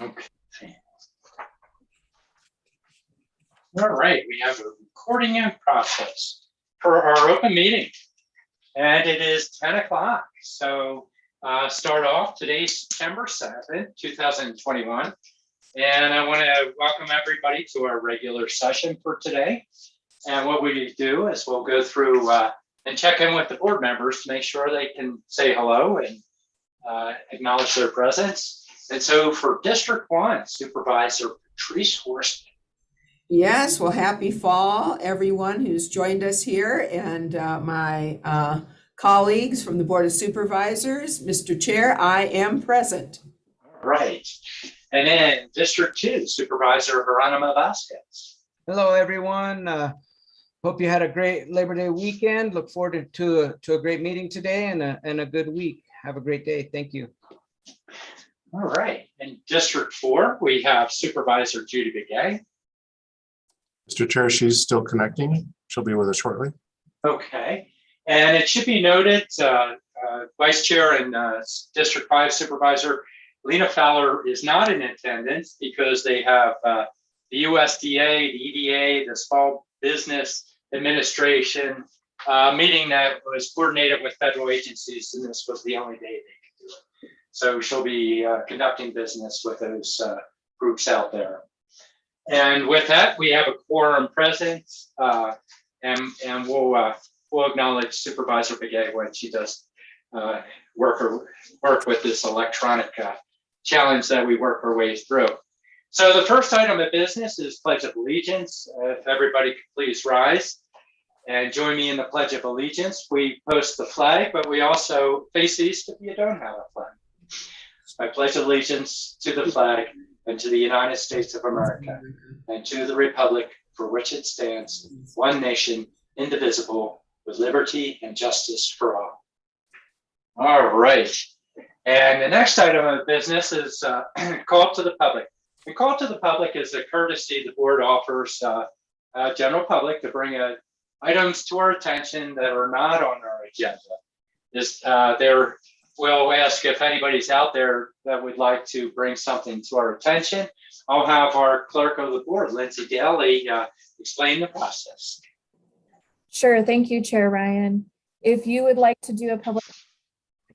Okay. All right, we have a recording in process for our open meeting, and it is 10 o'clock. So start off today's September 7th, 2021. And I want to welcome everybody to our regular session for today. And what we do is we'll go through and check in with the board members to make sure they can say hello and acknowledge their presence. And so for District 1, Supervisor Patrice Horst. Yes, well, happy fall, everyone who's joined us here, and my colleagues from the Board of Supervisors. Mr. Chair, I am present. All right. And then District 2, Supervisor Geronimo Vasquez. Hello, everyone. Hope you had a great Labor Day weekend. Look forward to a great meeting today and a good week. Have a great day. Thank you. All right. In District 4, we have Supervisor Judy Begay. Mr. Chair, she's still connecting. She'll be with us shortly. Okay. And it should be noted, Vice Chair and District 5 Supervisor Lena Fowler is not in attendance because they have the USDA, the EDA, the Small Business Administration meeting that was coordinated with federal agencies, and this was the only day they could do it. So she'll be conducting business with those groups out there. And with that, we have a quorum present, and we'll acknowledge Supervisor Begay when she does work with this electronic challenge that we work our way through. So the first item of business is Pledge of Allegiance. If everybody could please rise and join me in the Pledge of Allegiance. We post the flag, but we also face east if you don't have a flag. I pledge allegiance to the flag and to the United States of America, and to the republic for which it stands, one nation, indivisible, with liberty and justice for all. All right. And the next item of business is call to the public. The call to the public is a courtesy the board offers general public to bring items to our attention that are not on our agenda. We'll ask if anybody's out there that would like to bring something to our attention. I'll have our clerk of the board, Lindsay Daly, explain the process. Sure, thank you, Chair Ryan. If you would like to do a public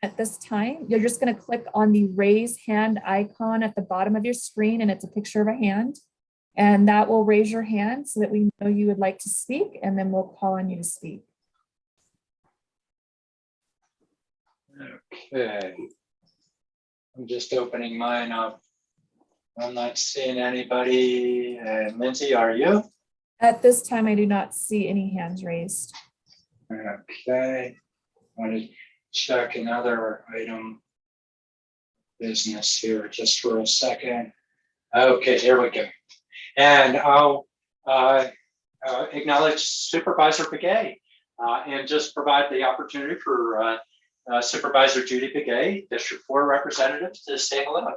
at this time, you're just going to click on the raise hand icon at the bottom of your screen, and it's a picture of a hand. And that will raise your hand so that we know you would like to speak, and then we'll call on you to speak. Okay. I'm just opening mine up. I'm not seeing anybody. And Lindsay, are you? At this time, I do not see any hands raised. Okay. I want to check another item business here just for a second. Okay, here we go. And I'll acknowledge Supervisor Begay and just provide the opportunity for Supervisor Judy Begay, District 4 representative, to say hello.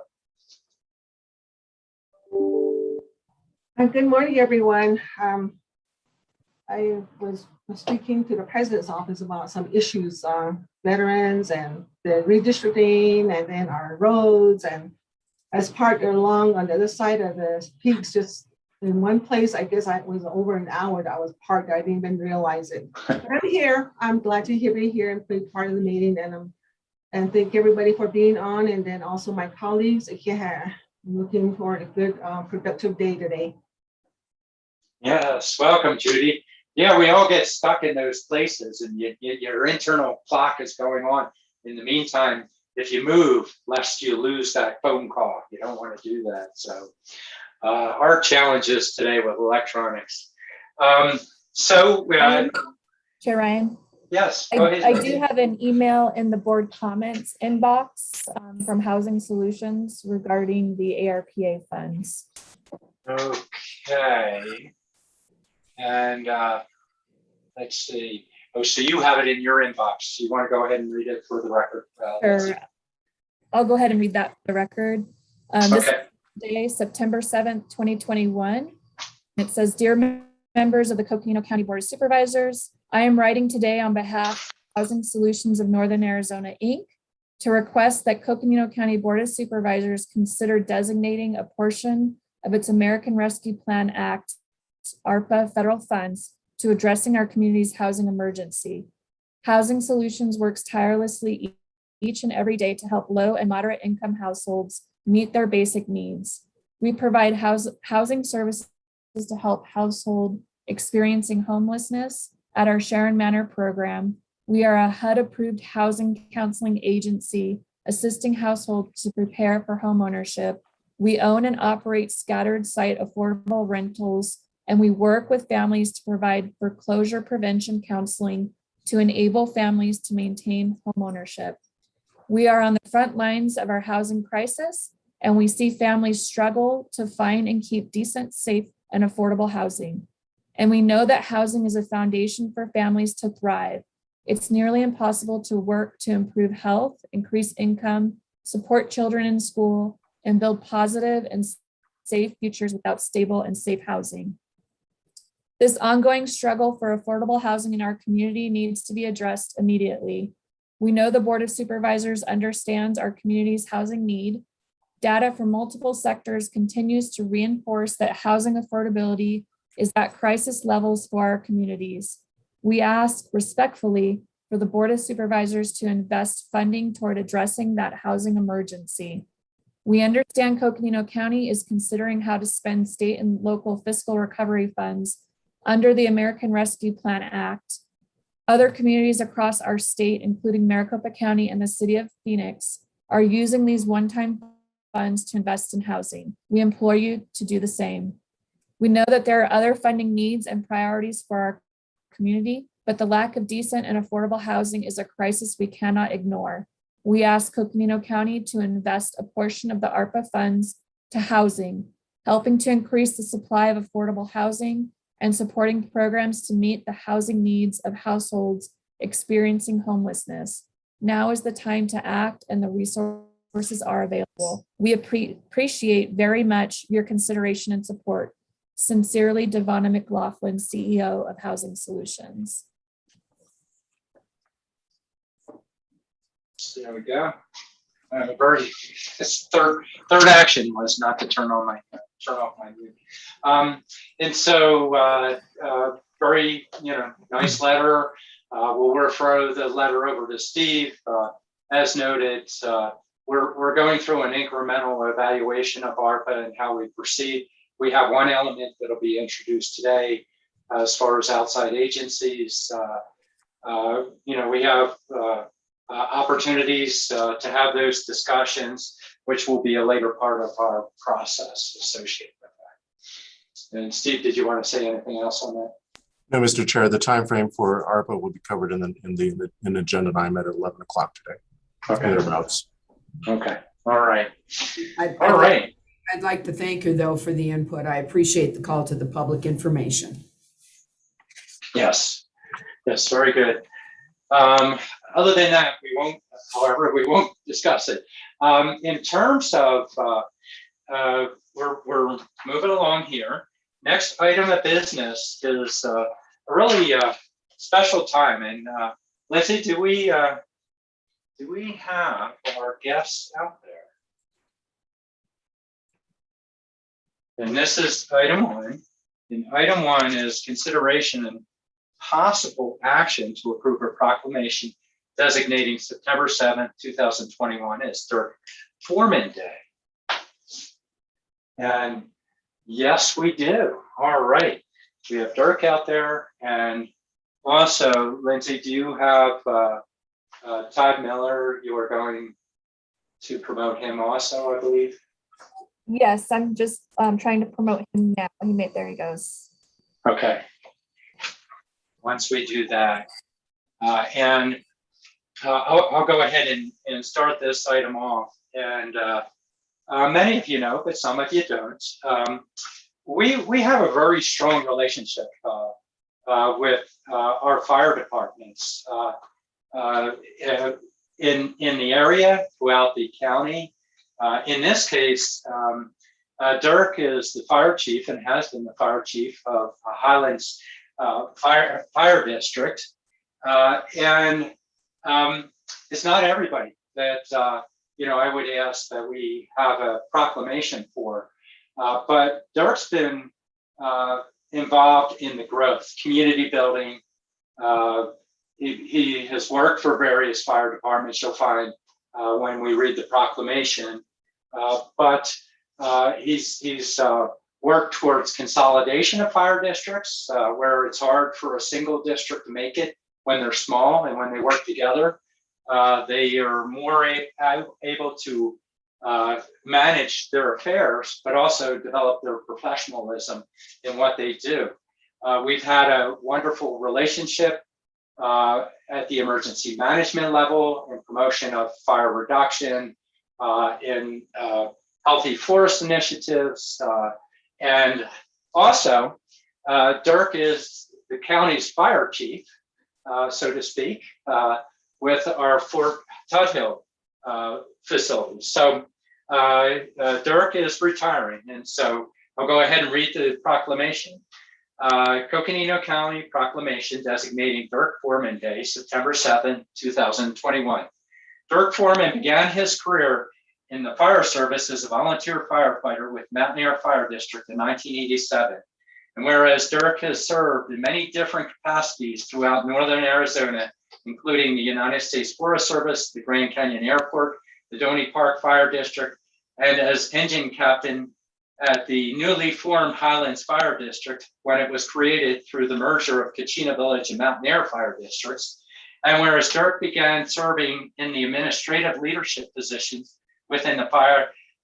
Good morning, everyone. I was speaking to the president's office about some issues on veterans and the redistricting, and then our roads. And as part along on the other side of the peaks, just in one place, I guess I was over an hour that I was parked. I didn't even realize it. But I'm here. I'm glad to be here and be part of the meeting. And thank everybody for being on. And then also my colleagues. Yeah, I'm looking for a good, productive day today. Yes, welcome, Judy. Yeah, we all get stuck in those places, and your internal clock is going on. In the meantime, if you move, lest you lose that phone call, you don't want to do that. So our challenges today with electronics. Chair Ryan? Yes, go ahead. I do have an email in the board comments inbox from Housing Solutions regarding the ARPA funds. Okay. And let's see. Oh, so you have it in your inbox. You want to go ahead and read it for the record? Sure. I'll go ahead and read that for the record. This day, September 7th, 2021. It says, Dear members of the Coconino County Board of Supervisors, I am writing today on behalf of Housing Solutions of Northern Arizona, Inc. to request that Coconino County Board of Supervisors consider designating a portion of its American Rescue Plan Act, ARPA federal funds to addressing our community's housing emergency. Housing Solutions works tirelessly each and every day to help low and moderate income households meet their basic needs. We provide housing services to help households experiencing homelessness at our Sharon Manor program. We are a HUD-approved housing counseling agency assisting households to prepare for homeownership. We own and operate scattered site affordable rentals, and we work with families to provide foreclosure prevention counseling to enable families to maintain homeownership. We are on the front lines of our housing crisis, and we see families struggle to find and keep decent, safe, and affordable housing. And we know that housing is a foundation for families to thrive. It's nearly impossible to work to improve health, increase income, support children in school, and build positive and safe futures without stable and safe housing. This ongoing struggle for affordable housing in our community needs to be addressed immediately. We know the Board of Supervisors understands our community's housing need. Data from multiple sectors continues to reinforce that housing affordability is at crisis levels for our communities. We ask respectfully for the Board of Supervisors to invest funding toward addressing that housing emergency. We understand Coconino County is considering how to spend state and local fiscal recovery funds under the American Rescue Plan Act. Other communities across our state, including Maricopa County and the city of Phoenix, are using these one-time funds to invest in housing. We implore you to do the same. We know that there are other funding needs and priorities for our community, but the lack of decent and affordable housing is a crisis we cannot ignore. We ask Coconino County to invest a portion of the ARPA funds to housing, helping to increase the supply of affordable housing and supporting programs to meet the housing needs of households experiencing homelessness. Now is the time to act, and the resources are available. We appreciate very much your consideration and support. Sincerely, Devonna McLaughlin, CEO of Housing Solutions. There we go. Bertie, this third action was not to turn off my mute. And so very nice letter. We'll refer the letter over to Steve. As noted, we're going through an incremental evaluation of ARPA and how we proceed. We have one element that'll be introduced today as far as outside agencies. We have opportunities to have those discussions, which will be a later part of our process associated with that. And Steve, did you want to say anything else on that? No, Mr. Chair, the timeframe for ARPA will be covered in the agenda item at 11 o'clock today. Okay. Thereabouts. Okay. All right. All right. I'd like to thank you, though, for the input. I appreciate the call to the public information. Yes. Yes, very good. Other than that, we won't discuss it. In terms of, we're moving along here. Next item of business is a really special time. And Lindsay, do we have our guests out there? And this is item one. And item one is consideration and possible action to approve a proclamation designating September 7th, 2021 as Dirk Foreman Day. And yes, we do. All right. We have Dirk out there. And also, Lindsay, do you have Todd Miller? You are going to promote him also, I believe. Yes, I'm just trying to promote him now. There he goes. Okay. Once we do that, and I'll go ahead and start this item off. And many of you know, but some of you don't. We have a very strong relationship with our fire departments in the area, throughout the county. In this case, Dirk is the fire chief and has been the fire chief of Highlands Fire District, and it's not everybody that, I would ask that we have a proclamation for. But Dirk's been involved in the growth, community building. He has worked for various fire departments, you'll find when we read the proclamation. But he's worked towards consolidation of fire districts, where it's hard for a single district to make it when they're small, and when they work together, they are more able to manage their affairs, but also develop their professionalism in what they do. We've had a wonderful relationship at the emergency management level in promotion of fire reduction, in healthy forest initiatives, and also Dirk is the county's fire chief, so to speak, with our Fort Tuthill facility. So Dirk is retiring, and so I'll go ahead and read the proclamation. Coconino County Proclamation designating Dirk Foreman Day, September 7, 2021. Dirk Foreman began his career in the fire service as a volunteer firefighter with Mountaineer Fire District in 1987. And whereas Dirk has served in many different capacities throughout northern Arizona, including the United States Forest Service, the Grand Canyon Airport, the Donny Park Fire District, and as engine captain at the newly formed Highlands Fire District when it was created through the merger of Kachina Village and Mountaineer Fire Districts. And whereas Dirk began serving in the administrative leadership positions within the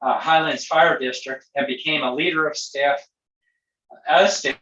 Highlands Fire District and became a leader of staff as staff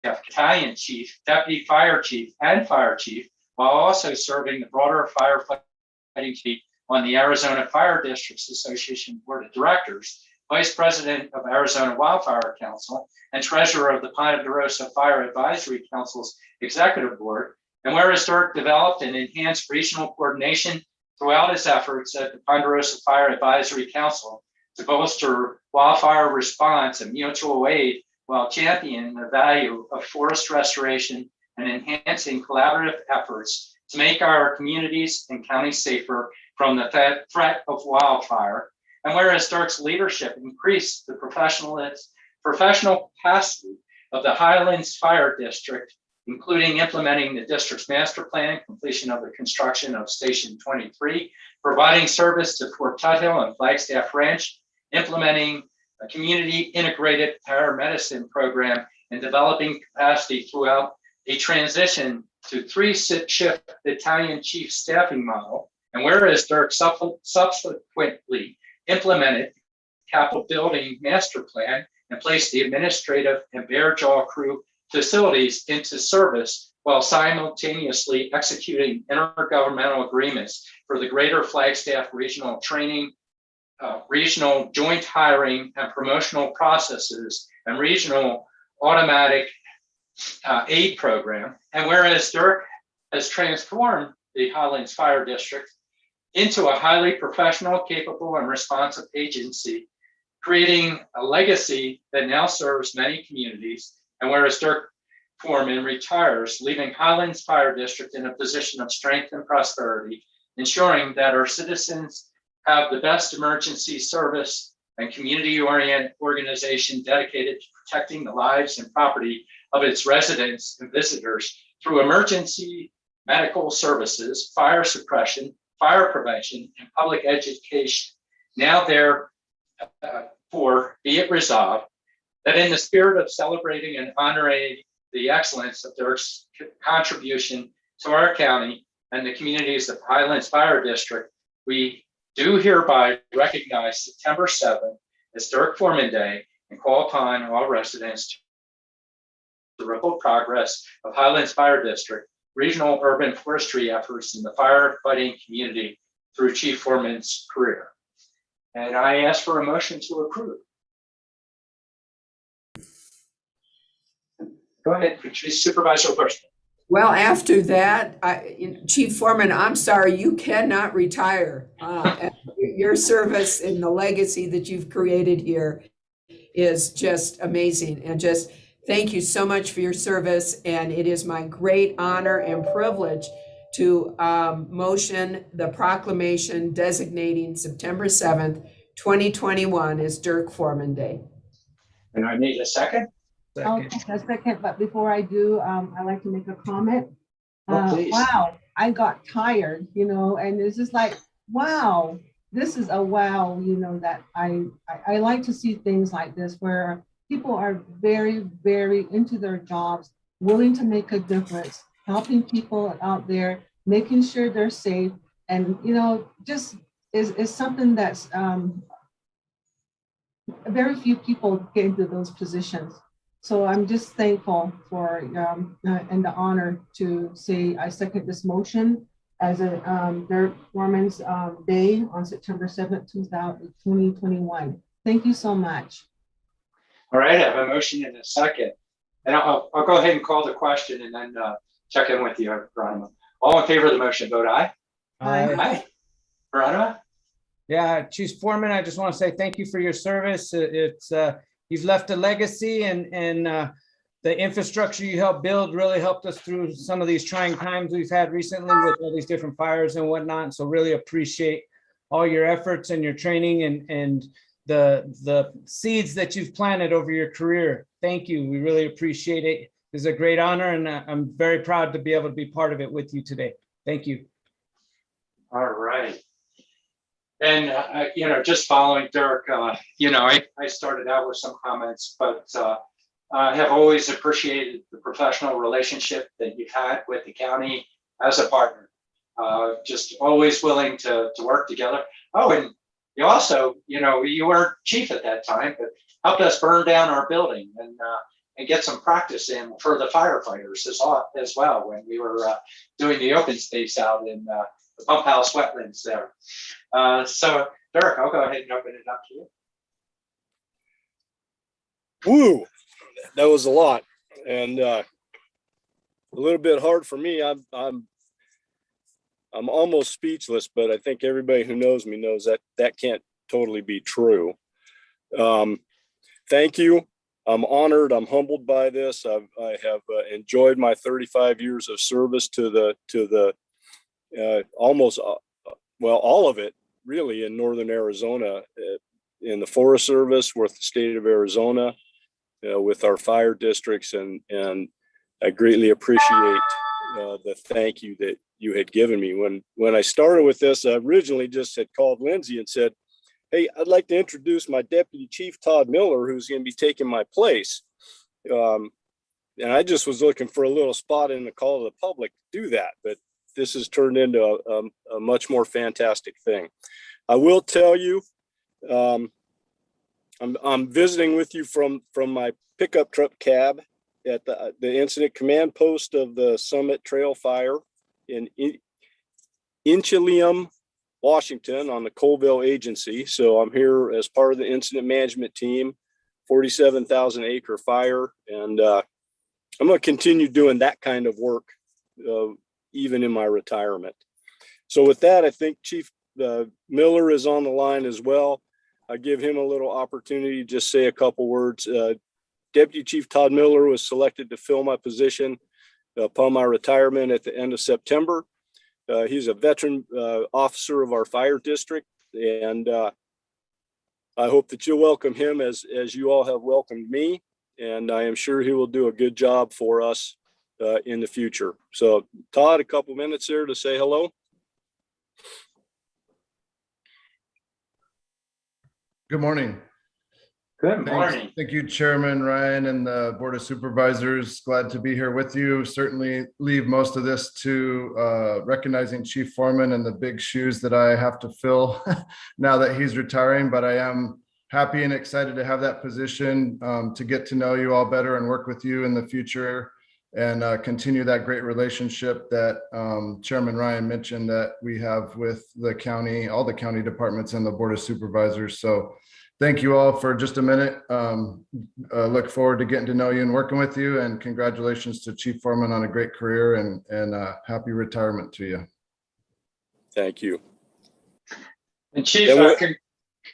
battalion chief, deputy fire chief, and fire chief, while also serving the broader firefighting chief on the Arizona Fire Districts Association Board of Directors, vice president of Arizona Wildfire Council, and treasurer of the Ponderosa Fire Advisory Council's executive board. And whereas Dirk developed and enhanced regional coordination throughout his efforts at the Ponderosa Fire Advisory Council to bolster wildfire response and mutual aid while championing the value of forest restoration and enhancing collaborative efforts to make our communities and counties safer from the threat of wildfire. And whereas Dirk's leadership increased the professional capacity of the Highlands Fire District, including implementing the district's master plan, completion of the construction of Station 23, providing service to Fort Tuthill and Flagstaff Ranch, implementing a community integrated paramedicine program, and developing capacity throughout a transition to 3-shift battalion chief staffing model. And whereas Dirk subsequently implemented capital building master plan and placed the administrative and Bear Jaw crew facilities into service while simultaneously executing intergovernmental agreements for the greater Flagstaff regional training, regional joint hiring and promotional processes, and regional automatic aid program. And whereas Dirk has transformed the Highlands Fire District into a highly professional, capable, and responsive agency, creating a legacy that now serves many communities. And whereas Dirk Foreman retires, leaving Highlands Fire District in a position of strength and prosperity, ensuring that our citizens have the best emergency service and community-oriented organization dedicated to protecting the lives and property of its residents and visitors through emergency medical services, fire suppression, fire prevention, and public education. Now therefore be it resolved that in the spirit of celebrating and honoring the excellence of Dirk's contribution to our county and the communities of Highlands Fire District, we do hereby recognize September 7th as Dirk Foreman Day and call upon all residents to ripple progress of Highlands Fire District regional urban forestry efforts in the firefighting community through Chief Foreman's career. And I ask for a motion to approve. Go ahead, Supervisor Bushman. Well, after that, Chief Foreman, I'm sorry, you cannot retire. Your service and the legacy that you've created here is just amazing. And just thank you so much for your service. And it is my great honor and privilege to motion the proclamation designating September 7th, 2021 as Dirk Foreman Day. And I need a second. I'll Second. take a second, but before I do, I'd like to make a comment. Oh, please. Wow, I got tired, and it's just like, wow, this is a wow, that I like to see things like this where people are very, very into their jobs, willing to make a difference, helping people out there, making sure they're safe, and just is something that's very few people get into those positions. So I'm just thankful for and the honor to say I second this motion as a Dirk Foreman's Day on September 7th, 2021. Thank you so much. All right, I have a motion and a second. And I'll go ahead and call the question and then check in with you, Veronica. All in favor of the motion, vote aye. Aye. Aye. Veronica? Yeah, Chief Foreman, I just want to say thank you for your service. You've left a legacy, and the infrastructure you helped build really helped us through some of these trying times we've had recently with all these different fires and whatnot. So really appreciate all your efforts and your training and the seeds that you've planted over your career. Thank you. We really appreciate it. It's a great honor, and I'm very proud to be able to be part of it with you today. Thank you. All right. And, just following Dirk, I started out with some comments, but I have always appreciated the professional relationship that you've had with the county as a partner. Just always willing to work together. Oh, and you also, you weren't chief at that time, but helped us burn down our building and get some practice in for the firefighters as well when we were doing the open space out in the pump house wetlands there. So Dirk, I'll go ahead and open it up to you. Woo, that was a lot, and a little bit hard for me. I'm almost speechless, but I think everybody who knows me knows that can't totally be true. Thank you. I'm honored. I'm humbled by this. I have enjoyed my 35 years of service to the almost all of it really in northern Arizona, in the Forest Service, with the state of Arizona, with our fire districts, and I greatly appreciate the thank you that you had given me. When I started with this, I originally just had called Lindsay and said, hey, I'd like to introduce my Deputy Chief Todd Miller, who's going to be taking my place. And I just was looking for a little spot in the call to the public to do that, but this has turned into a much more fantastic thing. I will tell you, I'm visiting with you from my pickup truck cab at the incident command post of the Summit Trail Fire in Inchelium, Washington, on the Colville Agency. So I'm here as part of the incident management team, 47,000 acre fire, and I'm going to continue doing that kind of work even in my retirement. So with that, I think Chief Miller is on the line as well. I give him a little opportunity to just say a couple words. Deputy Chief Todd Miller was selected to fill my position upon my retirement at the end of September. He's a veteran officer of our fire district, and I hope that you'll welcome him as you all have welcomed me, and I am sure he will do a good job for us in the future. So Todd, a couple minutes there to say hello. Good morning. Good Thanks. morning. Thank you, Chairman Ryan and the Board of Supervisors. Glad to be here with you. Certainly leave most of this to recognizing Chief Foreman and the big shoes that I have to fill now that he's retiring, but I am happy and excited to have that position, to get to know you all better and work with you in the future, and continue that great relationship that Chairman Ryan mentioned that we have with the county, all the county departments and the Board of Supervisors. So thank you all for just a minute. Look forward to getting to know you and working with you, and congratulations to Chief Foreman on a great career, and happy retirement to you. Thank you. And Chief, Yeah,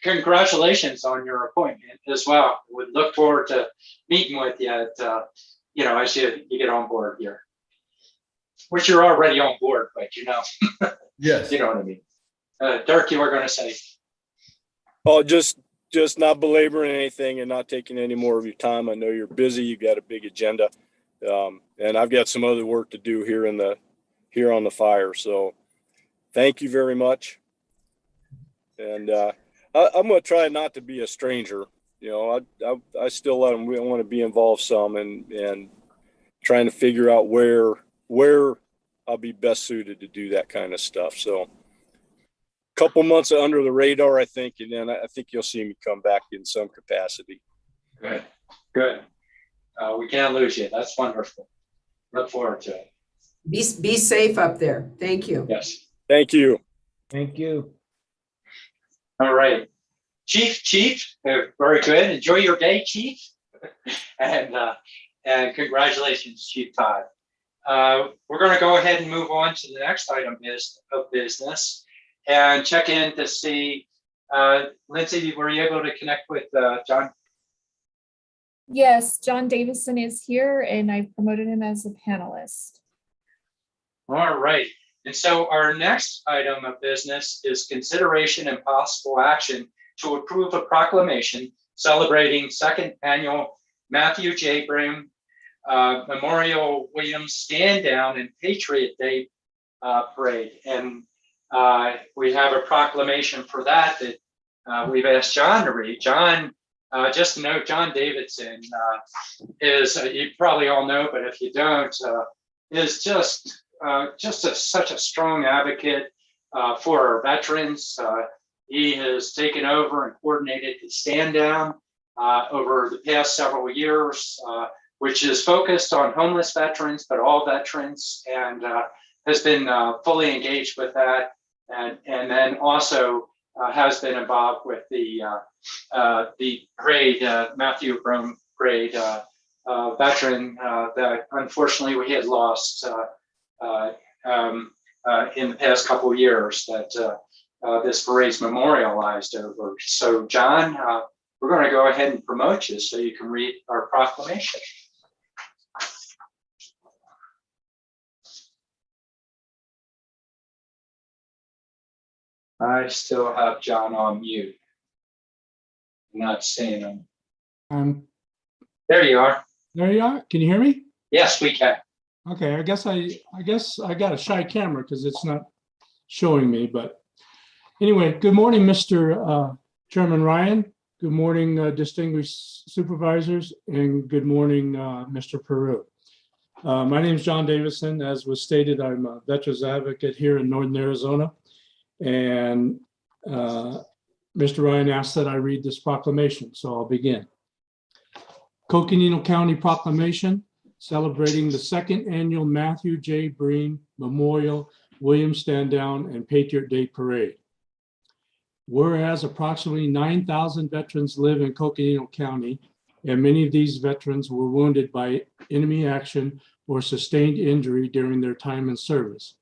congratulations on your appointment as well. Would look forward to meeting with you at, as you get on board here. which you're already on board, but you know Yes. what I mean. Dirk, you were going to say. Oh, just not belaboring anything and not taking any more of your time. I know you're busy. You've got a big agenda. And I've got some other work to do here on the fire. So thank you very much. And I'm going to try not to be a stranger. You know, I still let them, we want to be involved some and trying to figure out where I'll be best suited to do that kind of stuff. So couple months under the radar, I think, and then I think you'll see me come back in some capacity. Good, good. We can't lose you. That's wonderful. Look forward to it. Be safe up there. Thank you. Yes. Thank you. Thank you. All right. Chief, very good. Enjoy your day, Chief. and congratulations, Chief Todd. We're going to go ahead and move on to the next item of business and check in to see, Lindsay, were you able to connect with John? Yes, John Davison is here and I've promoted him as a panelist. All right. And so our next item of business is consideration and possible action to approve a proclamation celebrating second annual Matthew J. Broom Memorial Williams Stand Down and Patriot Day Parade. And we have a proclamation for that we've asked John to read. John, just to note, John Davidson is, you probably all know, but if you don't, is just such a strong advocate for our veterans. He has taken over and coordinated the stand down over the past several years, which is focused on homeless veterans, but all veterans, and has been fully engaged with that. And then also has been involved with the parade, Matthew Broom Parade, veteran that unfortunately we had lost in the past couple of years that this parade's memorialized over. So John, we're going to go ahead and promote you so you can read our proclamation. I still have John on mute. I'm not seeing him. There you are. There you are. Can you hear me? Yes, we can. Okay, I guess I got a shy camera because it's not showing me. But anyway, good morning, Mr. Chairman Ryan. Good morning, distinguished supervisors, and good morning, Mr. Peru. My name is John Davison. As was stated, I'm a veterans advocate here in Northern Arizona. And Mr. Ryan asked that I read this proclamation, so I'll begin. Coconino County Proclamation celebrating the second annual Matthew J. Breen Memorial Williams Stand Down and Patriot Day Parade. Whereas approximately 9,000 veterans live in Coconino County, and many of these veterans were wounded by enemy action or sustained injury during their time in service.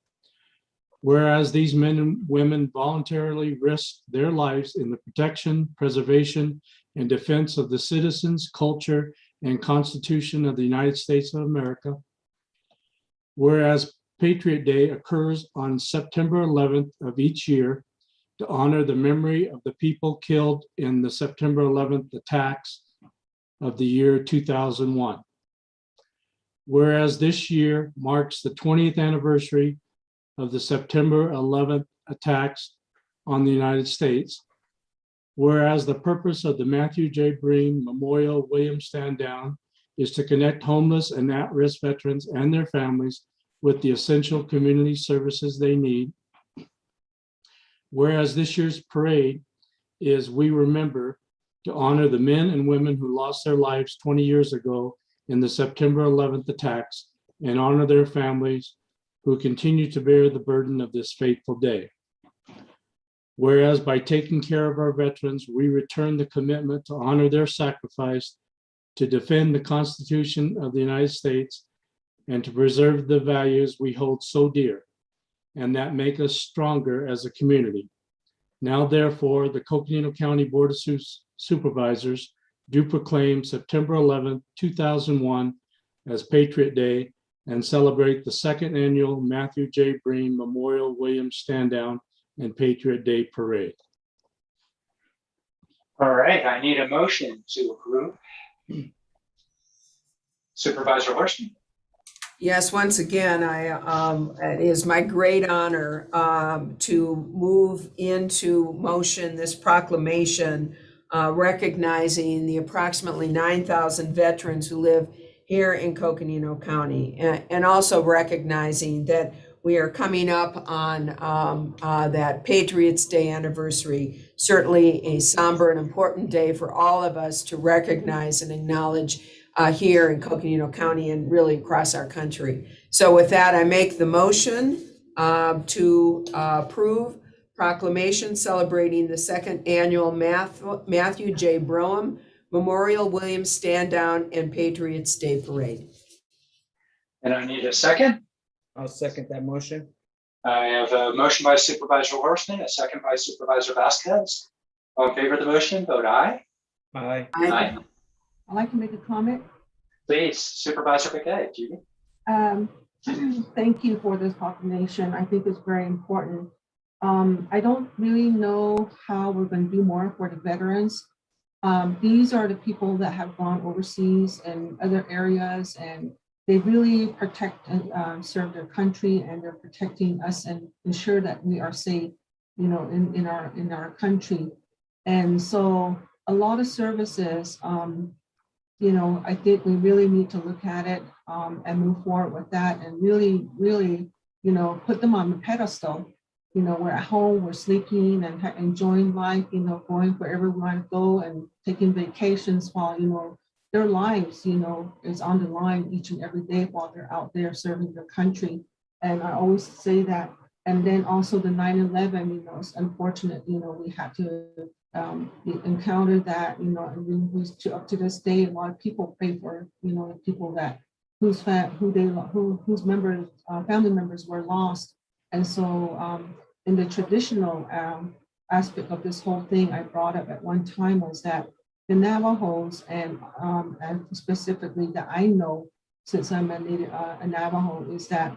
Whereas these men and women voluntarily risked their lives in the protection, preservation, and defense of the citizens, culture, and Constitution of the United States of America. Whereas Patriot Day occurs on September 11th of each year to honor the memory of the people killed in the September 11th attacks of the year 2001. Whereas this year marks the 20th anniversary of the September 11th attacks on the United States. Whereas the purpose of the Matthew J. Breen Memorial Williams Stand Down is to connect homeless and at-risk veterans and their families with the essential community services they need. Whereas this year's parade is We Remember to honor the men and women who lost their lives 20 years ago in the September 11th attacks and honor their families who continue to bear the burden of this fateful day. Whereas by taking care of our veterans, we return the commitment to honor their sacrifice, to defend the Constitution of the United States, and to preserve the values we hold so dear, and that make us stronger as a community. Now, therefore, the Coconino County Board of Supervisors do proclaim September 11, 2001 as Patriot Day and celebrate the second annual Matthew J. Breen Memorial Williams Stand Down and Patriot Day Parade. All right, I need a motion to approve. Supervisor Horstman. Yes, once again, it is my great honor to move into motion this proclamation recognizing the approximately 9,000 veterans who live here in Coconino County, and also recognizing that we are coming up on that Patriots Day anniversary, certainly a somber and important day for all of us to recognize and acknowledge here in Coconino County and really across our country. So with that, I make the motion to approve proclamation celebrating the second annual Matthew J. Brougham Memorial Williams Stand Down and Patriots Day Parade. And I need a second. I'll second that motion. I have a motion by Supervisor Horstman, a second by Supervisor Vasquez. All in favor of the motion, vote aye. Aye. Aye. I'd like to make a comment. Please, Supervisor McKay, Judy. Thank you for this proclamation. I think it's very important. I don't really know how we're going to do more for the veterans. These are the people that have gone overseas and other areas, and they really protect and serve their country, and they're protecting us and ensure that we are safe, you know, in our country. And so a lot of services, you know, I think we really need to look at it and move forward with that, and really, you know, put them on the pedestal. You know, we're at home, we're sleeping and enjoying life, you know, going wherever we want to go and taking vacations while, you know, their lives, you know, is on the line each and every day while they're out there serving their country. And I always say that. And then also the 9/11, you know, it's unfortunate, you know, we had to encounter that, you know, and we up to this day, a lot of people pray for, you know, the people that whose family members were lost. And so in the traditional aspect of this whole thing, I brought up at one time was that the Navajos and specifically that I know, since I'm a Navajo, is that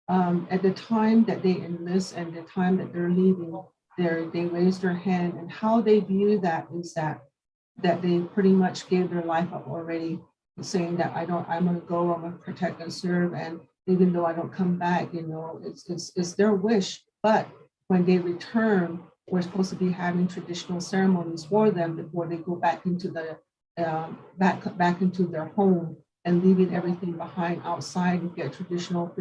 at the time that they enlist and the time that they're leaving, they raise their hand, and how they view that is that they pretty much gave their life up already, saying that I'm going to go, I'm going to protect and serve, and even though I don't come back, you know, it's their wish. But when they return, we're supposed to be having traditional ceremonies for them before they go back into the back into their home, and leaving everything behind outside and get traditional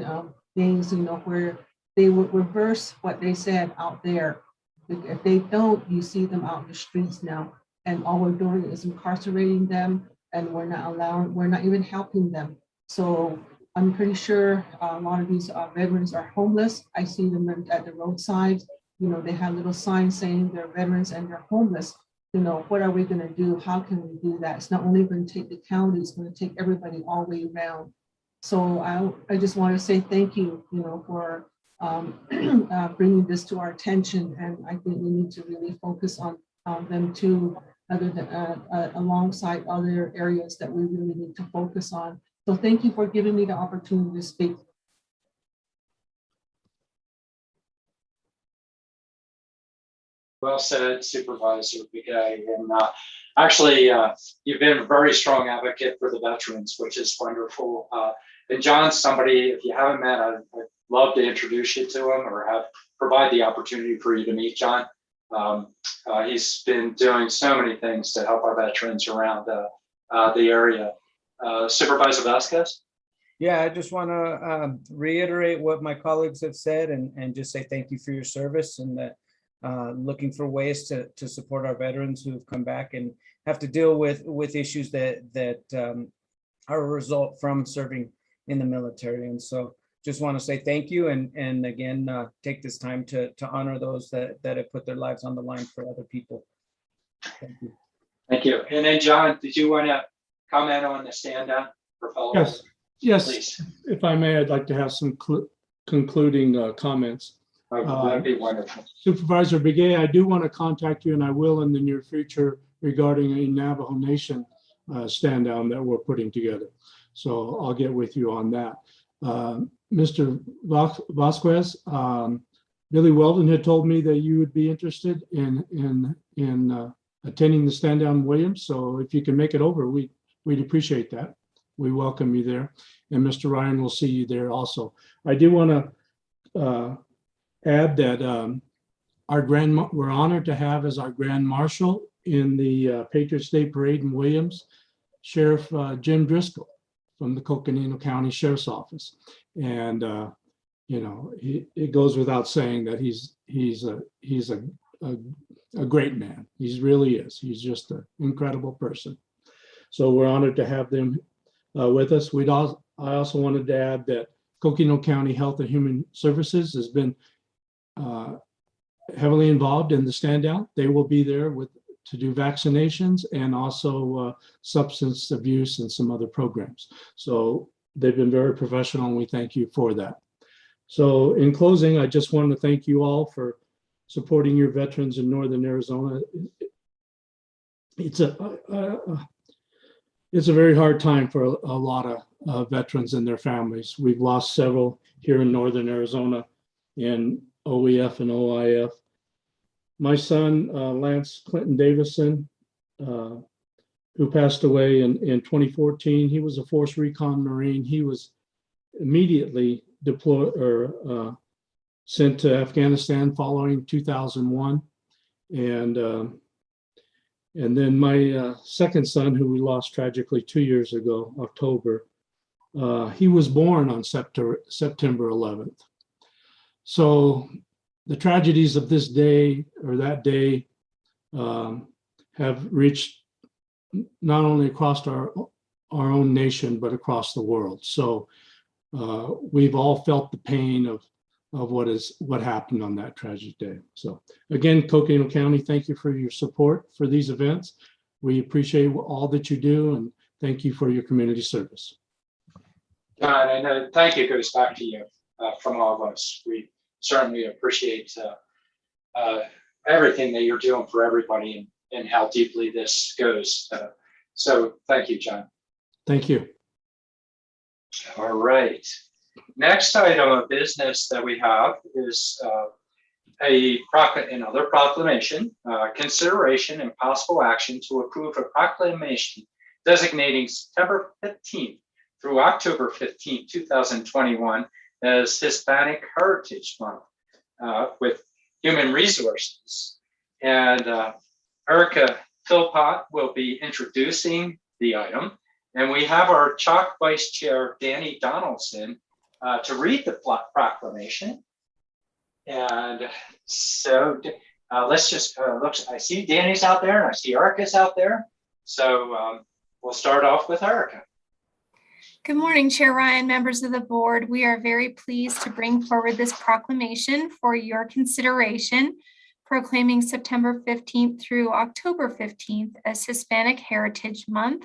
things, you know, where they would reverse what they said out there. If they don't, you see them out in the streets now, and all we're doing is incarcerating them, and we're not even helping them. So I'm pretty sure a lot of these veterans are homeless. I see them at the roadside. You know, they have little signs saying they're veterans and they're homeless. You know, what are we going to do? How can we do that? It's not only going to take the county, it's going to take everybody all the way around. So I just want to say thank you, you know, for bringing this to our attention. And I think we need to really focus on them too, other than alongside other areas that we really need to focus on. So thank you for giving me the opportunity to speak. Well said, Supervisor McKay. And actually, you've been a very strong advocate for the veterans, which is wonderful. And John's somebody, if you haven't met, I'd love to introduce you to him or provide the opportunity for you to meet John. He's been doing so many things to help our veterans around the area. Supervisor Vasquez? Yeah, I just want to reiterate what my colleagues have said and just say thank you for your service, and that looking for ways to support our veterans who have come back and have to deal with issues that are a result from serving in the military. And so just want to say thank you, and again, take this time to honor those that have put their lives on the line for other people. Thank you. Thank you. And then John, did you want to comment on the stand down for fellow? Yes, please. If I may, I'd like to have some concluding comments. That'd be wonderful. Supervisor Begay, I do want to contact you, and I will in the near future, regarding a Navajo Nation stand down that we're putting together. So I'll get with you on that. Mr. Vasquez, Billy Weldon had told me that you would be interested in attending the stand down Williams. So if you can make it over, we'd appreciate that. We welcome you there. And Mr. Ryan will see you there also. I do want to add that we're honored to have as our Grand Marshal in the Patriots Day Parade in Williams, Sheriff Jim Driscoll from the Coconino County Sheriff's Office. And you know, it goes without saying that he's a great man. He really is. He's just an incredible person. So we're honored to have them with us. I also wanted to add that Coconino County Health and Human Services has been heavily involved in the stand down. They will be there to do vaccinations and also substance abuse and some other programs. So they've been very professional, and we thank you for that. So in closing, I just want to thank you all for supporting your veterans in Northern Arizona. It's a very hard time for a lot of veterans and their families. We've lost several here in Northern Arizona in OEF and OIF. My son, Lance Clinton Davison, who passed away in 2014, he was a Force Recon Marine. He was immediately deployed or sent to Afghanistan following 2001. And then my second son, who we lost tragically 2 years ago, October, he was born on September 11th. So the tragedies of this day or that day have reached not only across our own nation, but across the world. So we've all felt the pain of what happened on that tragic day. So again, Coconino County, thank you for your support for these events. We appreciate all that you do, and thank you for your community service. John, and thank you goes back to you from all of us. We certainly appreciate everything that you're doing for everybody and how deeply this goes. So thank you, John. Thank you. All right. Next item of business that we have is another proclamation, consideration and possible action to approve a proclamation designating September 15th through October 15th, 2021 as Hispanic Heritage Month with Human Resources. And Erica Philpott will be introducing the item. And we have our CHOC Vice Chair, Danny Donaldson, to read the proclamation. And so let's just look. I see Danny's out there and I see Erica's out there. So we'll start off with Erica. Good morning, Chair Ryan, members of the board. We are very pleased to bring forward this proclamation for your consideration, proclaiming September 15th through October 15th as Hispanic Heritage Month.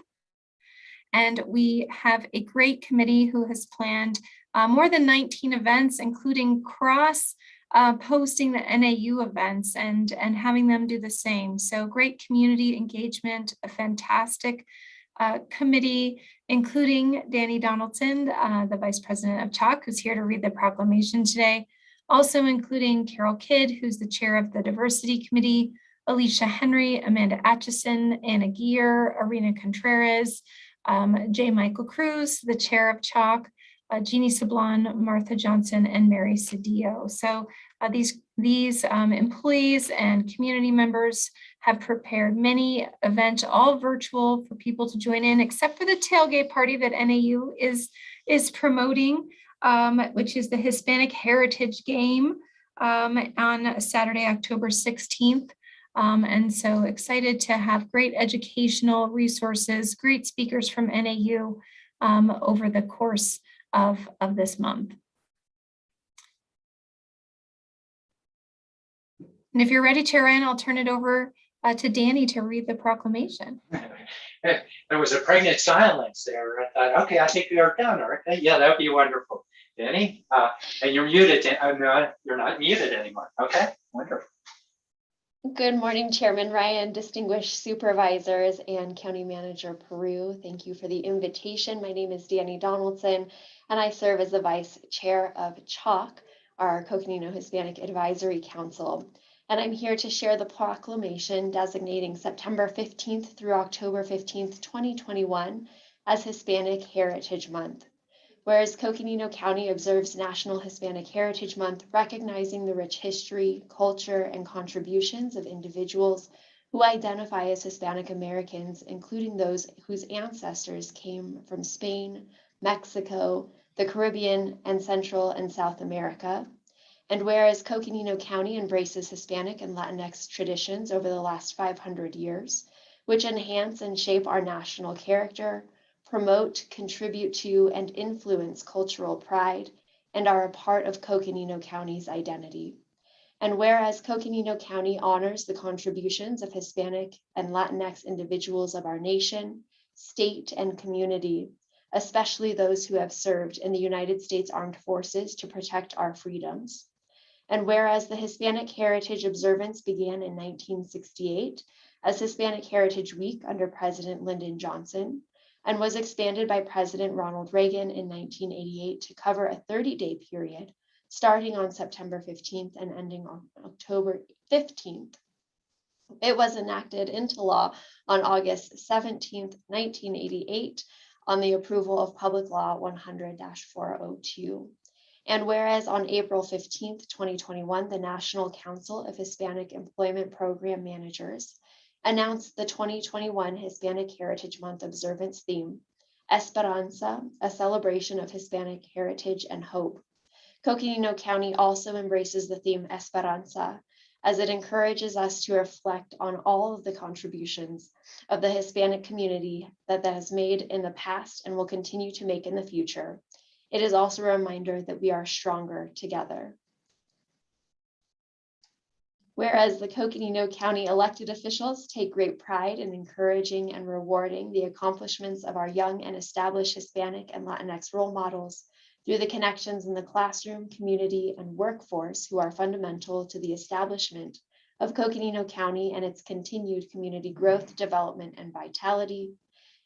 And we have a great committee who has planned more than 19 events, including cross posting the NAU events and having them do the same. So great community engagement, a fantastic committee, including Danny Donaldson, the Vice President of CHOC, who's here to read the proclamation today. Also including Carol Kidd, who's the chair of the Diversity Committee, Alicia Henry, Amanda Atchison, Anna Geer, Arena Contreras, J. Michael Cruz, the chair of CHOC, Jeannie Sablon, Martha Johnson, and Mary Cedillo. So these employees and community members have prepared many events, all virtual, for people to join in, except for the tailgate party that NAU is promoting, which is the Hispanic Heritage Game on Saturday, October 16th. And so excited to have great educational resources, great speakers from NAU over the course of this month. And if you're ready, Chair Ryan, I'll turn it over to Danny to read the proclamation. There was a pregnant silence there. I thought, okay, I think we are done. Okay, yeah, that would be wonderful. Danny, and you're muted. You're not muted anymore. Okay, wonderful. Good morning, Chairman Ryan, distinguished supervisors, and County Manager Peru. Thank you for the invitation. My name is Danny Donaldson, and I serve as the Vice Chair of CHALK, our Coconino Hispanic Advisory Council. And I'm here to share the proclamation designating September 15th through October 15th, 2021 as Hispanic Heritage Month. Whereas Coconino County observes National Hispanic Heritage Month, recognizing the rich history, culture, and contributions of individuals who identify as Hispanic Americans, including those whose ancestors came from Spain, Mexico, the Caribbean, and Central and South America. And whereas Coconino County embraces Hispanic and Latinx traditions over the last 500 years, which enhance and shape our national character, promote, contribute to, and influence cultural pride, and are a part of Coconino County's identity. And whereas Coconino County honors the contributions of Hispanic and Latinx individuals of our nation, state, and community, especially those who have served in the United States Armed Forces to protect our freedoms. And whereas the Hispanic Heritage Observance began in 1968 as Hispanic Heritage Week under President Lyndon Johnson, and was expanded by President Ronald Reagan in 1988 to cover a 30-day period, starting on September 15th and ending on October 15th. It was enacted into law on August 17th, 1988, on the approval of Public Law 100-402. And whereas on April 15th, 2021, the National Council of Hispanic Employment Program Managers announced the 2021 Hispanic Heritage Month observance theme, Esperanza, a celebration of Hispanic heritage and hope. Coconino County also embraces the theme Esperanza, as it encourages us to reflect on all of the contributions of the Hispanic community that has made in the past and will continue to make in the future. It is also a reminder that we are stronger together. Whereas the Coconino County elected officials take great pride in encouraging and rewarding the accomplishments of our young and established Hispanic and Latinx role models through the connections in the classroom, community, and workforce who are fundamental to the establishment of Coconino County and its continued community growth, development, and vitality.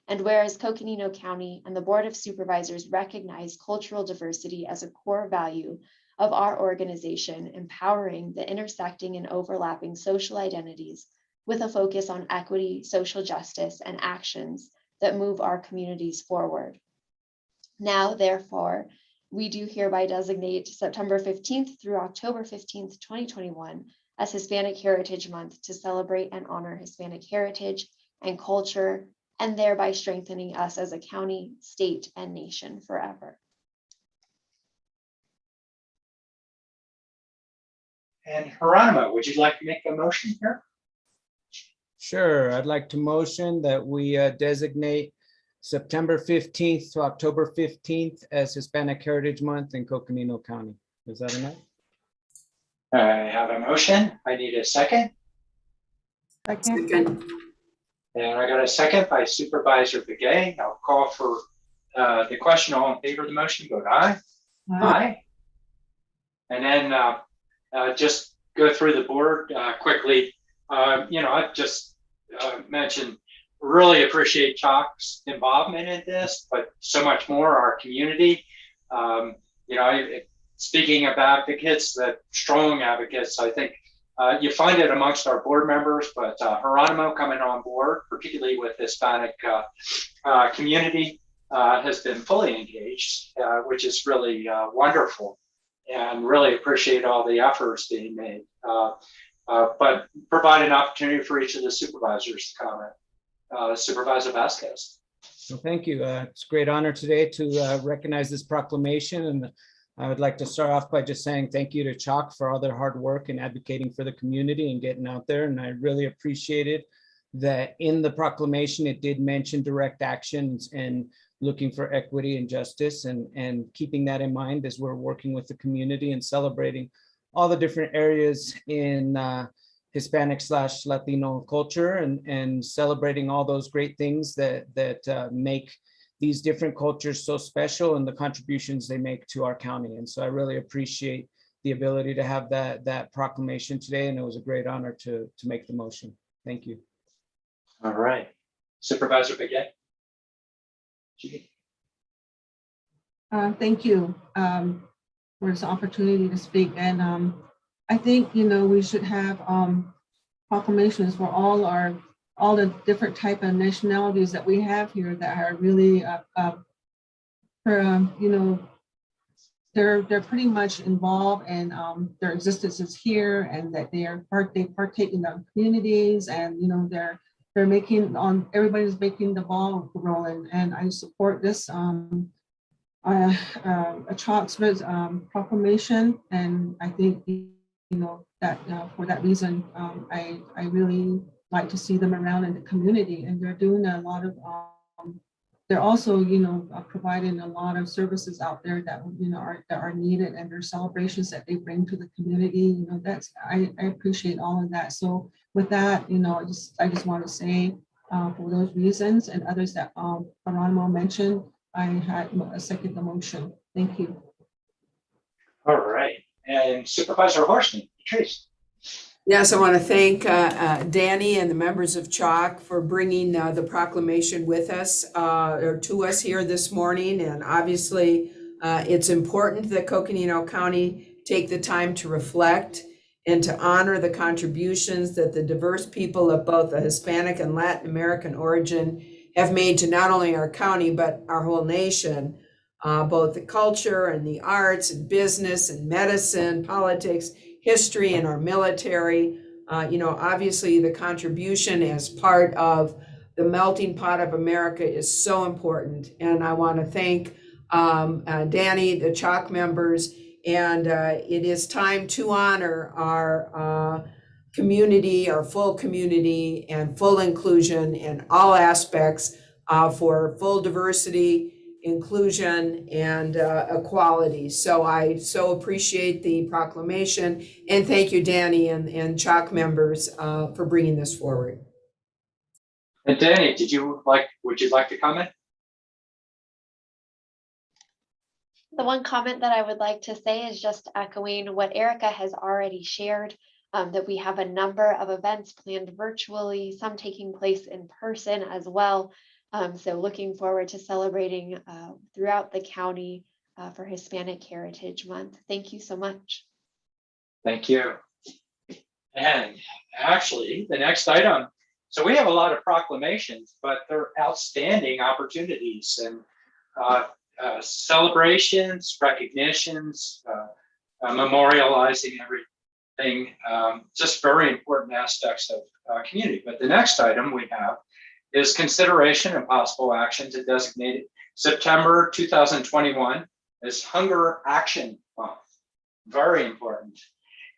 And whereas Coconino County and the Board of Supervisors recognize cultural diversity as a core value of our organization, empowering the intersecting and overlapping social identities with a focus on equity, social justice, and actions that move our communities forward. Now, therefore, we do hereby designate September 15th through October 15th, 2021 as Hispanic Heritage Month to celebrate and honor Hispanic heritage and culture, and thereby strengthening us as a county, state, and nation forever. And Geronimo, would you like to make a motion here? Sure, I'd like to motion that we designate September 15th to October 15th as Hispanic Heritage Month in Coconino County. Is that enough? I have a motion. I need a second. Second. And I got a second by Supervisor Begay. I'll call for the question. All in favor of the motion, vote aye. Aye. And then just go through the board quickly. I've just mentioned, really appreciate CHALK's involvement in this, but so much more our community. Speaking of advocates, that strong advocates, I think you find it amongst our board members, but Geronimo coming on board, particularly with Hispanic community, has been fully engaged, which is really wonderful, and really appreciate all the efforts being made. But provide an opportunity for each of the supervisors to comment. Supervisor Vasquez. Well, thank you. It's a great honor today to recognize this proclamation, and I would like to start off by just saying thank you to CHALK for all their hard work in advocating for the community and getting out there. And I really appreciated that in the proclamation, it did mention direct actions and looking for equity and justice, and keeping that in mind as we're working with the community and celebrating all the different areas in Hispanic/Latino culture, and celebrating all those great things that make these different cultures so special and the contributions they make to our county. And so I really appreciate the ability to have that proclamation today, and it was a great honor to make the motion. Thank you. All right. Supervisor Beget. Thank you for this opportunity to speak. And I think, we should have proclamations for all the different type of nationalities that we have here that are really, they're pretty much involved, and their existence is here, and that they partake in the communities, and they're making everybody's making the ball rolling, and I support this a Chalk's proclamation, and I think that for that reason I really like to see them around in the community, and they're doing a lot of they're also providing a lot of services out there that are needed, and their celebrations that they bring to the community. That's I appreciate all of that. So with that, I just want to say for those reasons and others that Geronimo mentioned, I had a second the motion. Thank you. All right. And Supervisor Horstman, Patrice. Yes, I want to thank Danny and the members of Chalk for bringing the proclamation with us or to us here this morning. And obviously, it's important that Coconino County take the time to reflect and to honor the contributions that the diverse people of both the Hispanic and Latin American origin have made to not only our county, but our whole nation, both the culture and the arts and business and medicine, politics, history, and our military. Obviously the contribution as part of the melting pot of America is so important. And I want to thank Danny, the Chalk members, and it is time to honor our community, our full community, and full inclusion in all aspects for full diversity, inclusion, and equality. So I so appreciate the proclamation, and thank you, Danny and Chalk members for bringing this forward. And Danny, would you like to comment? The one comment that I would like to say is just echoing what Erica has already shared, that we have a number of events planned virtually, some taking place in person as well. So looking forward to celebrating throughout the county for Hispanic Heritage Month. Thank you so much. Thank you. And actually, the next item, so we have a lot of proclamations, but they're outstanding opportunities and celebrations, recognitions, memorializing everything, just very important aspects of community. But the next item we have is consideration and possible action to designate September 2021 as Hunger Action Month. Very important.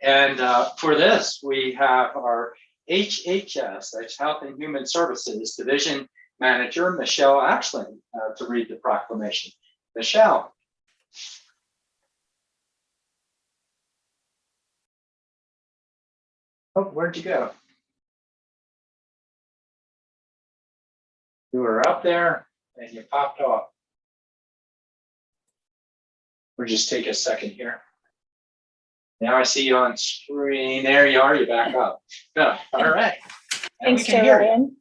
And for this, we have our HHS, that's Health and Human Services Division Manager, Michelle Axland, to read the proclamation. Michelle. Oh, where'd you go? You were up there and you popped off. We'll just take a second here. Now I see you on screen. There you are. You're back up. Good. All right. And Thanks, Chair Ryan.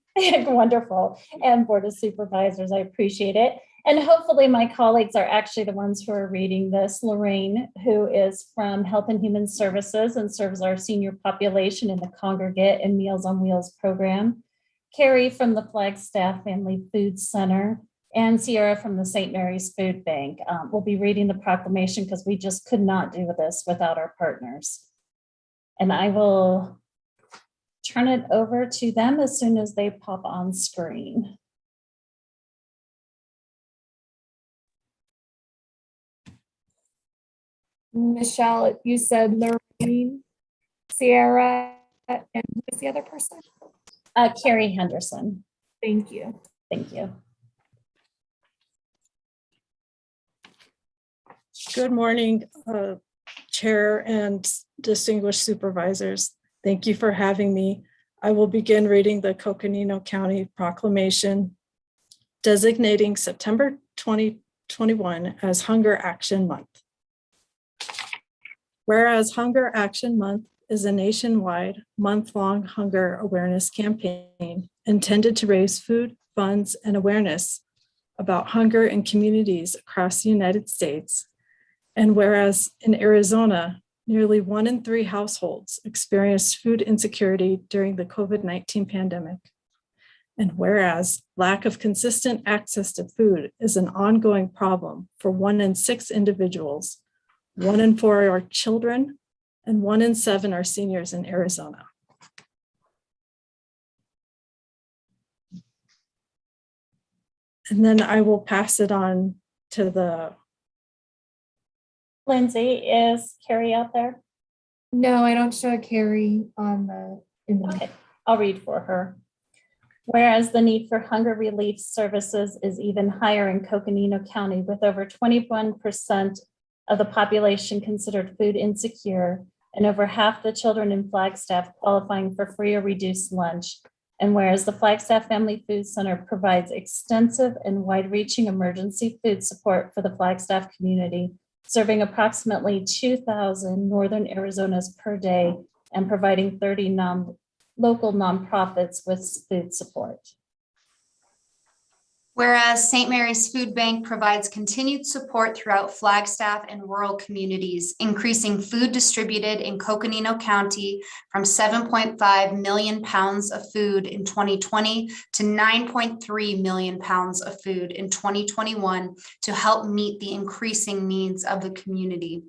Wonderful. And Board of Supervisors, I appreciate it. And hopefully my colleagues are actually the ones who are reading this. Lorraine, who is from Health and Human Services and serves our senior population in the Congregate and Meals on Wheels program. Carrie from the Flagstaff Family Food Center, and Sierra from the St. Mary's Food Bank. We'll be reading the proclamation because we just could not do this without our partners. And I will turn it over to them as soon as they pop on screen. Michelle, you said Lorraine, Sierra, and who was the other person? Carrie Henderson. Thank you. Thank you. Good morning, Chair and distinguished supervisors. Thank you for having me. I will begin reading the Coconino County Proclamation designating September 2021 as Hunger Action Month. Whereas Hunger Action Month is a nationwide month-long hunger awareness campaign intended to raise food, funds, and awareness about hunger in communities across the United States. And whereas in Arizona, nearly 1 in 3 households experienced food insecurity during the COVID-19 pandemic. And whereas lack of consistent access to food is an ongoing problem for 1 in 6 individuals, 1 in 4 are children, and 1 in 7 are seniors in Arizona. And then I will pass it on to the. Lindsay, is Carrie out there? No, I don't show Carrie on Okay, I'll read for her. Whereas the need for hunger relief services is even higher in Coconino County, with over 21% of the population considered food insecure and over half the children in Flagstaff qualifying for free or reduced lunch. And whereas the Flagstaff Family Food Center provides extensive and wide-reaching emergency food support for the Flagstaff community, serving approximately 2,000 Northern Arizonas per day and providing 30 local nonprofits with food support. Whereas St. Mary's Food Bank provides continued support throughout Flagstaff and rural communities, increasing food distributed in Coconino County from 7.5 million pounds of food in 2020 to 9.3 million pounds of food in 2021 to help meet the increasing needs of the community.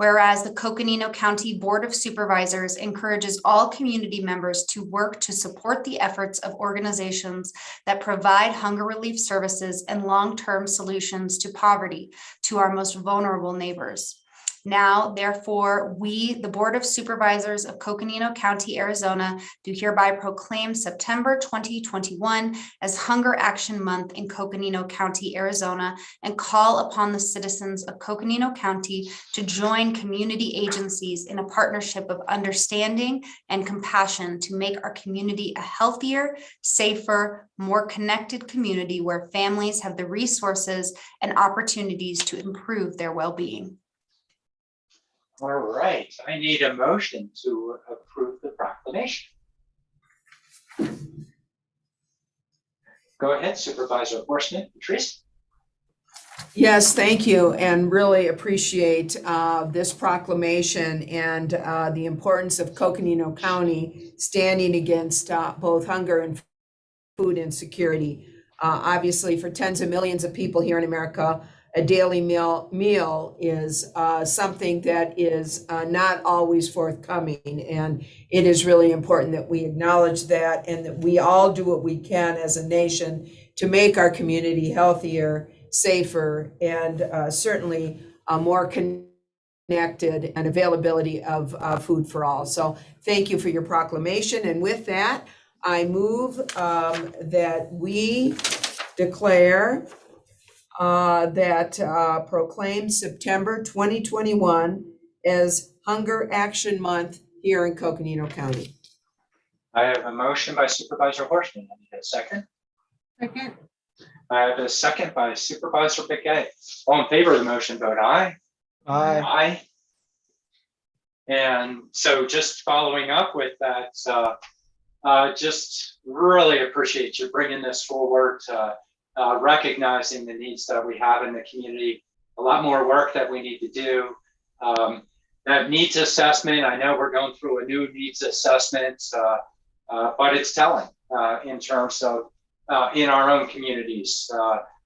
Whereas the Coconino County Board of Supervisors encourages all community members to work to support the efforts of organizations that provide hunger relief services and long-term solutions to poverty to our most vulnerable neighbors. Now, therefore, we, the Board of Supervisors of Coconino County, Arizona, do hereby proclaim September 2021 as Hunger Action Month in Coconino County, Arizona, and call upon the citizens of Coconino County to join community agencies in a partnership of understanding and compassion to make our community a healthier, safer, more connected community where families have the resources and opportunities to improve their well-being. All right, I need a motion to approve the proclamation. Go ahead, Supervisor Horstman. Patrice? Yes, thank you, and really appreciate this proclamation and the importance of Coconino County standing against both hunger and food insecurity. Obviously, for tens of millions of people here in America, a daily meal is something that is not always forthcoming. And it is really important that we acknowledge that and that we all do what we can as a nation to make our community healthier, safer, and certainly more connected and availability of food for all. So thank you for your proclamation. And with that, I move that we declare proclaim September 2021 as Hunger Action Month here in Coconino County. I have a motion by Supervisor Horstman. I need a second. Second. I have a second by Supervisor Biquet. All in favor of the motion, vote aye. Aye. Aye. And so just following up with that, just really appreciate you bringing this forward, recognizing the needs that we have in the community, a lot more work that we need to do. That needs assessment, I know we're going through a new needs assessment, but it's telling in terms of in our own communities,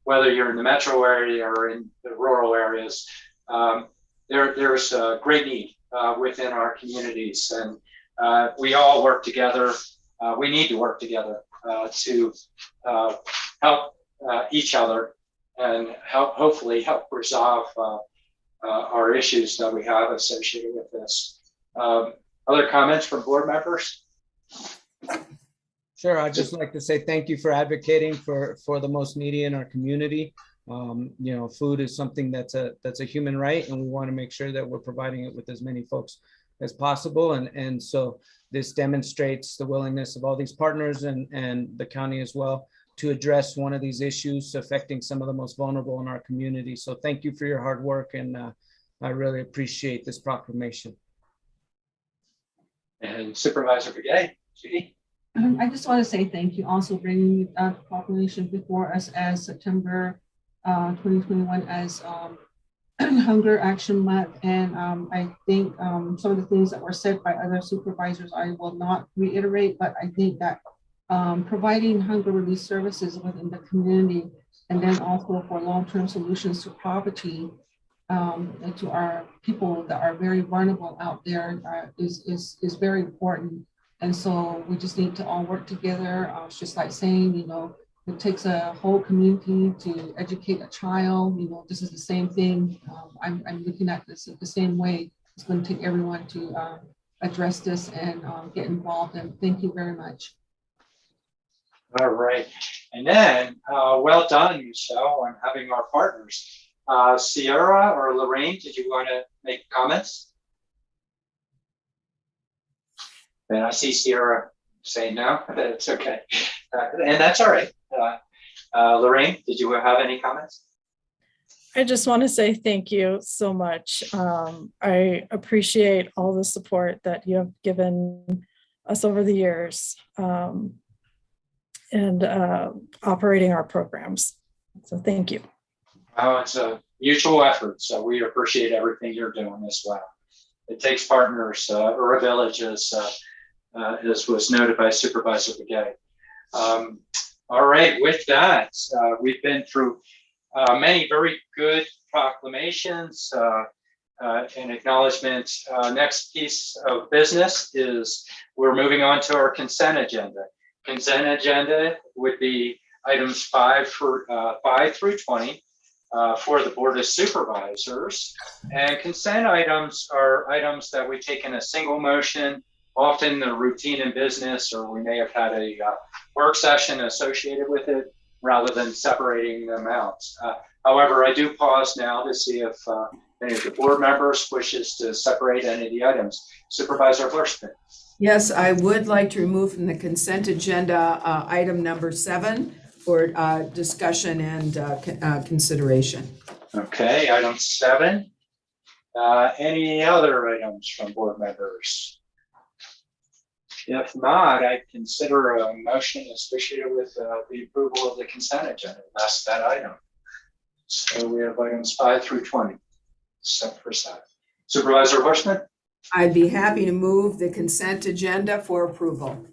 whether you're in the metro area or in the rural areas, there's a great need within our communities, and we all work together. We need to work together to help each other and hopefully help resolve our issues that we have associated with this. Other comments from board members? Sure, I'd just like to say thank you for advocating for the most needy in our community. Food is something that's a human right, and we want to make sure that we're providing it with as many folks as possible. And so this demonstrates the willingness of all these partners and the county as well to address one of these issues affecting some of the most vulnerable in our community. So thank you for your hard work, and I really appreciate this proclamation. And Supervisor Begay, Judy? I just want to say thank you also bringing the proclamation before us as September 2021 as Hunger Action Month. And I think some of the things that were said by other supervisors, I will not reiterate, but I think that providing hunger relief services within the community and then also for long-term solutions to poverty and to our people that are very vulnerable out there is very important. And so we just need to all work together. It's just like saying, you know, it takes a whole community to educate a child. You know, this is the same thing. I'm looking at this the same way. It's going to take everyone to address this and get involved. And thank you very much. All right. And then, well done, Michelle, on having our partners. Sierra or Lorraine, did you want to make comments? And I see Sierra saying no, that's okay. And that's all right. Lorraine, did you have any comments? I just want to say thank you so much. I appreciate all the support that you have given us over the years and operating our programs. So thank you. Oh, it's a mutual effort. So we appreciate everything you're doing as well. It takes partners or a village as was noted by Supervisor Begay. All right, with that, we've been through many very good proclamations and acknowledgements. Next piece of business is we're moving on to our consent agenda. Consent agenda would be items 5 through 20 for the Board of Supervisors. And consent items are items that we take in a single motion, often the routine in business, or we may have had a work session associated with it rather than separating them out. However, I do pause now to see if any of the board members wishes to separate any of the items. Supervisor Horstman. Yes, I would like to remove from the consent agenda item number 7 for discussion and consideration. Okay, item 7. Any other items from board members? If not, I consider a motion associated with the approval of the consent agenda. That's that item. So we have items 5 through 20, set for side. Supervisor Horstman? I'd be happy to move the consent agenda for approval.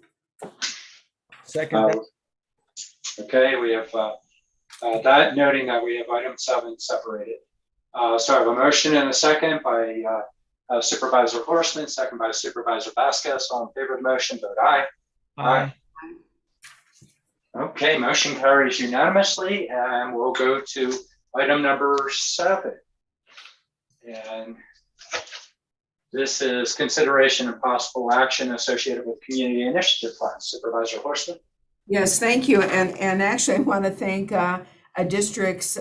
Second. Okay, we have that, noting that we have item 7 separated. So I have a motion and a second by Supervisor Horstman, second by Supervisor Vasquez. All in favor of the motion, vote aye. Aye. Okay, motion carries unanimously, and we'll go to item number 7. And this is consideration and possible action associated with community initiative plans. Supervisor Horstman. Yes, thank you. And actually, I want to thank districts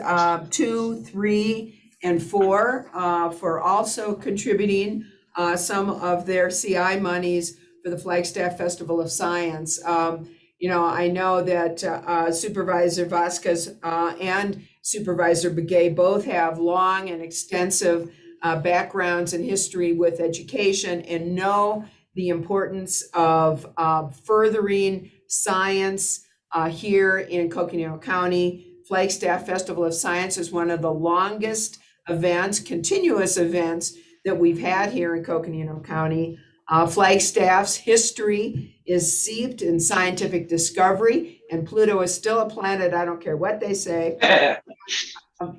2, 3, and 4 for also contributing some of their CI monies for the Flagstaff Festival of Science. You know, I know that Supervisor Vasquez and Supervisor Begay both have long and extensive backgrounds and history with education and know the importance of furthering science here in Coconino County. Flagstaff Festival of Science is one of the longest events, continuous events that we've had here in Coconino County. Flagstaff's history is seeped in scientific discovery, and Pluto is still a planet, I don't care what they say.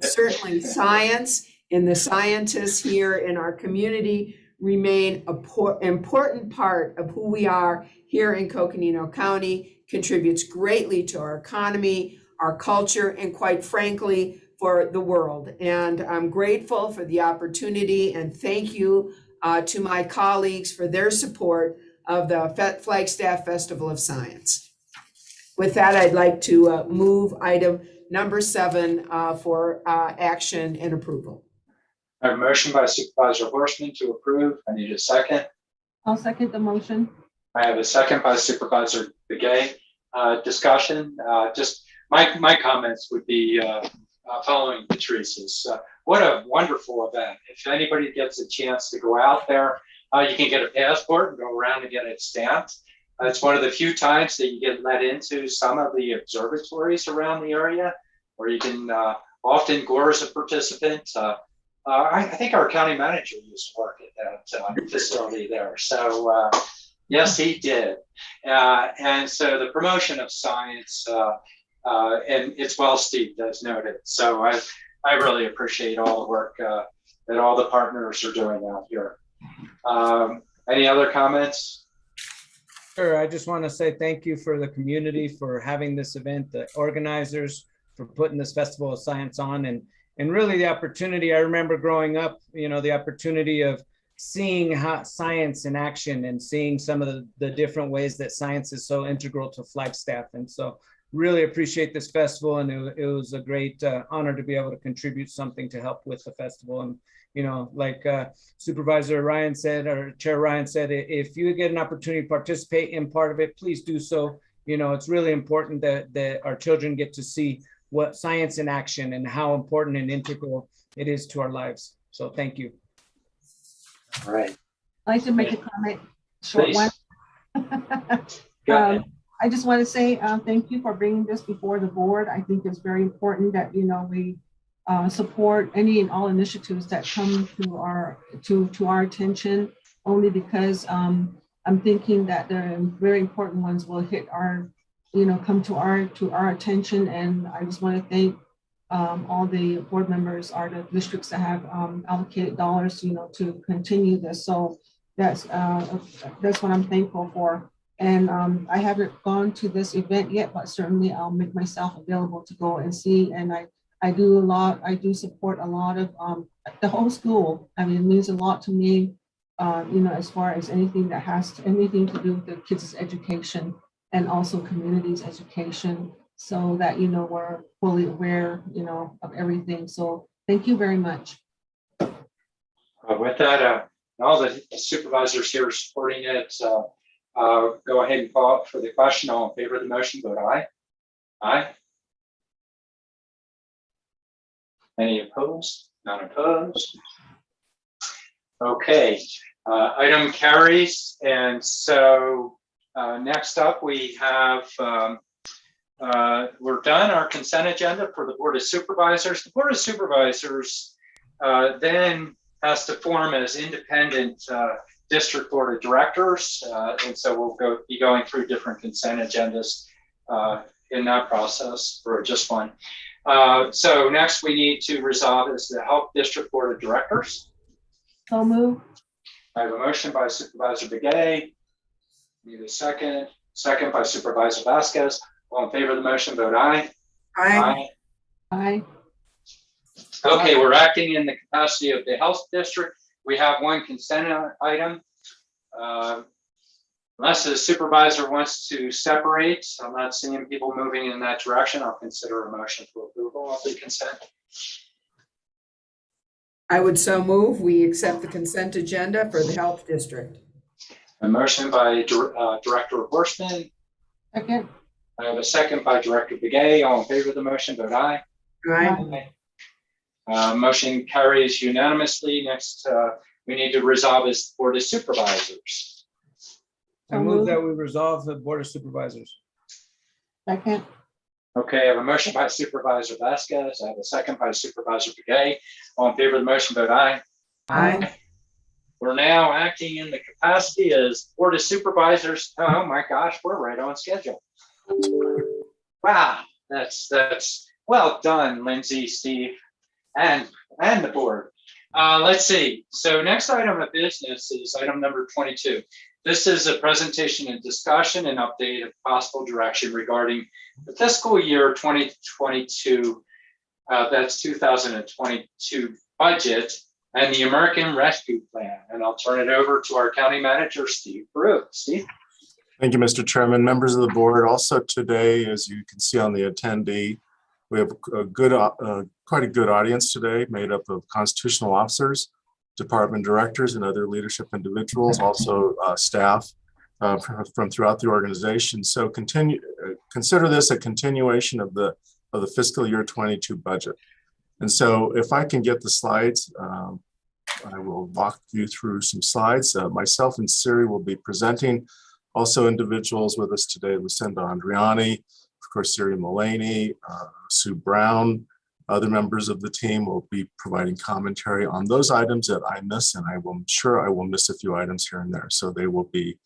Certainly science and the scientists here in our community remain an important part of who we are here in Coconino County, contributes greatly to our economy, our culture, and quite frankly, for the world. And I'm grateful for the opportunity and thank you to my colleagues for their support of the Flagstaff Festival of Science. With that, I'd like to move item number 7 for action and approval. I have a motion by Supervisor Horstman to approve. I need a second. I'll second the motion. I have a second by Supervisor Begay. Discussion. Just my comments would be following Patrice's. What a wonderful event. If anybody gets a chance to go out there, you can get a passport and go around and get it stamped. It's one of the few times that you get let into some of the observatories around the area, where you can often go as a participant. I think our county manager used to work at that facility there. So yes, he did. And so the promotion of science, and it's well steeped, as noted. So I really appreciate all the work that all the partners are doing out here. Any other comments? Sure. I just want to say thank you for the community for having this event, the organizers for putting this Festival of Science on, and really the opportunity. I remember growing up, the opportunity of seeing how science in action and seeing some of the different ways that science is so integral to Flagstaff. And so really appreciate this festival, and it was a great honor to be able to contribute something to help with the festival. And like Supervisor Ryan said, or Chair Ryan said, if you get an opportunity to participate in part of it, please do so. It's really important that our children get to see what science in action and how important and integral it is to our lives. So thank you. All right. I'd like to make a comment, short Please. one. Go ahead. I just want to say thank you for bringing this before the board. I think it's very important that we support any and all initiatives that come to our attention, only because I'm thinking that the very important ones will hit our, come to our attention. And I just want to thank all the board members, or the districts that have allocated dollars, to continue this. So that's what I'm thankful for. And I haven't gone to this event yet, but certainly I'll make myself available to go and see. And I do support a lot of the whole school. I mean, it means a lot to me, as far as anything that has anything to do with the kids' education and also community's education, so that, we're fully aware, of everything. So thank you very much. With that, all the supervisors here supporting it, go ahead and call for the question. All in favor of the motion, vote aye. Aye. Any opposed? None opposed. Okay, item carries. And so next up we have, we're done our consent agenda for the Board of Supervisors. The Board of Supervisors then has to form as independent district board of directors. And so we'll be going through different consent agendas in that process for just one. So next we need to resolve is the Health District Board of Directors. So move. I have a motion by Supervisor Begay. Need a second. Second by Supervisor Vasquez. All in favor of the motion, vote aye. Aye. Aye. Okay, we're acting in the capacity of the Health District. We have one consent item. Unless the supervisor wants to separate, I'm not seeing people moving in that direction. I'll consider a motion for approval of the consent. I would so move. We accept the consent agenda for the Health District. A motion by Director Horstman. Second. I have a second by Director Begay. All in favor of the motion, vote aye. Aye. Motion carries unanimously. Next, we need to resolve is Board of Supervisors. I move that we resolve the Board of Supervisors. Second. Okay, I have a motion by Supervisor Vasquez. I have a second by Supervisor Begay. All in favor of the motion, vote aye. Aye. We're now acting in the capacity as Board of Supervisors. Oh my gosh, we're right on schedule. Wow, that's well done, Lindsay, Steve, and the board. Let's see. So next item of business is item number 22. This is a presentation and discussion and update of possible direction regarding the fiscal year 2022, that's 2022 budget and the American Rescue Plan. And I'll turn it over to our county manager, Steve Brew. Steve. Thank you, Mr. Chairman, members of the board. Also today, as you can see on the attendee, we have a good, quite a good audience today, made up of constitutional officers, department directors, and other leadership individuals, also staff from throughout the organization. So consider this a continuation of the fiscal year 22 budget. And so if I can get the slides, I will walk you through some slides. Myself and Siri will be presenting. Also individuals with us today, Lucinda Andriani, of course, Siri Mullaney, Sue Brown. Other members of the team will be providing commentary on those items that I miss, and I'm sure I will miss a few items here and there. So they will be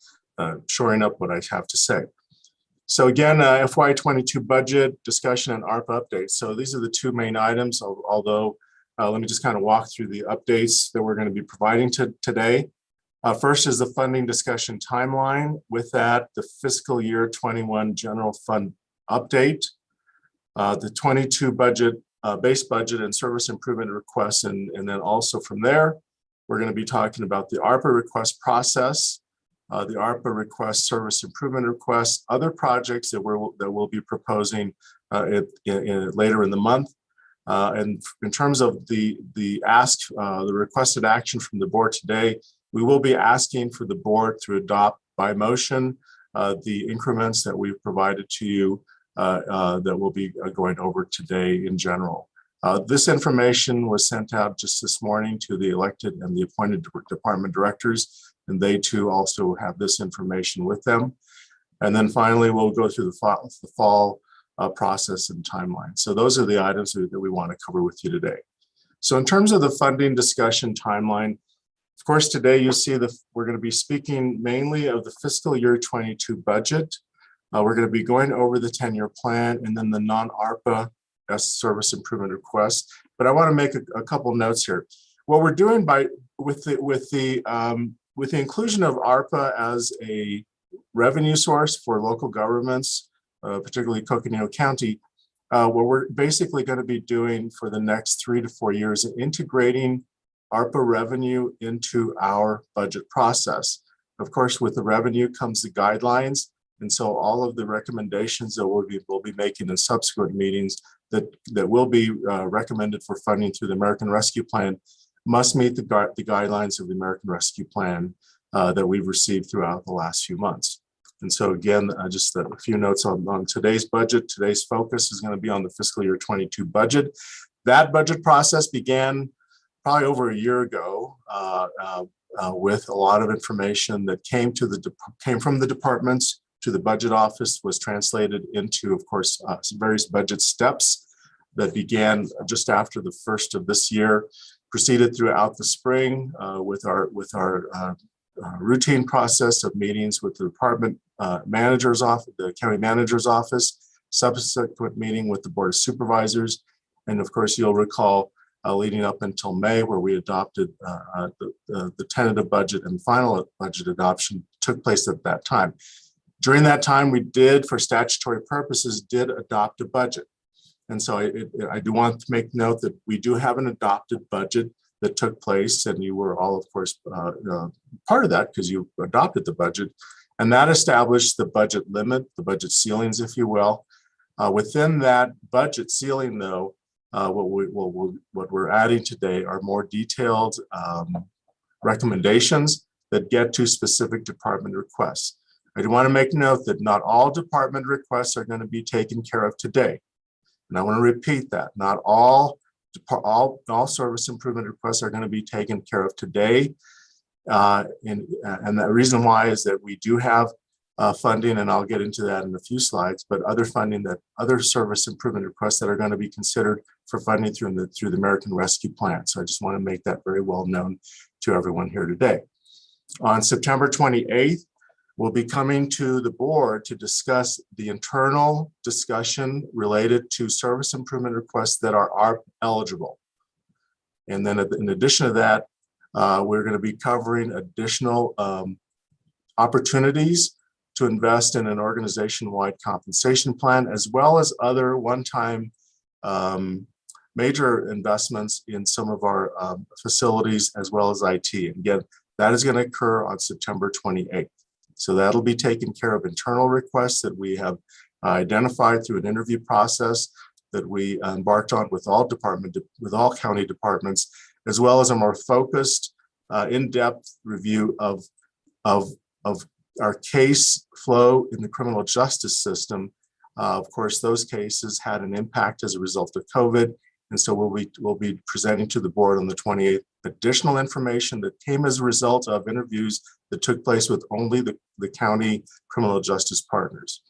shoring up what I have to say. So again, FY22 budget discussion and ARPA updates. So these are the two main items, although let me just kind of walk through the updates that we're going to be providing today. First is the funding discussion timeline. With that, the fiscal year 21 general fund update, the 22 budget, base budget and service improvement requests. And then also from there, we're going to be talking about the ARPA request process, the ARPA request service improvement requests, other projects that we'll be proposing later in the month. And in terms of the requested action from the board today, we will be asking for the board to adopt by motion the increments that we've provided to you that we'll be going over today in general. This information was sent out just this morning to the elected and the appointed department directors, and they too also have this information with them. And then finally, we'll go through the fall process and timeline. So those are the items that we want to cover with you today. So in terms of the funding discussion timeline, of course, today you'll see we're going to be speaking mainly of the fiscal year 22 budget. We're going to be going over the 10-year plan and then the non-ARPA service improvement requests. But I want to make a couple notes here. What we're doing with the inclusion of ARPA as a revenue source for local governments, particularly Coconino County, what we're basically going to be doing for the next 3 to 4 years is integrating ARPA revenue into our budget process. Of course, with the revenue comes the guidelines. And so all of the recommendations that we'll be making in subsequent meetings that will be recommended for funding through the American Rescue Plan must meet the guidelines of the American Rescue Plan that we've received throughout the last few months. And so again, just a few notes on today's budget. Today's focus is going to be on the fiscal year 22 budget. That budget process began probably over a year ago with a lot of information that came from the departments to the budget office, was translated into, of course, some various budget steps that began just after the first of this year, proceeded throughout the spring with our routine process of meetings with the department manager's office, the county manager's office, subsequent meeting with the Board of Supervisors. And of course, you'll recall leading up until May, where we adopted the tentative budget, and final budget adoption took place at that time. During that time, we did, for statutory purposes, adopt a budget. And so I do want to make note that we do have an adopted budget that took place, and you were all, of course, part of that because you adopted the budget. And that established the budget limit, the budget ceilings, if you will. Within that budget ceiling, though, what we're adding today are more detailed recommendations that get to specific department requests. I do want to make note that not all department requests are going to be taken care of today. And I want to repeat that. Not all service improvement requests are going to be taken care of today. And the reason why is that we do have funding, and I'll get into that in a few slides, but other service improvement requests that are going to be considered for funding through the American Rescue Plan. So I just want to make that very well known to everyone here today. On September 28th, we'll be coming to the board to discuss the internal discussion related to service improvement requests that are ARP eligible. And then in addition to that, we're going to be covering additional opportunities to invest in an organization-wide compensation plan, as well as other one-time major investments in some of our facilities, as well as IT. And again, that is going to occur on September 28th. So that'll be taking care of internal requests that we have identified through an interview process that we embarked on with all county departments, as well as a more focused, in-depth review of our case flow in the criminal justice system. Of course, those cases had an impact as a result of COVID, And so we'll be presenting to the board on the 28th additional information that came as a result of interviews that took place with only the county criminal justice partners.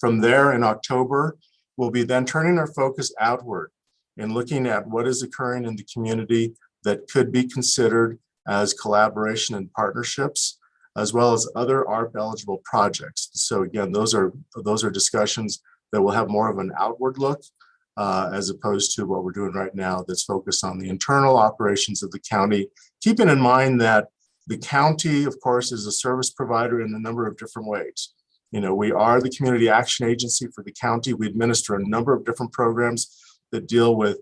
From there in October, we'll be then turning our focus outward and looking at what is occurring in the community that could be considered as collaboration and partnerships, as well as other ARP eligible projects. So again, those are discussions that will have more of an outward look as opposed to what we're doing right now that's focused on the internal operations of the county, keeping in mind that the county, of course, is a service provider in a number of different ways. You know, we are the community action agency for the county. We administer a number of different programs that deal with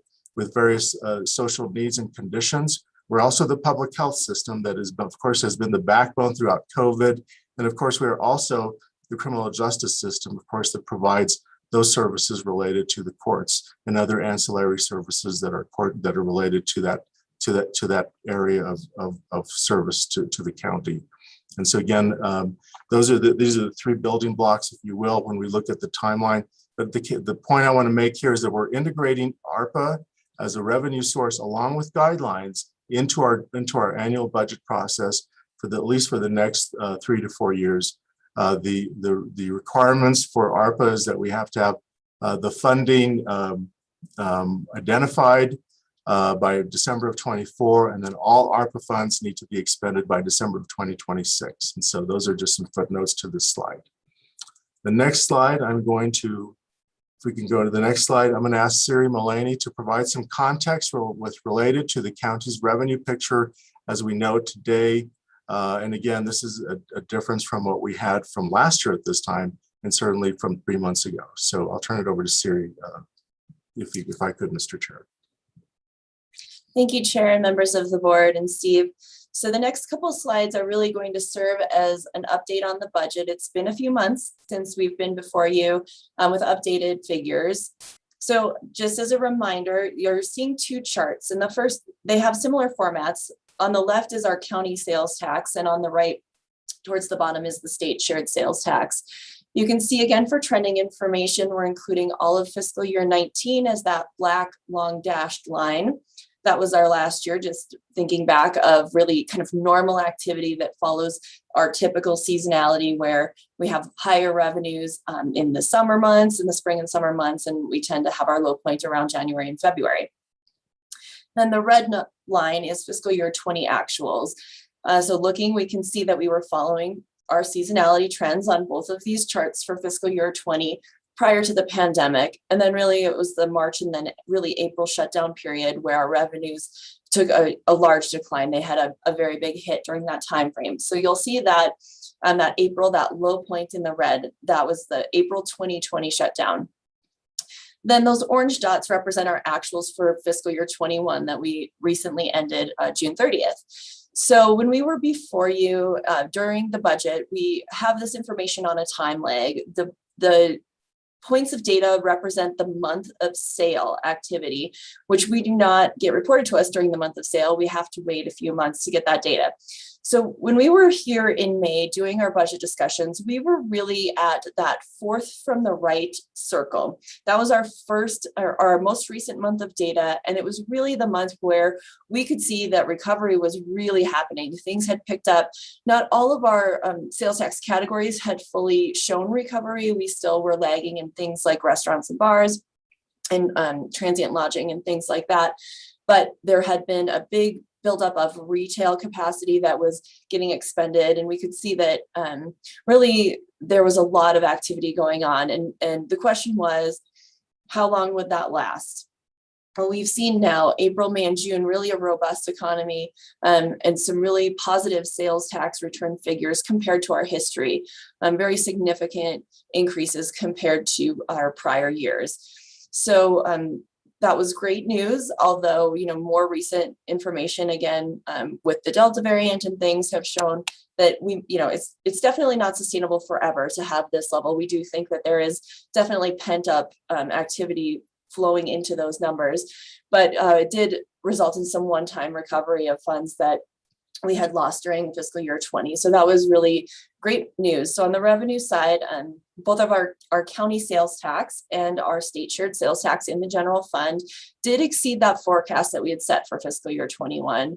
various social needs and conditions. We're also the public health system that is, of course, has been the backbone throughout COVID. And of course, we are also the criminal justice system, of course, that provides those services related to the courts and other ancillary services that are related to that area of service to the county. And so again, these are the three building blocks, if you will, when we look at the timeline. But the point I want to make here is that we're integrating ARPA as a revenue source along with guidelines into our annual budget process for at least for the next 3 to 4 years. The requirements for ARPA is that we have to have the funding identified by December of 24, and then all ARPA funds need to be expended by December of 2026. And so those are just some footnotes to this slide. The next slide, if we can go to the next slide, I'm going to ask Siri Mullaney to provide some context related to the county's revenue picture as we know it today. And again, this is a difference from what we had from last year at this time, and certainly from 3 months ago. So I'll turn it over to Siri, if I could, Mr. Chair. Thank you, Chair and members of the board and Steve. So the next couple of slides are really going to serve as an update on the budget. It's been a few months since we've been before you with updated figures. So just as a reminder, you're seeing two charts. And the first, they have similar formats. On the left is our county sales tax, and on the right towards the bottom is the state shared sales tax. You can see again for trending information, we're including all of fiscal year 19 as that black long dashed line. That was our last year, just thinking back of really kind of normal activity that follows our typical seasonality where we have higher revenues in the summer months, in the spring and summer months, and we tend to have our low point around January and February. Then the red line is fiscal year 20 actuals. So looking, we can see that we were following our seasonality trends on both of these charts for fiscal year 20 prior to the pandemic. And then really it was the March and then really April shutdown period where our revenues took a large decline. They had a very big hit during that time frame. So you'll see that that April, that low point in the red, that was the April 2020 shutdown. Then those orange dots represent our actuals for fiscal year 21 that we recently ended June 30th. So when we were before you during the budget, we have this information on a time lag. The points of data represent the month of sale activity, which we do not get reported to us during the month of sale. We have to wait a few months to get that data. So when we were here in May doing our budget discussions, we were really at that fourth from the right circle. That was our first, our most recent month of data. And it was really the month where we could see that recovery was really happening. Things had picked up. Not all of our sales tax categories had fully shown recovery. We still were lagging in things like restaurants and bars and transient lodging and things like that. But there had been a big buildup of retail capacity that was getting expended. And we could see that really there was a lot of activity going on. And the question was, how long would that last? Well, we've seen now April, May, and June, really a robust economy and some really positive sales tax return figures compared to our history, very significant increases compared to our prior years. So that was great news, although, you know, more recent information, again, with the Delta variant and things have shown that it's definitely not sustainable forever to have this level. We do think that there is definitely pent up activity flowing into those numbers, but it did result in some one-time recovery of funds that we had lost during fiscal year 20. So that was really great news. So on the revenue side, both of our county sales tax and our state shared sales tax in the general fund did exceed that forecast that we had set for fiscal year 21.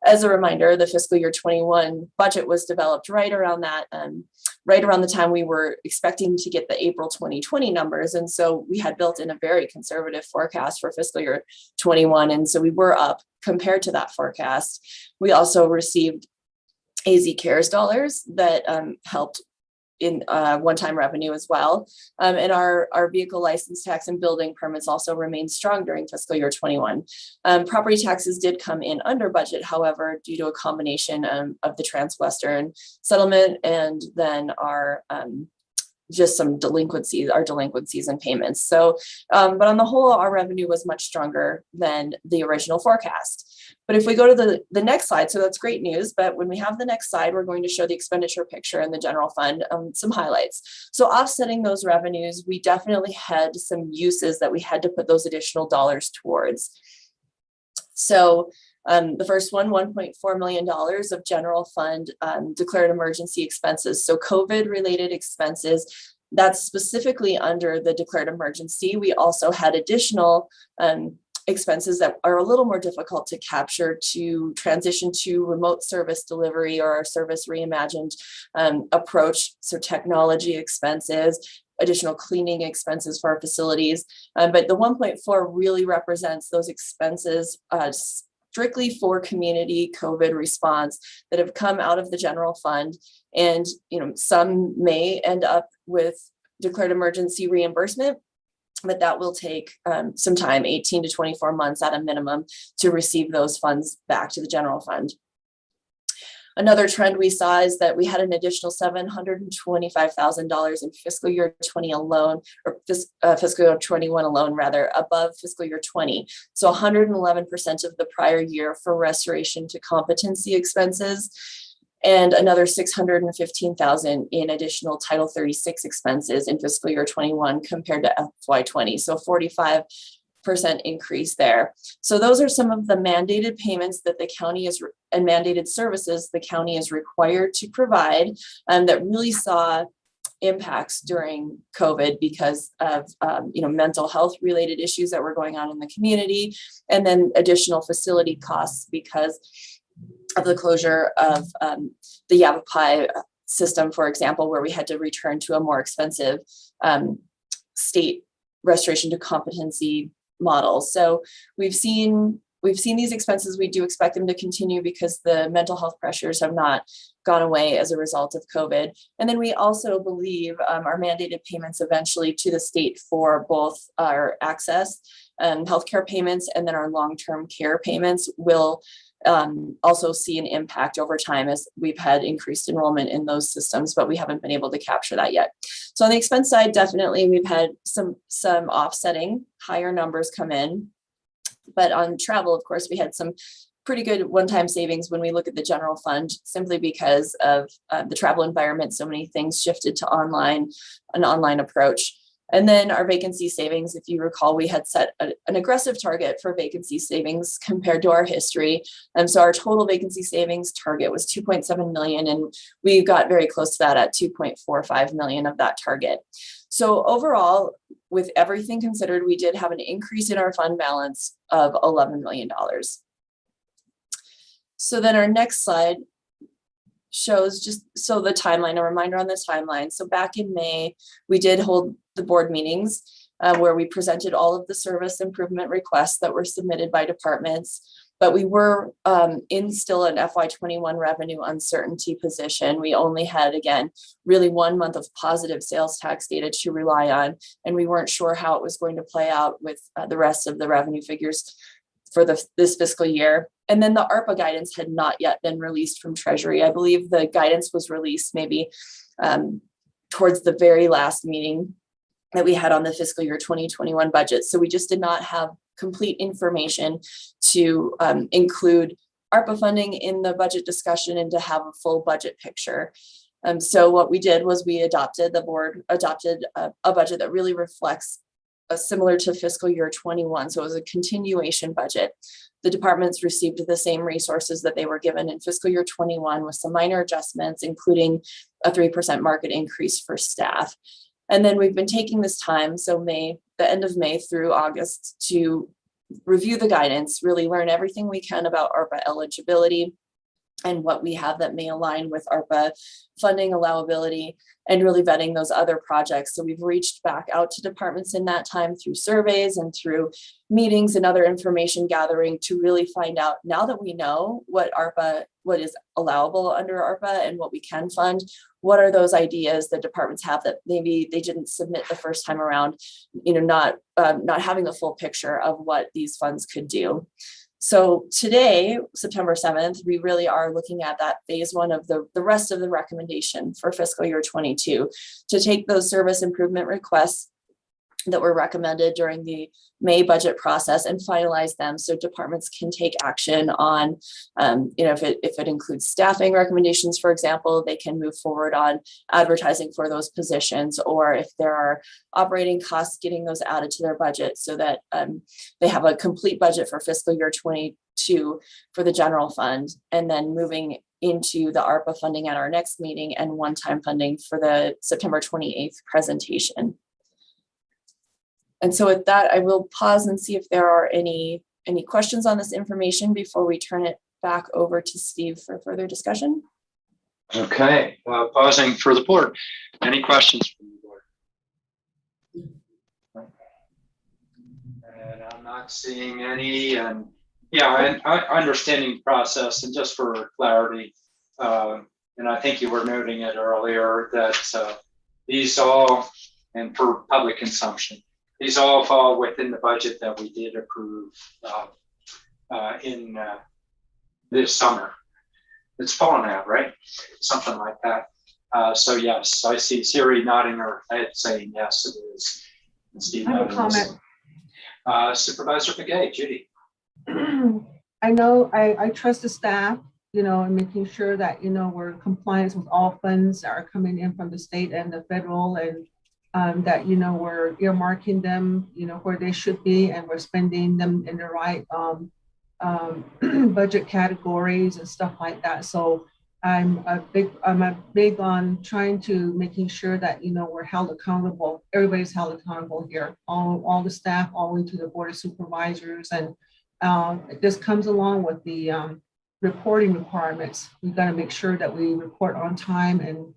As a reminder, the fiscal year 21 budget was developed right around the time we were expecting to get the April 2020 numbers. And so we had built in a very conservative forecast for fiscal year 21. And so we were up compared to that forecast. We also received AZ CARES dollars that helped in one-time revenue as well. And our vehicle license tax and building permits also remained strong during fiscal year 21. Property taxes did come in under budget, however, due to a combination of the Transwestern settlement and then our just some delinquencies and payments. So, but on the whole, our revenue was much stronger than the original forecast. But if we go to the next slide, so that's great news, but when we have the next slide, we're going to show the expenditure picture in the general fund, some highlights. So offsetting those revenues, we definitely had some uses that we had to put those additional dollars towards. So the first one, $1.4 million of general fund declared emergency expenses. So COVID related expenses, that's specifically under the declared emergency. We also had additional expenses that are a little more difficult to capture to transition to remote service delivery or our service reimagined approach. So technology expenses, additional cleaning expenses for our facilities. But the 1.4 really represents those expenses strictly for community COVID response that have come out of the general fund. And some may end up with declared emergency reimbursement, but that will take some time, 18 to 24 months at a minimum, to receive those funds back to the general fund. Another trend we saw is that we had an additional $725,000 in fiscal year 20 alone, or fiscal year 21 alone, rather, above fiscal year 20. So 111% of the prior year for restoration to competency expenses, and another $615,000 in additional Title 36 expenses in fiscal year 21 compared to FY20. So 45% increase there. So those are some of the mandated payments that the county is and mandated services the county is required to provide, that really saw impacts during COVID because of mental health related issues that were going on in the community, and then additional facility costs because of the closure of the Yavapai system, for example, where we had to return to a more expensive state restoration to competency model. So we've seen these expenses. We do expect them to continue because the mental health pressures have not gone away as a result of COVID. And then we also believe our mandated payments eventually to the state for both our access healthcare payments and then our long-term care payments will also see an impact over time as we've had increased enrollment in those systems, but we haven't been able to capture that yet. So on the expense side, definitely we've had some offsetting higher numbers come in, but on travel, of course, we had some pretty good one-time savings when we look at the general fund, simply because of the travel environment. So many things shifted to an online approach. And then our vacancy savings, if you recall, we had set an aggressive target for vacancy savings compared to our history. And so our total vacancy savings target was 2.7 million, and we got very close to that at 2.45 million of that target. So overall, with everything considered, we did have an increase in our fund balance of $11 million. So then our next slide shows just so the timeline, a reminder on the timeline. So back in May, we did hold the board meetings where we presented all of the service improvement requests that were submitted by departments, but we were still an FY21 revenue uncertainty position. We only had, again, really 1 month of positive sales tax data to rely on, and we weren't sure how it was going to play out with the rest of the revenue figures for this fiscal year. And then the ARPA guidance had not yet been released from Treasury. I believe the guidance was released maybe towards the very last meeting that we had on the fiscal year 2021 budget. So we just did not have complete information to include ARPA funding in the budget discussion and to have a full budget picture. So what we did was the board adopted a budget that really reflects similar to fiscal year 21. So it was a continuation budget. The departments received the same resources that they were given in fiscal year 21 with some minor adjustments, including a 3% market increase for staff. And then we've been taking this time, so the end of May through August, to review the guidance, really learn everything we can about ARPA eligibility and what we have that may align with ARPA funding allowability, and really vetting those other projects. So we've reached back out to departments in that time through surveys and through meetings and other information gathering to really find out, now that we know what is allowable under ARPA and what we can fund, what are those ideas that departments have that maybe they didn't submit the first time around, not having the full picture of what these funds could do. So today, September 7th, we really are looking at that phase one of the rest of the recommendation for fiscal year 22, to take those service improvement requests that were recommended during the May budget process and finalize them so departments can take action on, if it includes staffing recommendations, for example, they can move forward on advertising for those positions, or if there are operating costs, getting those added to their budget so that they have a complete budget for fiscal year 22 for the general fund, and then moving into the ARPA funding at our next meeting and one-time funding for the September 28th presentation. And so with that, I will pause and see if there are any questions on this information before we turn it back over to Steve for further discussion. Okay, pausing for the board. Any questions from the board? And I'm not seeing any. And yeah, understanding the process, and just for clarity, and I think you were noting it earlier, that these all, and for public consumption, these all fall within the budget that we did approve in this summer. It's fallen out, right? Something like that. So yes, I see Siri nodding her head saying yes, it is. And Steve, I have a comment. Supervisor Begay, Judy. I know I trust the staff, in making sure that, we're in compliance with all funds that are coming in from the state and the federal, and that, we're earmarking them, where they should be, and we're spending them in the right budget categories and stuff like that. So I'm big on trying to making sure that, we're held accountable. Everybody's held accountable here, all the staff, all the way to the Board of Supervisors. And this comes along with the reporting requirements. We've got to make sure that we report on time and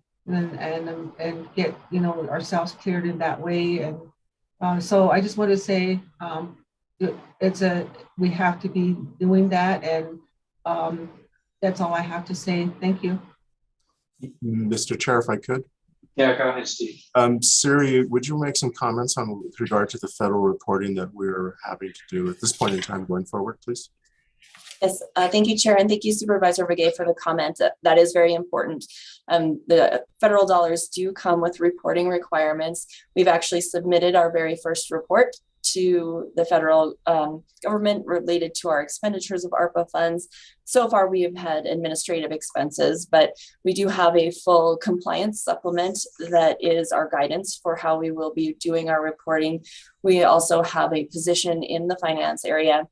get ourselves cleared in that way. And so I just want to say we have to be doing that, and that's all I have to say. Thank you. Mr. Chair, if I could. Yeah, go ahead, Steve. Siri, would you make some comments with regard to the federal reporting that we're having to do at this point in time going forward, please? Yes, thank you, Chair, and thank you, Supervisor Begay, for the comment. That is very important. The federal dollars do come with reporting requirements. We've actually submitted our very first report to the federal government related to our expenditures of ARPA funds. So far, we have had administrative expenses, but we do have a full compliance supplement that is our guidance for how we will be doing our reporting. We also have a position in the finance area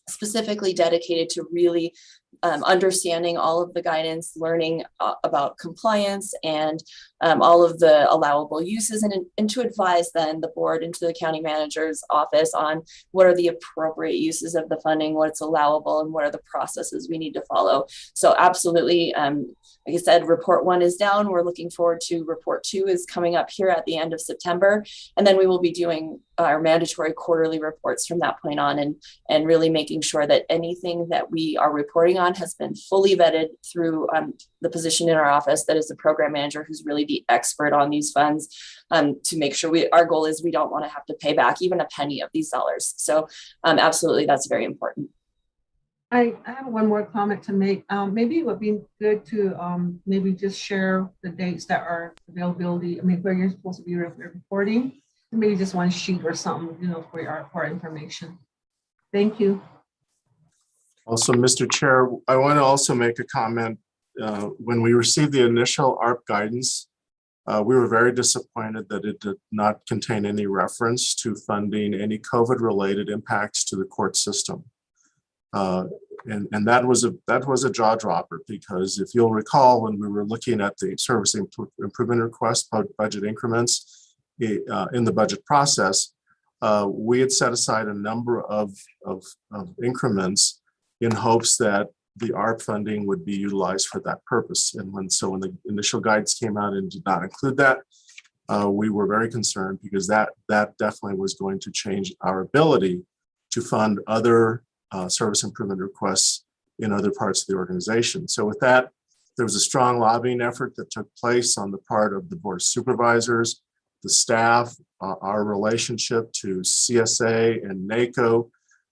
specifically dedicated to really understanding all of the guidance, learning about compliance and all of the allowable uses, and to advise then the board and to the county manager's office on what are the appropriate uses of the funding, what's allowable, and what are the processes we need to follow. So absolutely, like I said, report 1 is down. We're looking forward to report 2 is coming up here at the end of September. And then we will be doing our mandatory quarterly reports from that point on, and really making sure that anything that we are reporting on has been fully vetted through the position in our office that is the program manager, who's really the expert on these funds, to make sure our goal is we don't want to have to pay back even a penny of these dollars. So absolutely, that's very important. I have one more comment to make. Maybe it would be good to maybe just share the dates that are availability. I mean, where you're supposed to be reporting. Maybe just one sheet or something, for our information. Thank you. Also, Mr. Chair, I want to also make a comment. When we received the initial ARP guidance, we were very disappointed that it did not contain any reference to funding any COVID-related impacts to the court system. And that was a jaw dropper, because if you'll recall, when we were looking at the service improvement request budget increments, in the budget process, we had set aside a number of increments in hopes that the ARP funding would be utilized for that purpose. And when the initial guidance came out and did not include that, we were very concerned because that definitely was going to change our ability to fund other service improvement requests in other parts of the organization. So with that, there was a strong lobbying effort that took place on the part of the Board of Supervisors, the staff, our relationship to CSA and NACO.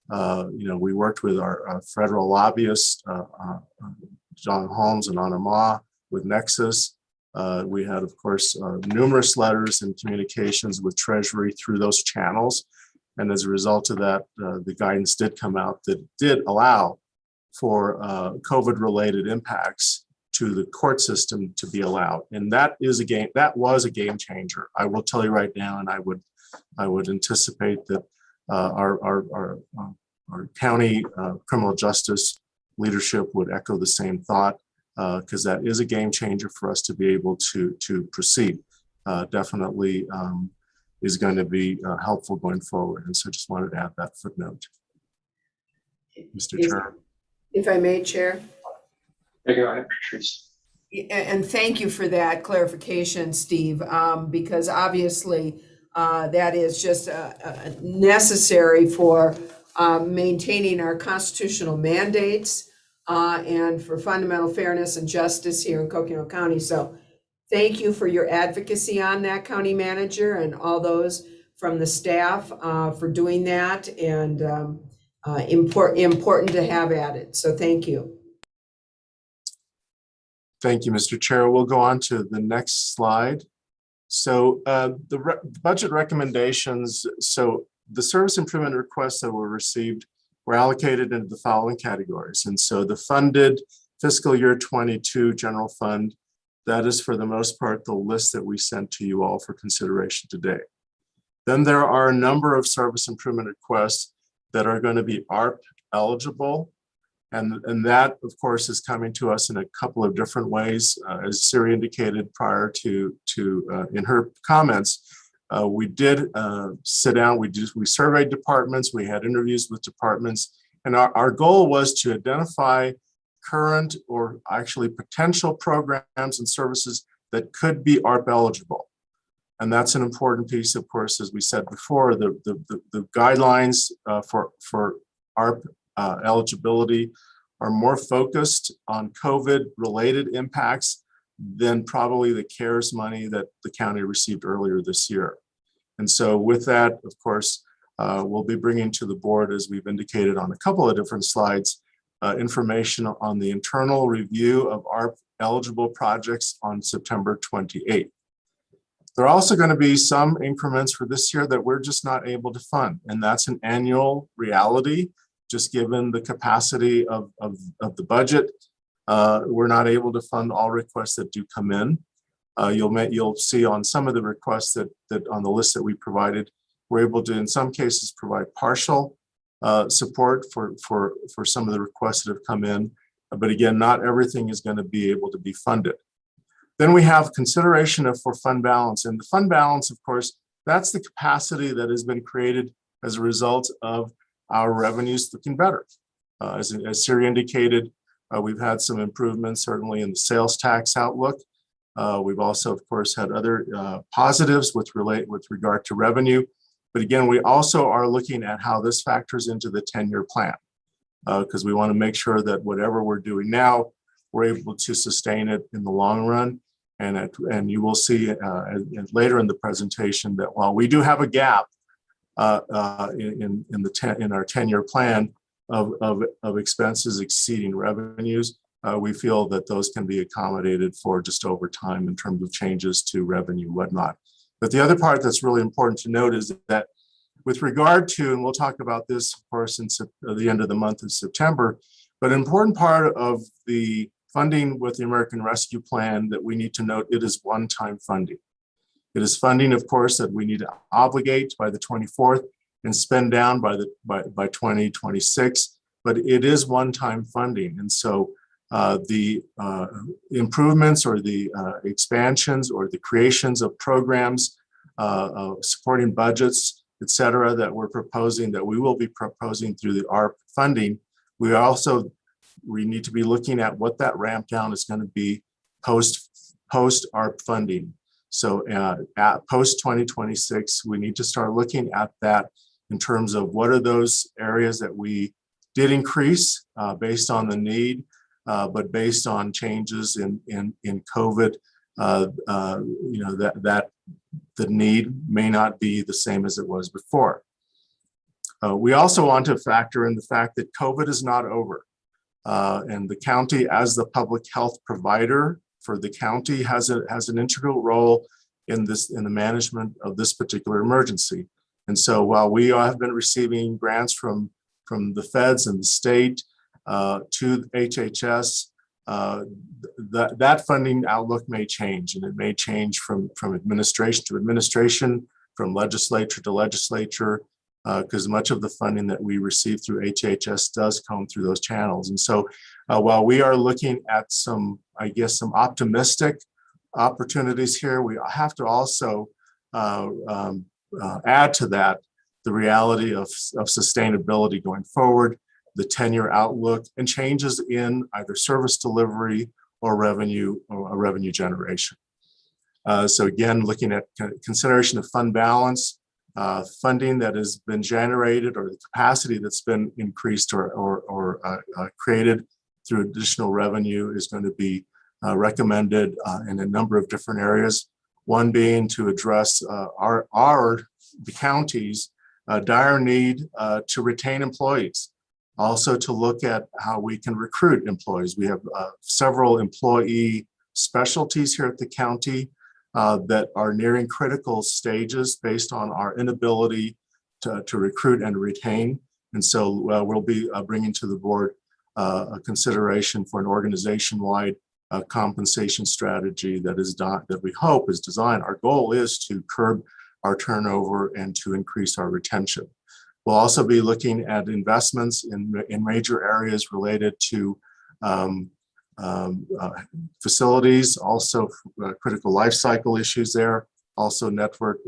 We worked with our federal lobbyists, John Holmes and Anna Ma with Nexus. We had, of course, numerous letters and communications with Treasury through those channels. And as a result of that, the guidance did come out that did allow for COVID-related impacts to the court system to be allowed. And that was a game changer. I will tell you right now, and I would anticipate that our county criminal justice leadership would echo the same thought, because that is a game changer for us to be able to proceed. Definitely is going to be helpful going forward. And so just wanted to add that footnote. Mr. Chair. If I may, Chair. Go ahead, Patrice. And thank you for that clarification, Steve, because obviously that is just necessary for maintaining our constitutional mandates and for fundamental fairness and justice here in Coconino County. So thank you for your advocacy on that, County Manager, and all those from the staff for doing that, and important to have added. So thank you. Thank you, Mr. Chair. We'll go on to the next slide. So the budget recommendations, so the service improvement requests that were received were allocated into the following categories. And so the funded fiscal year 22 general fund, that is for the most part the list that we sent to you all for consideration today. Then there are a number of service improvement requests that are going to be ARP eligible. And that, of course, is coming to us in a couple of different ways. As Siri indicated prior to in her comments, we did sit down, we surveyed departments, we had interviews with departments, and our goal was to identify current or actually potential programs and services that could be ARP eligible. And that's an important piece, of course, as we said before, the guidelines for ARP eligibility are more focused on COVID-related impacts than probably the CARES money that the county received earlier this year. And so with that, of course, we'll be bringing to the board, as we've indicated on a couple of different slides, information on the internal review of ARP eligible projects on September 28th. There are also going to be some increments for this year that we're just not able to fund, and that's an annual reality. Just given the capacity of the budget, we're not able to fund all requests that do come in. You'll see on some of the requests that on the list that we provided, we're able to, in some cases, provide partial support for some of the requests that have come in. But again, not everything is going to be able to be funded. Then we have consideration for fund balance. And the fund balance, of course, that's the capacity that has been created as a result of our revenues looking better. As Siri indicated, we've had some improvements, certainly in the sales tax outlook. We've also, of course, had other positives with regard to revenue. But again, we also are looking at how this factors into the 10-year plan, because we want to make sure that whatever we're doing now, we're able to sustain it in the long run. And you will see later in the presentation that while we do have a gap in our 10-year plan of expenses exceeding revenues, we feel that those can be accommodated for just over time in terms of changes to revenue and whatnot. But the other part that's really important to note is that with regard to, and we'll talk about this, of course, in the end of the month of September, but an important part of the funding with the American Rescue Plan that we need to note, it is one-time funding. It is funding, of course, that we need to obligate by the 24th and spend down by 2026, but it is one-time funding. And so the improvements or the expansions or the creations of programs supporting budgets, et cetera, that we will be proposing through the ARP funding. We need to be looking at what that ramp down is going to be post ARP funding. So at post 2026, we need to start looking at that in terms of what are those areas that we did increase based on the need, but based on changes in COVID, that the need may not be the same as it was before. We also want to factor in the fact that COVID is not over. And the county, as the public health provider for the county, has an integral role in the management of this particular emergency. And so while we have been receiving grants from the feds and the state to HHS, that funding outlook may change, and it may change from administration to administration, from legislature to legislature, because much of the funding that we receive through HHS does come through those channels. And so while we are looking at some optimistic opportunities here, we have to also add to that the reality of sustainability going forward, the 10-year outlook, and changes in either service delivery or revenue generation. So again, looking at consideration of fund balance, funding that has been generated, or the capacity that's been increased or created through additional revenue is going to be recommended in a number of different areas. One being to address the county's dire need to retain employees. Also to look at how we can recruit employees. We have several employee specialties here at the county that are nearing critical stages based on our inability to recruit and retain. And so we'll be bringing to the board a consideration for an organization-wide compensation strategy that we hope is designed. Our goal is to curb our turnover and to increase our retention. We'll also be looking at investments in major areas related to facilities, also critical life cycle issues there, also network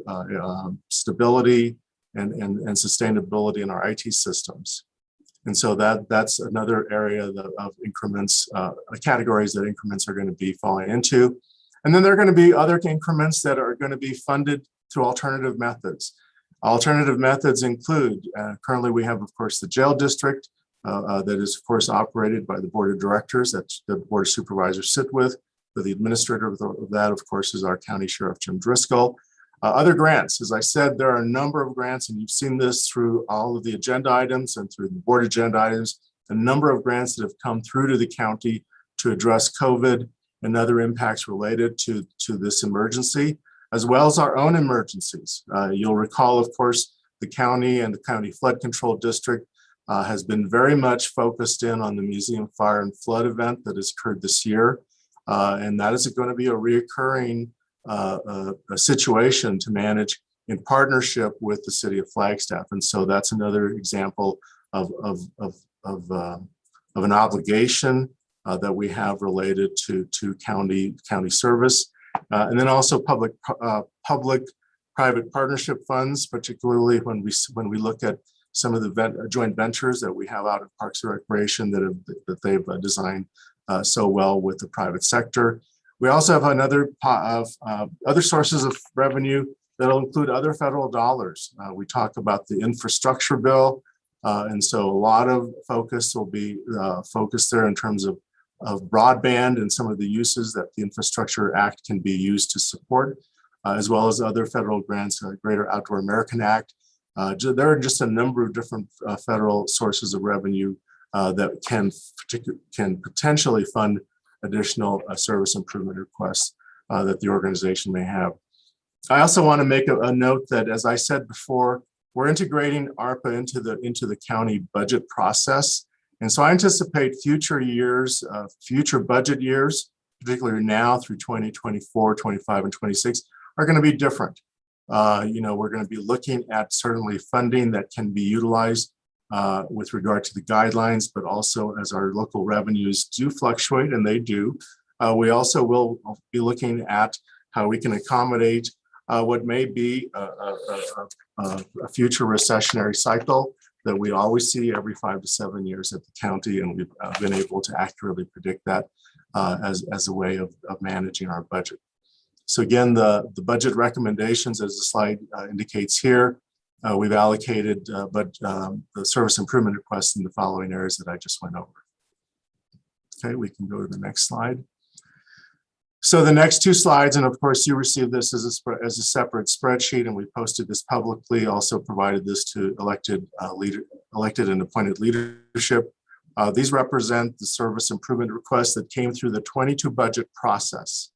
stability and sustainability in our IT systems. And so that's another area of increments, categories that increments are going to be falling into. And then there are going to be other increments that are going to be funded through alternative methods. Alternative methods include, currently we have, of course, the jail district that is, of course, operated by the board of directors that the board of supervisors sit with. The administrator of that, of course, is our county sheriff, Jim Driscoll. Other grants, as I said, there are a number of grants, and you've seen this through all of the agenda items and through the board agenda items, a number of grants that have come through to the county to address COVID and other impacts related to this emergency, as well as our own emergencies. You'll recall, of course, the county and the county flood control district has been very much focused in on the museum fire and flood event that has occurred this year. And that is going to be a reoccurring a situation to manage in partnership with the city of Flagstaff. And so that's another example of an obligation that we have related to county service. And then also public-private partnership funds, particularly when we look at some of the joint ventures that we have out of Parks and Recreation that they've designed so well with the private sector. We also have another other sources of revenue that'll include other federal dollars. We talk about the infrastructure bill, and so a lot of focus will be focused there in terms of broadband and some of the uses that the Infrastructure Act can be used to support, as well as other federal grants, Greater Outdoor American Act. There are just a number of different federal sources of revenue that can potentially fund additional service improvement requests that the organization may have. I also want to make a note that, as I said before, we're integrating ARPA into the county budget process. And so I anticipate future years, future budget years, particularly now through 2024, 25, and 26, are going to be different. We're going to be looking at certainly funding that can be utilized with regard to the guidelines, but also as our local revenues do fluctuate, and they do, we also will be looking at how we can accommodate what may be a future recessionary cycle that we always see every 5 to 7 years at the county, and we've been able to accurately predict that as a way of managing our budget. So again, the budget recommendations, as the slide indicates here, we've allocated the service improvement requests in the following areas that I just went over. Okay, we can go to the next slide. So the next two slides, and of course you received this as a separate spreadsheet, and we posted this publicly, also provided this to elected and appointed leadership. These represent the service improvement requests that came through the 22 budget process.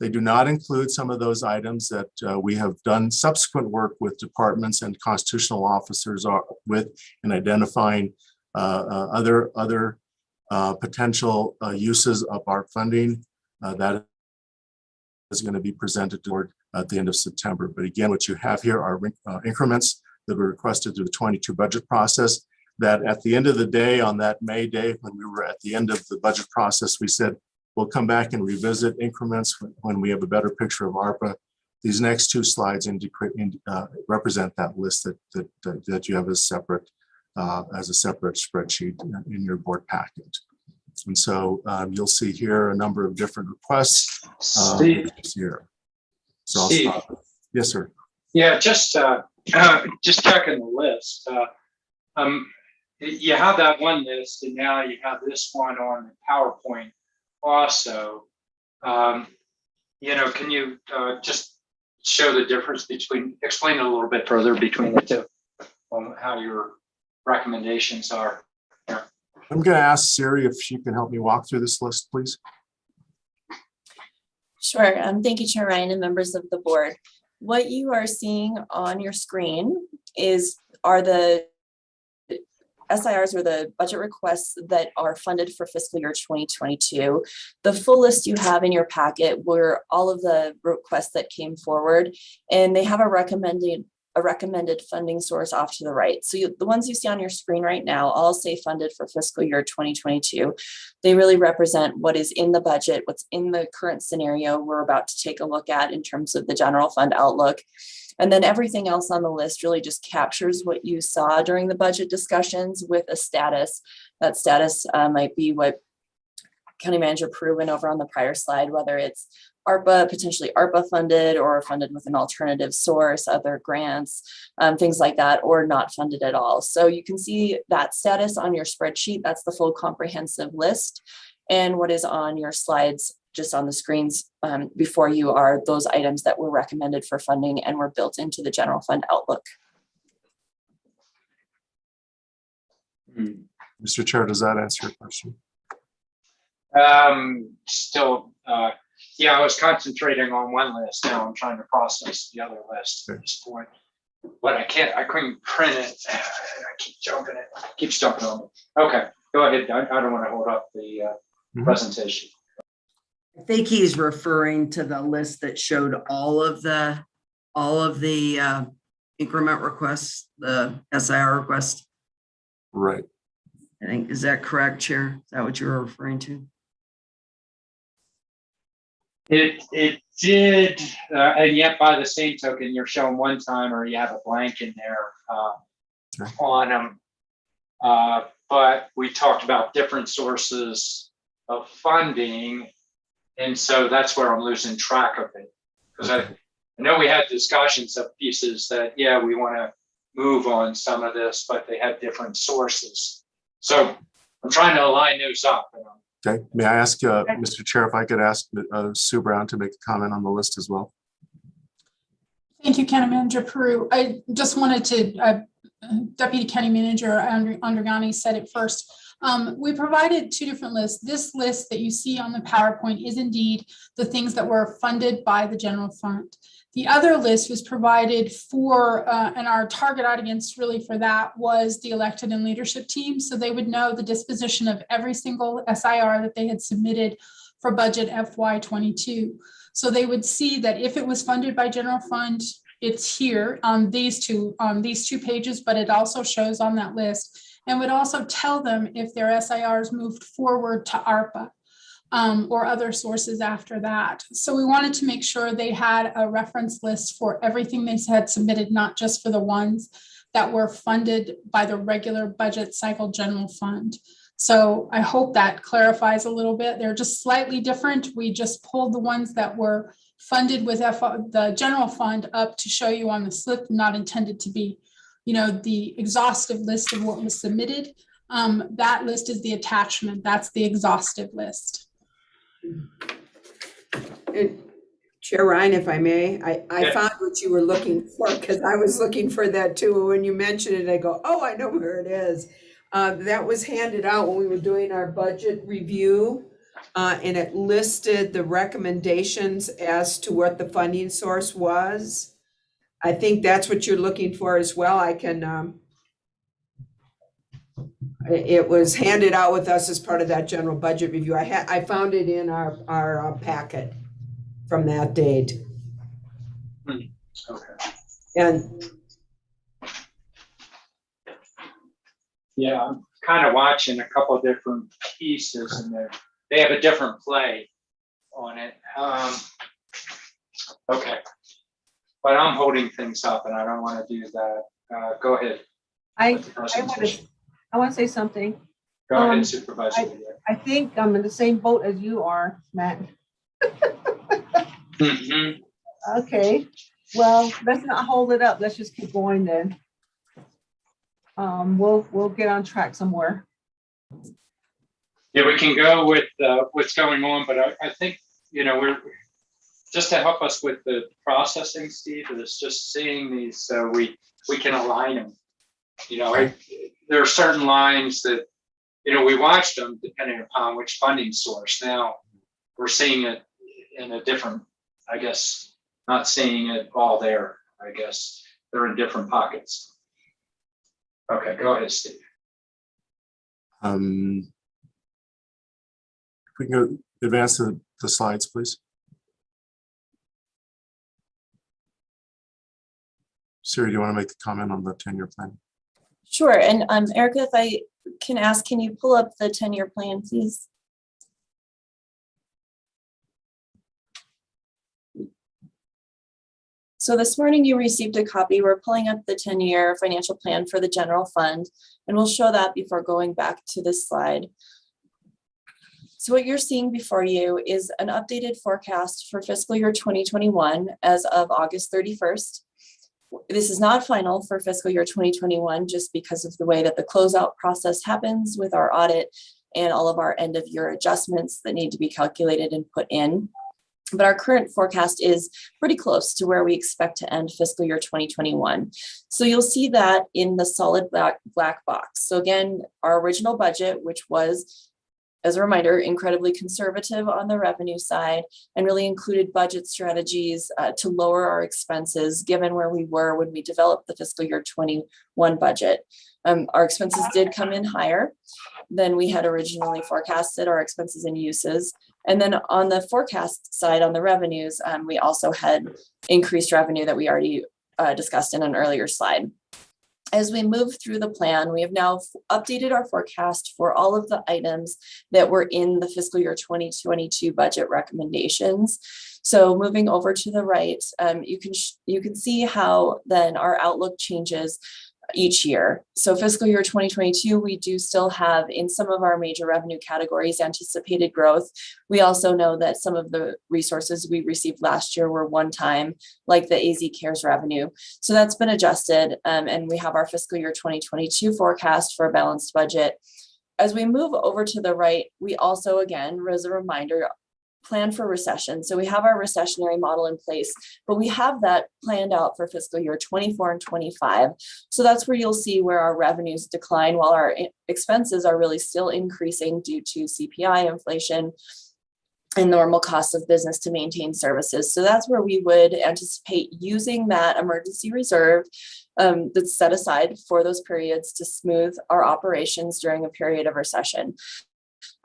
They do not include some of those items that we have done subsequent work with departments and constitutional officers with in identifying other potential uses of our funding. That is going to be presented toward at the end of September. But again, what you have here are increments that were requested through the 22 budget process, that at the end of the day, on that May day, when we were at the end of the budget process, we said, we'll come back and revisit increments when we have a better picture of ARPA. These next two slides represent that list that you have as a separate spreadsheet in your board packet. And so you'll see here a number of different requests here. So I'll stop. Yes, sir. Yeah, just checking the list. You have that one list, and now you have this one on the PowerPoint also. You know, can you just show the difference explain a little bit further between the two on how your recommendations are? Yeah. I'm going to ask Siri if she can help me walk through this list, please. Sure. Thank you, Chair Ryan and members of the board. What you are seeing on your screen are the SIRs, or the budget requests that are funded for fiscal year 2022. The full list you have in your packet were all of the requests that came forward, and they have a recommended funding source off to the right. So the ones you see on your screen right now all say funded for fiscal year 2022. They really represent what is in the budget, what's in the current scenario we're about to take a look at in terms of the general fund outlook. And then everything else on the list really just captures what you saw during the budget discussions with a status. That status might be what County Manager Peru went over on the prior slide, whether it's ARPA, potentially ARPA funded, or funded with an alternative source, other grants, things like that, or not funded at all. So you can see that status on your spreadsheet. That's the full comprehensive list. And what is on your slides just on the screens before you are those items that were recommended for funding and were built into the general fund outlook. Mr. Chair, does that answer your question? Yeah, I was concentrating on one list. Now I'm trying to process the other list at this point. But I couldn't print it. I keep jumping it. It keeps jumping on me. Okay, go ahead. I don't want to hold up the presentation. I think he's referring to the list that showed all of the increment requests, the SIR request. Right. I think, is that correct, Chair? Is that what you were referring to? It did, and yet by the same token, you're showing one time, or you have a blank in there on them. But we talked about different sources of funding, and so that's where I'm losing track of it. Because I know we had discussions of pieces that, yeah, we want to move on some of this, but they have different sources. So I'm trying to align those up. Okay, may I ask, Mr. Chair, if I could ask Sue Brown to make a comment on the list as well? Thank you, County Manager Peru. I just wanted to, Deputy County Manager Andregani said it first. We provided two different lists. This list that you see on the PowerPoint is indeed the things that were funded by the general fund. The other list was provided for, and our target audience really for that was the elected and leadership team. So they would know the disposition of every single SIR that they had submitted for budget FY22. So they would see that if it was funded by general fund, it's here on these two pages, but it also shows on that list, and would also tell them if their SIRs moved forward to ARPA. or other sources after that. So we wanted to make sure they had a reference list for everything they had submitted, not just for the ones that were funded by the regular budget cycle general fund. So I hope that clarifies a little bit. They're just slightly different. We just pulled the ones that were funded with the general fund up to show you on the slip, not intended to be, the exhaustive list of what was submitted. That list is the attachment. That's the exhaustive list. Chair Ryan, if I may, I Yeah. found what you were looking for because I was looking for that too. When you mentioned it, I go, oh, I know where it is. That was handed out when we were doing our budget review. And it listed the recommendations as to what the funding source was. I think that's what you're looking for as well. I can, it was handed out with us as part of that general budget review. I found it in our packet from that date. Okay. And Yeah, I'm kind of watching a couple of different pieces and they have a different play on it. Okay. But I'm holding things up and I don't want to do that. Go ahead. I with the presentation. want to say something. Go ahead, Supervisor. I think I'm in the same boat as you are, Matt. Mhm. Okay, well, let's not hold it up. Let's just keep going then. We'll get on track somewhere. Yeah, we can go with what's going on, but I think, we're just to help us with the processing, Steve, it's just seeing these so we can align them. There are certain lines that, we watched them depending upon which funding source. Now we're seeing it in a different, I guess, not seeing it all there, I guess. They're in different pockets. Okay, go ahead, Steve. If we can go advance the slides, please. Siri, do you want to make a comment on the 10-year plan? Sure, and Erica, if I can ask, can you pull up the 10-year plan, please? So this morning you received a copy. We're pulling up the 10-year financial plan for the general fund, and we'll show that before going back to this slide. So what you're seeing before you is an updated forecast for fiscal year 2021 as of August 31st. This is not final for fiscal year 2021, just because of the way that the closeout process happens with our audit and all of our end of year adjustments that need to be calculated and put in. But our current forecast is pretty close to where we expect to end fiscal year 2021. So you'll see that in the solid black box. So again, our original budget, which was, as a reminder, incredibly conservative on the revenue side and really included budget strategies to lower our expenses given where we were when we developed the fiscal year 21 budget. Our expenses did come in higher than we had originally forecasted, our expenses and uses. And then on the forecast side, on the revenues, we also had increased revenue that we already discussed in an earlier slide. As we move through the plan, we have now updated our forecast for all of the items that were in the fiscal year 2022 budget recommendations. So moving over to the right, you can see how then our outlook changes each year. So fiscal year 2022, we do still have in some of our major revenue categories anticipated growth. We also know that some of the resources we received last year were one time, like the AZ CARES revenue. So that's been adjusted, and we have our fiscal year 2022 forecast for a balanced budget. As we move over to the right, we also, again, as a reminder, plan for recession. So we have our recessionary model in place, but we have that planned out for fiscal year 24 and 25. So that's where you'll see where our revenues decline while our expenses are really still increasing due to CPI inflation and normal costs of business to maintain services. So that's where we would anticipate using that emergency reserve that's set aside for those periods to smooth our operations during a period of recession.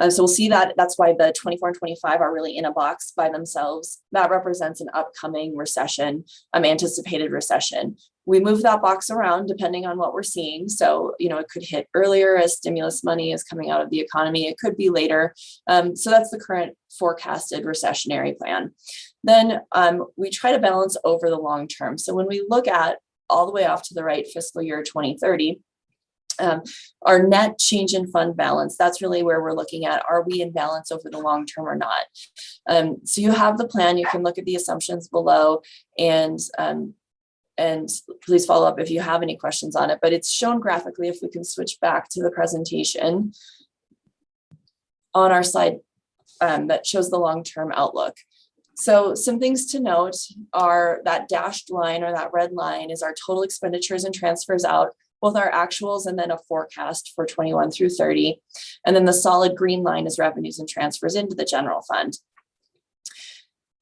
So we'll see that that's why the 24 and 25 are really in a box by themselves. That represents an upcoming recession, anticipated recession. We move that box around depending on what we're seeing. So, it could hit earlier as stimulus money is coming out of the economy. It could be later. So that's the current forecasted recessionary plan. Then we try to balance over the long term. So when we look at all the way off to the right, fiscal year 2030, our net change in fund balance, that's really where we're looking at, are we in balance over the long term or not? So you have the plan, you can look at the assumptions below, and please follow up if you have any questions on it, but it's shown graphically. If we can switch back to the presentation on our slide that shows the long-term outlook. So some things to note are that dashed line, or that red line, is our total expenditures and transfers out, both our actuals and then a forecast for 21 through 30. And then the solid green line is revenues and transfers into the general fund.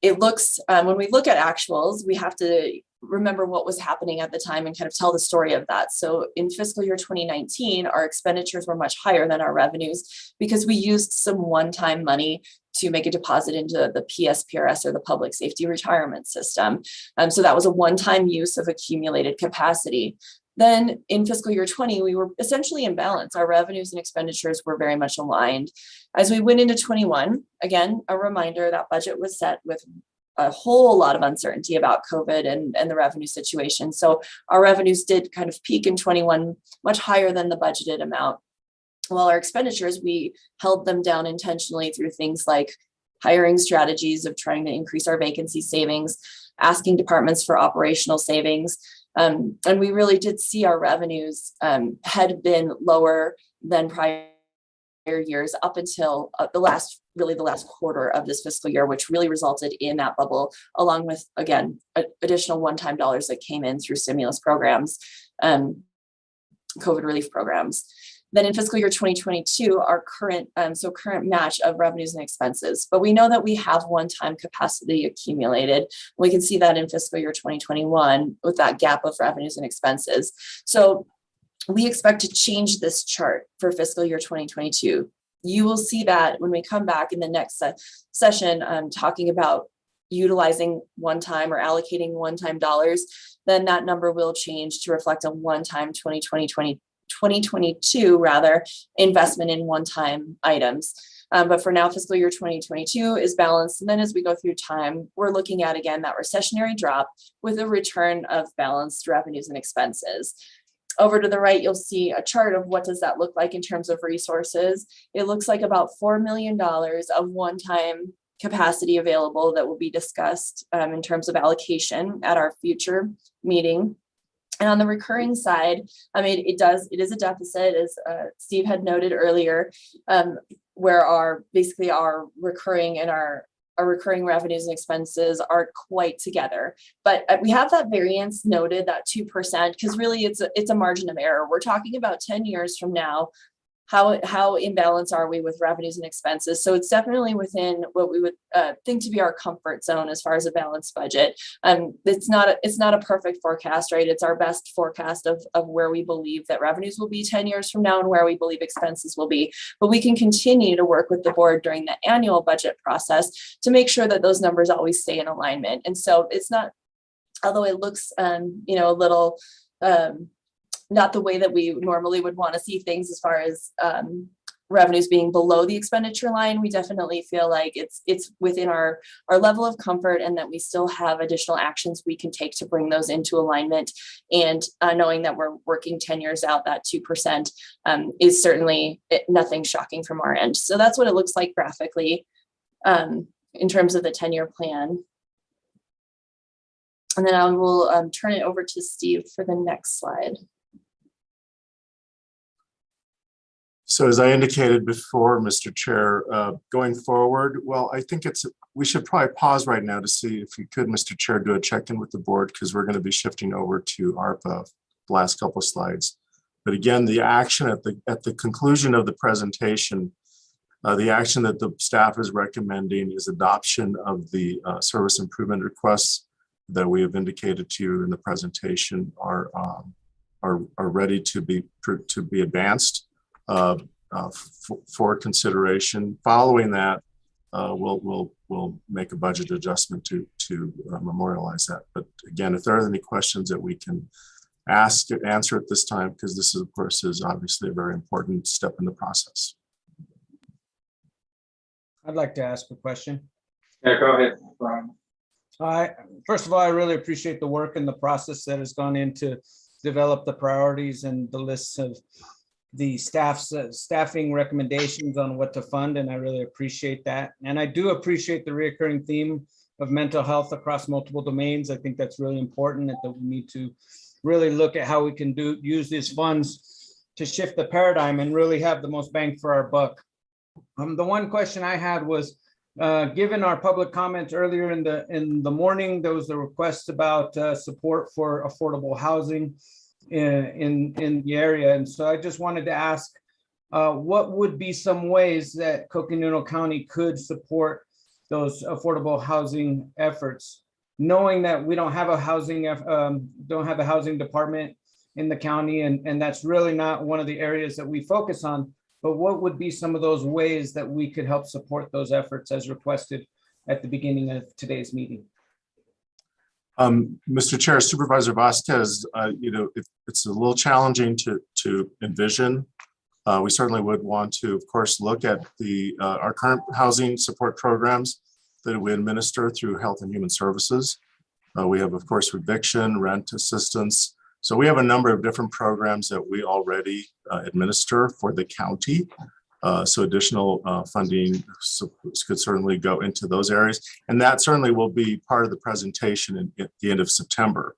It looks, when we look at actuals, we have to remember what was happening at the time and kind of tell the story of that. So in fiscal year 2019, our expenditures were much higher than our revenues because we used some one-time money to make a deposit into the PSPRS, or the Public Safety Retirement System. So that was a one-time use of accumulated capacity. Then in fiscal year 20, we were essentially in balance. Our revenues and expenditures were very much aligned. As we went into 21, again, a reminder that budget was set with a whole lot of uncertainty about COVID and the revenue situation. So our revenues did kind of peak in 21, much higher than the budgeted amount. While our expenditures, we held them down intentionally through things like hiring strategies of trying to increase our vacancy savings, asking departments for operational savings. And we really did see our revenues had been lower than prior years up until the last quarter of this fiscal year, which really resulted in that bubble, along with, again, additional one-time dollars that came in through stimulus programs, COVID relief programs. Then in fiscal year 2022, our current match of revenues and expenses. But we know that we have one-time capacity accumulated. We can see that in fiscal year 2021 with that gap of revenues and expenses. So we expect to change this chart for fiscal year 2022. You will see that when we come back in the next session, talking about utilizing one-time or allocating one-time dollars, then that number will change to reflect a one-time 2022 investment in one-time items. But for now, fiscal year 2022 is balanced. And then as we go through time, we're looking at, again, that recessionary drop with a return of balanced revenues and expenses. Over to the right, you'll see a chart of what does that look like in terms of resources. It looks like about $4 million of one-time capacity available that will be discussed in terms of allocation at our future meeting. And on the recurring side, it is a deficit, as Steve had noted earlier, where our recurring and our recurring revenues and expenses aren't quite together. But we have that variance noted, that 2%, because really it's a margin of error. We're talking about 10 years from now. How in balance are we with revenues and expenses? So it's definitely within what we would think to be our comfort zone as far as a balanced budget. It's not a perfect forecast, right? It's our best forecast of where we believe that revenues will be 10 years from now and where we believe expenses will be. But we can continue to work with the board during the annual budget process to make sure that those numbers always stay in alignment. And so it's not, although it looks a little not the way that we normally would want to see things as far as revenues being below the expenditure line, we definitely feel like it's within our level of comfort, and that we still have additional actions we can take to bring those into alignment. And knowing that we're working 10 years out, that 2% is certainly nothing shocking from our end. So that's what it looks like graphically in terms of the 10-year plan. And then I will turn it over to Steve for the next slide. So as I indicated before, Mr. Chair, going forward, well, I think we should probably pause right now to see if you could, Mr. Chair, do a check-in with the board, because we're going to be shifting over to ARPA the last couple of slides. But again, the action at the conclusion of the presentation, the action that the staff is recommending is adoption of the service improvement requests that we have indicated to you in the presentation are ready to be advanced for consideration. Following that, we'll make a budget adjustment to memorialize that. But again, if there are any questions that we can ask to answer at this time, because this is, of course, is obviously a very important step in the process. I'd like to ask a question. Yeah, go ahead, Brian. First of all, I really appreciate the work and the process that has gone into develop the priorities and the lists of the staffing recommendations on what to fund, and I really appreciate that. And I do appreciate the reoccurring theme of mental health across multiple domains. I think that's really important, and that we need to really look at how we can use these funds to shift the paradigm and really have the most bang for our buck. The one question I had was, given our public comments earlier in the morning, there was a request about support for affordable housing in the area. And so I just wanted to ask, what would be some ways that Coconino County could support those affordable housing efforts, knowing that we don't have a housing department in the county, and that's really not one of the areas that we focus on. But what would be some of those ways that we could help support those efforts as requested at the beginning of today's meeting? Mr. Chair, Supervisor Vasquez, it's a little challenging to envision. We certainly would want to, of course, look at our current housing support programs that we administer through Health and Human Services. We have, of course, eviction, rent assistance. So we have a number of different programs that we already administer for the county. So additional funding could certainly go into those areas. And that certainly will be part of the presentation at the end of September,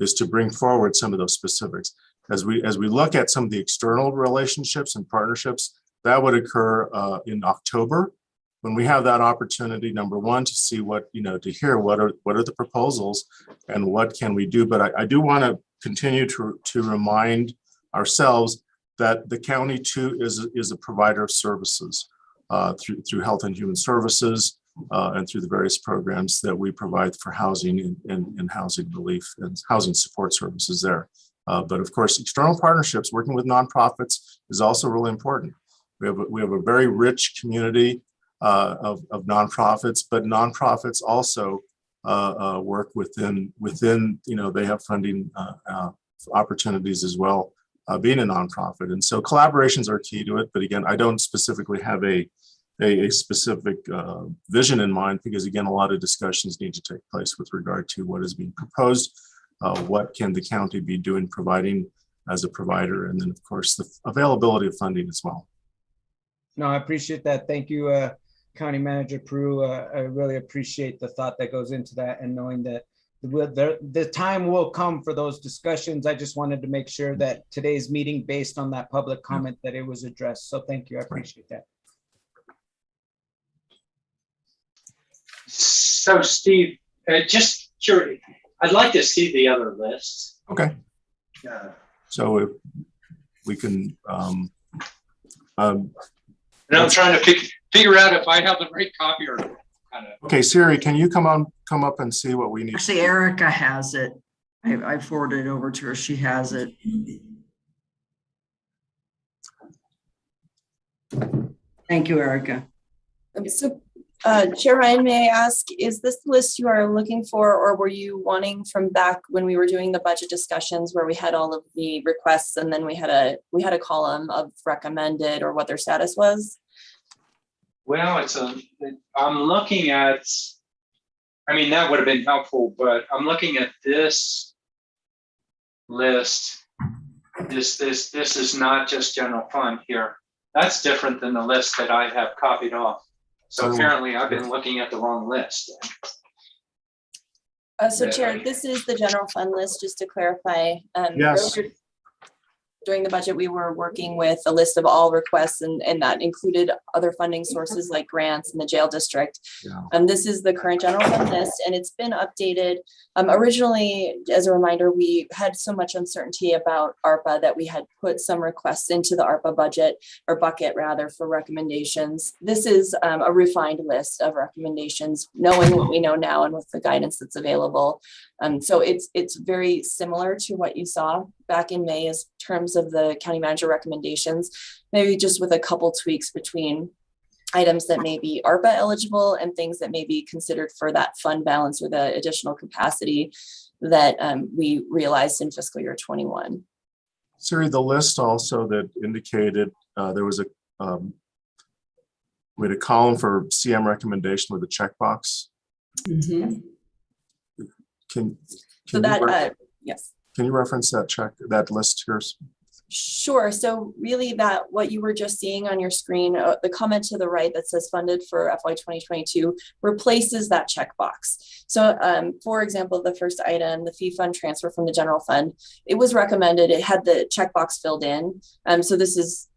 is to bring forward some of those specifics. As we look at some of the external relationships and partnerships, that would occur in October, when we have that opportunity, number one, to see to hear what are the proposals and what can we do. But I do want to continue to remind ourselves that the county too is a provider of services through Health and Human Services and through the various programs that we provide for housing and housing relief and housing support services there. But of course, external partnerships, working with nonprofits, is also really important. We have a very rich community of nonprofits, but nonprofits also work within they have funding opportunities as well, being a nonprofit. And so collaborations are key to it. But again, I don't specifically have a specific vision in mind, because again, a lot of discussions need to take place with regard to what is being proposed, what can the county be doing, providing as a provider, and then of course the availability of funding as well. No, I appreciate that. Thank you, County Manager Peru. I really appreciate the thought that goes into that, and knowing that the time will come for those discussions. I just wanted to make sure that today's meeting, based on that public comment, that it was addressed. So thank you. I appreciate that. So Steve, just curious, I'd like to see the other lists. Okay. So if we can. And I'm trying to figure out if I have the right copy or kind of. Okay, Siri, can you come up and see what we need? Actually, Erica has it. I forwarded it over to her. She has it. Thank you, Erica. So, Chair Ryan, may I ask, is this the list you are looking for, or were you wanting from back when we were doing the budget discussions where we had all of the requests and then we had a column of recommended or what their status was? Well, I'm looking at, I mean, that would have been helpful, but I'm looking at this list. This is not just general fund here. That's different than the list that I have copied off. So apparently I've been looking at the wrong list. So Chair, this is the general fund list, just to clarify. Yes. During the budget, we were working with a list of all requests, and that included other funding sources like grants in the jail district. Yeah. This is the current general fund list, and it's been updated. Originally, as a reminder, we had so much uncertainty about ARPA that we had put some requests into the ARPA budget, or bucket rather, for recommendations. This is a refined list of recommendations, knowing what we know now and with the guidance that's available. So it's very similar to what you saw back in May as terms of the county manager recommendations, maybe just with a couple tweaks between items that may be ARPA eligible and things that may be considered for that fund balance or the additional capacity. that we realized in fiscal year 21. Siri, the list also that indicated there was we had a column for CM recommendation with a checkbox. Mhm. So that, yes. Can you reference that list here? Sure. So really that what you were just seeing on your screen, the comment to the right that says funded for FY 2022 replaces that checkbox. So for example, the first item, the fee fund transfer from the general fund, it was recommended, it had the checkbox filled in. So this is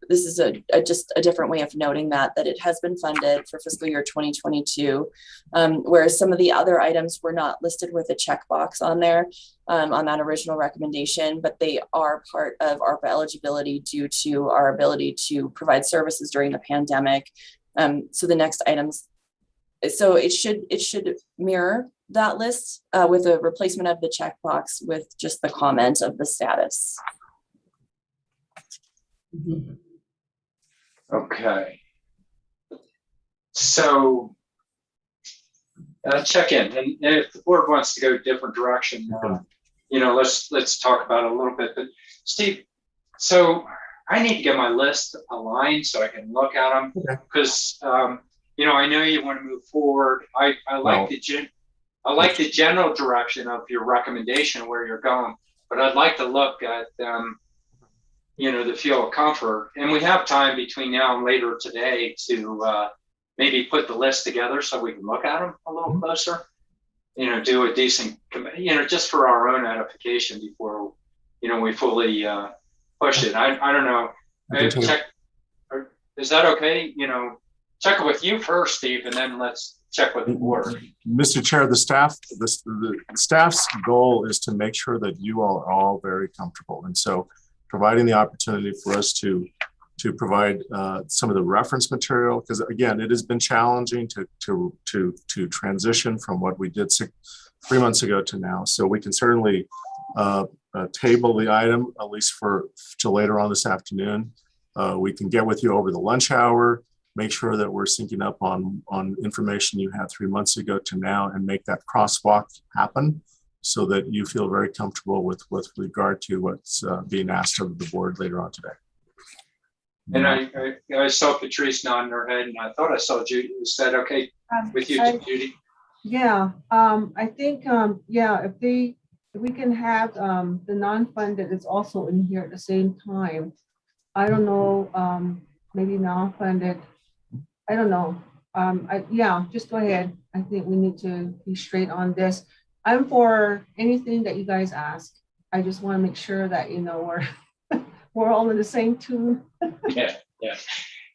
just a different way of noting that it has been funded for fiscal year 2022, whereas some of the other items were not listed with a checkbox on there. On that original recommendation, but they are part of ARPA eligibility due to our ability to provide services during the pandemic. So the next items, so it should mirror that list with a replacement of the checkbox with just the comment of the status. Okay. So check in, and if the board wants to go a different direction, let's talk about it a little bit. But Steve, so I need to get my list aligned so I can look at them because I know you want to move forward. I like the general direction of your recommendation where you're going, but I'd like to look at the feel of comfort, and we have time between now and later today to maybe put the list together so we can look at them a little closer. Do a decent, just for our own edification before, we fully push it. I don't know. Is that okay? Check it with you first, Steve, and then let's check with the board. Mr. Chair, the staff's goal is to make sure that you all are all very comfortable. And so providing the opportunity for us to provide some of the reference material, because again, it has been challenging to transition from what we did 3 months ago to now. So we can certainly table the item, at least till later on this afternoon. We can get with you over the lunch hour, make sure that we're syncing up on information you had 3 months ago to now, and make that crosswalk happen so that you feel very comfortable with regard to what's being asked of the board later on today. And I saw Patrice nodding her head, and I thought I saw Judy. Is that okay with you, Judy? Yeah, I think, if we can have the non-funded is also in here at the same time. I don't know, maybe non-funded, I don't know. Just go ahead. I think we need to be straight on this. I'm for anything that you guys ask. I just want to make sure that, we're all in the same tune. Yeah,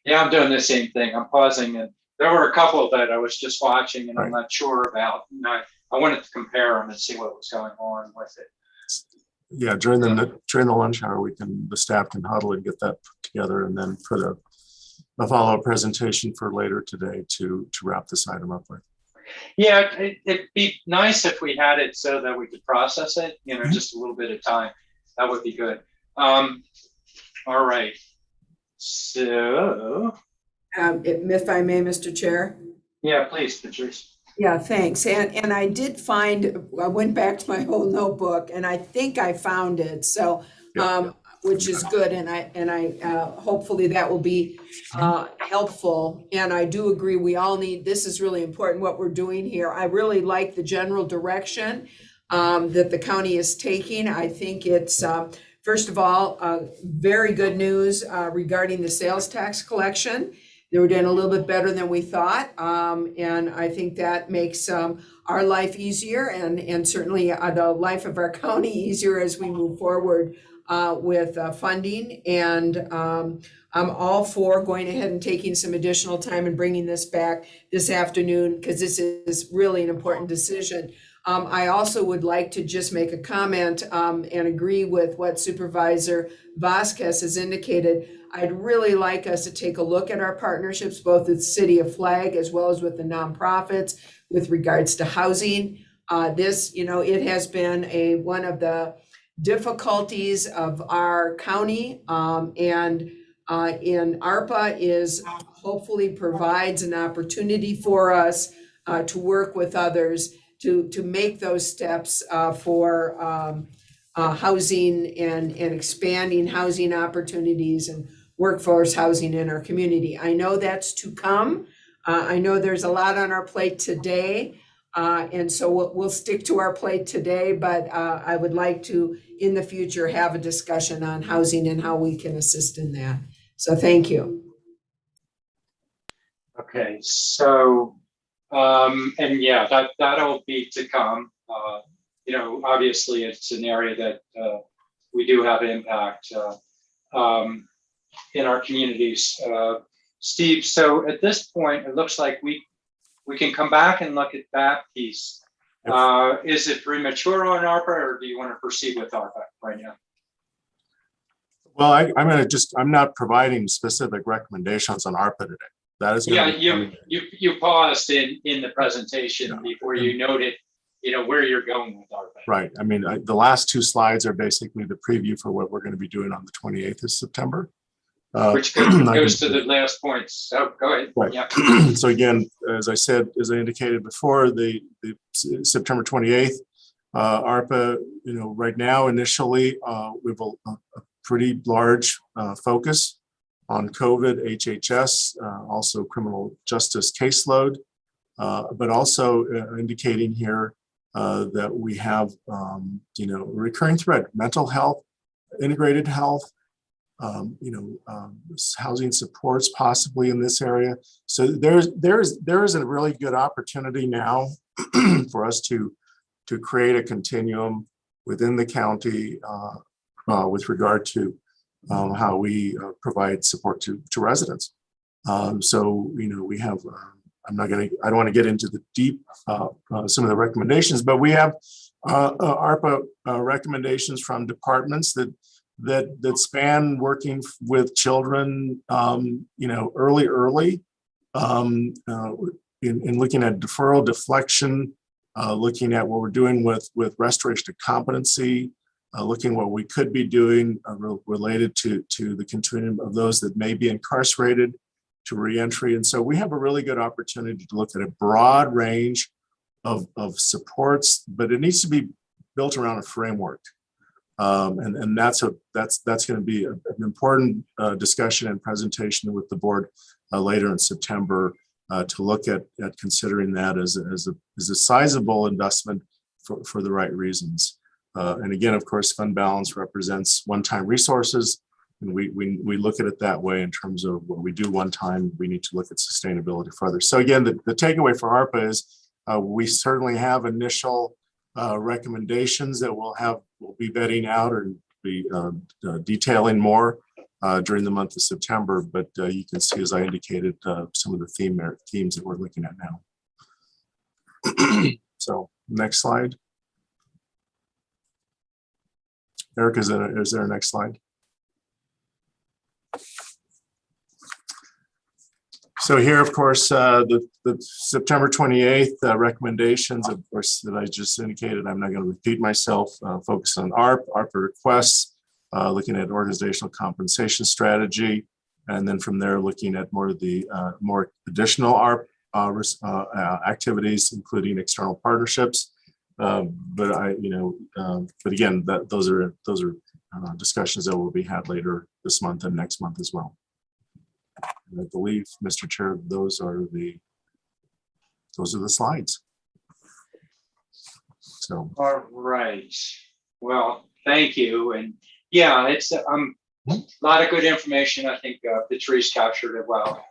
I'm doing the same thing. I'm pausing, and there were a couple that I was just watching and I'm not sure about. And I wanted to compare them and see what was going on with it. Yeah, during the lunch hour, the staff can huddle and get that put together, and then put a follow-up presentation for later today to wrap this item up with. Yeah, it'd be nice if we had it so that we could process it, just a little bit of time. That would be good. All right. So, if I may, Mr. Chair. Yeah, please, Patrice. Yeah, thanks. And I did find, I went back to my whole notebook and I think I found it. So, which is good. And I hopefully that will be helpful. And I do agree, we all need, this is really important what we're doing here. I really like the general direction that the county is taking. I think it's, first of all, very good news regarding the sales tax collection. They were doing a little bit better than we thought. And I think that makes our life easier and certainly the life of our county easier as we move forward with funding. And I'm all for going ahead and taking some additional time and bringing this back this afternoon, because this is really an important decision. I also would like to just make a comment and agree with what Supervisor Vasquez has indicated. I'd really like us to take a look at our partnerships, both with the City of Flag as well as with the nonprofits with regards to housing. This, it has been one of the difficulties of our county, and in ARPA is hopefully provides an opportunity for us to work with others to make those steps for housing and expanding housing opportunities and workforce housing in our community. I know that's to come. I know there's a lot on our plate today. And so we'll stick to our plate today, but I would like to, in the future, have a discussion on housing and how we can assist in that. So thank you. Okay, so, and yeah, that'll be to come. You know, obviously it's an area that we do have impact in our communities. Steve, so at this point, it looks like we can come back and look at that piece. Is it premature on ARPA, or do you want to proceed with ARPA right now? Well, I'm not providing specific recommendations on ARPA today. That is. Yeah, you paused in the presentation before you noted, you know, where you're going with ARPA. Right. I mean, the last two slides are basically the preview for what we're going to be doing on the 28th of September. Which goes to the last points. So go ahead. Right. Yeah. So again, as I indicated before, the September 28th, ARPA, you know, right now, initially, we have a pretty large focus on COVID, HHS, also criminal justice caseload, but also indicating here that we have, you know, recurring threat, mental health, integrated health, housing supports possibly in this area. So there is a really good opportunity now for us to create a continuum within the county with regard to how we provide support to residents. So, you know, we have, I don't want to get into the deep, some of the recommendations, but we have ARPA recommendations from departments that span working with children, you know, early, in looking at deferral, deflection, looking at what we're doing with restoration of competency, looking what we could be doing related to the continuum of those that may be incarcerated to reentry. And so we have a really good opportunity to look at a broad range of supports, but it needs to be built around a framework. And that's going to be an important discussion and presentation with the board later in September to look at considering that as a sizable investment for the right reasons. And again, of course, fund balance represents one-time resources, and we look at it that way in terms of what we do one time. We need to look at sustainability further. So again, the takeaway for ARPA is we certainly have initial recommendations that we'll be vetting out or be detailing more during the month of September. But you can see, as I indicated, some of the themes that we're looking at now. So next slide. Eric, is there a next slide? So here, of course, the September 28th recommendations, of course, that I just indicated, I'm not going to repeat myself, focus on ARPA requests, looking at organizational compensation strategy, and then from there, looking at more of the more additional ARPA activities, including external partnerships. But again, those are discussions that will be had later this month and next month as well. And I believe, Mr. Chair, those are the slides. So. All right. Well, thank you. And yeah, it's a lot of good information. I think Patrice captured it well.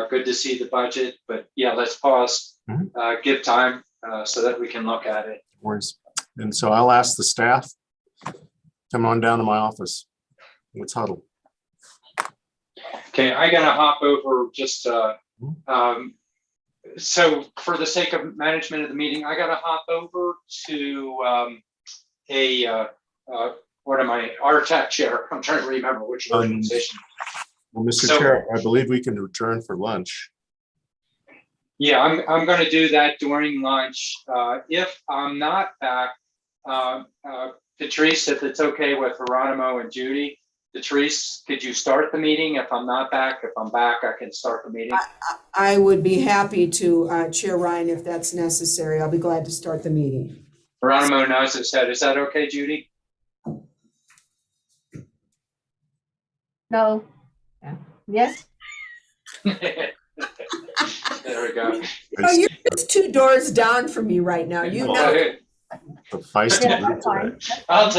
Good to see the budget, but yeah, let's pause, give time so that we can look at it. And so I'll ask the staff, come on down to my office. Let's huddle. Okay, I'm gonna hop over just so for the sake of management of the meeting, I gotta hop over to our tech chair. I'm trying to remember which organization. Well, Mr. Chair, I believe we can return for lunch. Yeah, I'm going to do that during lunch. If I'm not back, Patrice, if it's okay with Geronimo and Judy, Patrice, could you start the meeting? If I'm not back, if I'm back, I can start the meeting. I would be happy to, Chair Ryan, if that's necessary. I'll be glad to start the meeting. Geronimo knows his head. Is that okay, Judy? No. Yes? There we go. You're just 2 doors down from me right now. You know. The feisty Yeah, group that's fine. today. I'll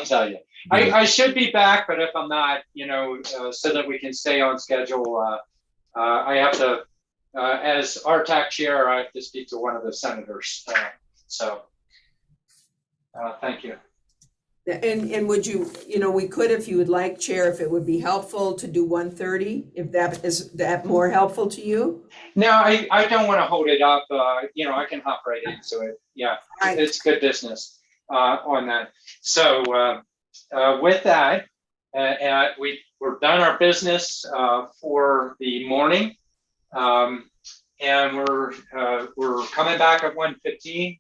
tell you. I should be back, but if I'm not, so that we can stay on schedule, I have to, as RTAC chair, I have to speak to one of the senators. Thank you. And would you, we could, if you would like, Chair, if it would be helpful to do 1:30, if is that more helpful to you? No, I don't want to hold it up. I can hop right into it. Yeah, it's good business on that. So with that, we're done our business for the morning, and we're coming back at 1:15.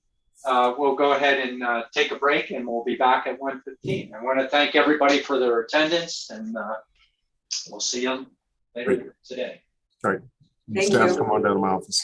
We'll go ahead and take a break, and we'll be back at 1:15. I want to thank everybody for their attendance, and we'll see you later today. All right. Thank Staff, you. come on down to my office.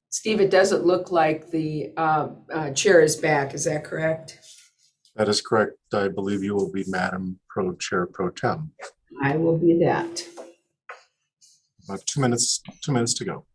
Steve, it doesn't look like the chair is back. Is that correct? That is correct. I believe you will be Madam Pro Chair Pro Tem. I will be that. About 2 minutes to go.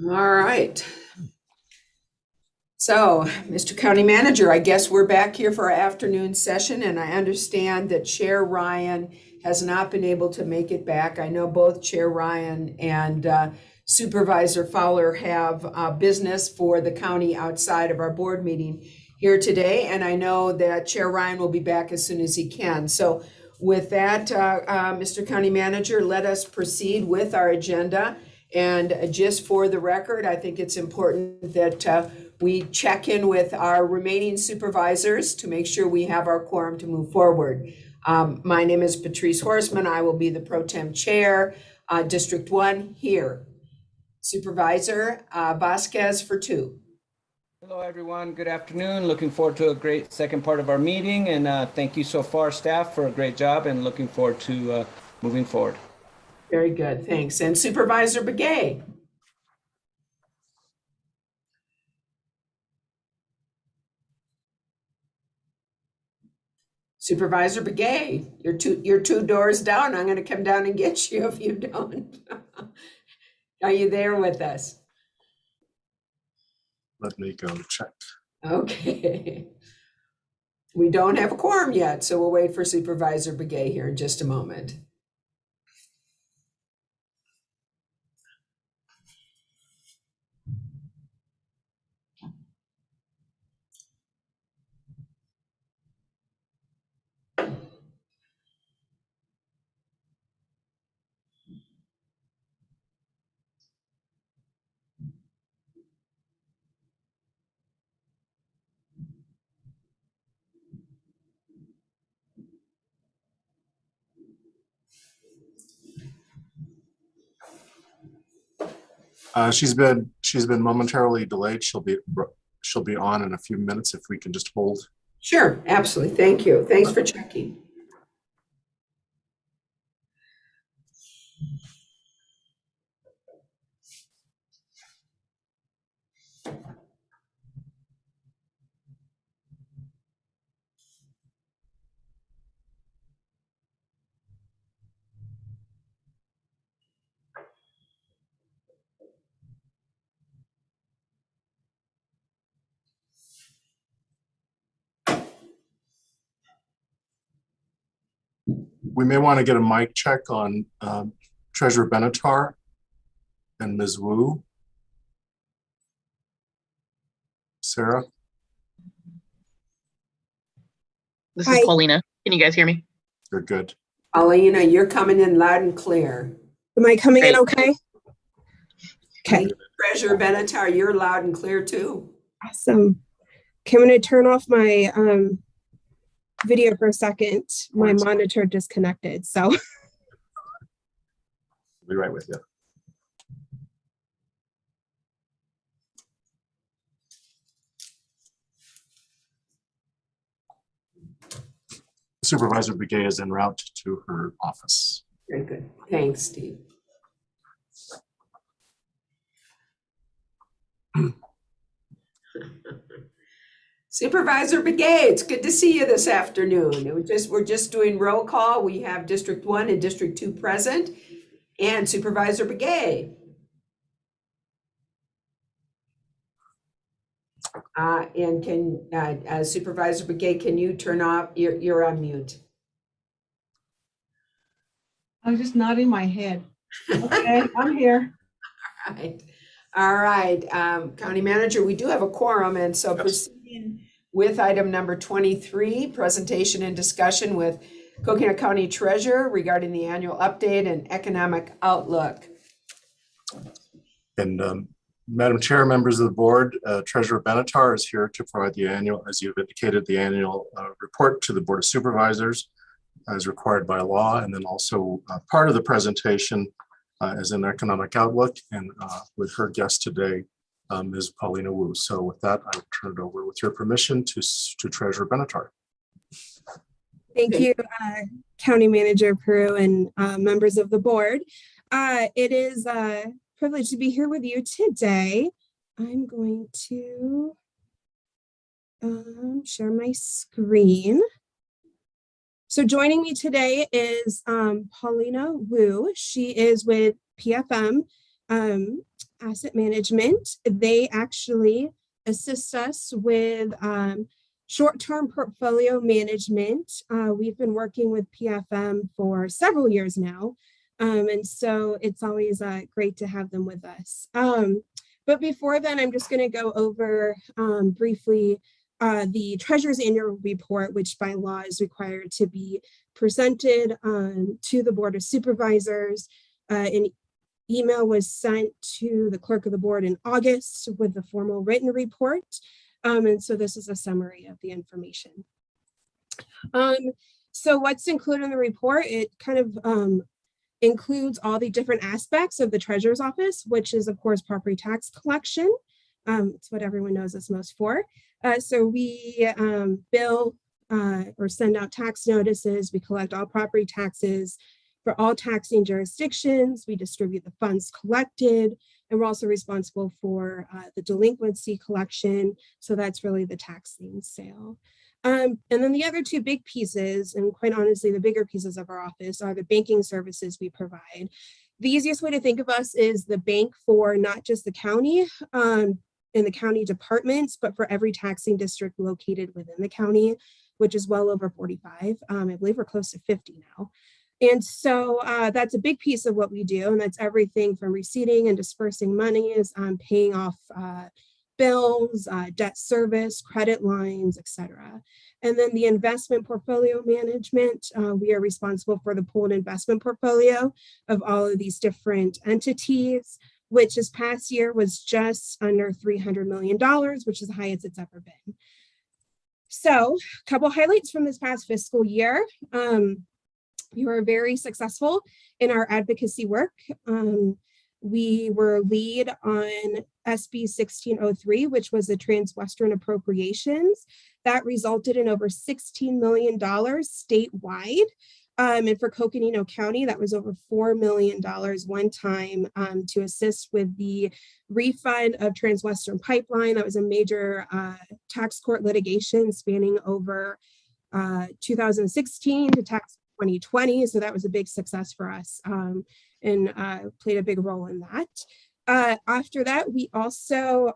All right. So, Mr. County Manager, I guess we're back here for our afternoon session, and I understand that Chair Ryan has not been able to make it back. I know both Chair Ryan and Supervisor Fowler have business for the county outside of our board meeting here today, and I know that Chair Ryan will be back as soon as he can. So with that, Mr. County Manager, let us proceed with our agenda. And just for the record, I think it's important that we check in with our remaining supervisors to make sure we have our quorum to move forward. My name is Patrice Horstman. I will be the pro tem chair, District 1 here. Supervisor Vasquez for 2. Hello, everyone. Good afternoon. Looking forward to a great second part of our meeting. And thank you so far, staff, for a great job, and looking forward to moving forward. Very good, thanks. And Supervisor Begay. Supervisor Begay, you're two doors down. I'm going to come down and get you if you don't. Are you there with us? Let me go check. Okay. We don't have a quorum yet, so we'll wait for Supervisor Begay here in just a moment. She's been momentarily delayed. She'll be on in a few minutes if we can just hold. Sure, absolutely. Thank you. Thanks for checking. We may want to get a mic check on Treasurer Benatar and Ms. Wu. Sarah? This is Paulina. Can you guys hear me? You're good. Paulina, you're coming in loud and clear. Am I coming in Great. okay? Okay, Treasurer Benatar, you're loud and clear too. awesome. Okay, I'm gonna turn off my video for a second. My monitor disconnected, so. I'll be right with you. Supervisor Begay is en route to her office. Very good. Thanks, Steve. Supervisor Begay, it's good to see you this afternoon. We're just doing roll call. We have District 1 and District 2 present, and Supervisor Begay. And can Supervisor Begay, can you turn off? You're on mute. I'm just nodding my head. Okay, I'm here. All right. All right, County Manager, we do have a quorum, and so proceeding with item number 23, presentation and discussion with Coconino County Treasurer regarding the annual update and economic outlook. And Madam Chair, members of the board, Treasurer Benatar is here to provide the annual, as you've indicated, the annual report to the Board of Supervisors as required by law. And then also part of the presentation as an economic outlook, and with her guest today, Ms. Paulina Wu. So with that, I'll turn it over with your permission to Treasurer Benatar. Thank you, County Manager Peru and members of the board. It is a privilege to be here with you today. I'm going to share my screen. So joining me today is Paulina Wu. She is with PFM Asset Management. They actually assist us with short-term portfolio management. We've been working with PFM for several years now. And so it's always great to have them with us. But before then, I'm just going to go over briefly the Treasurer's annual report, which by law is required to be presented to the Board of Supervisors. An email was sent to the clerk of the board in August with the formal written report. And so this is a summary of the information. So what's included in the report? It kind of includes all the different aspects of the Treasurer's office, which is of course property tax collection. It's what everyone knows us most for. So we bill or send out tax notices. We collect all property taxes for all taxing jurisdictions. We distribute the funds collected, and we're also responsible for the delinquency collection. So that's really the tax lien sale. And then the other two big pieces, and quite honestly, the bigger pieces of our office, are the banking services we provide. The easiest way to think of us is the bank for not just the county and the county departments, but for every taxing district located within the county, which is well over 45. I believe we're close to 50 now. And so that's a big piece of what we do. And that's everything from receiving and dispersing monies, paying off bills, debt service, credit lines, etc. And then the investment portfolio management, we are responsible for the pooled investment portfolio of all of these different entities, which this past year was just under $300 million, which is the highest it's ever been. So a couple highlights from this past fiscal year. We were very successful in our advocacy work. We were lead on SB 1603, which was the Trans-Western Appropriations. That resulted in over $16 million statewide. And for Coconino County, that was over $4 million one time to assist with the refund of Trans-Western Pipeline. That was a major tax court litigation spanning over 2016 to tax 2020. So that was a big success for us and played a big role in that. After that, we also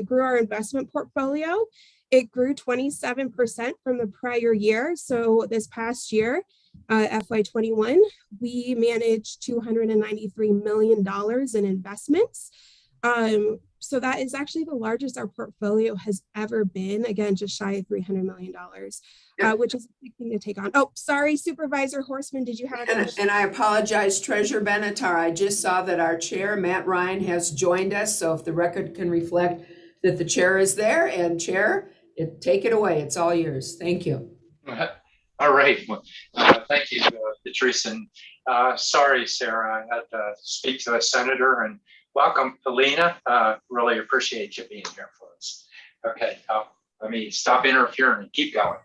grew our investment portfolio. It grew 27% from the prior year. So this past year, FY21, we managed $293 million in investments. So that is actually the largest our portfolio has ever been. Again, just shy of $300 million, which is a big thing to take on. Oh, sorry, Supervisor Horstman, did you have a question? And I apologize, Treasurer Benatar. I just saw that our chair, Matt Ryan, has joined us. So if the record can reflect that the chair is there, and chair, Take it away. It's all yours. Thank you. All right. Well, thank you, Patrice. And sorry, Sarah, I had to speak to a senator. And welcome, Polina. Really appreciate you being here for us. Okay, let me stop interfering and keep going.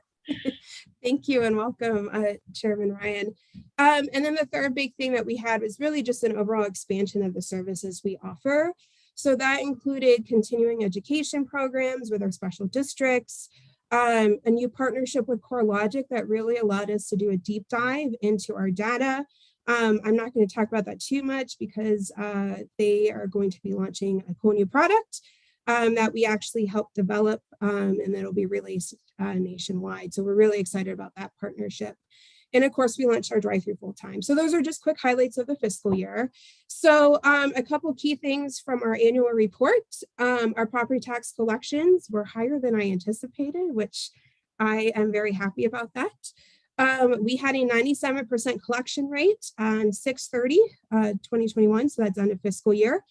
Thank you and welcome, Chairman Ryan. And then the third big thing that we had was really just an overall expansion of the services we offer. So that included continuing education programs with our special districts, a new partnership with CoreLogic that really allowed us to do a deep dive into our data. I'm not going to talk about that too much because they are going to be launching a cool new product that we actually helped develop, and that'll be released nationwide. So we're really excited about that partnership. And of course, we launched our drive-through full-time. So those are just quick highlights of the fiscal year. So a couple key things from our annual report. Our property tax collections were higher than I anticipated, which I am very happy about that. We had a 97% collection rate on 6/30/2021, so that's end of fiscal year.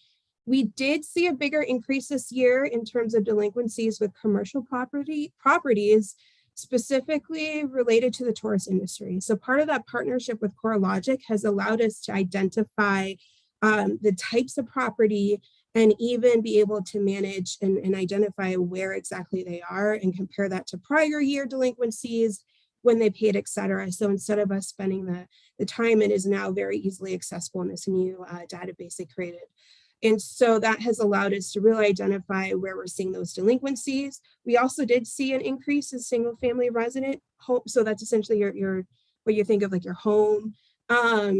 We did see a bigger increase this year in terms of delinquencies with commercial properties, specifically related to the tourist industry. So part of that partnership with CoreLogic has allowed us to identify the types of property and even be able to manage and identify where exactly they are and compare that to prior year delinquencies, when they paid, et cetera. So instead of us spending the time, it is now very easily accessible in this new database they created. And so that has allowed us to really identify where we're seeing those delinquencies. We also did see an increase in single family resident home. So that's essentially your what you think of like your home, a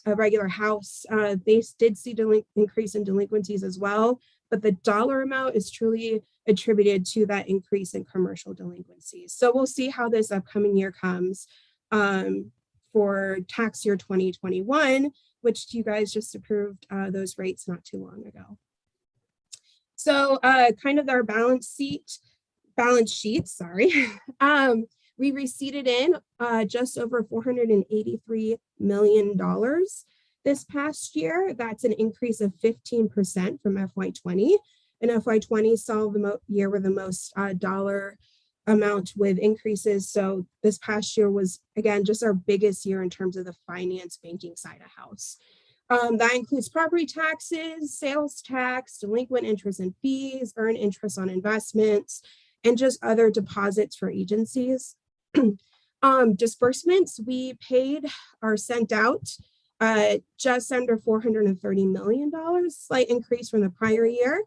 regular house. They did see increase in delinquencies as well, but the dollar amount is truly attributed to that increase in commercial delinquencies. So we'll see how this upcoming year comes for tax year 2021, which you guys just approved those rates not too long ago. So kind of our balance sheet, sorry. We receipted in just over $483 million this past year. That's an increase of 15% from FY20. And FY20 saw the year with the most dollar amount with increases. So this past year was, again, just our biggest year in terms of the finance banking side of house. That includes property taxes, sales tax, delinquent interest and fees, earned interest on investments, and just other deposits for agencies. Disbursements, we paid or sent out just under $430 million, slight increase from the prior year.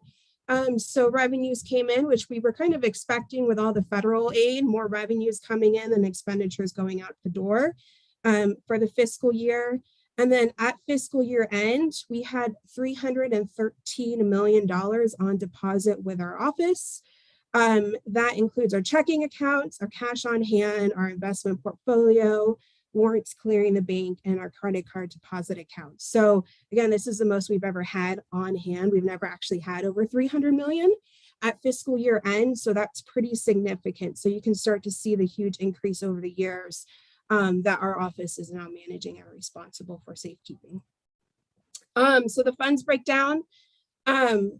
So revenues came in, which we were kind of expecting with all the federal aid, more revenues coming in than expenditures going out the door for the fiscal year. And then at fiscal year end, we had $313 million on deposit with our office. That includes our checking accounts, our cash on hand, our investment portfolio, warrants clearing the bank, and our credit card deposit accounts. So again, this is the most we've ever had on hand. We've never actually had over 300 million at fiscal year end. So that's pretty significant. So you can start to see the huge increase over the years that our office is now managing and responsible for safekeeping. So the funds breakdown,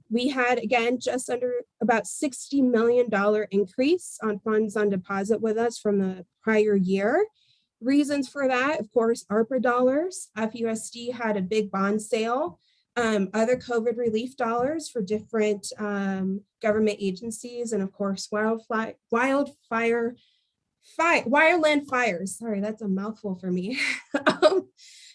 we had, again, just under about $60 million increase on funds on deposit with us from the prior year. Reasons for that, of course, ARPA dollars. FUSD had a big bond sale. Other COVID relief dollars for different government agencies, and of course, wildland fires. Sorry, that's a mouthful for me.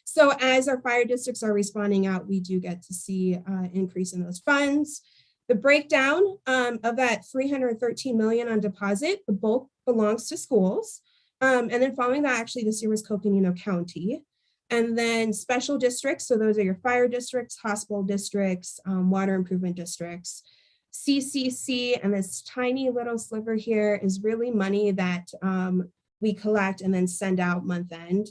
So as our fire districts are responding out, we do get to see an increase in those funds. The breakdown of that $313 million on deposit, the bulk belongs to schools. And then following that, actually this year was Coconino County. And then special districts, so those are your fire districts, hospital districts, water improvement districts. CCC, and this tiny little sliver here is really money that we collect and then send out month end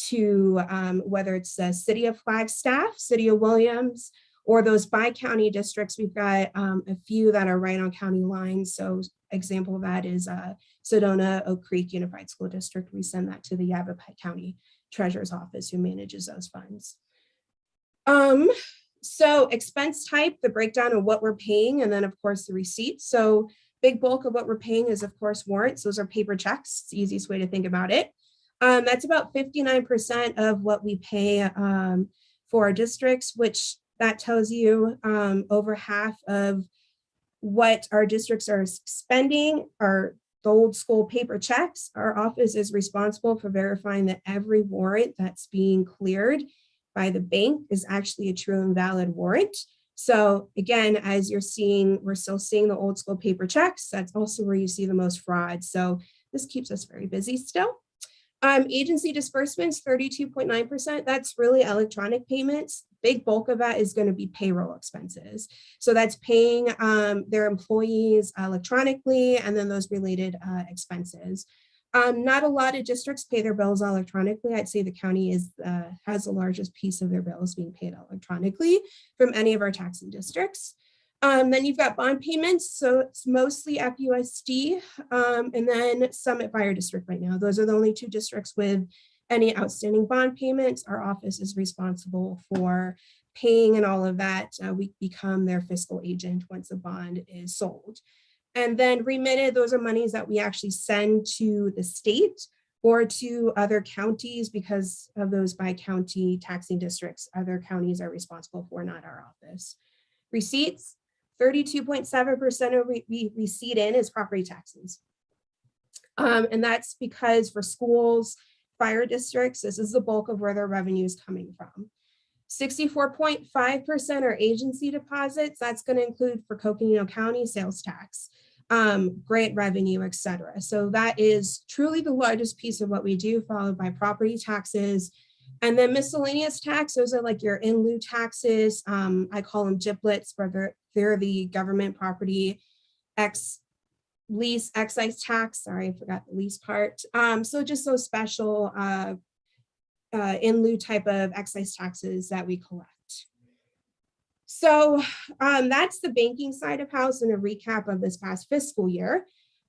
to whether it's the city of Flagstaff, city of Williams, or those bi-county districts. We've got a few that are right on county lines. So example of that is Sedona, Oak Creek Unified School District. We send that to the Yavapai County Treasurer's Office, who manages those funds. So expense type, the breakdown of what we're paying, and then of course the receipts. So Big bulk of what we're paying is, of course, warrants. Those are paper checks. It's the easiest way to think about it. That's about 59% of what we pay for our districts, which that tells you over half of what our districts are spending are the old school paper checks. Our office is responsible for verifying that every warrant that's being cleared by the bank is actually a true and valid warrant. So again, as you're seeing, we're still seeing the old school paper checks. That's also where you see the most fraud. So this keeps us very busy still. Agency disbursements, 32.9%. That's really electronic payments. Big bulk of that is going to be payroll expenses. So that's paying their employees electronically and then those related expenses. Not a lot of districts pay their bills electronically. I'd say the county has the largest piece of their bills being paid electronically from any of our taxing districts. Then you've got bond payments, so it's mostly FUSD, and then Summit Fire District right now. Those are the only two districts with any outstanding bond payments. Our office is responsible for paying and all of that. We become their fiscal agent once a bond is sold. And then remitted, those are monies that we actually send to the state or to other counties because of those by county taxing districts. Other counties are responsible for, not our office. Receipts, 32.7% of we receipt in is property taxes. And that's because for schools, fire districts, this is the bulk of where their revenue is coming from. 64.5% are agency deposits. That's going to include for Coconino County sales tax, grant revenue, etc. So that is truly the largest piece of what we do, followed by property taxes. And then miscellaneous tax, those are like your in lieu taxes. I call them GIPLETs, where they're the government property lease excise tax. Sorry, I forgot the lease part. So just those special in lieu type of excise taxes that we collect. So that's the banking side of house and a recap of this past fiscal year.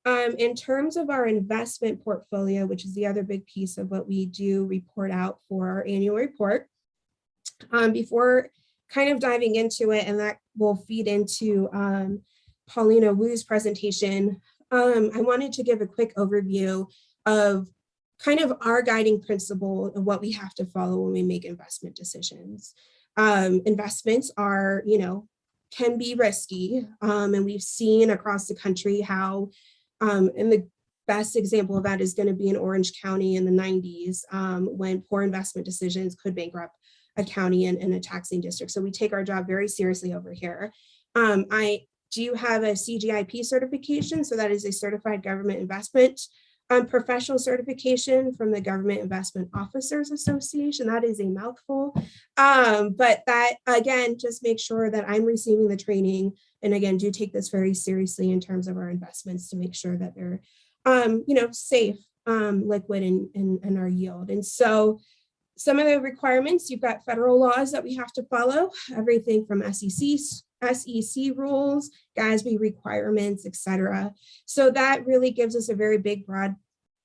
In terms of our investment portfolio, which is the other big piece of what we do report out for our annual report, before kind of diving into it, and that will feed into Paulina Wu's presentation, I wanted to give a quick overview of kind of our guiding principle of what we have to follow when we make investment decisions. Investments are, can be risky, and we've seen across the country how and the best example of that is going to be in Orange County in the 90s when poor investment decisions could bankrupt a county and a taxing district. So we take our job very seriously over here. I do have a CGIP certification. So that is a certified government investment professional certification from the Government Investment Officers Association. That is a mouthful. But that, again, just make sure that I'm receiving the training. And again, do take this very seriously in terms of our investments to make sure that they're, safe, liquid, and our yield. And so some of the requirements, you've got federal laws that we have to follow, everything from SEC rules, GASB requirements, etc. So that really gives us a very big, broad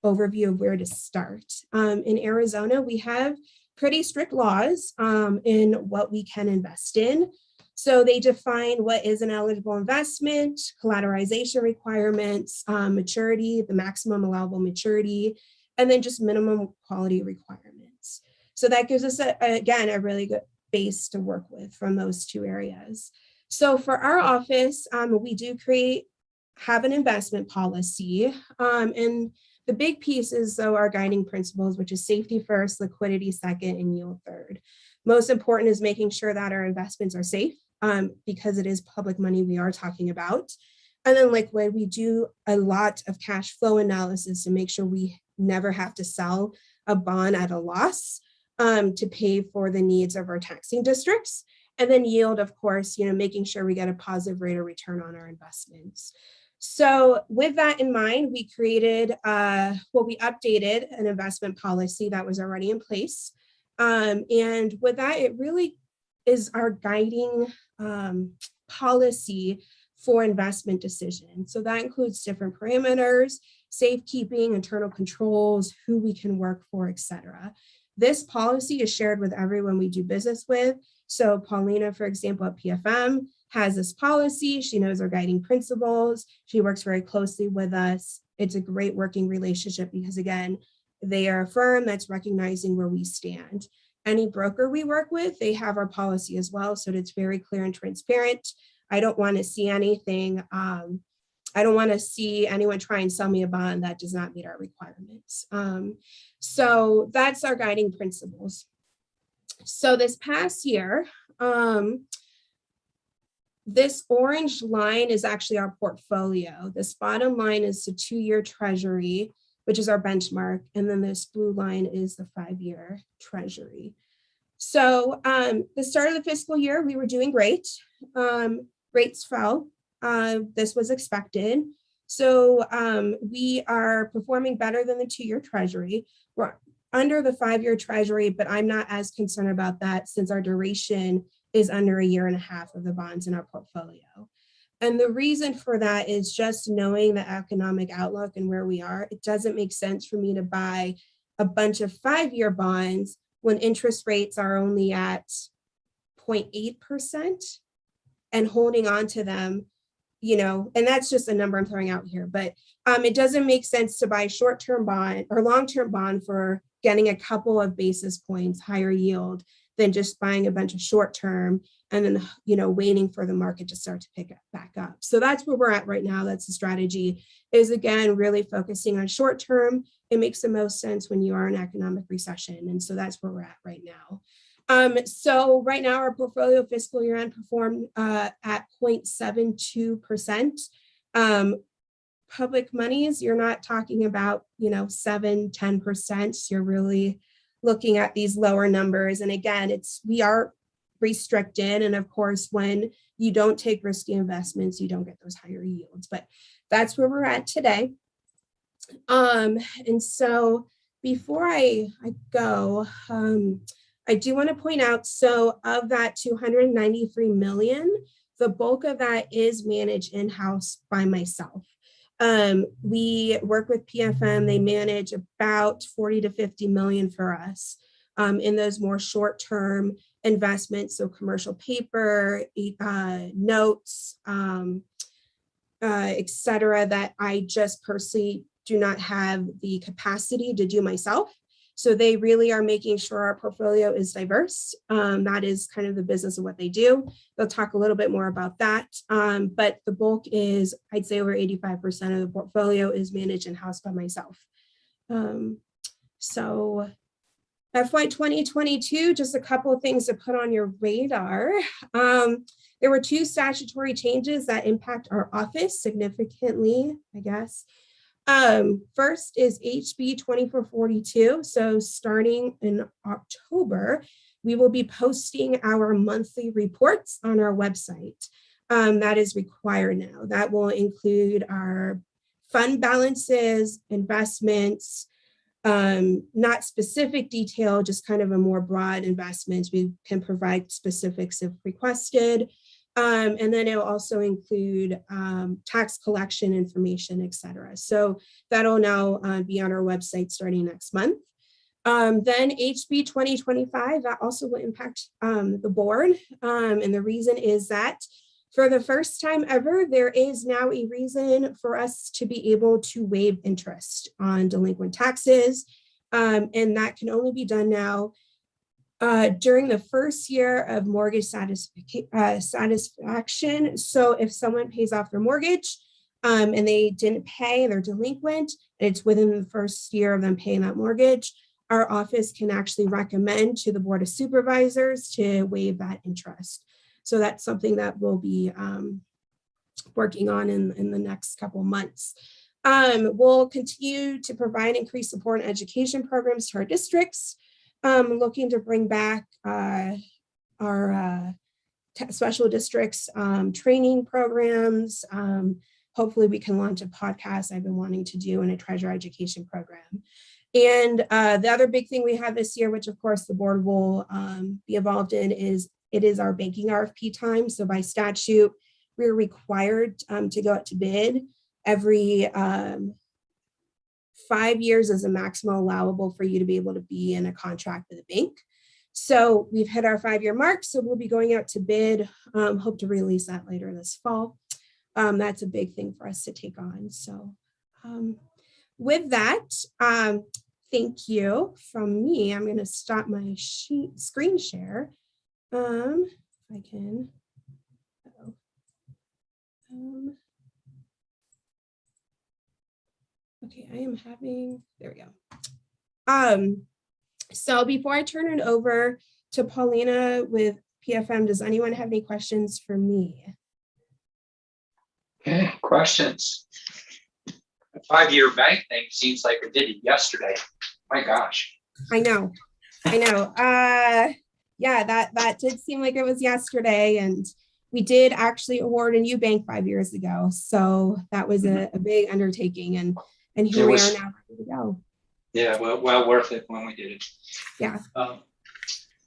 overview of where to start. In Arizona, we have pretty strict laws in what we can invest in. So they define what is an eligible investment, collateralization requirements, maturity, the maximum allowable maturity, and then just minimum quality requirements. So that gives us, again, a really good base to work with from those two areas. So for our office, we do have an investment policy. And the big piece is though our guiding principles, which is safety first, liquidity second, and yield third. Most important is making sure that our investments are safe because it is public money we are talking about. And then liquid, we do a lot of cash flow analysis to make sure we never have to sell a bond at a loss to pay for the needs of our taxing districts. And then yield, of course, making sure we get a positive rate of return on our investments. So with that in mind, we created, we updated an investment policy that was already in place. And with that, it really is our guiding policy for investment decisions. So that includes different parameters, safekeeping, internal controls, who we can work for, etc. This policy is shared with everyone we do business with. So Paulina, for example, at PFM has this policy. She knows our guiding principles. She works very closely with us. It's a great working relationship because, again, they are a firm that's recognizing where we stand. Any broker we work with, they have our policy as well. So it's very clear and transparent. I don't want to see anything. I don't want to see anyone try and sell me a bond that does not meet our requirements. So that's our guiding principles. So this past year, this orange line is actually our portfolio. This bottom line is the 2-year treasury, which is our benchmark. And then this blue line is the 5-year treasury. So the start of the fiscal year, we were doing great. Rates fell. This was expected. So we are performing better than the 2-year treasury. We're under the 5-year treasury, but I'm not as concerned about that since our duration is under 1.5 years of the bonds in our portfolio. And the reason for that is just knowing the economic outlook and where we are. It doesn't make sense for me to buy a bunch of 5-year bonds when interest rates are only at 0.8% and holding on to them, you know, and that's just a number I'm throwing out here, but it doesn't make sense to buy short-term bond or long-term bond for getting a couple of basis points higher yield than just buying a bunch of short-term and then, you know, waiting for the market to start to pick up, back up. So that's where we're at right now. That's the strategy, is again, really focusing on short-term. It makes the most sense when you are in economic recession. And so that's where we're at right now. So right now our portfolio fiscal year end performed at 0.72%. Public monies, you're not talking about, you know, 7-10%. You're really looking at these lower numbers. And again, we are restricted. And of course, when you don't take risky investments, you don't get those higher yields, but that's where we're at today. And so before I go, I do want to point out, so of that 293 million, the bulk of that is managed in-house by myself. We work with PFM. They manage about 40 to 50 million for us in those more short-term investments. So commercial paper, notes, et cetera, that I just personally do not have the capacity to do myself. So they really are making sure our portfolio is diverse. That is kind of the business of what they do. They'll talk a little bit more about that. But the bulk is, I'd say over 85% of the portfolio is managed in-house by myself. So FY 2022, just a couple of things to put on your radar. There were 2 statutory changes that impact our office significantly, I guess. First is HB 2442. So starting in October, we will be posting our monthly reports on our website. That is required now. That will include our fund balances, investments, not specific detail, just kind of a more broad investments. We can provide specifics if requested. And then it'll also include tax collection information, et cetera. So that'll now be on our website starting next month. Then HB 2025, that also will impact the board. And the reason is that for the first time ever, there is now a reason for us to be able to waive interest on delinquent taxes. And that can only be done now during the first year of mortgage satisfaction. So if someone pays off their mortgage and they didn't pay, they're delinquent, it's within the first year of them paying that mortgage, our office can actually recommend to the Board of Supervisors to waive that interest. So that's something that we'll be working on in the next couple months. We'll continue to provide increased support and education programs to our districts. Looking to bring back our special districts training programs. Hopefully we can launch a podcast I've been wanting to do, and a treasurer education program. And the other big thing we have this year, which of course the board will be involved in, is it is our banking RFP time. So by statute, we're required to go out to bid every 5 years as a maximum allowable for you to be able to be in a contract with a bank. So we've hit our 5-year mark, so we'll be going out to bid. Hope to release that later this fall. That's a big thing for us to take on. So with that, thank you from me. I'm going to stop my screen share. If I can. Okay, I am having, there we go. So before I turn it over to Paulina with PFM, does anyone have any questions for me? Okay, questions? The 5-year bank thing seems like it did it yesterday. My gosh. I know. Yeah, that did seem like it was yesterday, and we did actually award a new bank 5 years ago. So that was a big undertaking, and here we are now ready to go. Yeah, well worth it when we did it. Yeah. All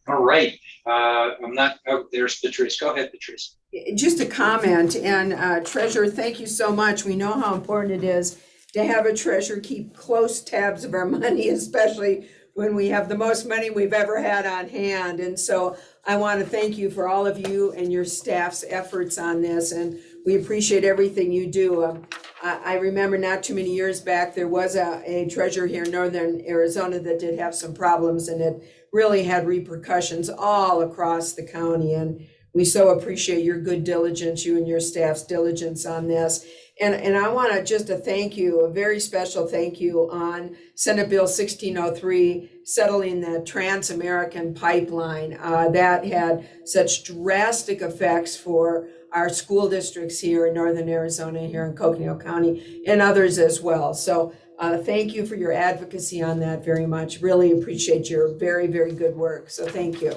right. I'm not, oh, there's Patrice. Go ahead, Patrice. Just a comment, and Treasurer, thank you so much. We know how important it is to have a treasurer keep close tabs of our money, especially when we have the most money we've ever had on hand. And so I want to thank you for all of you and your staff's efforts on this, and we appreciate everything you do. I remember not too many years back, there was a treasurer here in Northern Arizona that did have some problems, and it really had repercussions all across the county. And we so appreciate your good diligence, you and your staff's diligence on this. And I want to just thank you, a very special thank you on Senate Bill 1603, settling the Trans-American Pipeline. That had such drastic effects for our school districts here in Northern Arizona, here in Coconino County, and others as well. So thank you for your advocacy on that very much. Really appreciate your very, very good work. So thank you.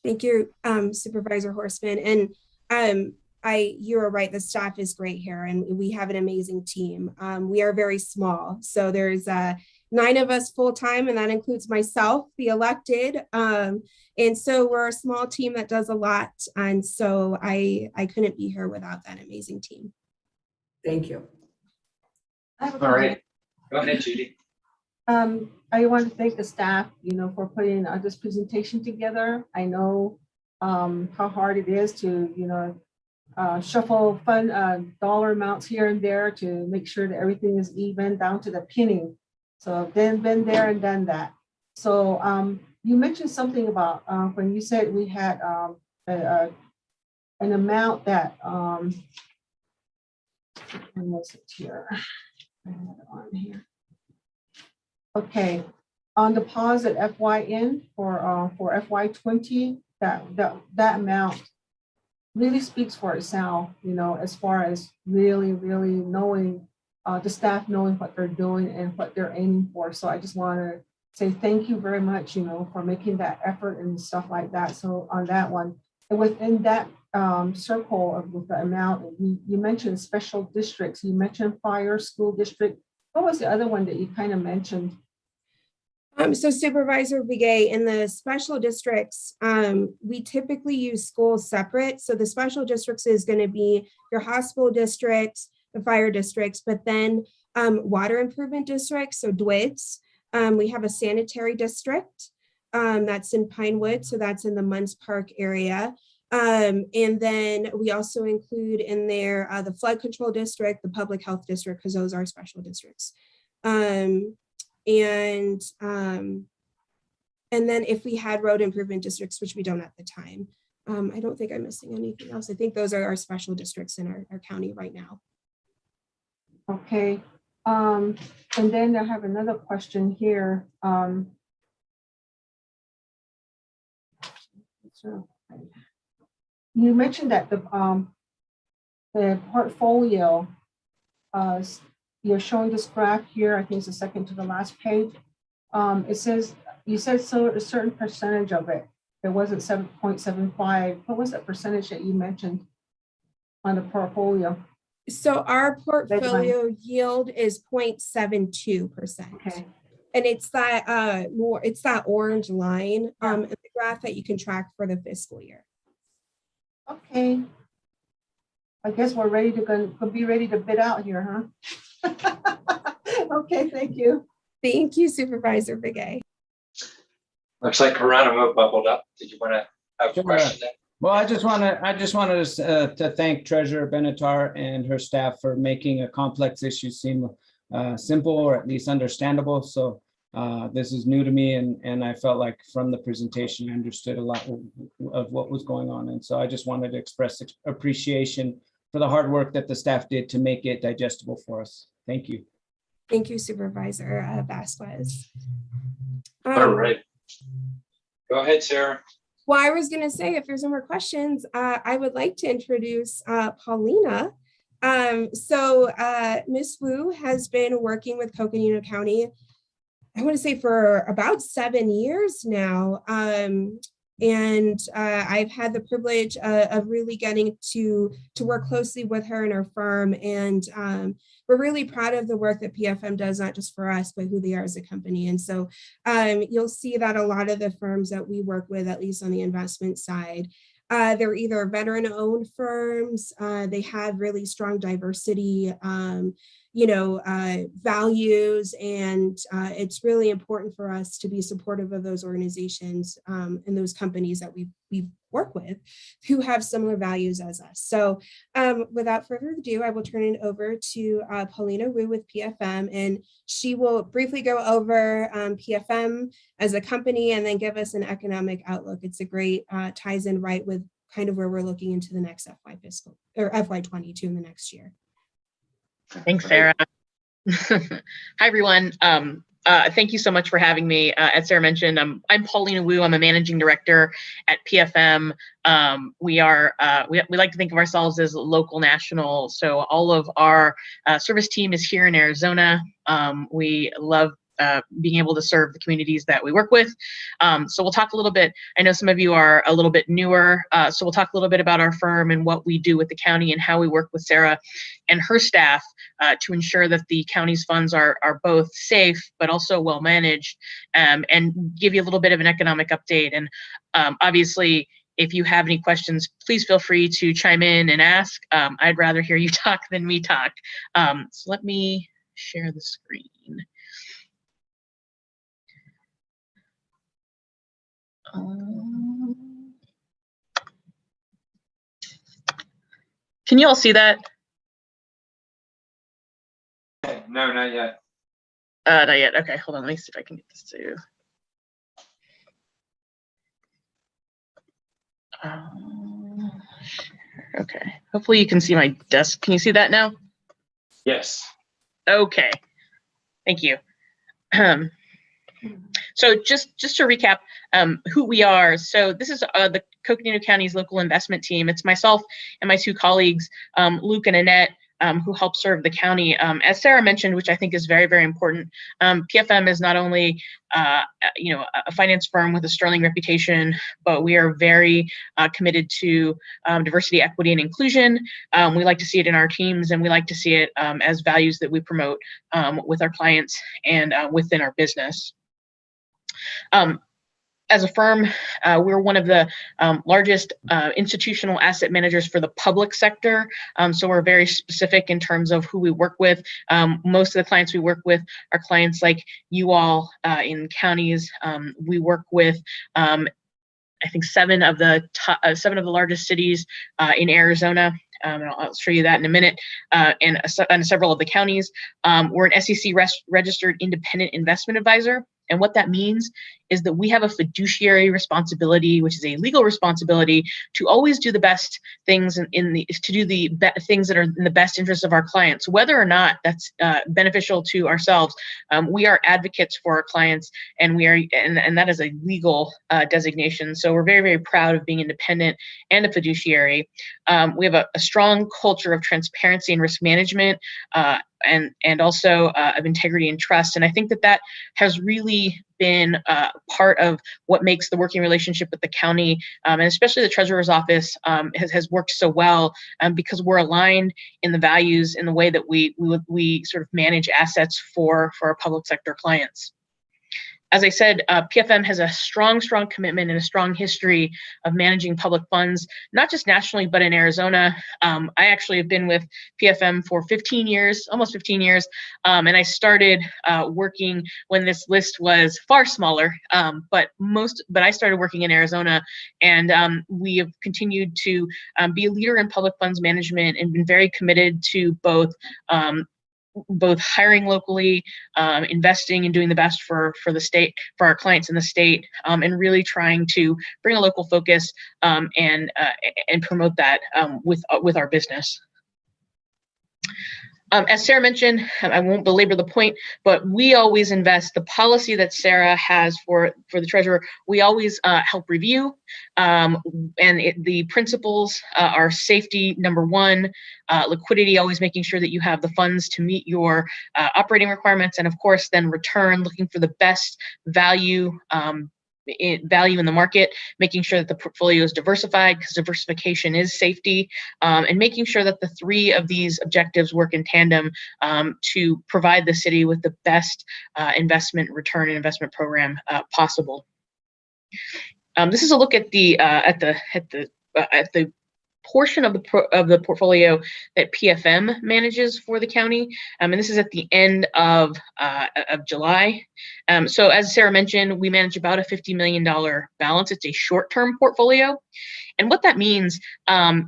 Thank you, Supervisor Horstman. And you're right, the staff is great here, and we have an amazing team. We are very small, so there's 9 of us full-time, and that includes myself, the elected. And so we're a small team that does a lot, and so I couldn't be here without that amazing team. Thank you. All right, go ahead, Judy. I want to thank the staff, for putting this presentation together. I know how hard it is to, shuffle fund dollar amounts here and there to make sure that everything is even down to the penny. So I've been there and done that. So you mentioned something about when you said we had an amount that when was it here? I have it on here. Okay, on deposit FYN for FY20, that amount really speaks for itself, as far as really knowing the staff knowing what they're doing and what they're aiming for. So I just want to say thank you very much, for making that effort and stuff like that. So on that one, and within that circle with the amount, you mentioned special districts, you mentioned fire, school district. What was the other one that you kind of mentioned? So Supervisor Begay, in the special districts, we typically use schools separate. So the special districts is going to be your hospital districts, the fire districts, but then water improvement districts, so DWIDs. We have a sanitary district that's in Pinewood, so that's in the Munns Park area. And then we also include in there the flood control district, the public health district, because those are special districts. And then if we had road improvement districts, which we don't at the time, I don't think I'm missing anything else. I think those are our special districts in our county right now. Okay. And then I have another question here. You mentioned that the portfolio, you're showing this graph here, I think it's the second to the last page. It says, you said so a certain percentage of it, it wasn't 7.75. What was that percentage that you mentioned on the portfolio? So our portfolio yield is 0.72%. Okay. And it's that it's that orange line in the graph that you can track for the fiscal year. Okay. I guess we're ready to be ready to bid out here, huh? Okay, thank you. Thank you, Supervisor Begay. Looks like Geronimo bubbled up. Did you want to have a Sure. question there? Well, I just wanted to thank Treasurer Benatar and her staff for making a complex issue seem simple or at least understandable. So this is new to me, and I felt like from the presentation I understood a lot of what was going on. And so I just wanted to express appreciation for the hard work that the staff did to make it digestible for us. Thank you. Thank you, Supervisor Vasquez. All right. Go ahead, Sarah. Well, I was going to say, if there's no more questions, I would like to introduce Paulina. Ms. Wu has been working with Coconino County, I want to say for about 7 years now. I've had the privilege of really getting to work closely with her and her firm. And we're really proud of the work that PFM does, not just for us, but who they are as a company. And so you'll see that a lot of the firms that we work with, at least on the investment side, they're either veteran-owned firms, they have really strong diversity, values, and it's really important for us to be supportive of those organizations and those companies that we work with who have similar values as us. So without further ado, I will turn it over to Paulina Wu with PFM, and she will briefly go over PFM as a company and then give us an economic outlook. It's a great ties in right with kind of where we're looking into the next FY22 in the next year. Thanks, Sarah. Hi, everyone. Thank you so much for having me. As Sarah mentioned, I'm Paulina Wu. I'm a managing director at PFM. We like to think of ourselves as local national. So all of our service team is here in Arizona. We love being able to serve the communities that we work with. So we'll talk a little bit, I know some of you are a little bit newer, so we'll talk a little bit about our firm and what we do with the county and how we work with Sarah and her staff to ensure that the county's funds are both safe, but also well managed, and give you a little bit of an economic update. And obviously, if you have any questions, please feel free to chime in and ask. I'd rather hear you talk than me talk. So let me share the screen. Can you all see that? No, not yet. Not yet. Okay, hold on. Let me see if I can get this to. Okay. Hopefully you can see my desk. Can you see that now? Yes. Okay. Thank you. So just to recap who we are. So this is the Coconino County's local investment team. It's myself and my two colleagues, Luke and Annette, who help serve the county. As Sarah mentioned, which I think is very, very important, PFM is not only a finance firm with a sterling reputation, but we are very committed to diversity, equity, and inclusion. We like to see it in our teams, and we like to see it as values that we promote with our clients and within our business. As a firm, we're one of the largest institutional asset managers for the public sector. So we're very specific in terms of who we work with. Most of the clients we work with are clients like you all in counties. We work with I think seven of the largest cities in Arizona. And I'll show you that in a minute, and several of the counties. We're an SEC registered independent investment advisor. And what that means is that we have a fiduciary responsibility, which is a legal responsibility, to always do the best things things that are in the best interest of our clients, whether or not that's beneficial to ourselves. We are advocates for our clients, and and that is a legal designation. So we're very, very proud of being independent and a fiduciary. We have a strong culture of transparency and risk management, and also of integrity and trust. And I think that has really been part of what makes the working relationship with the county, and especially the treasurer's office, has worked so well, because we're aligned in the values in the way that we sort of manage assets for our public sector clients. As I said, PFM has a strong commitment and a strong history of managing public funds, not just nationally, but in Arizona. I actually have been with PFM for 15 years, almost 15 years, and I started working when this list was far smaller, but I started working in Arizona, and we have continued to be a leader in public funds management and been very committed to both hiring locally, investing and doing the best for the state, for our clients in the state, and really trying to bring a local focus and promote that with our business. As Sarah mentioned, I won't belabor the point, but we always invest the policy that Sarah has for the treasurer. We always help review, and the principles are safety, number one, liquidity, always making sure that you have the funds to meet your operating requirements, and of course, then return, looking for the best value in the market, making sure that the portfolio is diversified, because diversification is safety, and making sure that the three of these objectives work in tandem to provide the city with the best investment return and investment program possible. This is a look at the portion of the portfolio that PFM manages for the county, and this is at the end of July. So as Sarah mentioned, we manage about a $50 million balance. It's a short-term portfolio, and what that means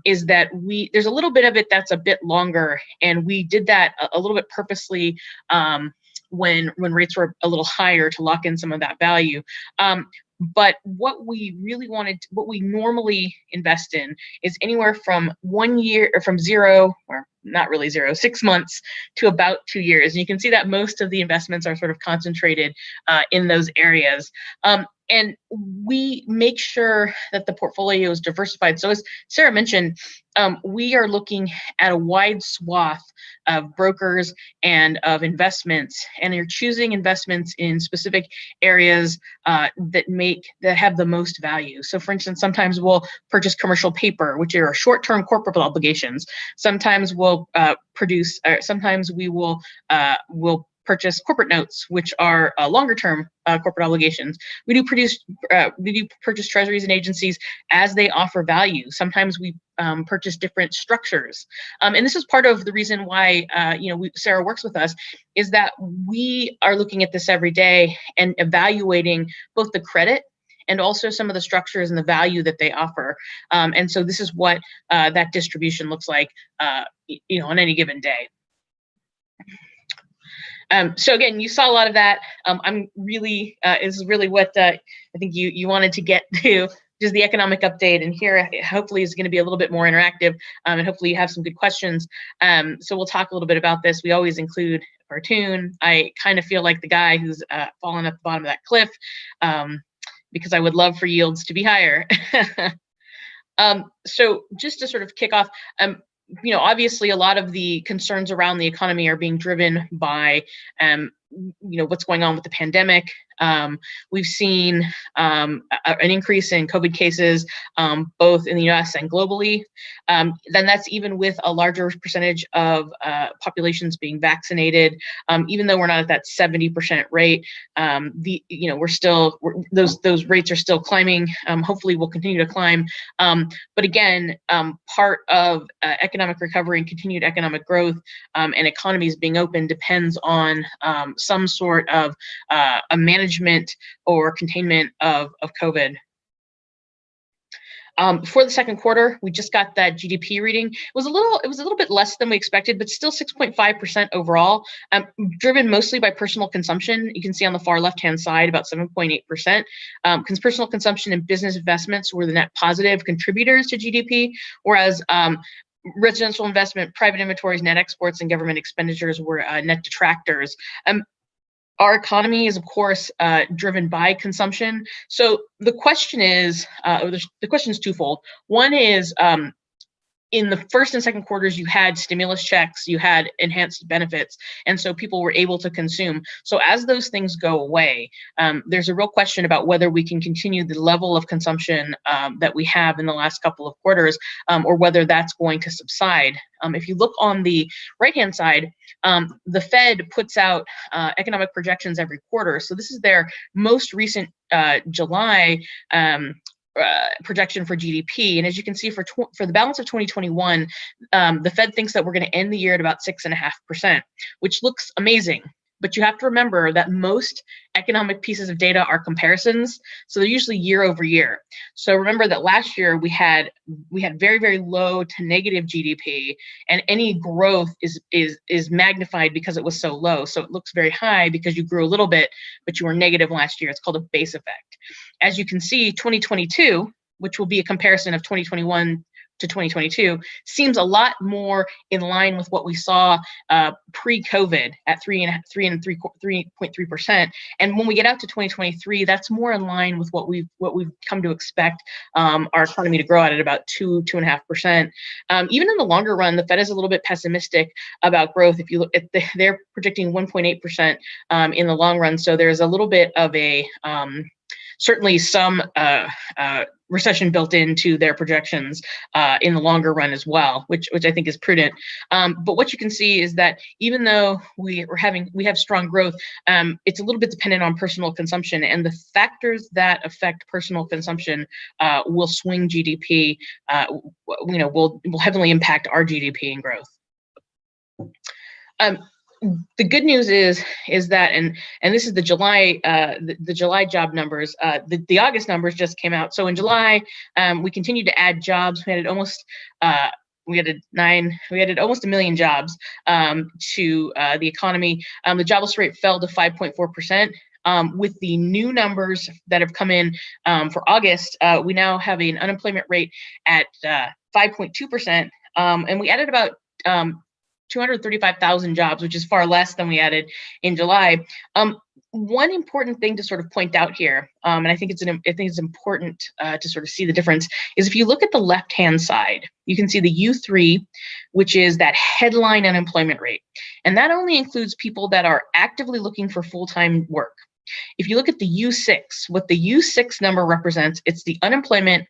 is that there's a little bit of it that's a bit longer, and we did that a little bit purposely when rates were a little higher to lock in some of that value. But what we normally invest in is anywhere from 1 year, or from zero, or not really zero, 6 months to about 2 years. And you can see that most of the investments are sort of concentrated in those areas. And we make sure that the portfolio is diversified. So as Sarah mentioned, we are looking at a wide swath of brokers and of investments, and you're choosing investments in specific areas that have the most value. So for instance, sometimes we'll purchase commercial paper, which are short-term corporate obligations. Sometimes we'll sometimes we will purchase corporate notes, which are longer-term corporate obligations. We do purchase treasuries and agencies as they offer value. Sometimes we purchase different structures, and this is part of the reason why Sarah works with us, is that we are looking at this every day and evaluating both the credit and also some of the structures and the value that they offer. And so this is what that distribution looks like, on any given day. So again, you saw a lot of that. Is really what I think you wanted to get to, just the economic update. And here, hopefully, is going to be a little bit more interactive, and hopefully you have some good questions. So we'll talk a little bit about this. We always include a cartoon. I kind of feel like the guy who's fallen at the bottom of that cliff, because I would love for yields to be higher. So just to sort of kick off, obviously a lot of the concerns around the economy are being driven by, what's going on with the pandemic. We've seen an increase in COVID cases, both in the US and globally. Then that's even with a larger percentage of populations being vaccinated. Even though we're not at that 70% rate, those rates are still climbing. Hopefully we'll continue to climb. But again, part of economic recovery and continued economic growth and economies being open depends on some sort of a management or containment of COVID. For the second quarter, we just got that GDP reading. It was a little bit less than we expected, but still 6.5% overall, driven mostly by personal consumption. You can see on the far left-hand side about 7.8%, because personal consumption and business investments were the net positive contributors to GDP, whereas residential investment, private inventories, net exports, and government expenditures were net detractors. Our economy is, of course, driven by consumption. So the question is twofold. One is, in the first and second quarters, you had stimulus checks, you had enhanced benefits, and so people were able to consume. So as those things go away, there's a real question about whether we can continue the level of consumption that we have in the last couple of quarters, or whether that's going to subside. If you look on the right-hand side, the Fed puts out economic projections every quarter. So this is their most recent July projection for GDP. And as you can see, for the balance of 2021, the Fed thinks that we're going to end the year at about 6.5%, which looks amazing. But you have to remember that most economic pieces of data are comparisons, so they're usually year over year. So remember that last year we had very, very low to negative GDP, and any growth is magnified because it was so low. So it looks very high because you grew a little bit, but you were negative last year. It's called a base effect. As you can see, 2022, which will be a comparison of 2021 to 2022, seems a lot more in line with what we saw pre-COVID at 3.3%. And when we get out to 2023, that's more in line with what we've come to expect our economy to grow at about 2.5%. Even in the longer run, the Fed is a little bit pessimistic about growth. If you look at they're predicting 1.8% in the long run. So there's a little bit of a certainly some recession built into their projections in the longer run as well, which I think is prudent. But what you can see is that even though we have strong growth, it's a little bit dependent on personal consumption, and the factors that affect personal consumption will swing GDP. Will heavily impact our GDP and growth. The good news is that, and this is the July job numbers. The August numbers just came out. So in July, we continued to add jobs. We added almost almost 1 million jobs to the economy. The jobless rate fell to 5.4%. With the new numbers that have come in for August, we now have an unemployment rate at 5.2%, and we added about 235,000 jobs, which is far less than we added in July. One important thing to sort of point out here, and I think it's important to sort of see the difference, is if you look at the left-hand side, you can see the U3, which is that headline unemployment rate, and that only includes people that are actively looking for full-time work. If you look at the U6, what the U6 number represents, it's the unemployment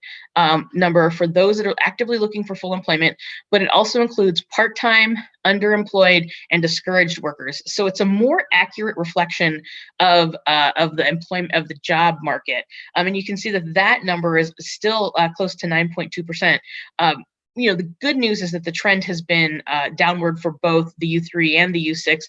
number for those that are actively looking for full employment, but it also includes part-time, underemployed, and discouraged workers. So it's a more accurate reflection of the job market. And you can see that number is still close to 9.2%. The good news is that the trend has been downward for both the U3 and the U6,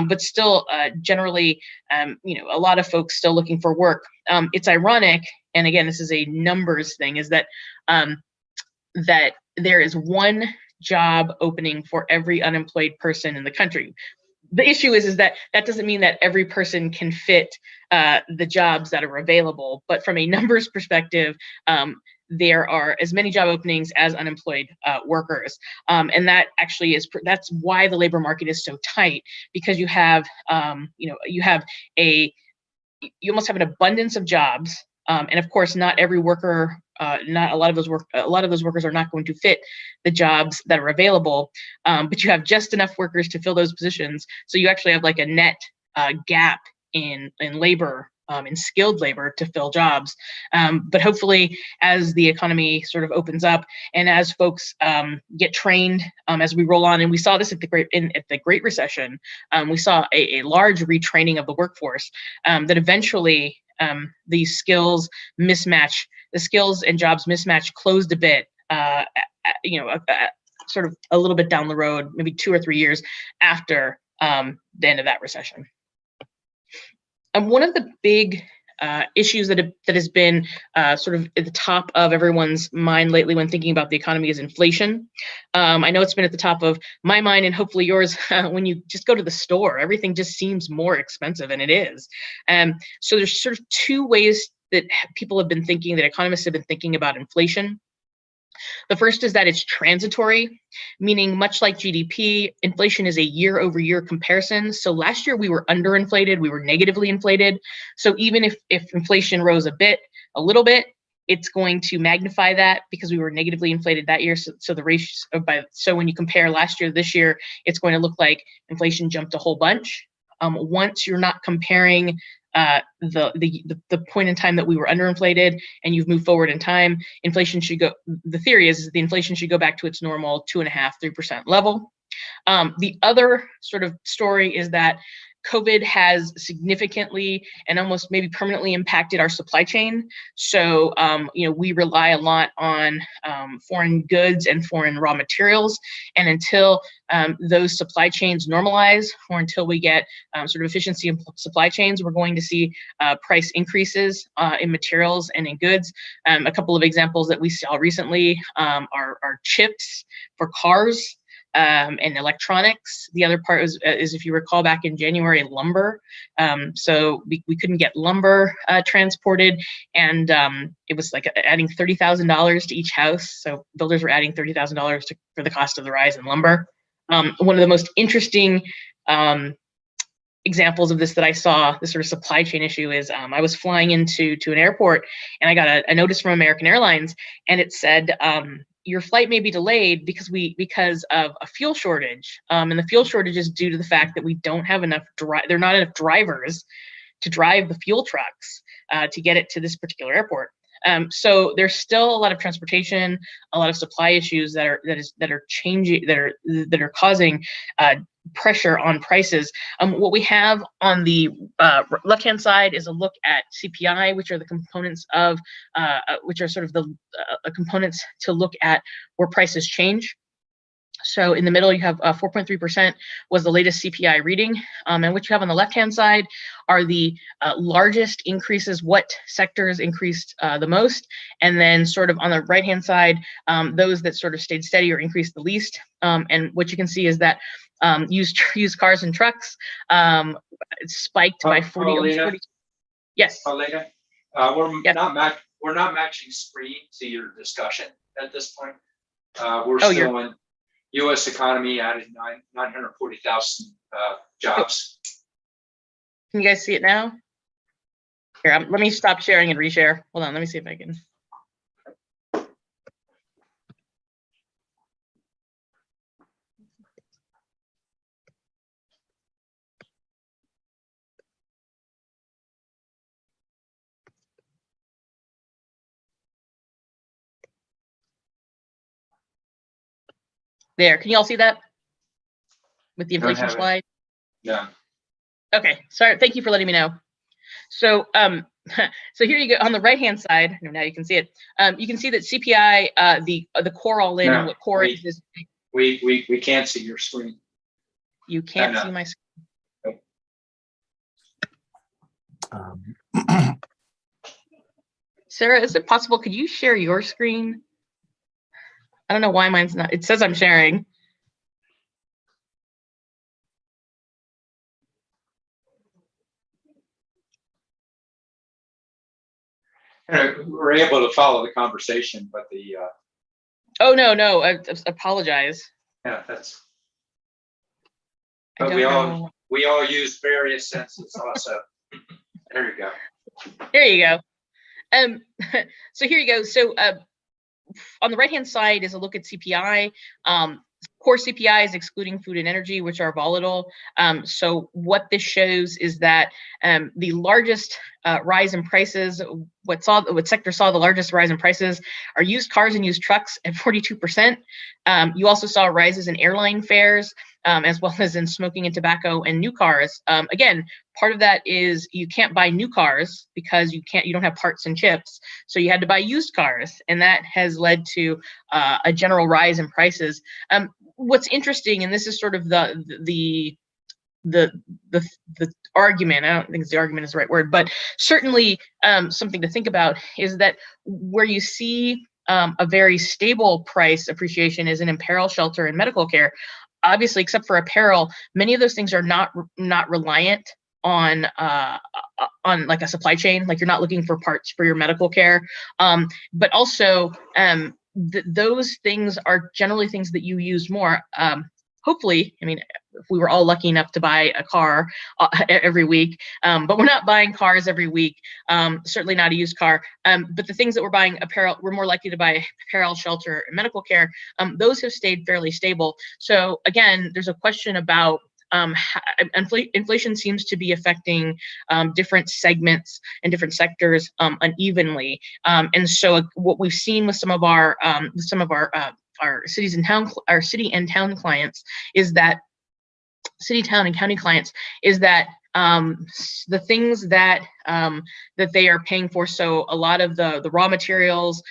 but still generally, a lot of folks still looking for work. It's ironic, and again, this is a numbers thing, is that that there is one job opening for every unemployed person in the country. The issue is that doesn't mean that every person can fit the jobs that are available, but from a numbers perspective, there are as many job openings as unemployed workers, and that actually that's why the labor market is so tight, because you have you almost have an abundance of jobs, and of course not every worker, not a lot of those workers are not going to fit the jobs that are available, but you have just enough workers to fill those positions, so you actually have like a net gap in labor, in skilled labor to fill jobs. But hopefully as the economy sort of opens up and as folks get trained as we roll on, and we saw this at the Great Recession, we saw a large retraining of the workforce, that eventually the skills and jobs mismatch closed a bit, sort of a little bit down the road, maybe 2 or 3 years after the end of that recession. And one of the big issues that has been sort of at the top of everyone's mind lately when thinking about the economy is inflation. I know it's been at the top of my mind and hopefully yours. When you just go to the store, everything just seems more expensive, and it is. So there's sort of 2 ways that people have been thinking, that economists have been thinking about inflation. The first is that it's transitory, meaning much like GDP, inflation is a year-over-year comparison. So last year we were underinflated, we were negatively inflated. So even if inflation rose a little bit, it's going to magnify that because we were negatively inflated that year. So the ratio so when you compare last year to this year, it's going to look like inflation jumped a whole bunch. Once you're not comparing the point in time that we were underinflated and you've moved forward in time, inflation should go, the theory is the inflation should go back to its normal 2.5–3% level. The other sort of story is that COVID has significantly and almost maybe permanently impacted our supply chain. So, we rely a lot on foreign goods and foreign raw materials. And until those supply chains normalize, or until we get sort of efficiency in supply chains, we're going to see price increases in materials and in goods. A couple of examples that we saw recently are chips for cars. And electronics. The other part is if you recall back in January, lumber. So we couldn't get lumber transported, and it was like adding $30,000 to each house. So builders were adding $30,000 for the cost of the rise in lumber. One of the most interesting examples of this that I saw, this sort of supply chain issue, is I was flying into an airport, and I got a notice from American Airlines, and it said, your flight may be delayed because of a fuel shortage. And the fuel shortage is due to the fact that we don't have enough there are not enough drivers to drive the fuel trucks to get it to this particular airport. So there's still a lot of transportation, a lot of supply issues that are changing, that are causing pressure on prices. What we have on the left-hand side is a look at CPI, which are the components of, which are sort of the components to look at where prices change. So in the middle, you have 4.3% was the latest CPI reading. And what you have on the left-hand side are the largest increases, what sectors increased the most. And then sort of on the right-hand side, those that sort of stayed steady or increased the least. And what you can see is that used cars and trucks spiked by 40. Yes. Paulina, we're not matching screen to your discussion at this point. We're still in U.S. economy added 940,000 jobs. Can you guys see it now? Here, let me stop sharing and reshare. Hold on, let me see if I can. There, can you all see that? With the inflation slide? Yeah. Okay, sorry, thank you for letting me know. So, so here you go on the right-hand side. Now you can see it. You can see that CPI, the core all-in, and what core is. We can't see your screen. You can't see my screen. Sarah, is it possible? Could you share your screen? I don't know why mine's not. It says I'm sharing. We're able to follow the conversation, but the. Oh no! I apologize. Yeah, that's. But we all use various senses also. There you go. There you go. So here you go. So on the right-hand side is a look at CPI. Core CPI is excluding food and energy, which are volatile. So what this shows is that the largest rise in prices, what sector saw the largest rise in prices are used cars and used trucks at 42%. You also saw rises in airline fares, as well as in smoking and tobacco and new cars. Again, part of that is you can't buy new cars because you don't have parts and chips. So you had to buy used cars, and that has led to a general rise in prices. What's interesting, and this is sort of the argument, I don't think the argument is the right word, but certainly something to think about is that where you see a very stable price appreciation is in apparel, shelter, and medical care. Obviously, except for apparel, many of those things are not reliant on like a supply chain. Like you're not looking for parts for your medical care, but also those things are generally things that you use more. hopefully, I mean, if we were all lucky enough to buy a car every week, but we're not buying cars every week, certainly not a used car. But the things that we're buying, apparel, we're more likely to buy apparel, shelter, and medical care. Those have stayed fairly stable. So again, there's a question about inflation seems to be affecting different segments and different sectors unevenly. And so what we've seen with some of our cities and town, our city and town clients is that city, town, and county clients is that the things that that they are paying for. So a lot of the raw materials,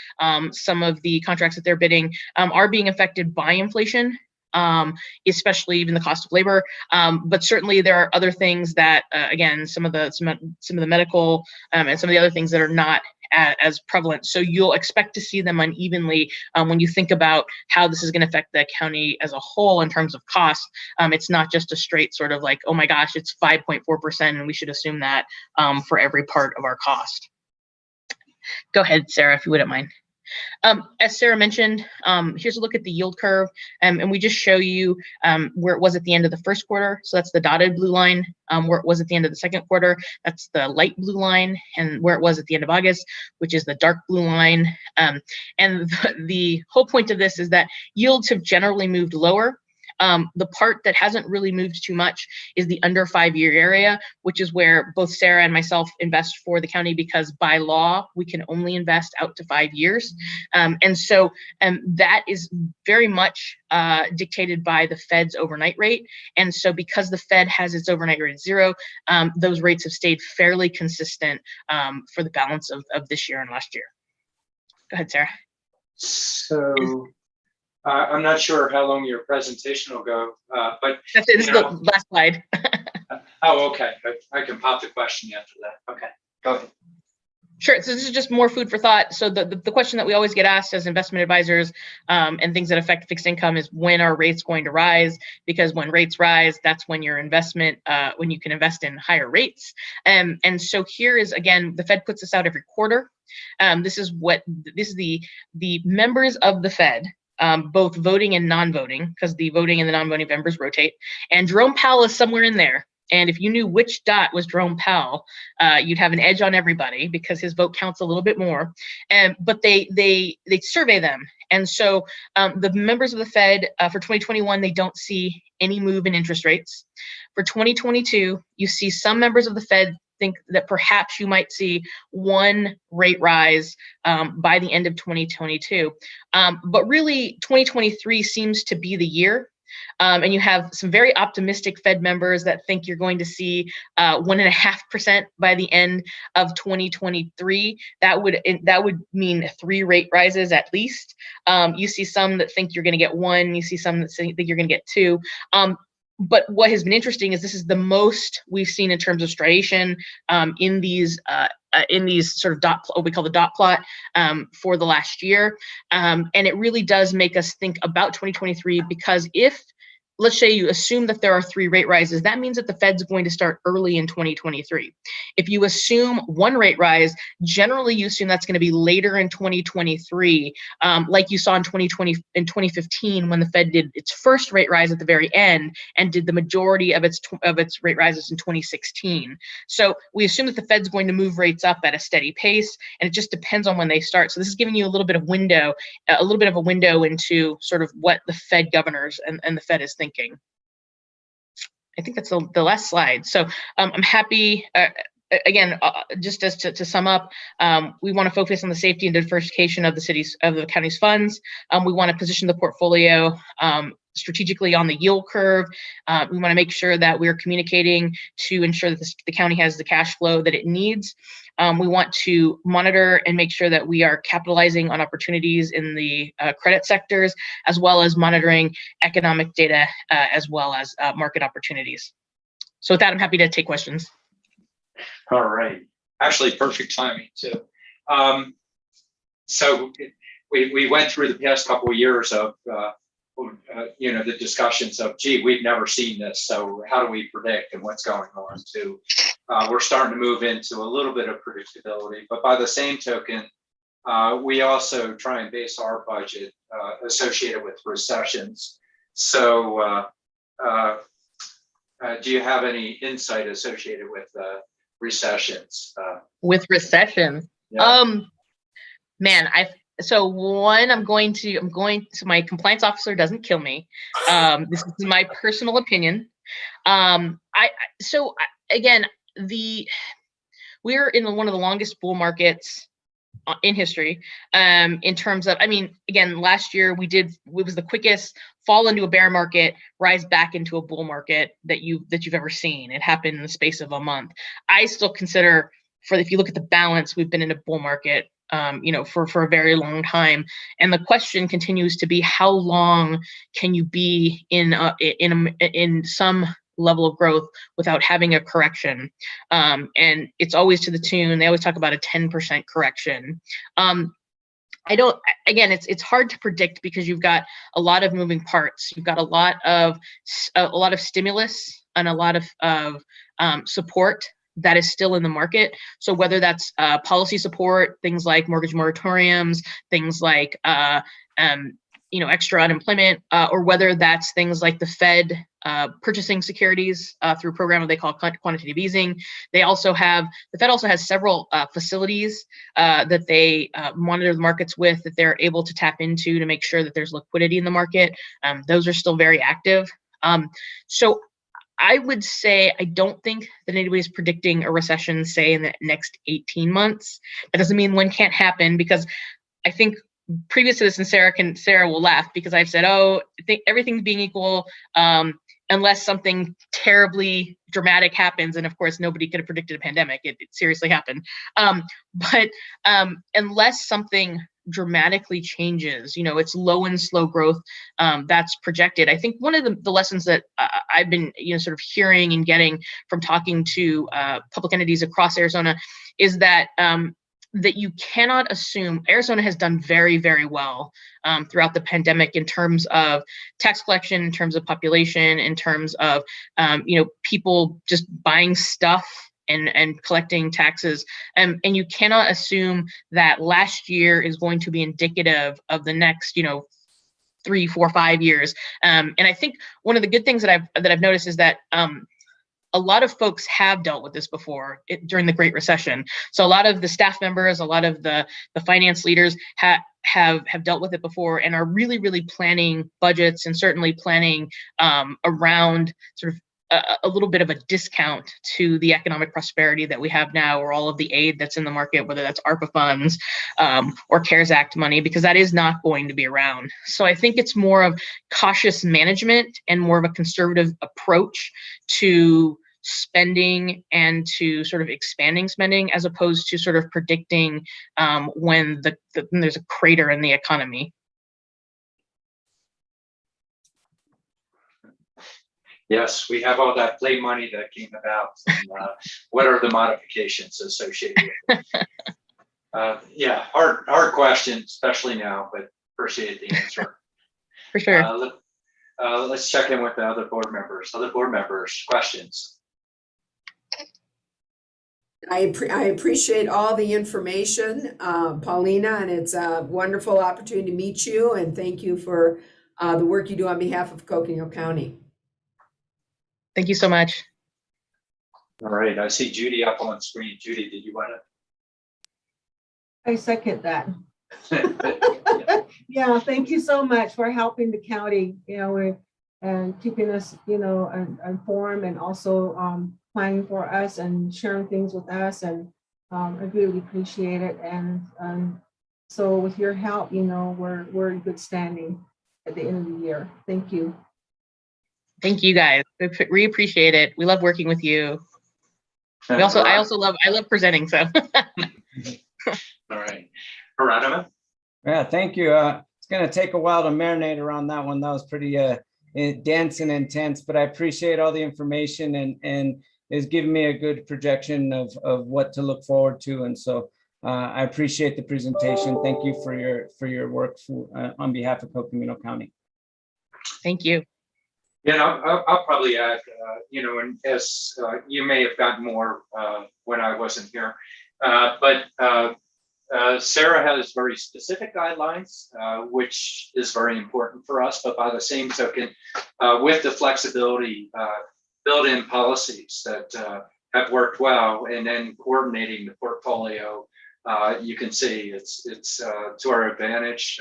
some of the contracts that they're bidding are being affected by inflation. Especially even the cost of labor, but certainly there are other things that, again, some of the medical and some of the other things that are not as prevalent. So you'll expect to see them unevenly when you think about how this is going to affect the county as a whole in terms of cost. It's not just a straight sort of like, oh my gosh, it's 5.4%, and we should assume that for every part of our cost. Go ahead, Sarah, if you wouldn't mind. As Sarah mentioned, here's a look at the yield curve, and we just show you where it was at the end of the first quarter. So that's the dotted blue line. Where it was at the end of the second quarter, that's the light blue line, and where it was at the end of August, which is the dark blue line. And the whole point of this is that yields have generally moved lower. The part that hasn't really moved too much is the under 5-year area, which is where both Sarah and myself invest for the county, because by law, we can only invest out to 5 years. And so that is very much dictated by the Fed's overnight rate. And so because the Fed has its overnight rate at 0, those rates have stayed fairly consistent for the balance of this year and last year. Go ahead, Sarah. So I'm not sure how long your presentation will go, but that's it. This is the last slide. Oh, okay. I can pop the question after that. Okay, go ahead. Sure. So this is just more food for thought. So the question that we always get asked as investment advisors and things that affect fixed income is, when are rates going to rise? Because when rates rise, that's when your investment, when you can invest in higher rates. And so here is, again, the Fed puts this out every quarter. This is the members of the Fed, both voting and non-voting, because the voting and the non-voting members rotate. And Jerome Powell is somewhere in there. And if you knew which dot was Jerome Powell, you'd have an edge on everybody, because his vote counts a little bit more. But they survey them. And so the members of the Fed for 2021, they don't see any move in interest rates. For 2022, you see some members of the Fed think that perhaps you might see one rate rise by the end of 2022. But really, 2023 seems to be the year. And you have some very optimistic Fed members that think you're going to see 1.5% by the end of 2023. That would mean 3 rate rises at least. You see some that think you're going to get 1. You see some that think you're going to get 2. But what has been interesting is this is the most we've seen in terms of striation in these sort of what we call the dot plot for the last year. And it really does make us think about 2023, because if, let's say you assume that there are 3 rate rises, that means that the Fed's going to start early in 2023. If you assume 1 rate rise, generally you assume that's going to be later in 2023, like you saw in 2015 when the Fed did its first rate rise at the very end and did the majority of its rate rises in 2016. So we assume that the Fed's going to move rates up at a steady pace, and it just depends on when they start. So this is giving you a little bit of a window into sort of what the Fed governors and the Fed is thinking. I think that's the last slide. So I'm happy, again, just as to sum up, we want to focus on the safety and diversification of the county's funds. We want to position the portfolio strategically on the yield curve. We want to make sure that we're communicating to ensure that the county has the cash flow that it needs. We want to monitor and make sure that we are capitalizing on opportunities in the credit sectors, as well as monitoring economic data, as well as market opportunities. So with that, I'm happy to take questions. All right. Actually, perfect timing too. So we went through the past couple of years of the discussions of, gee, we've never seen this, so how do we predict and what's going on too? We're starting to move into a little bit of predictability, but by the same token, we also try and base our budget associated with recessions. So do you have any insight associated with recessions? With recession, Yeah. man, so my compliance officer doesn't kill me. This is my personal opinion. Again, we're in one of the longest bull markets in history, in terms of, I mean, again, last year it was the quickest fall into a bear market, rise back into a bull market that you've ever seen. It happened in the space of a month. I still consider, if you look at the balance, we've been in a bull market, for a very long time. And the question continues to be, how long can you be in some level of growth without having a correction? And it's always to the tune, they always talk about a 10% correction. It's hard to predict because you've got a lot of moving parts. You've got a lot of stimulus and a lot of support that is still in the market. So whether that's policy support, things like mortgage moratoriums, things like extra unemployment, or whether that's things like the Fed purchasing securities through a program that they call quantitative easing. The Fed also has several facilities that they monitor the markets with, that they're able to tap into to make sure that there's liquidity in the market. Those are still very active. So I would say I don't think that anybody's predicting a recession, say, in the next 18 months. That doesn't mean one can't happen, because I think previous to this, and Sarah will laugh because I've said, I think everything's being equal, unless something terribly dramatic happens. And of course, nobody could have predicted a pandemic. It seriously happened. But unless something dramatically changes, it's low and slow growth that's projected. I think one of the lessons that I've been sort of hearing and getting from talking to public entities across Arizona is that that you cannot assume. Arizona has done very, very well throughout the pandemic in terms of tax collection, in terms of population, in terms of people just buying stuff and collecting taxes. And you cannot assume that last year is going to be indicative of the next 3, 4, 5 years. And I think one of the good things that I've noticed is that a lot of folks have dealt with this before during the Great Recession. So a lot of the staff members, a lot of the finance leaders have dealt with it before and are really, really planning budgets and certainly planning around sort of a little bit of a discount to the economic prosperity that we have now, or all of the aid that's in the market, whether that's ARPA funds or CARES Act money, because that is not going to be around. So I think it's more of cautious management and more of a conservative approach to spending and to sort of expanding spending, as opposed to sort of predicting when there's a crater in the economy. Yes, we have all that play money that came about. And, what are the modifications associated with it? Yeah, hard question, especially now, but appreciate the answer. For sure. Let's check in with the other board members. Other board members, questions? I appreciate all the information, Paulina, and it's a wonderful opportunity to meet you, and thank you for the work you do on behalf of Coconino County. Thank you so much. All right, I see Judy up on screen. Judy, did you want to? I second that. Yeah. Yeah, thank you so much for helping the county, and keeping us, informed, and also planning for us and sharing things with us. And I really appreciate it. And so with your help, we're in good standing at the end of the year. Thank you. Thank you guys. We appreciate it. We love working with you. I love presenting. So. All right, Geronimo. Yeah, thank you. It's going to take a while to marinate around that one. That was pretty dense and intense, but I appreciate all the information and it's given me a good projection of what to look forward to. And so I appreciate the presentation. Thank you for your work on behalf of Coconino County. Thank you. I'll probably add, and as you may have gotten more when I wasn't here, but Sarah has very specific guidelines, which is very important for us, but by the same token, with the flexibility, build in policies that have worked well, and then coordinating the portfolio, you can see it's to our advantage,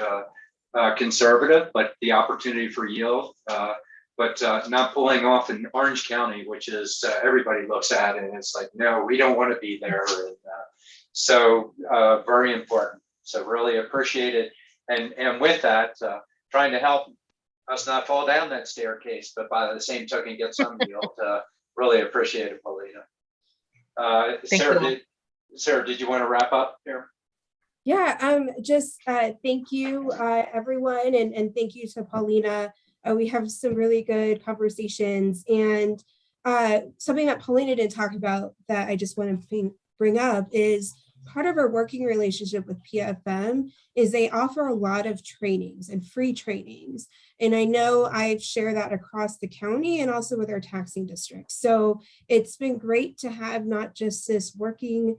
conservative, but the opportunity for yield, but not pulling off in Orange County, which is everybody looks at it and it's like, no, we don't want to be there. And, so very important. So really appreciate it. And with that, trying to help us not fall down that staircase, but by the same token, get some yield. Really appreciate it, Paulina. Sarah, did you want to wrap up here? Yeah, just thank you, everyone, and thank you to Paulina. We have some really good conversations, and something that Paulina didn't talk about that I just want to bring up is part of our working relationship with PFM is they offer a lot of trainings and free trainings. And I know I've shared that across the county and also with our taxing districts. So it's been great to have not just this working,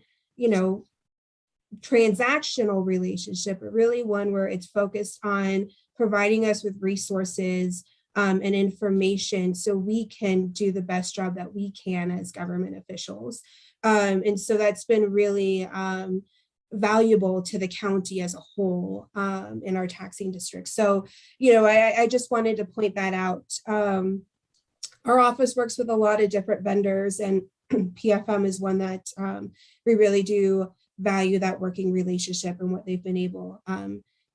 transactional relationship, but really one where it's focused on providing us with resources and information so we can do the best job that we can as government officials. And so that's been really valuable to the county as a whole in our taxing district. So, I just wanted to point that out. Our office works with a lot of different vendors, and PFM is one that we really do value that working relationship and what they've been able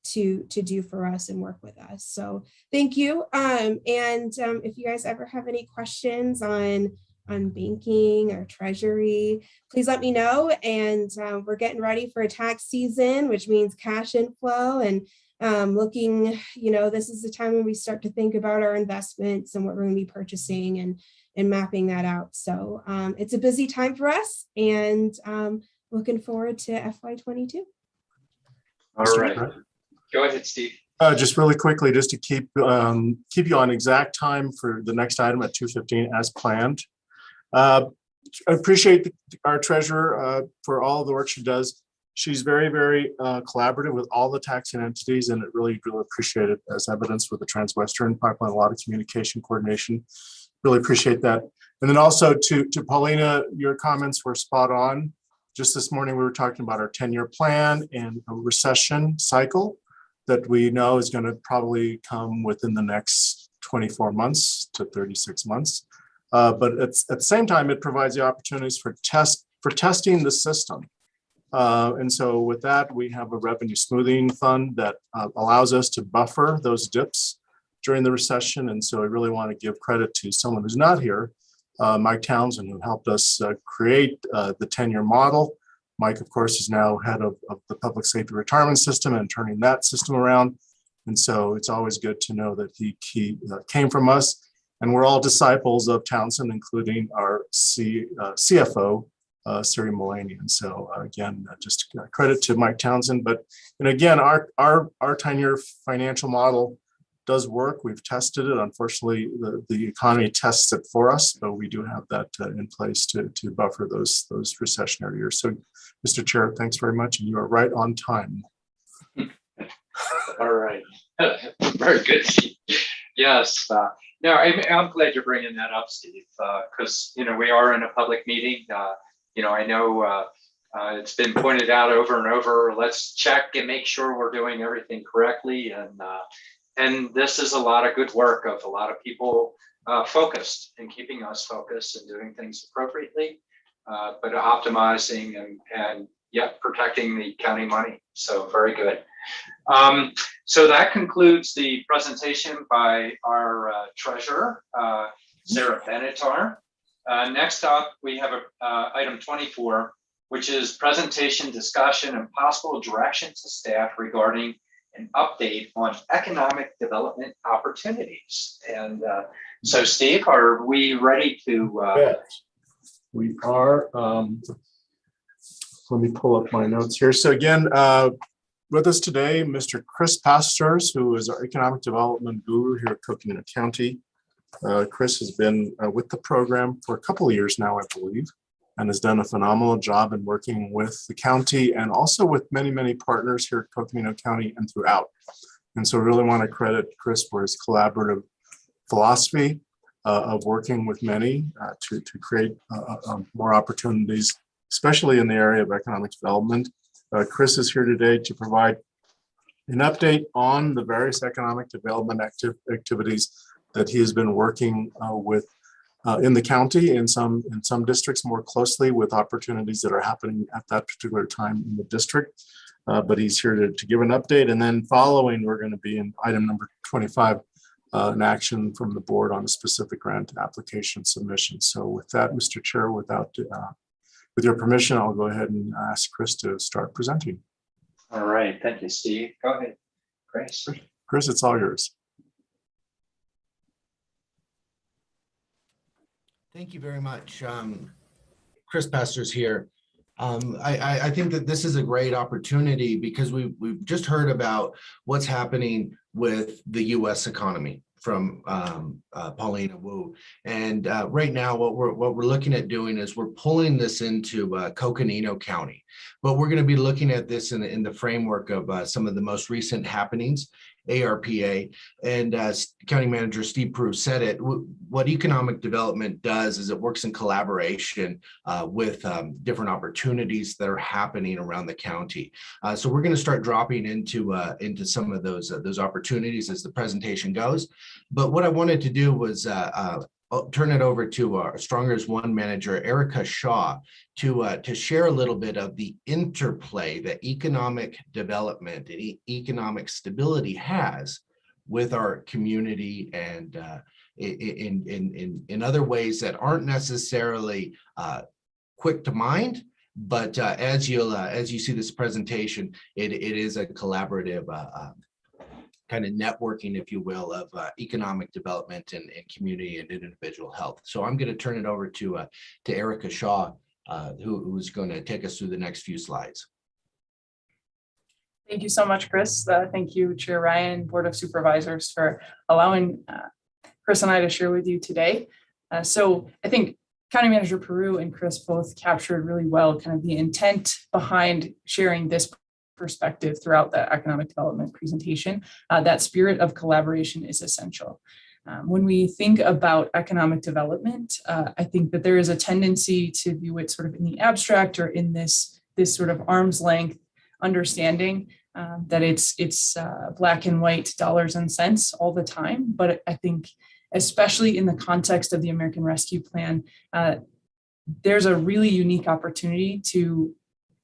to do for us and work with us. So thank you. And if you guys ever have any questions on banking or treasury, please let me know. And we're getting ready for a tax season, which means cash inflow and looking, this is the time when we start to think about our investments and what we're going to be purchasing and mapping that out. So it's a busy time for us, and looking forward to FY22. All right. Go ahead, Steve. Just really quickly, just to keep you on exact time for the next item at 2:15 as planned. I appreciate our treasurer for all the work she does. She's very, very collaborative with all the taxing entities, and it really appreciate it, as evidenced with the Transwestern pipeline, a lot of communication coordination. Really appreciate that. And then also to Paulina, your comments were spot on. Just this morning, we were talking about our 10-year plan and a recession cycle that we know is going to probably come within the next 24 months to 36 months. But at the same time, it provides the opportunities for testing the system. And so with that, we have a revenue smoothing fund that allows us to buffer those dips during the recession. And so I really want to give credit to someone who's not here, Mike Townsend, who helped us create the 10-year model. Mike, of course, is now head of the public safety retirement system and turning that system around. And so it's always good to know that he came from us. And we're all disciples of Townsend, including our CFO, Siri Mulaney. And so again, just credit to Mike Townsend. But again, our 10-year financial model does work. We've tested it. Unfortunately, the economy tests it for us, but we do have that in place to buffer those recessionary years. So, Mr. Chair, thanks very much, and you are right on time. All right, very good. Yes, no, I'm glad you're bringing that up, Steve, because we are in a public meeting. I know it's been pointed out over and over. Let's check and make sure we're doing everything correctly, and this is a lot of good work of a lot of people focused and keeping us focused and doing things appropriately, but optimizing and yet protecting the county money. So very good. So that concludes the presentation by our treasurer, Sarah Benatar. Next up, we have item 24, which is presentation, discussion, and possible direction to staff regarding an update on economic development opportunities. And so, Steve, are we ready to? Yes, we are. Let me pull up my notes here. So again, with us today, Mr. Chris Pastors, who is our economic development guru here at Coconino County. Chris has been with the program for a couple of years now, I believe, and has done a phenomenal job in working with the county and also with many, many partners here at Coconino County and throughout. And so really want to credit Chris for his collaborative philosophy of working with many to create more opportunities, especially in the area of economic development. Chris is here today to provide an update on the various economic development activities that he has been working with in the county, in some districts more closely with opportunities that are happening at that particular time in the district. But he's here to give an update. And then following, we're going to be in item number 25, an action from the board on a specific grant application submission. So with that, Mr. Chair, with your permission, I'll go ahead and ask Chris to start presenting. All right, thank you, Steve. Go ahead, Chris. Chris, it's all yours. Thank you very much. Chris Pesters here. I think that this is a great opportunity because we've just heard about what's happening with the U.S. economy from Paulina Wu. And right now, what we're looking at doing is we're pulling this into Coconino County. But we're going to be looking at this in the framework of some of the most recent happenings, ARPA, and County Manager Steve Prue said it. What economic development does is it works in collaboration with different opportunities that are happening around the county. So we're going to start dropping into some of those opportunities as the presentation goes. But what I wanted to do was turn it over to our Stronger as One manager, Erica Shaw, to share a little bit of the interplay that economic development and economic stability has with our community and in other ways that aren't necessarily quick to mind. But as you see this presentation, it is a collaborative kind of networking, if you will, of economic development and community and individual health. So I'm going to turn it over to Erica Shaw, who's going to take us through the next few slides. Thank you so much, Chris. Thank you, Chair Ryan, Board of Supervisors, for allowing Chris and I to share with you today. So I think County Manager Prue and Chris both captured really well kind of the intent behind sharing this perspective throughout the economic development presentation. That spirit of collaboration is essential. When we think about economic development, I think that there is a tendency to view it sort of in the abstract or in this sort of arm's length understanding that it's black and white dollars and cents all the time. But I think especially in the context of the American Rescue Plan, there's a really unique opportunity to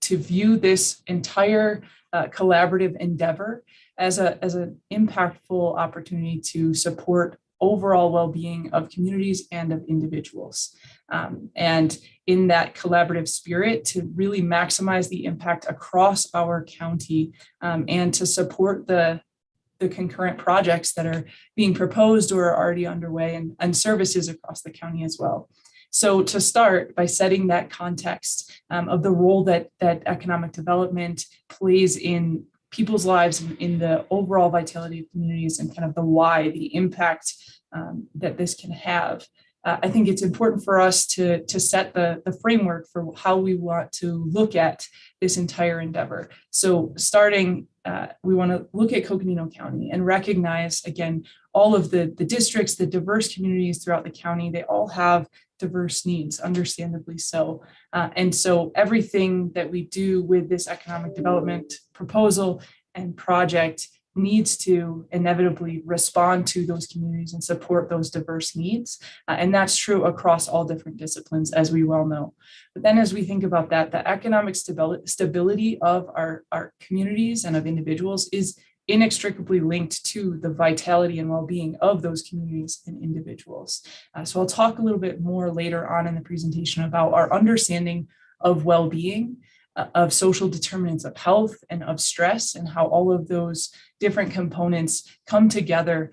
view this entire collaborative endeavor as an impactful opportunity to support overall well-being of communities and of individuals. And in that collaborative spirit, to really maximize the impact across our county and to support the concurrent projects that are being proposed or are already underway and services across the county as well. So to start by setting that context of the role that economic development plays in people's lives and in the overall vitality of communities and kind of the why, the impact that this can have. I think it's important for us to set the framework for how we want to look at this entire endeavor. So starting, we want to look at Coconino County and recognize, again, all of the districts, the diverse communities throughout the county, they all have diverse needs, understandably so. And so everything that we do with this economic development proposal and project needs to inevitably respond to those communities and support those diverse needs. And that's true across all different disciplines, as we well know. But then as we think about that, the economic stability of our communities and of individuals is inextricably linked to the vitality and well-being of those communities and individuals. So I'll talk a little bit more later on in the presentation about our understanding of well-being, of social determinants of health and of stress, and how all of those different components come together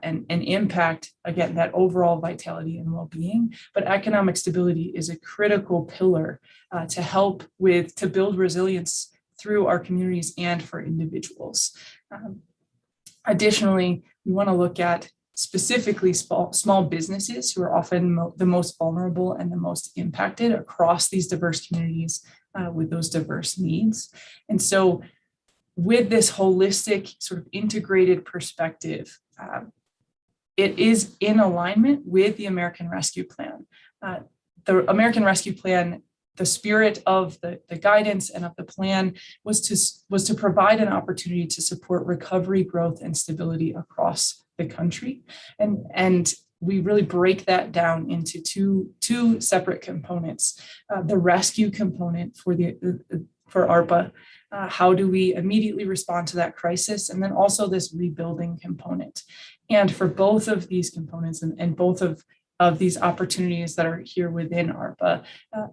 and impact, again, that overall vitality and well-being. But economic stability is a critical pillar to help to build resilience through our communities and for individuals. Additionally, we want to look at specifically small businesses who are often the most vulnerable and the most impacted across these diverse communities with those diverse needs. And so with this holistic sort of integrated perspective, it is in alignment with the American Rescue Plan. The American Rescue Plan, the spirit of the guidance and of the plan was to provide an opportunity to support recovery, growth, and stability across the country. And we really break that down into two separate components. The rescue component for ARPA, how do we immediately respond to that crisis? And then also this rebuilding component. And for both of these components and both of these opportunities that are here within ARPA,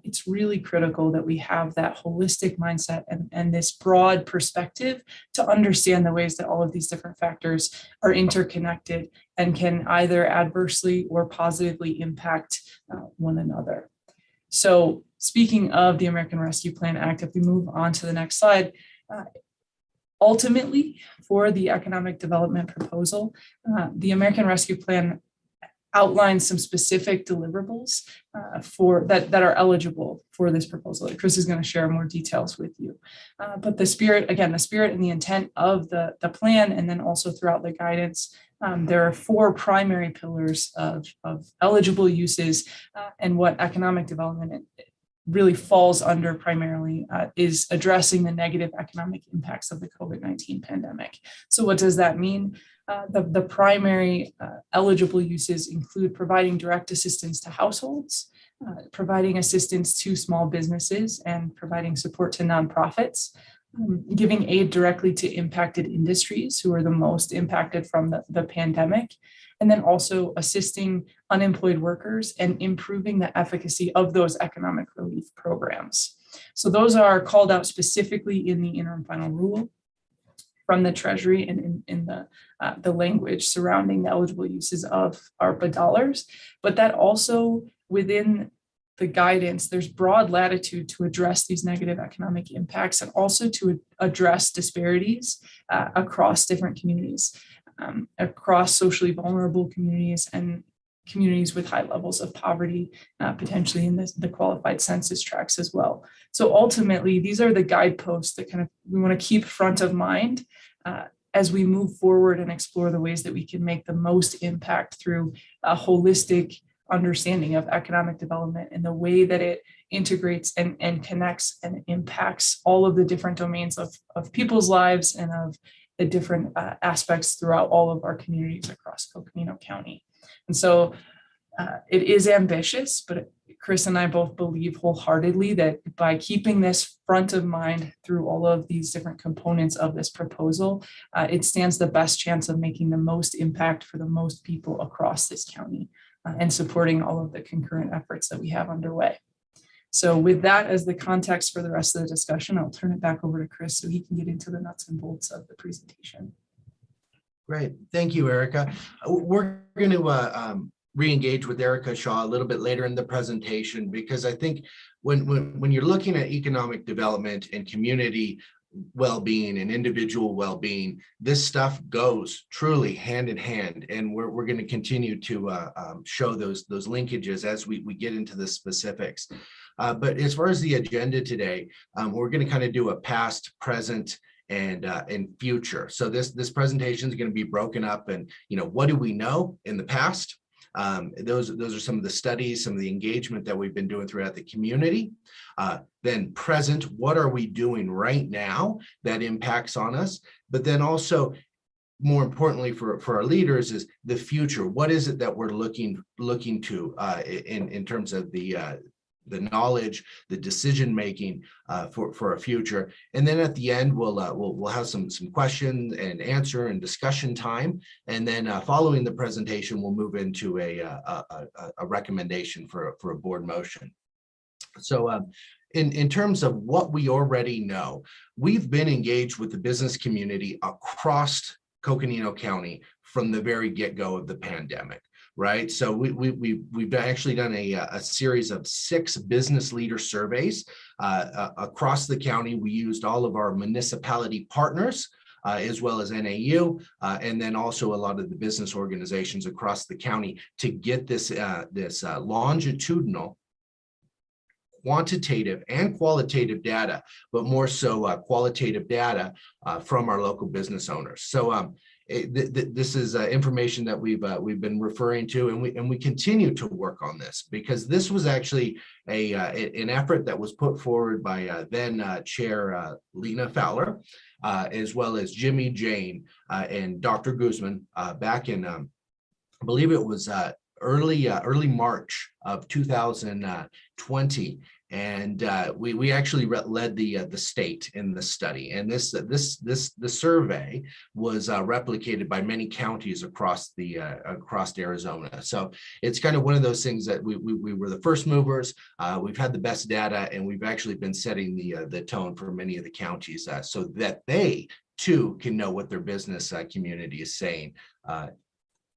it's really critical that we have that holistic mindset and this broad perspective to understand the ways that all of these different factors are interconnected and can either adversely or positively impact one another. So speaking of the American Rescue Plan Act, if we move on to the next slide, ultimately for the economic development proposal, the American Rescue Plan outlines some specific deliverables for that are eligible for this proposal. Chris is going to share more details with you. But the spirit and the intent of the plan, and then also throughout the guidance, there are 4 primary pillars of eligible uses, and what economic development really falls under primarily is addressing the negative economic impacts of the COVID-19 pandemic. So what does that mean? The primary eligible uses include providing direct assistance to households, providing assistance to small businesses, and providing support to nonprofits, giving aid directly to impacted industries who are the most impacted from the pandemic, and then also assisting unemployed workers and improving the efficacy of those economic relief programs. So those are called out specifically in the interim final rule from the Treasury and in the language surrounding the eligible uses of ARPA dollars, but that also within the guidance, there's broad latitude to address these negative economic impacts and also to address disparities across different communities, across socially vulnerable communities and communities with high levels of poverty, potentially in the qualified census tracts as well. So ultimately, these are the guideposts that kind of we want to keep front of mind as we move forward and explore the ways that we can make the most impact through a holistic understanding of economic development and the way that it integrates and connects and impacts all of the different domains of people's lives and of the different aspects throughout all of our communities across Coconino County. And so it is ambitious, but Chris and I both believe wholeheartedly that by keeping this front of mind through all of these different components of this proposal, it stands the best chance of making the most impact for the most people across this county and supporting all of the concurrent efforts that we have underway. So with that as the context for the rest of the discussion, I'll turn it back over to Chris so he can get into the nuts and bolts of the presentation. Great. Thank you, Erica. We're going to re-engage with Erica Shaw a little bit later in the presentation, because I think when you're looking at economic development and community well-being and individual well-being, this stuff goes truly hand in hand, and we're going to continue to show those linkages as we get into the specifics. But as far as the agenda today, we're going to kind of do a past, present, and future. So this presentation is going to be broken up, and what do we know in the past? Those are some of the studies, some of the engagement that we've been doing throughout the community. Then present, what are we doing right now that impacts on us? But then also, more importantly for our leaders, is the future. What is it that we're looking to in terms of the knowledge, the decision making for a future. And then at the end, we'll have some question and answer and discussion time. And then following the presentation, we'll move into a recommendation for a board motion. So in terms of what we already know, we've been engaged with the business community across Coconino County from the very get-go of the pandemic. Right. So we've actually done a series of 6 business leader surveys across the county. We used all of our municipality partners as well as NAU, and then also a lot of the business organizations across the county to get this longitudinal, quantitative and qualitative data, but more so qualitative data from our local business owners. So this is information that we've been referring to, and we continue to work on this, because this was actually an effort that was put forward by then Chair Lena Fowler, as well as Jimmy Jane and Dr. Guzman back in, I believe it was early March of 2020. And we actually led the state in the study, and the survey was replicated by many counties across Arizona. So it's kind of one of those things that we were the first movers. We've had the best data, and we've actually been setting the tone for many of the counties so that they too can know what their business community is saying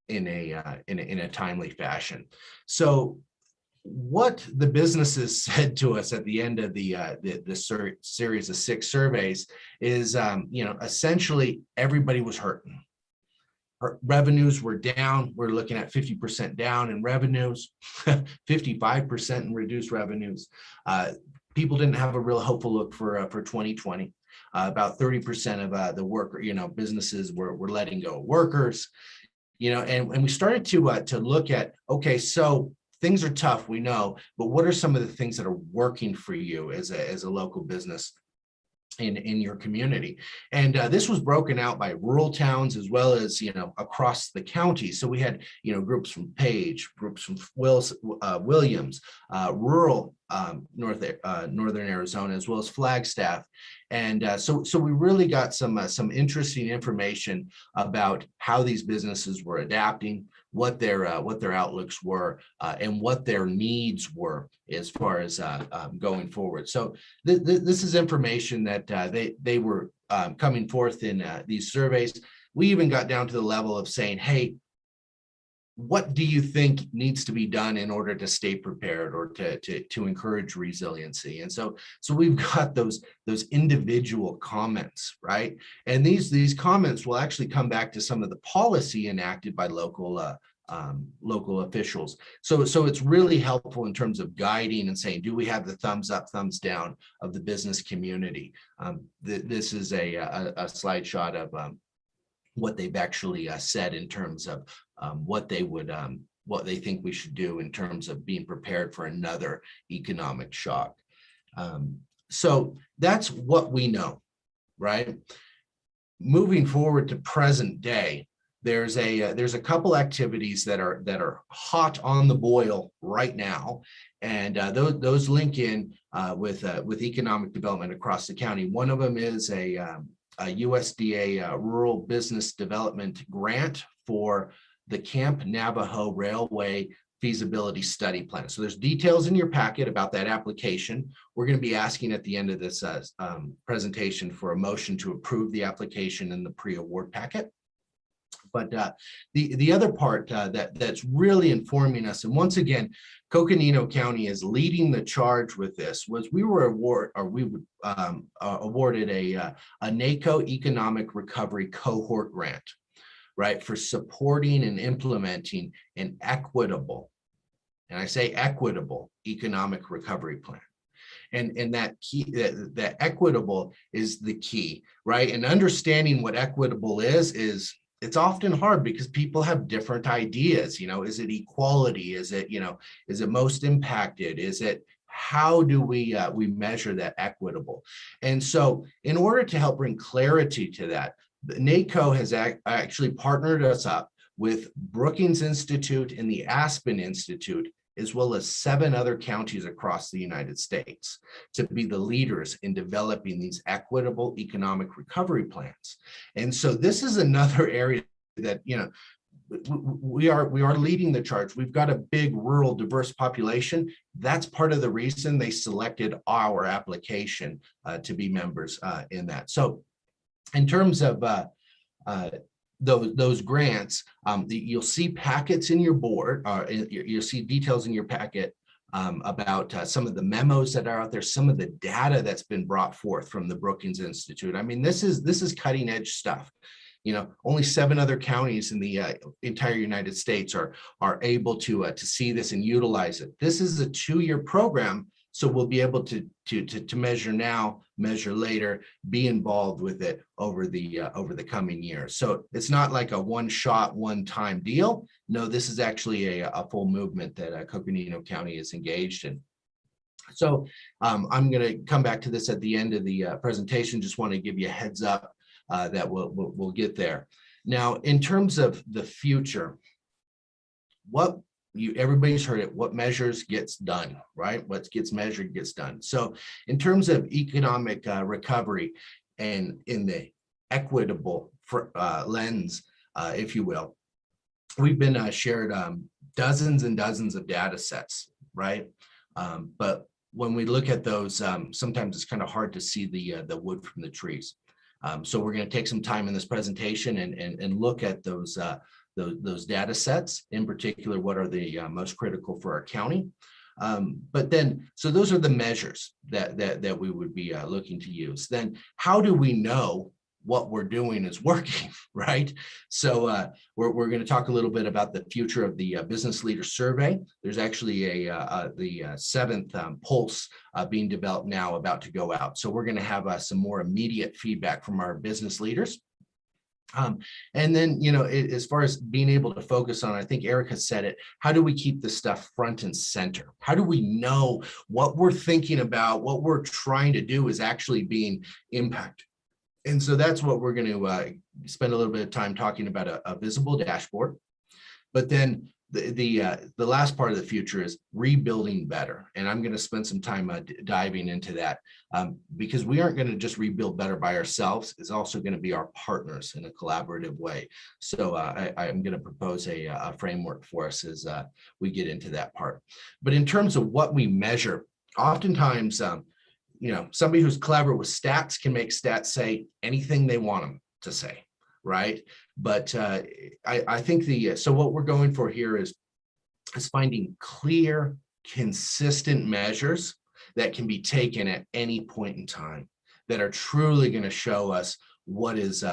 in a timely fashion. So what the businesses said to us at the end of the series of 6 surveys is, essentially everybody was hurting. Our revenues were down. We're looking at 50% down in revenues, 55% in reduced revenues. People didn't have a real hopeful look for 2020. About 30% of the businesses were letting go of workers. And we started to look at, okay, so things are tough, we know, but what are some of the things that are working for you as a local business in your community? And this was broken out by rural towns as well as, across the county. So we had, groups from Page, groups from Williams, rural northern Arizona, as well as Flagstaff. And so we really got some interesting information about how these businesses were adapting, what their outlooks were, and what their needs were as far as going forward. So this is information that they were coming forth in these surveys. We even got down to the level of saying, hey, what do you think needs to be done in order to stay prepared or to encourage resiliency? And so we've got those individual comments, right? And these comments will actually come back to some of the policy enacted by local officials. So it's really helpful in terms of guiding and saying, do we have the thumbs up, thumbs down of the business community? This is a slide shot of what they've actually said in terms of what they think we should do in terms of being prepared for another economic shock. So that's what we know, right? Moving forward to present day, there's a couple activities that are hot on the boil right now, and those link in with economic development across the county. One of them is a USDA Rural Business Development grant for the Camp Navajo Railway Feasibility Study Plan. So there's details in your packet about that application. We're going to be asking at the end of this presentation for a motion to approve the application in the pre-award packet. But the other part that's really informing us, and once again, Coconino County is leading the charge with this, was we were awarded a NACO Economic Recovery Cohort grant, right, for supporting and implementing an equitable, and I say equitable, economic recovery plan. And that key, that equitable is the key, right? And understanding what equitable is it's often hard because people have different ideas. Is it equality? Is it, is it most impacted? Is it, how do we measure that equitable? And so in order to help bring clarity to that, NACO has actually partnered us up with Brookings Institute and the Aspen Institute, as well as 7 other counties across the United States, to be the leaders in developing these equitable economic recovery plans. And so this is another area that, we are leading the charge. We've got a big rural diverse population. That's part of the reason they selected our application to be members in that. So in terms of those grants, you'll see packets in your board, you'll see details in your packet about some of the memos that are out there, some of the data that's been brought forth from the Brookings Institute. I mean, this is cutting edge stuff. You know, only 7 other counties in the entire United States are able to see this and utilize it. This is a 2-year program, so we'll be able to measure now, measure later, be involved with it over the coming years. So it's not like a one-shot, one-time deal. No, this is actually a full movement that Coconino County is engaged in. So I'm going to come back to this at the end of the presentation. Just want to give you a heads up that we'll get there. Now, in terms of the future, everybody's heard it, what measures gets done, right? What gets measured gets done. So in terms of economic recovery and in the equitable lens, if you will, we've been shared dozens and dozens of data sets, right? But when we look at those, sometimes it's kind of hard to see the wood from the trees. So we're going to take some time in this presentation and look at those data sets, in particular, what are the most critical for our county. But then, so those are the measures that we would be looking to use. Then how do we know what we're doing is working, right? So we're going to talk a little bit about the future of the business leader survey. There's actually the 7th pulse being developed now, about to go out. So we're going to have some more immediate feedback from our business leaders. And then, you know, as far as being able to focus on, I think Erica said it, how do we keep this stuff front and center? How do we know what we're thinking about, what we're trying to do is actually being impacted? And so that's what we're going to spend a little bit of time talking about, a visible dashboard. But then the last part of the future is rebuilding better. And I'm going to spend some time diving into that because we aren't going to just rebuild better by ourselves. It's also going to be our partners in a collaborative way. So I'm going to propose a framework for us as we get into that part. But in terms of what we measure, oftentimes, you know, somebody who's clever with stats can make stats say anything they want them to say, right? But I think so what we're going for here is finding clear, consistent measures that can be taken at any point in time that are truly going to show us what is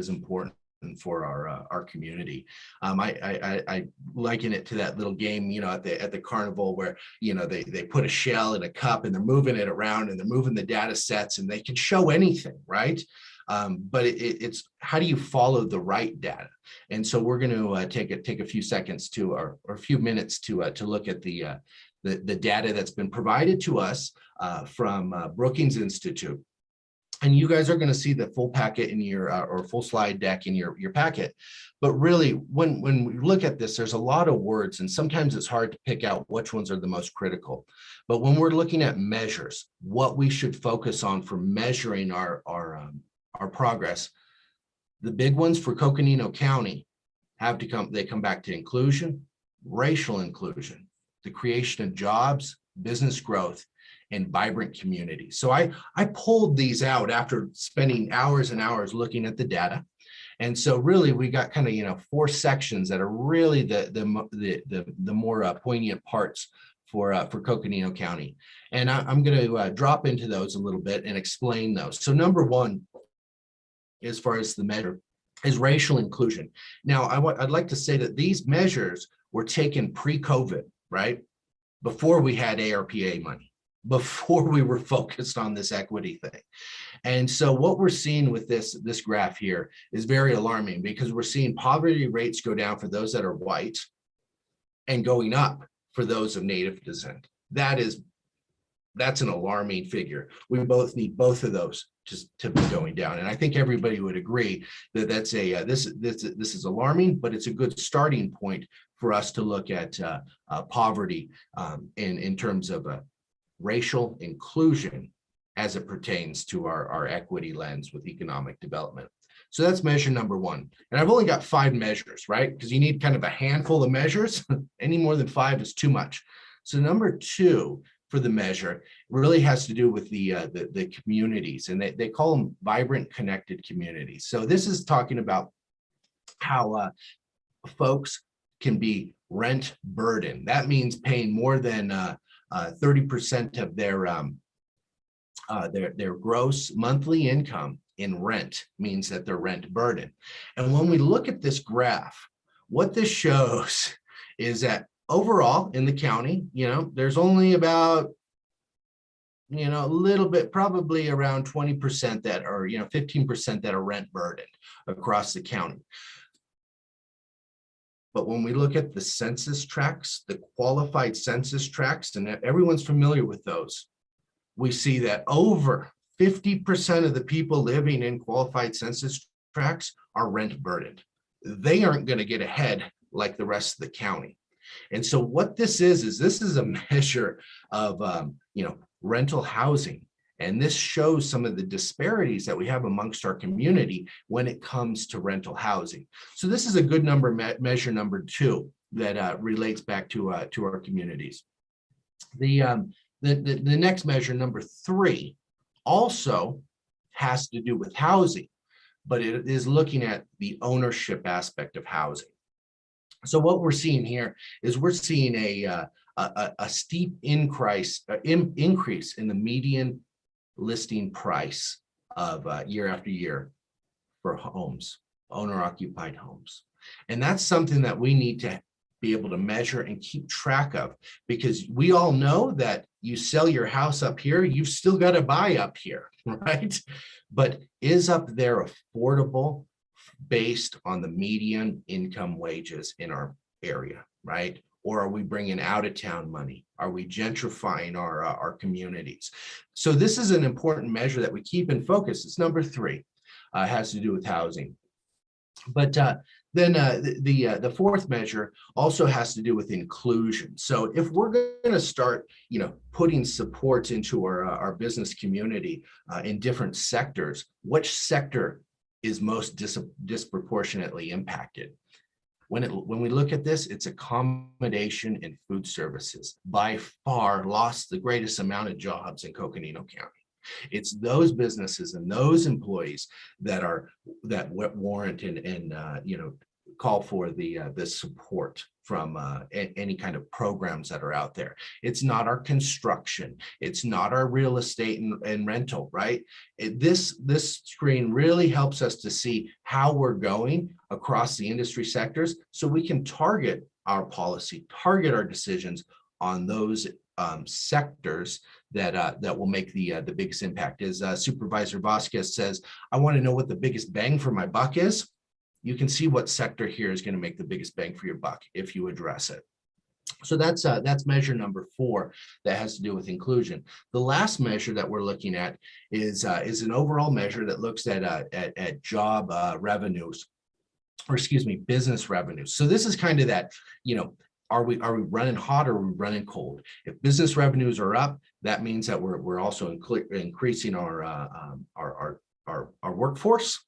important for our community. I liken it to that little game, you know, at the carnival where, you know, they put a shell in a cup and they're moving it around and they're moving the data sets and they can show anything, right? But it's how do you follow the right data? And so we're going to take a few seconds to or a few minutes to look at the data that's been provided to us from Brookings Institute. And you guys are going to see the full packet in your or full slide deck in your packet. But really, when we look at this, there's a lot of words, and sometimes it's hard to pick out which ones are the most critical. But when we're looking at measures, what we should focus on for measuring our progress, the big ones for Coconino County they come back to inclusion, racial inclusion, the creation of jobs, business growth, and vibrant communities. So I pulled these out after spending hours and hours looking at the data. And so really we got kind of, you know, 4 sections that are really the more poignant parts for Coconino County. And I'm going to drop into those a little bit and explain those. So number 1, as far as the measure, is racial inclusion. Now, I'd like to say that these measures were taken pre-COVID, right? Before we had ARPA money, before we were focused on this equity thing. And so what we're seeing with this graph here is very alarming because we're seeing poverty rates go down for those that are white and going up for those of Native descent. That's an alarming figure. We both need both of those to be going down. And I think everybody would agree that that's this is alarming, but it's a good starting point for us to look at poverty in terms of racial inclusion as it pertains to our equity lens with economic development. So that's measure number 1. And I've only got 5 measures, right? Because you need kind of a handful of measures. Any more than 5 is too much. So number 2 for the measure really has to do with the communities, and they call them vibrant, connected communities. So this is talking about how folks can be rent burdened. That means paying more than 30% of their gross monthly income in rent means that they're rent burdened. And when we look at this graph, what this shows is that overall in the county, there's only about, a little bit, probably around 20% that are, 15% that are rent burdened across the county. But when we look at the census tracts, the qualified census tracts, and everyone's familiar with those, we see that over 50% of the people living in qualified census tracts are rent burdened. They aren't going to get ahead like the rest of the county. And so what this is this is a measure of, rental housing. And this shows some of the disparities that we have amongst our community when it comes to rental housing. So this is a good number, measure number 2 that relates back to our communities. The next measure, number 3, also has to do with housing, but it is looking at the ownership aspect of housing. So what we're seeing here is we're seeing a steep increase in the median listing price of year after year for homes, owner-occupied homes. And that's something that we need to be able to measure and keep track of, because we all know that you sell your house up here, you've still got to buy up here, right? But is up there affordable based on the median income wages in our area, right? Or are we bringing out of town money? Are we gentrifying our communities? So this is an important measure that we keep in focus. It's number 3, has to do with housing. But then the 4th measure also has to do with inclusion. So if we're going to start, putting support into our business community in different sectors, which sector is most disproportionately impacted? When we look at this, it's accommodation and food services. By far lost the greatest amount of jobs in Coconino County. It's those businesses and those employees that warrant and call for the support from any kind of programs that are out there. It's not our construction. It's not our real estate and rental, right? This screen really helps us to see how we're going across the industry sectors, so we can target our policy, target our decisions on those sectors that will make the biggest impact. As Supervisor Vasquez says, I want to know what the biggest bang for my buck is. You can see what sector here is going to make the biggest bang for your buck if you address it. So that's measure number 4 that has to do with inclusion. The last measure that we're looking at is an overall measure that looks at job revenues, or excuse me, business revenues. So this is kind of that, are we running hot or are we running cold? If business revenues are up, that means that we're also increasing our workforce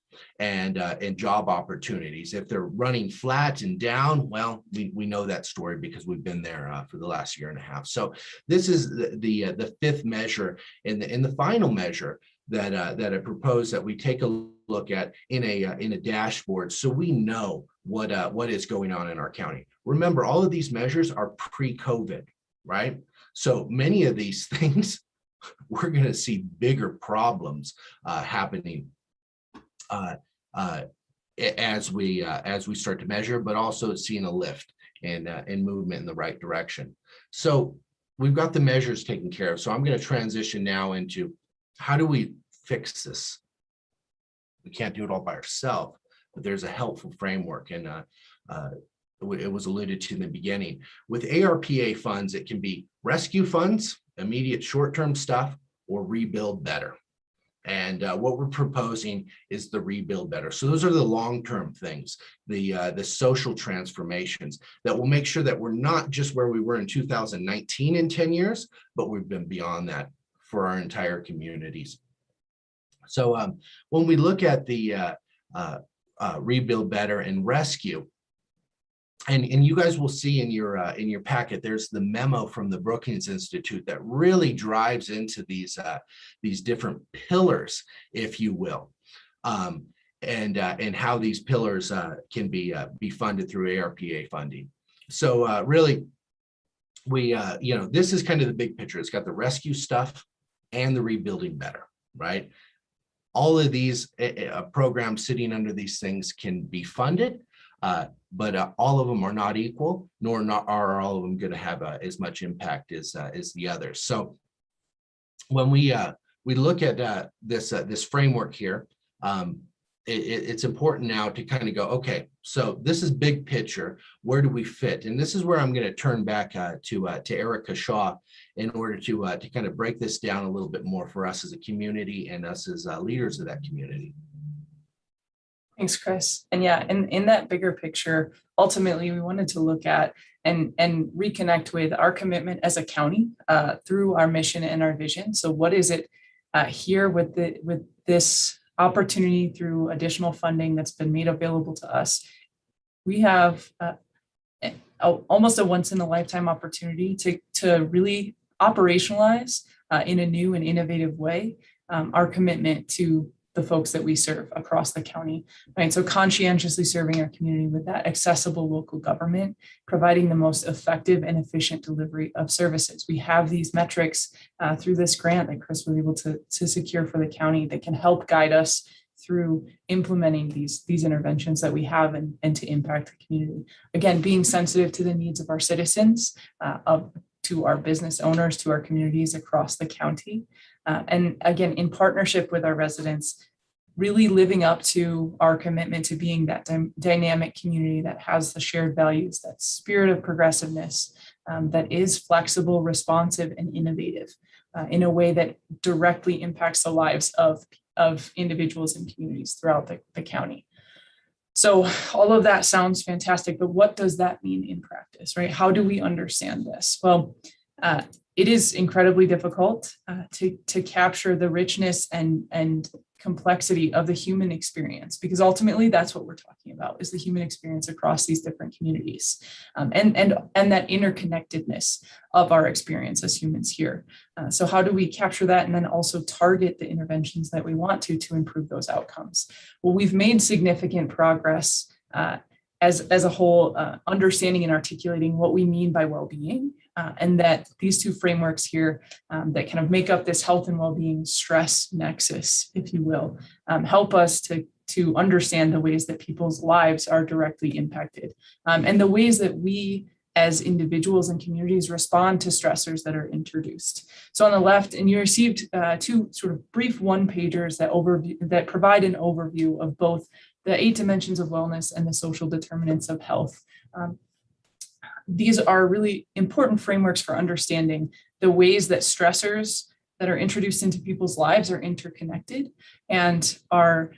and job opportunities. If they're running flat and down, well, we know that story because we've been there for the last year and a half. So this is the 5th measure in the final measure that I propose that we take a look at in a dashboard, so we know what is going on in our county. Remember, all of these measures are pre-COVID, right? So many of these things, we're going to see bigger problems happening as we start to measure, but also seeing a lift and movement in the right direction. So we've got the measures taken care of. So I'm going to transition now into how do we fix this? We can't do it all by ourselves, but there's a helpful framework, and it was alluded to in the beginning. With ARPA funds, it can be rescue funds, immediate short-term stuff, or rebuild better. And what we're proposing is the rebuild better. So those are the long-term things, the social transformations that will make sure that we're not just where we were in 2019 in 10 years, but we've been beyond that for our entire communities. So when we look at the rebuild better and rescue, and you guys will see in your packet, there's the memo from the Brookings Institute that really drives into these different pillars, if you will, and how these pillars can be funded through ARPA funding. So really, we, this is kind of the big picture. It's got the rescue stuff and the rebuilding better, right? All of these programs sitting under these things can be funded, but all of them are not equal, nor are all of them going to have as much impact as the others. So when we look at this framework here, it's important now to kind of go, okay, so this is big picture. Where do we fit? And this is where I'm going to turn back to Erica Shaw in order to kind of break this down a little bit more for us as a community and us as leaders of that community. Thanks, Chris. And yeah, in that bigger picture, ultimately, we wanted to look at and reconnect with our commitment as a county through our mission and our vision. So what is it here with this opportunity through additional funding that's been made available to us? We have almost a once in a lifetime opportunity to really operationalize in a new and innovative way our commitment to the folks that we serve across the county, right? So conscientiously serving our community with that accessible local government, providing the most effective and efficient delivery of services. We have these metrics through this grant that Chris was able to secure for the county that can help guide us through implementing these interventions that we have and to impact the community. Again, being sensitive to the needs of our citizens, to our business owners, to our communities across the county. And again, in partnership with our residents, really living up to our commitment to being that dynamic community that has the shared values, that spirit of progressiveness, that is flexible, responsive, and innovative in a way that directly impacts the lives of individuals and communities throughout the county. So all of that sounds fantastic, but what does that mean in practice, right? How do we understand this? Well, it is incredibly difficult to capture the richness and complexity of the human experience, because ultimately that's what we're talking about, is the human experience across these different communities, and that interconnectedness of our experience as humans here. So how do we capture that and then also target the interventions that we want to improve those outcomes? Well, we've made significant progress as a whole, understanding and articulating what we mean by well-being, and that these two frameworks here that kind of make up this health and well-being stress nexus, if you will, help us to understand the ways that people's lives are directly impacted, and the ways that we as individuals and communities respond to stressors that are introduced. So on the left, and you received two sort of brief one-pagers that provide an overview of both the 8 dimensions of wellness and the social determinants of health. These are really important frameworks for understanding the ways that stressors that are introduced into people's lives are interconnected and are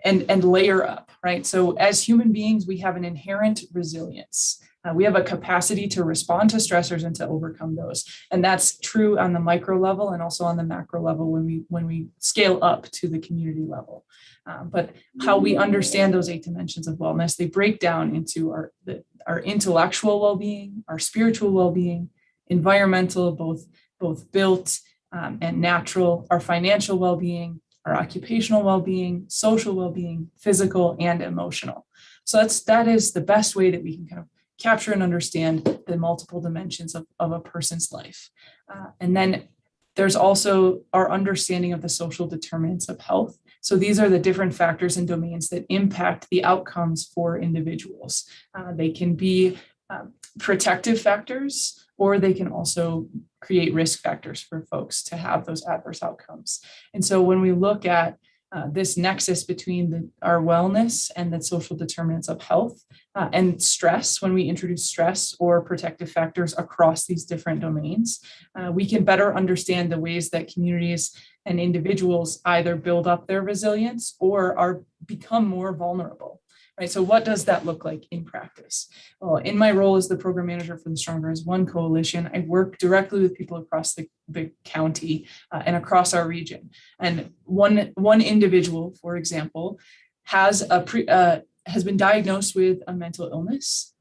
and layer up, right? So as human beings, we have an inherent resilience. We have a capacity to respond to stressors and to overcome those. And that's true on the micro level and also on the macro level when we scale up to the community level. But how we understand those 8 dimensions of wellness, they break down into our intellectual well-being, our spiritual well-being, environmental, both built and natural, our financial well-being, our occupational well-being, social well-being, physical and emotional. So that is the best way that we can kind of capture and understand the multiple dimensions of a person's life. And then there's also our understanding of the social determinants of health. So these are the different factors and domains that impact the outcomes for individuals. They can be protective factors, or they can also create risk factors for folks to have those adverse outcomes. And so when we look at this nexus between our wellness and the social determinants of health and stress, when we introduce stress or protective factors across these different domains, we can better understand the ways that communities and individuals either build up their resilience or become more vulnerable. Right. So what does that look like in practice? Well, in my role as the program manager for the Stronger as One Coalition, I work directly with people across the county and across our region. And one individual, for example, has been diagnosed with a mental illness.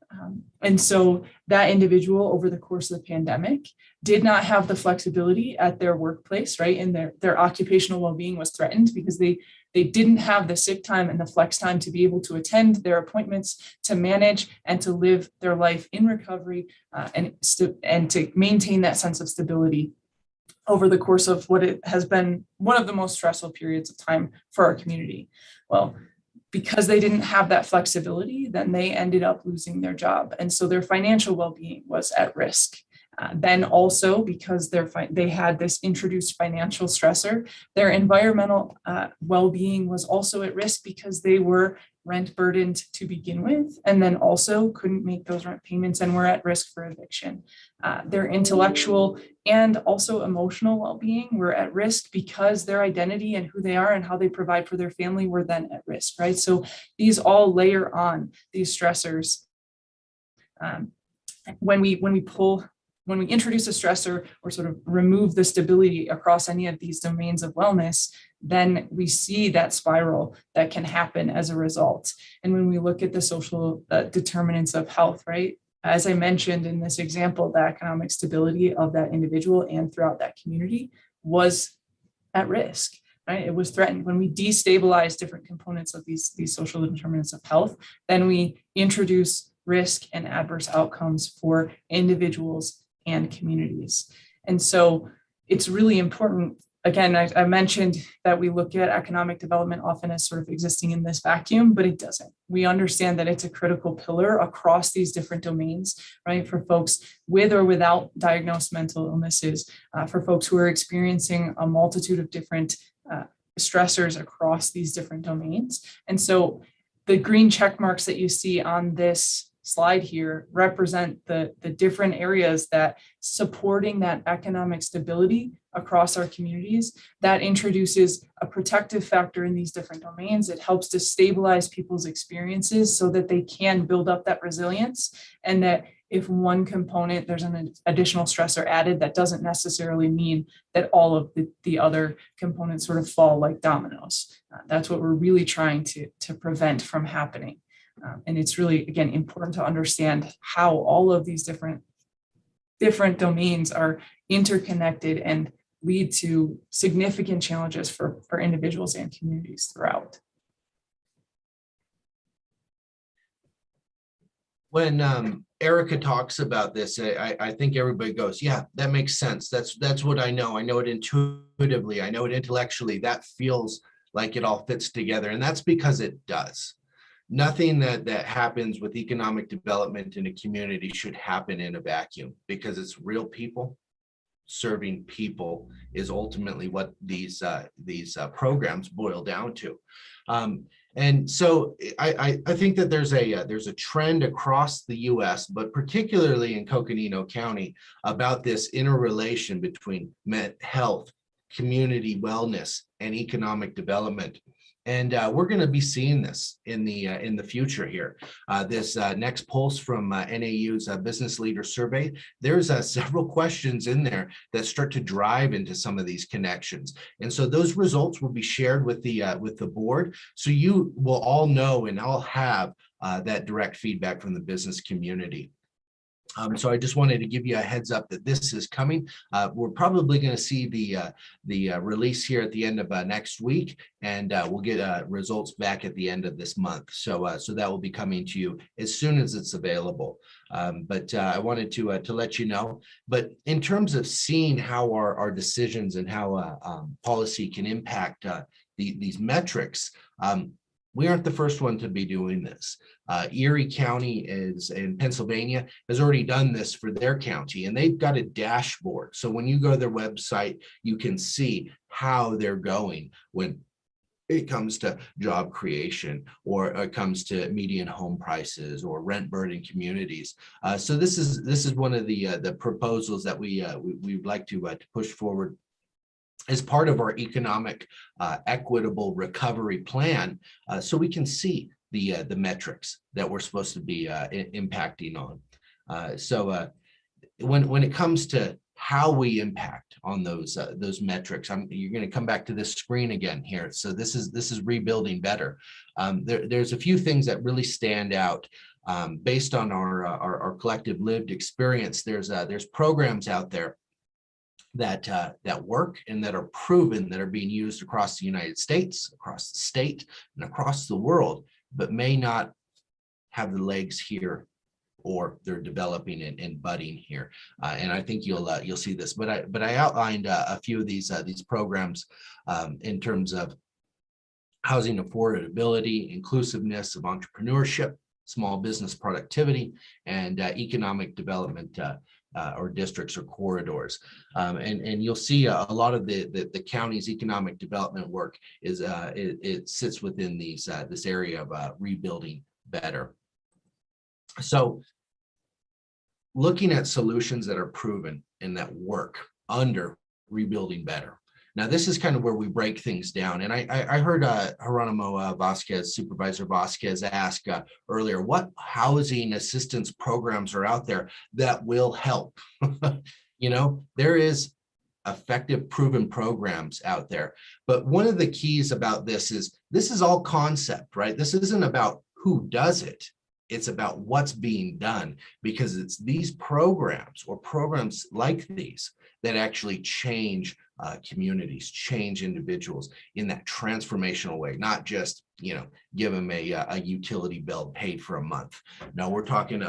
And so that individual over the course of the pandemic did not have the flexibility at their workplace, right? And their occupational well-being was threatened because they They didn't have the sick time and the flex time to be able to attend their appointments, to manage and to live their life in recovery and to maintain that sense of stability over the course of what it has been one of the most stressful periods of time for our community. Well, because they didn't have that flexibility, then they ended up losing their job. And so their financial well-being was at risk. Then also because they had this introduced financial stressor, their environmental well-being was also at risk because they were rent burdened to begin with, and then also couldn't make those rent payments and were at risk for eviction. Their intellectual and also emotional well-being were at risk because their identity and who they are and how they provide for their family were then at risk, right? So these all layer on these stressors. When we introduce a stressor or sort of remove the stability across any of these domains of wellness, then we see that spiral that can happen as a result. And when we look at the social determinants of health, right? As I mentioned in this example, the economic stability of that individual and throughout that community was at risk, right? It was threatened. When we destabilize different components of these social determinants of health, then we introduce risk and adverse outcomes for individuals and communities. And so it's really important. Again, I mentioned that we look at economic development often as sort of existing in this vacuum, but it doesn't. We understand that it's a critical pillar across these different domains, right? For folks with or without diagnosed mental illnesses, for folks who are experiencing a multitude of different stressors across these different domains. And so the green check marks that you see on this slide here represent the different areas that supporting that economic stability across our communities, that introduces a protective factor in these different domains. It helps to stabilize people's experiences so that they can build up that resilience, and that if one component, there's an additional stressor added, that doesn't necessarily mean that all of the other components sort of fall like dominoes. That's what we're really trying to prevent from happening. And it's really, again, important to understand how all of these different domains are interconnected and lead to significant challenges for individuals and communities throughout. When Erica talks about this, I think everybody goes, yeah, that makes sense. That's what I know. I know it intuitively. I know it intellectually. That feels like it all fits together. And that's because it does. Nothing that happens with economic development in a community should happen in a vacuum, because it's real people. Serving people is ultimately what these programs boil down to. And so I think that there's a trend across the US, but particularly in Coconino County, about this interrelation between health, community wellness, and economic development. And we're going to be seeing this in the future here. This next pulse from NAU's Business Leader Survey, there's several questions in there that start to drive into some of these connections. And so those results will be shared with the board, so you will all know and all have that direct feedback from the business community. So I just wanted to give you a heads up that this is coming. We're probably going to see the release here at the end of next week, and we'll get results back at the end of this month. So that will be coming to you as soon as it's available. But I wanted to let you know. But in terms of seeing how our decisions and how policy can impact these metrics, we aren't the first one to be doing this. Erie County in Pennsylvania has already done this for their county, and they've got a dashboard. So when you go to their website, you can see how they're going when it comes to job creation, or it comes to median home prices or rent burden communities. So this is one of the proposals that we'd like to push forward as part of our economic equitable recovery plan, so we can see the metrics that we're supposed to be impacting on. So when it comes to how we impact on those metrics, you're going to come back to this screen again here. So this is rebuilding better. There's a few things that really stand out. Based on our collective lived experience. There's programs out there that work and that are proven, that are being used across the United States, across the state, and across the world, but may not have the legs here, or they're developing and budding here. And I think you'll see this. But I outlined a few of these programs in terms of housing affordability, inclusiveness of entrepreneurship, small business productivity, and economic development or districts or corridors. And you'll see a lot of the county's economic development work is it sits within these this area of rebuilding better. So looking at solutions that are proven and that work under rebuilding better. Now, this is kind of where we break things down. And I heard Geronimo Vasquez, Supervisor Vasquez, ask earlier, what housing assistance programs are out there that will help? You know, there is effective, proven programs out there. But one of the keys about this is all concept, right? This isn't about who does it. It's about what's being done, because it's these programs or programs like these that actually change communities, change individuals in that transformational way, not just, you know, give them a utility bill paid for a month. No, we're talking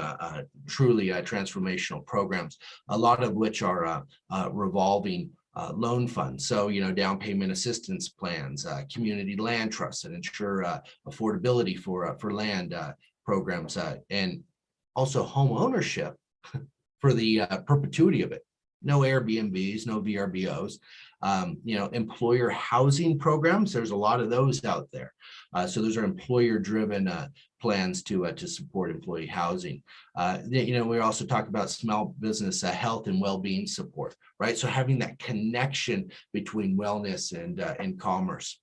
truly transformational programs, a lot of which are revolving loan funds. So, you know, down payment assistance plans, community land trusts that ensure affordability for land programs, and also home ownership for the perpetuity of it. No Airbnbs, no VRBOs, you know, employer housing programs. There's a lot of those out there. So those are employer-driven plans to support employee housing. You know, we also talk about small business health and well-being support, right? So having that connection between wellness and commerce.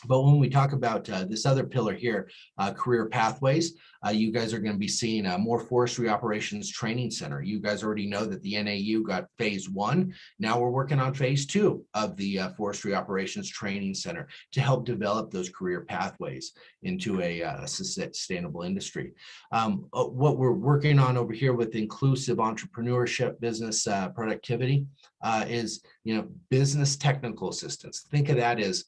But when we talk about this other pillar here, career pathways, you guys are going to be seeing a more forestry operations training center. You guys already know that the NAU got phase 1. Now we're working on phase 2 of the forestry operations training center to help develop those career pathways into a sustainable industry. What we're working on over here with inclusive entrepreneurship, business productivity is, you know, business technical assistance. Think of that as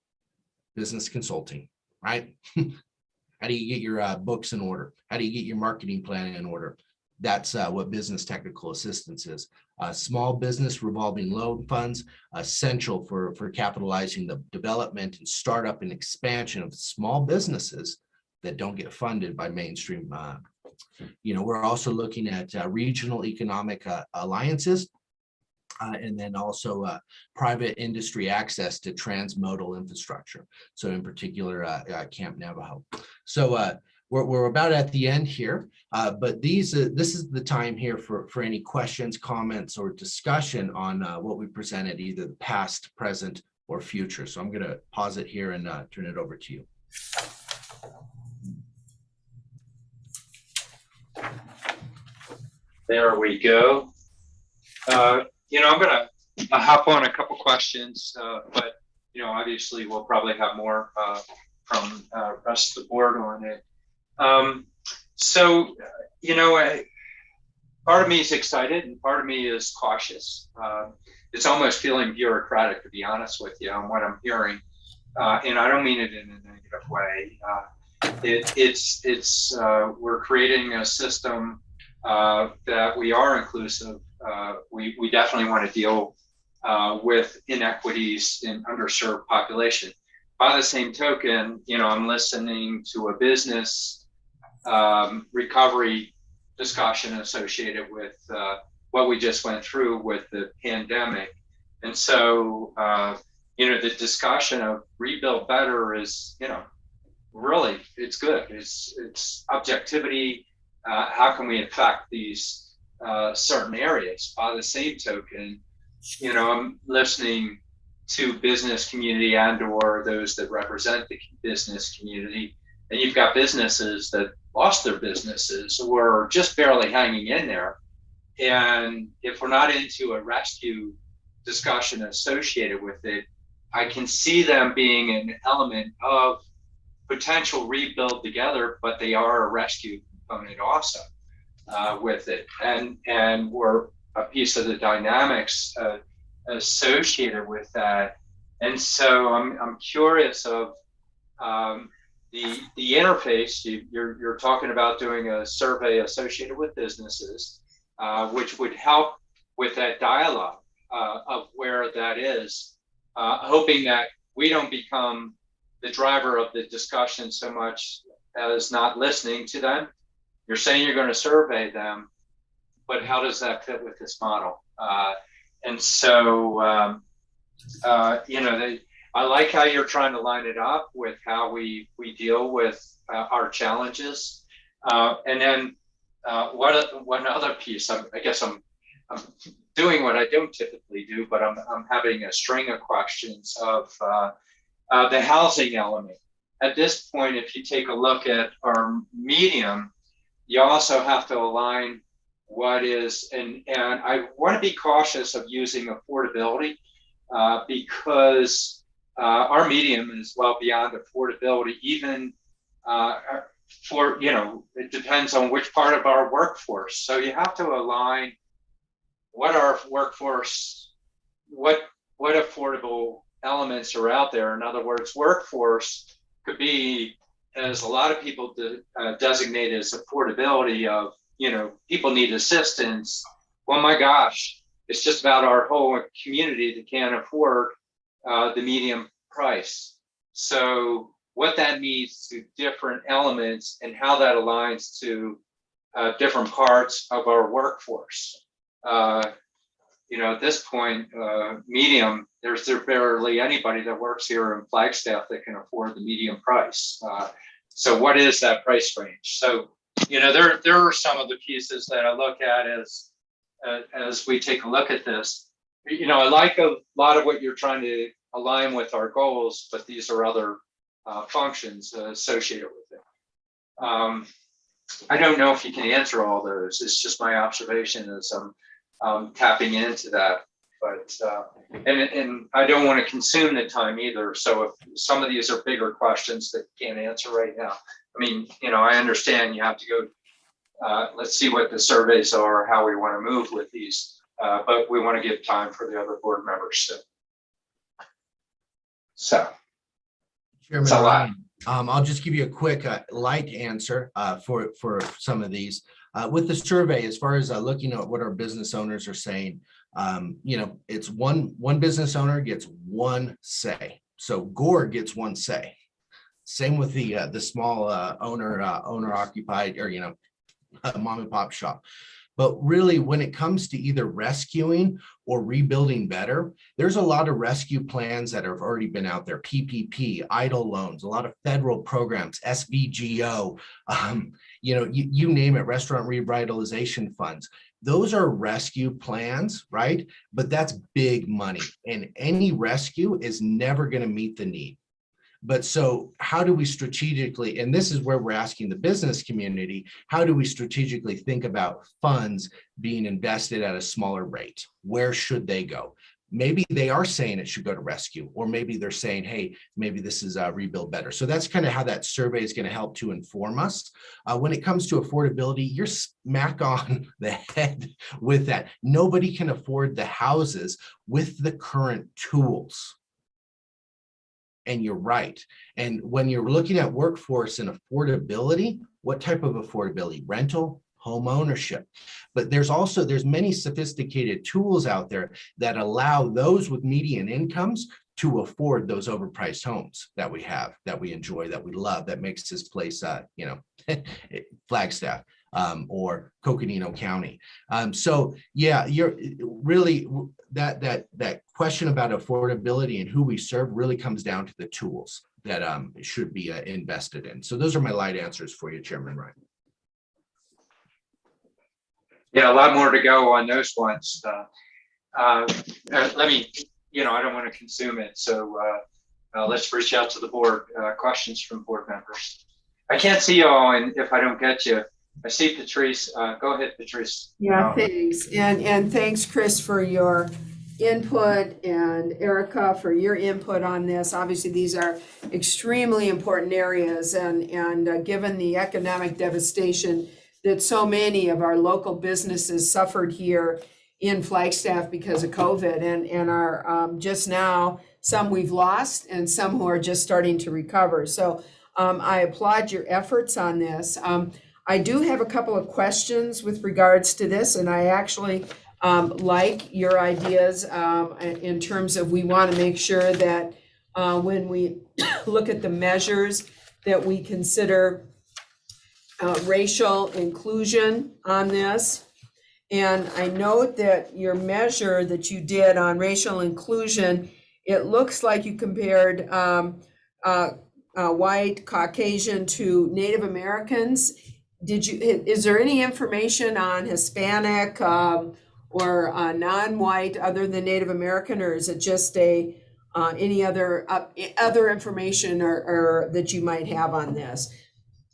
business consulting, right? How do you get your books in order? How do you get your marketing plan in order? That's what business technical assistance is. Small business revolving loan funds, essential for capitalizing the development and startup and expansion of small businesses that don't get funded by mainstream. You know, we're also looking at regional economic alliances. And then also private industry access to transmodal infrastructure. So in particular, Camp Navajo. So we're about at the end here, but this is the time here for any questions, comments, or discussion on what we presented, either the past, present, or future. So I'm going to pause it here and turn it over to you. There we go. You know, I'm going to hop on a couple questions, but, you know, obviously we'll probably have more from the rest of the board on it. So, you know, part of me is excited and part of me is cautious. It's almost feeling bureaucratic, to be honest with you, on what I'm hearing. And I don't mean it in a negative way. We're creating a system that we are inclusive. We definitely want to deal with inequities in underserved population. By the same token, you know, I'm listening to a business recovery discussion associated with what we just went through with the pandemic. And so, you know, the discussion of rebuild better is, you know, really, it's good. It's objectivity. How can we affect these certain areas? By the same token, you know, I'm listening to business community and or those that represent the business community, and you've got businesses that lost their businesses or just barely hanging in there. And if we're not into a rescue discussion associated with it, I can see them being an element of potential rebuild together, but they are a rescue component also with it. And we're a piece of the dynamics associated with that. And so I'm curious of the interface. You're talking about doing a survey associated with businesses, which would help with that dialogue of where that is, hoping that we don't become the driver of the discussion so much as not listening to them. You're saying you're going to survey them, but how does that fit with this model? And so, I like how you're trying to line it up with how we deal with our challenges. And then one other piece, I guess I'm doing what I don't typically do, but I'm having a string of questions of the housing element. At this point, if you take a look at our medium, you also have to align what is, and I want to be cautious of using affordability because our medium is well beyond affordability, even for, it depends on which part of our workforce. So you have to align what our workforce, what affordable elements are out there. In other words, workforce could be, as a lot of people designate as affordability of, people need assistance. Well, my gosh, it's just about our whole community that can't afford the medium price. So what that means to different elements and how that aligns to different parts of our workforce. At this point, medium, there's barely anybody that works here in Flagstaff that can afford the medium price. So what is that price range? So, there are some of the pieces that I look at as we take a look at this. I like a lot of what you're trying to align with our goals, but these are other functions associated with it. I don't know if you can answer all those. It's just my observation as I'm tapping into that. But and I don't want to consume the time either. So if some of these are bigger questions that you can't answer right now, I understand you have to go. Let's see what the surveys are, how we want to move with these, but we want to give time for the other board members. So Chairman it's a lot. Ryan, I'll just give you a quick light answer for some of these. With the survey, as far as looking at what our business owners are saying, it's one business owner gets one say. So Gore gets one say. Same with the small owner occupied, or mom and pop shop. But really, when it comes to either rescuing or rebuilding better, there's a lot of rescue plans that have already been out there. PPP, EIDL loans, a lot of federal programs, SVGO, you name it, restaurant revitalization funds. Those are rescue plans, right? But that's big money, and any rescue is never going to meet the need. But so how do we strategically, and this is where we're asking the business community, how do we strategically think about funds being invested at a smaller rate? Where should they go? Maybe they are saying it should go to rescue, or maybe they're saying, hey, maybe this is rebuild better. So that's kind of how that survey is going to help to inform us. When it comes to affordability, you're smack on the head with that. Nobody can afford the houses with the current tools. And you're right. And when you're looking at workforce and affordability, what type of affordability? Rental, home ownership. But there's many sophisticated tools out there that allow those with median incomes to afford those overpriced homes that we have, that we enjoy, that we love, that makes this place, Flagstaff or Coconino County. So yeah, you're really, that question about affordability and who we serve really comes down to the tools that should be invested in. So those are my light answers for you, Chairman Ryan. Yeah, a lot more to go on those ones. Let me, I don't want to consume it. So let's reach out to the board. Questions from board members. I can't see you all, and if I don't get you, I see Patrice. Go ahead, Patrice. Yeah, thanks. And thanks, Chris, for your input, and Erica for your input on this. Obviously, these are extremely important areas, and given the economic devastation that so many of our local businesses suffered here in Flagstaff because of COVID and are just now, some we've lost and some who are just starting to recover. So I applaud your efforts on this. I do have a couple of questions with regards to this, and I actually like your ideas in terms of we want to make sure that when we look at the measures that we consider racial inclusion on this. And I note that your measure that you did on racial inclusion, it looks like you compared white Caucasian to Native Americans. Is there any information on Hispanic or non-white other than Native American, or is it just any other information or that you might have on this?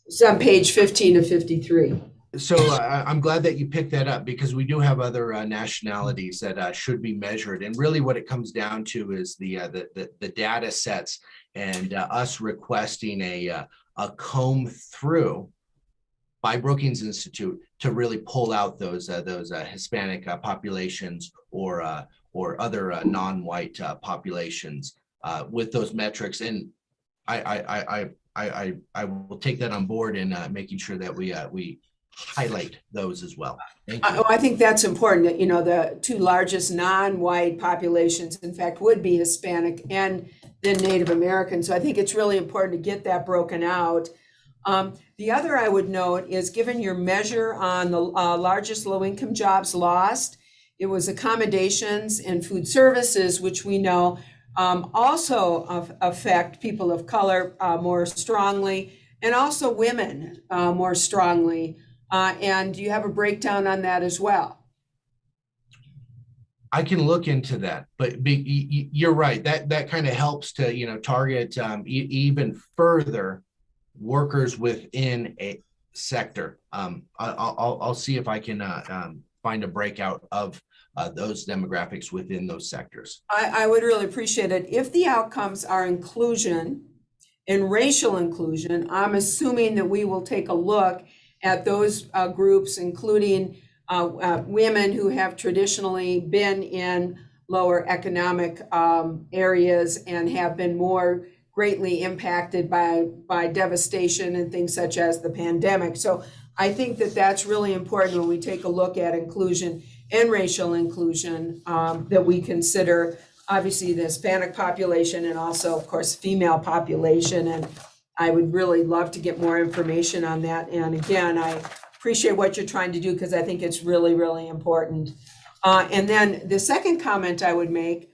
It's on page 15 to 53. So I'm glad that you picked that up, because we do have other nationalities that should be measured. And really what it comes down to is the data sets and us requesting a comb through by Brookings Institute to really pull out those Hispanic populations or other non-white populations with those metrics. And I will take that on board in making sure that we highlight those as well. Thank you. I think that's important. You know, the two largest non-white populations, in fact, would be Hispanic and then Native American. So I think it's really important to get that broken out. The other I would note is, given your measure on the largest low-income jobs lost, it was accommodations and food services, which we know also affect people of color more strongly, and also women more strongly. And do you have a breakdown on that as well? I can look into that, but you're right. That kind of helps to target even further workers within a sector. I'll see if I can find a breakout of those demographics within those sectors. I would really appreciate it. If the outcomes are inclusion and racial inclusion, I'm assuming that we will take a look at those groups, including women who have traditionally been in lower economic areas and have been more greatly impacted by devastation and things such as the pandemic. So I think that that's really important when we take a look at inclusion and racial inclusion, that we consider obviously the Hispanic population and also, of course, female population. And I would really love to get more information on that. And again, I appreciate what you're trying to do, because I think it's really, really important. And then the second comment I would make,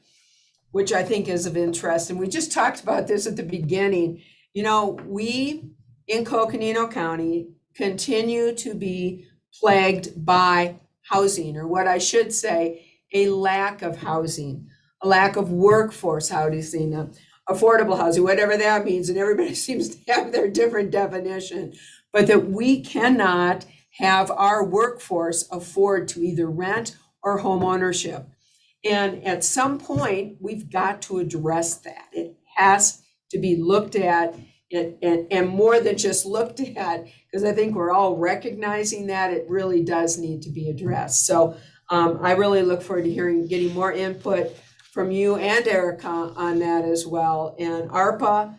which I think is of interest, and we just talked about this at the beginning, we in Coconino County continue to be plagued by housing, or what I should say, a lack of housing, a lack of workforce housing, affordable housing, whatever that means. And everybody seems to have their different definition, but that we cannot have our workforce afford to either rent or home ownership. And at some point, we've got to address that. It has to be looked at, and more than just looked at, because I think we're all recognizing that it really does need to be addressed. So I really look forward to getting more input from you and Erica on that as well. And ARPA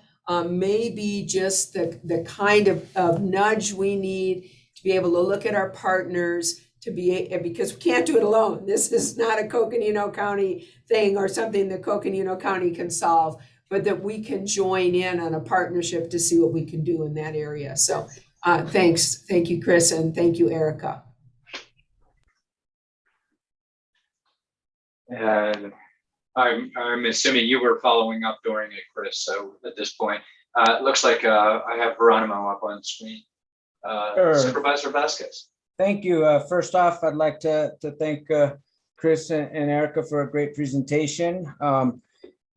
may be just the kind of nudge we need to be able to look at our partners, because we can't do it alone. This is not a Coconino County thing or something that Coconino County can solve, but that we can join in on a partnership to see what we can do in that area. So thanks. Thank you, Chris, and thank you, Erica. And I'm assuming you were following up during it, Chris. So at this point, it looks like I have Geronimo up on screen. Sure. Supervisor Vasquez. Thank you. First off, I'd like to thank Chris and Erica for a great presentation.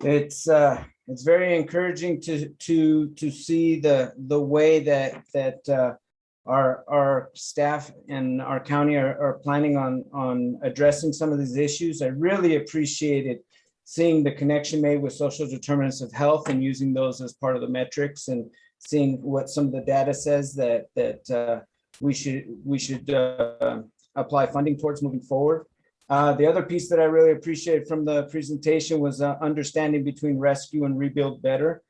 It's very encouraging to see the way that our staff and our county are planning on addressing some of these issues. I really appreciated seeing the connection made with social determinants of health and using those as part of the metrics, and seeing what some of the data says that we should apply funding towards moving forward. The other piece that I really appreciated from the presentation was understanding between rescue and rebuild better.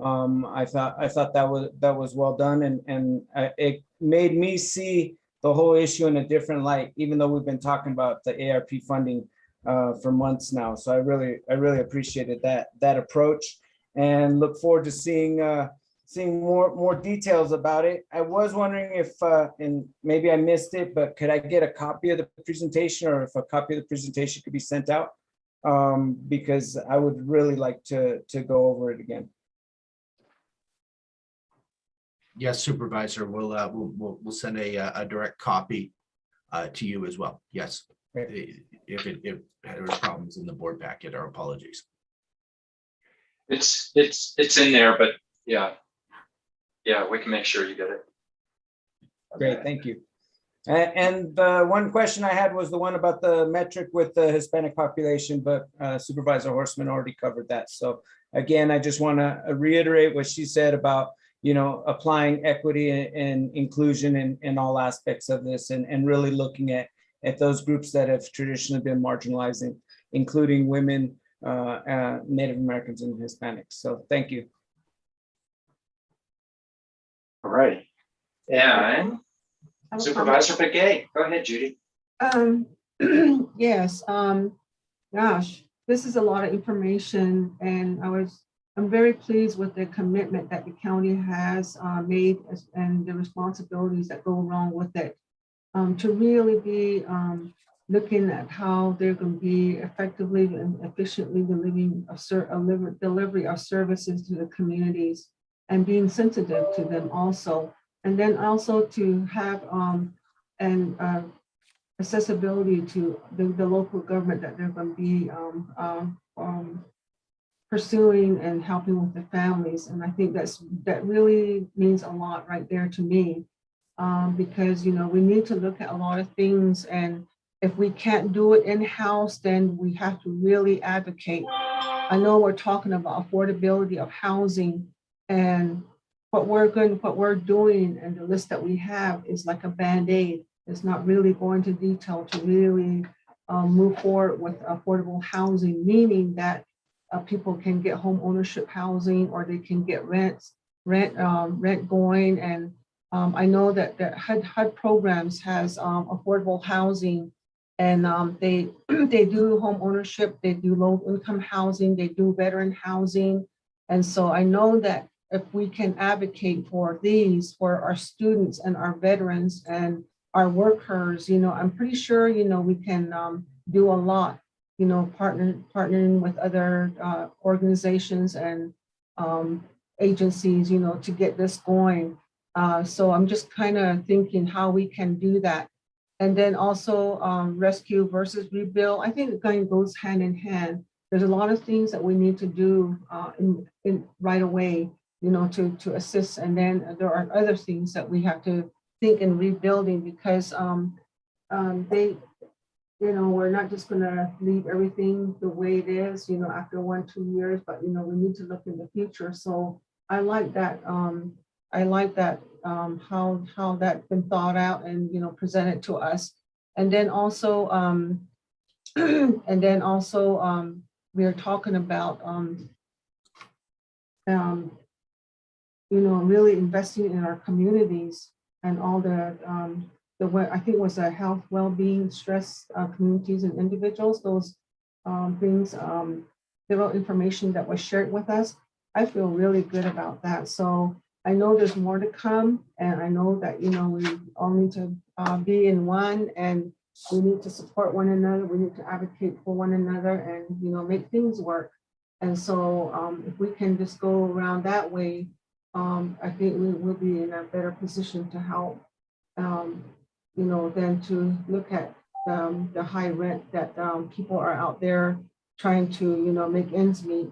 I thought that was well done, and it made me see the whole issue in a different light, even though we've been talking about the ARP funding for months now. So I really appreciated that approach, and look forward to seeing more details about it. I was wondering if, and maybe I missed it, but could I get a copy of the presentation, or if a copy of the presentation could be sent out? Because I would really like to go over it again. Yes, Supervisor, we'll send a direct copy to you as well. Yes. If there was problems in the board packet, our apologies. It's in there, but yeah, we can make sure you get it. Great, thank you. And the one question I had was the one about the metric with the Hispanic population, but Supervisor Horstman already covered that. So again, I just want to reiterate what she said about, applying equity and inclusion in all aspects of this, and really looking at those groups that have traditionally been marginalizing, including women, Native Americans, and Hispanics. So thank you. All right. And Supervisor Begay, go ahead, Judy. Yes, gosh, this is a lot of information, and I'm very pleased with the commitment that the county has made, and the responsibilities that go along with it, to really be looking at how they're going to be effectively and efficiently delivering delivery of services to the communities, and being sensitive to them also. And then also to have accessibility to the local government that they're going to be pursuing and helping with the families. And I think that really means a lot right there to me, because we need to look at a lot of things, and if we can't do it in-house, then we have to really advocate. I know we're talking about affordability of housing, and what we're doing, and the list that we have is like a Band-Aid. It's not really going to detail to really move forward with affordable housing, meaning that people can get home ownership housing, or they can get rent going. And I know that HUD programs has affordable housing, and they do home ownership, they do low income housing, they do veteran housing. And so I know that if we can advocate for these, for our students and our veterans and our workers, I'm pretty sure, we can do a lot, partnering with other organizations and agencies, to get this going. So I'm just kind of thinking how we can do that. And then also rescue versus rebuild. I think it kind of goes hand in hand. There's a lot of things that we need to do in right away, to assist. And then there are other things that we have to think in rebuilding, because we're not just going to leave everything the way it is, after 1-2 years, but, we need to look in the future. So I like that. How that's been thought out and, presented to us. And then also, we are talking about, really investing in our communities and all the I think it was a health, well-being, stress communities and individuals, those things, little information that was shared with us. I feel really good about that. So I know there's more to come, and I know that, we all need to be in one, and we need to support one another. We need to advocate for one another, and, make things work. And so if we can just go around that way, I think we will be in a better position to help, than to look at the high rent that people are out there trying to, make ends meet,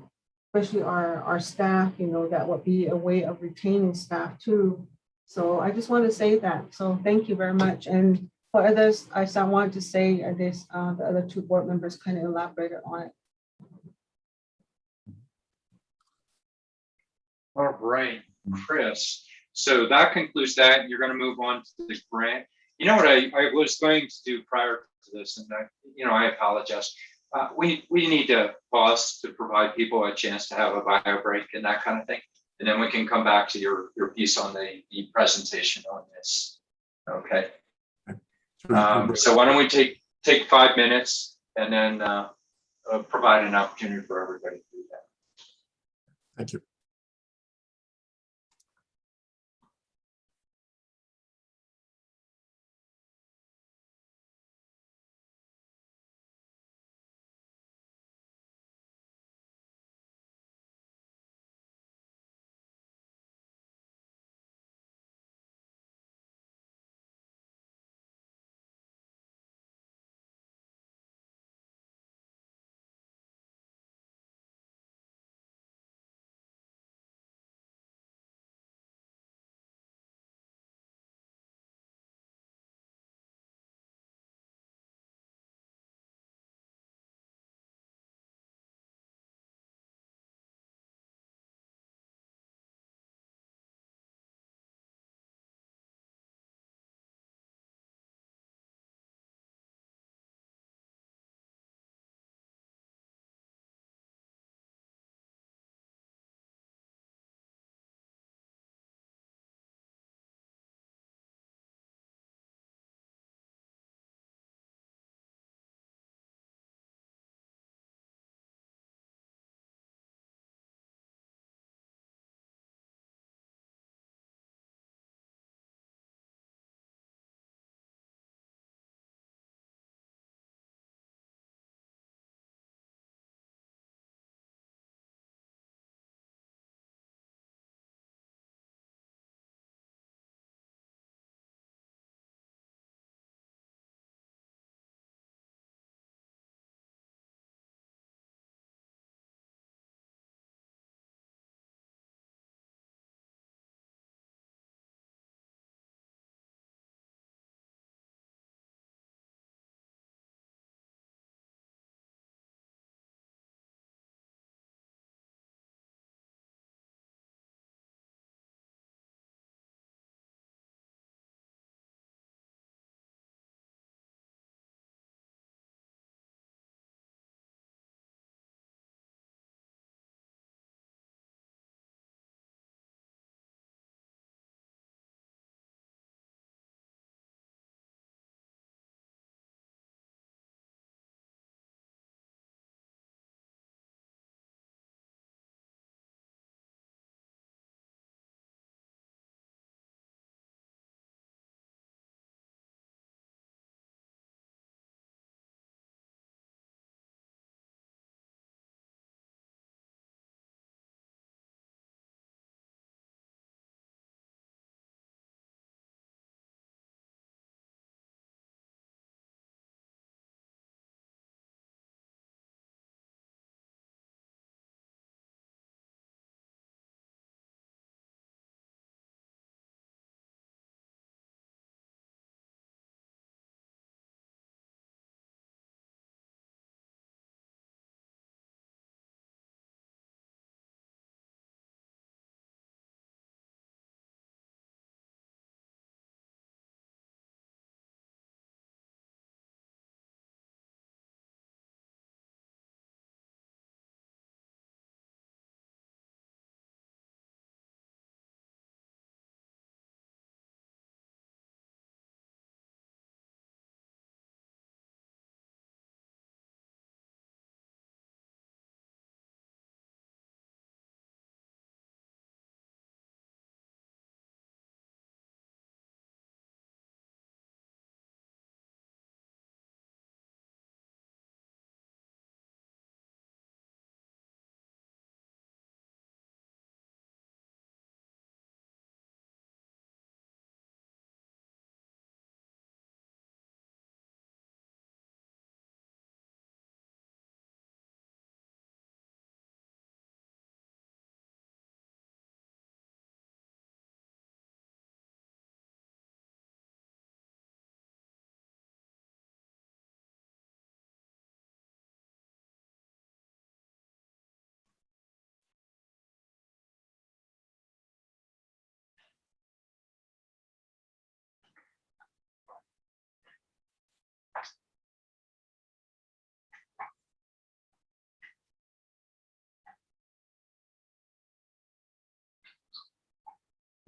especially our staff, that would be a way of retaining staff too. So I just want to say that. So thank you very much. And for others, I wanted to say this, the other two board members kind of elaborated on it. All right, Chris. So that concludes that. You're going to move on to the grant. You know what I was going to do prior to this, and I apologize. We need to pause to provide people a chance to have a bio break and that kind of thing. And then we can come back to your piece on the presentation on this. Okay. So why don't we take 5 minutes and then provide an opportunity for everybody to do that. Thank you.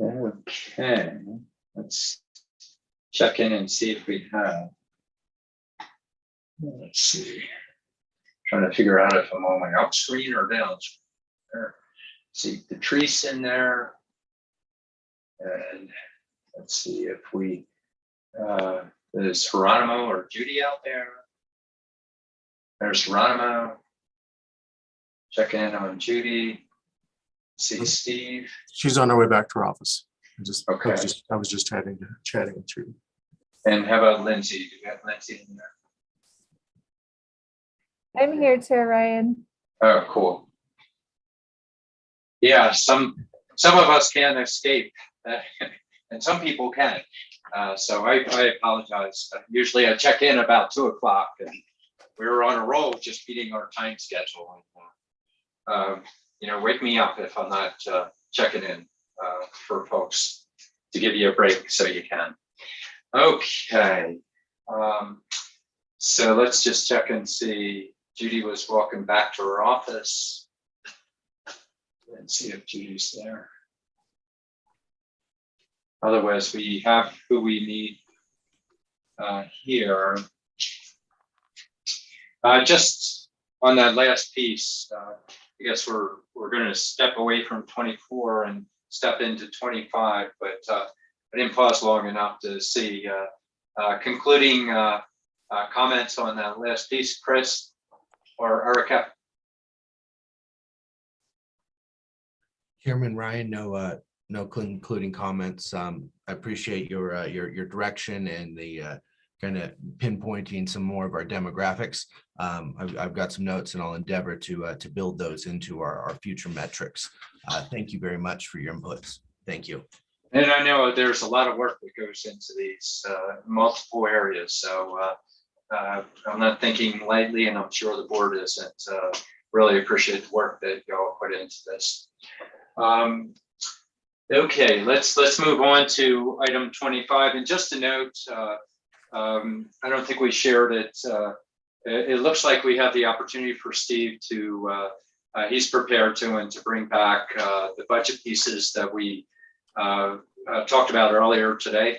Okay, let's check in and see if we have. Let's see. Trying to figure out if I'm on my up screen or down screen. There. See Patrice in there. And let's see if we, is Geronimo or Judy out there? There's Geronimo. Check in on Judy. See Steve. She's on her way back to her office. Okay. I was just chatting with you. And how about Lindsay? Do we have Lindsay in there? I'm here, Chair Ryan. Oh, cool. Yeah, some of us can escape, and some people can. So I apologize. Usually I check in about 2 o'clock, and we were on a roll, just beating our time schedule. And, wake me up if I'm not checking in for folks to give you a break so you can. Okay. So let's just check and see. Judy was walking back to her office. And see if Judy's there. Otherwise, we have who we need here. Just on that last piece, I guess we're going to step away from 24 and step into 25, but I didn't pause long enough to see concluding comments on that last piece, Chris or Erica. Chairman Ryan, no concluding comments. I appreciate your direction and the kind of pinpointing some more of our demographics. I've got some notes and I'll endeavor to build those into our future metrics. Thank you very much for your inputs. Thank you. And I know there's a lot of work that goes into these multiple areas. So I'm not thinking lightly, and I'm sure the board isn't. Really appreciate the work that y'all put into this. Okay, let's move on to item 25. And just a note, I don't think we shared it. It looks like we have the opportunity for Steve to, he's prepared to bring back the budget pieces that we talked about earlier today.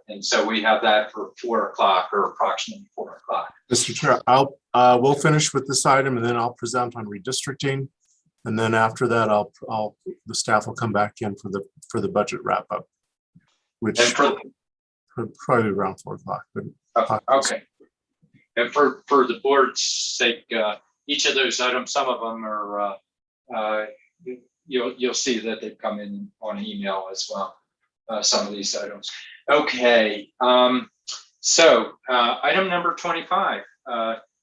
And so we have that for 4 o'clock or approximately 4 o'clock. Mr. Chair, we'll finish with this item and then I'll present on redistricting. And then after that, the staff will come back in for the budget wrap up, which probably around 4 o'clock. Okay. And for the board's sake, each of those items, some of them are you'll see that they've come in on email as well. Some of these items. Okay. So item number 25.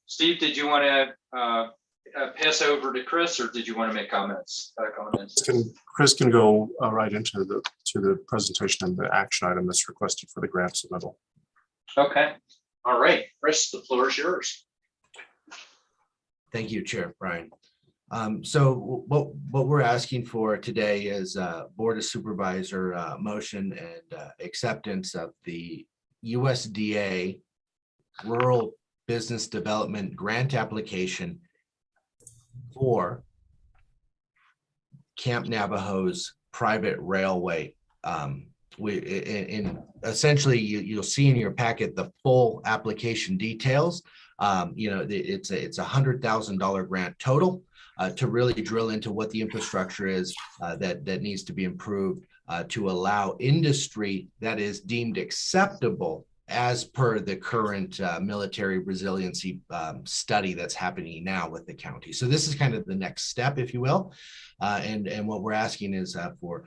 Steve, did you want to pass over to Chris, or did you want to make comments? Chris can go right into the presentation and the action item that's requested for the grant submittal. Okay. All right, Chris, the floor is yours. Thank you, Chair Brian. So what we're asking for today is Board of Supervisor motion and acceptance of the USDA Rural Business Development Grant application for Camp Navajo's private railway. Essentially, you'll see in your packet the full application details. It's a $100,000 grant total to really drill into what the infrastructure is that needs to be improved to allow industry that is deemed acceptable as per the current military resiliency study that's happening now with the county. So this is kind of the next step, if you will. And what we're asking is for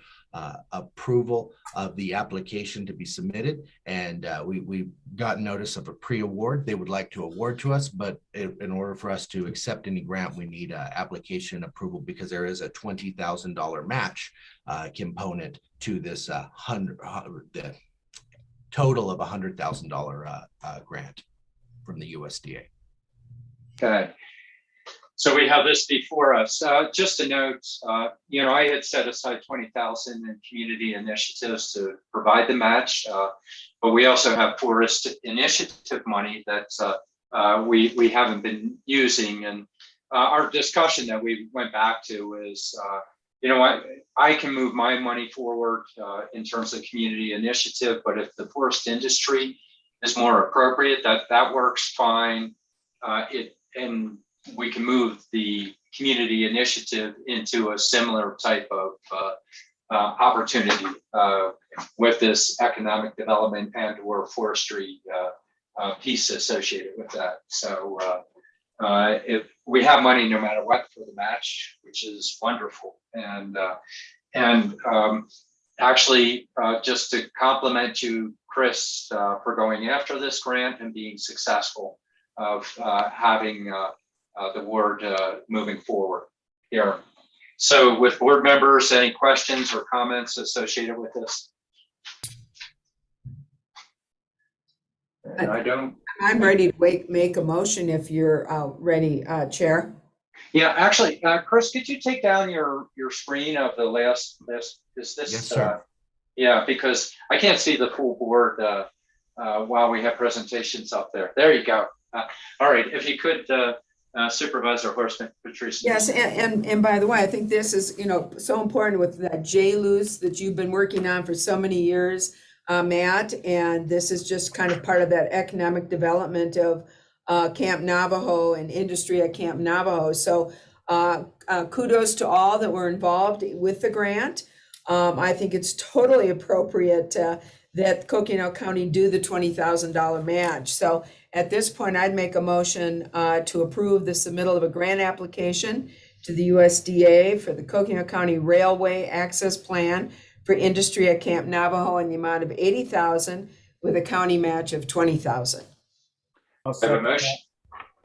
approval of the application to be submitted. And we got notice of a pre-award. They would like to award to us, but in order for us to accept any grant, we need application approval because there is a $20,000 match component to this total of $100,000 grant from the USDA. Okay. So we have this before us. Just a note, I had set aside $20,000 in community initiatives to provide the match, but we also have forest initiative money that we haven't been using. And our discussion that we went back to is you know, I can move my money forward in terms of community initiative, but if the forest industry is more appropriate, that works fine. And we can move the community initiative into a similar type of opportunity with this economic development and or forestry piece associated with that. So if we have money no matter what for the match, which is wonderful. And actually, just to compliment you, Chris, for going after this grant and being successful of having the board moving forward here. So with board members, any questions or comments associated with this? And I don't. I'm ready to make a motion if you're ready, Chair. Yeah, actually, Chris, could you take down your screen of the last list? Is this? Yes, sir. Yeah, because I can't see the full board while we have presentations up there. There you go. All right, if you could, Supervisor Horstman, Patrice. Yes, and by the way, I think this is, so important with that J-Luce that you've been working on for so many years, Matt, and this is just kind of part of that economic development of Camp Navajo and industry at Camp Navajo. So kudos to all that were involved with the grant. I think it's totally appropriate that Coconino County do the $20,000 match. So at this point, I'd make a motion to approve the submittal of a grant application to the USDA for the Coconino County Railway Access Plan for industry at Camp Navajo in the amount of $80,000 with a county match of $20,000. Have a motion.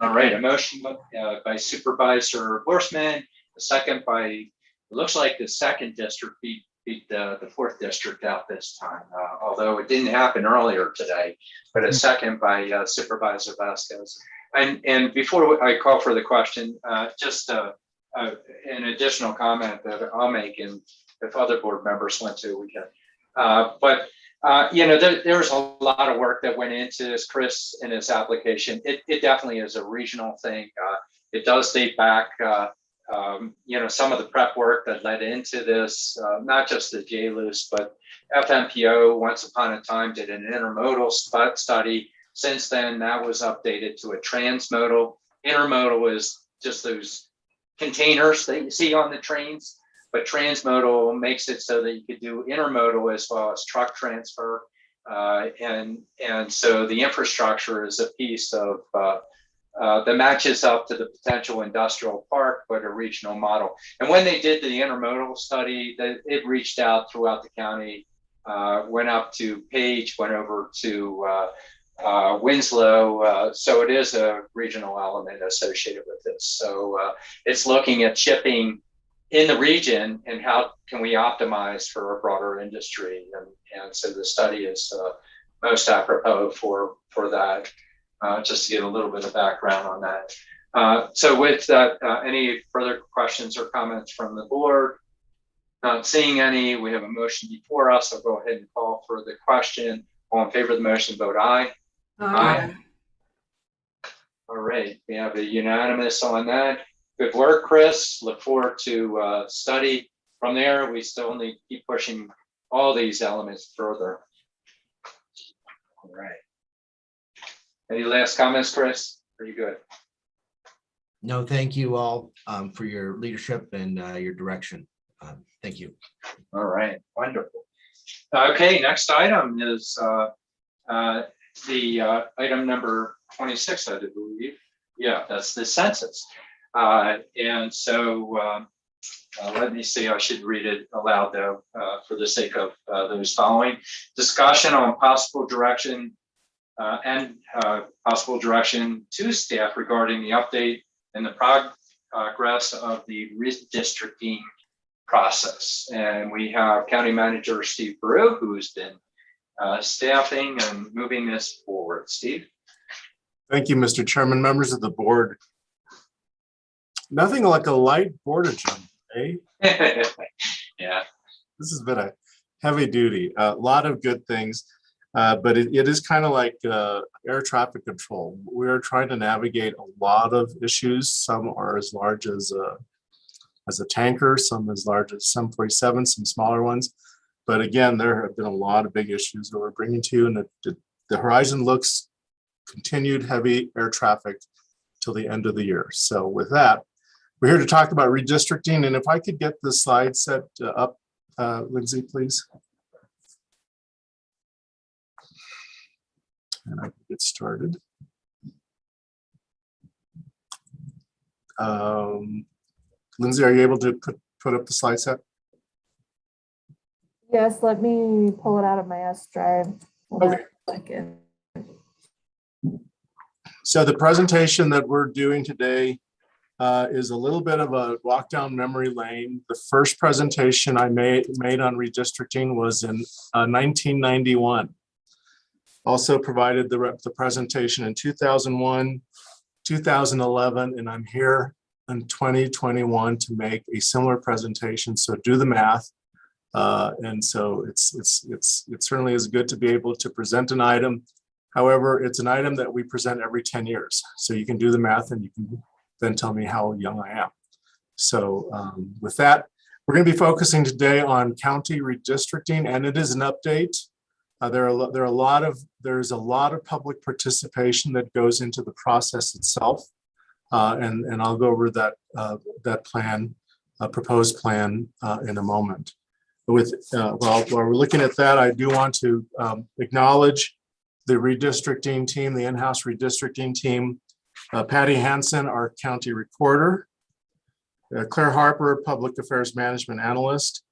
All right, a motion by Supervisor Horstman, a second by, it looks like the second district beat the fourth district out this time, although it didn't happen earlier today, but a second by Supervisor Vasquez. And before I call for the question, just an additional comment that I'll make, and if other board members want to, we can. But there's a lot of work that went into this, Chris, in this application. It definitely is a regional thing. It does date back, some of the prep work that led into this, not just the J-Luce, but FMPO once upon a time did an intermodal study. Since then, that was updated to a transmodal. Intermodal is just those containers that you see on the trains, but transmodal makes it so that you could do intermodal as well as truck transfer. And so the infrastructure is a piece of that matches up to the potential industrial park, but a regional model. And when they did the intermodal study, it reached out throughout the county, went up to Page, went over to Winslow. So it is a regional element associated with this. So it's looking at shipping in the region and how can we optimize for a broader industry. And so the study is most apropos for that. Just to get a little bit of background on that. So with that, any further questions or comments from the board? Not seeing any, we have a motion before us. I'll go ahead and call for the question. All in favor of the motion, vote aye. Aye. All right, we have a unanimous on that. Good work, Chris. Look forward to study. From there, we still need to keep pushing all these elements further. All right. Any last comments, Chris? Are you good? No, thank you all for your leadership and your direction. Thank you. All right, wonderful. Okay, next item is the item number 26, I believe. Yeah, that's the census. And so let me see, I should read it aloud though, for the sake of those following. Discussion on possible direction and possible direction to staff regarding the update and the progress of the redistricting process. And we have County Manager Steve Brew, who's been staffing and moving this forward. Steve? Thank you, Mr. Chairman, members of the board. Nothing like a light board agenda, eh? Yeah. This has been a heavy duty, a lot of good things. But it is kind of like air traffic control. We're trying to navigate a lot of issues. Some are as large as as a tanker, some as large as 747, some smaller ones. But again, there have been a lot of big issues that we're bringing to you, and the horizon looks continued heavy air traffic till the end of the year. So with that, we're here to talk about redistricting. And if I could get the slide set up, Lindsay, please. And I can get started. Lindsay, are you able to put up the slide set? Yes, let me pull it out of my S drive. Hold on a second. So the presentation that we're doing today is a little bit of a walk down memory lane. The first presentation I made on redistricting was in 1991. Also provided the presentation in 2001, 2011, and I'm here in 2021 to make a similar presentation. So do the math. And so it certainly is good to be able to present an item. However, it's an item that we present every 10 years. So you can do the math and you can then tell me how young I am. So with that, we're going to be focusing today on county redistricting, and it is an update. There's a lot of public participation that goes into the process itself, and I'll go over that plan, proposed plan, in a moment. While we're looking at that, I do want to acknowledge the redistricting team, the in-house redistricting team, Patty Hansen, our county recorder, Claire Harper, public affairs management analyst,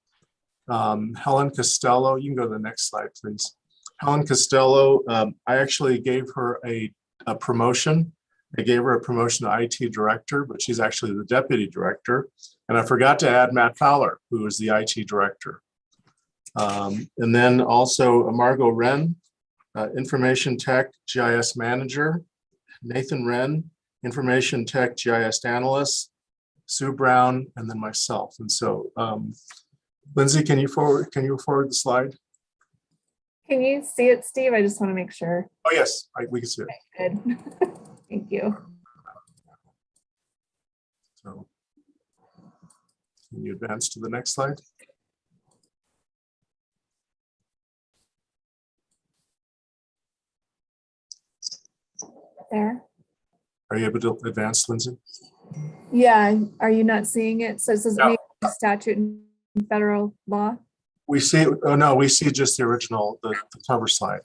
Helen Costello. You can go to the next slide, please. Helen Costello, I actually gave her a promotion. I gave her a promotion to IT director, but she's actually the deputy director. And I forgot to add Matt Fowler, who is the IT director. And then also Margot Wren, information tech GIS manager, Nathan Wren, information tech GIS analyst, Sue Brown, and then myself. And so, Lindsay, can you forward the slide? Can you see it, Steve? I just want to make sure. Oh, yes, we can see it. Okay, good. Thank you. So, can you advance to the next slide? There. Are you able to advance, Lindsay? Yeah, are you not seeing it? So it says statute and federal law. We see, oh no, we see just the original, the cover slide.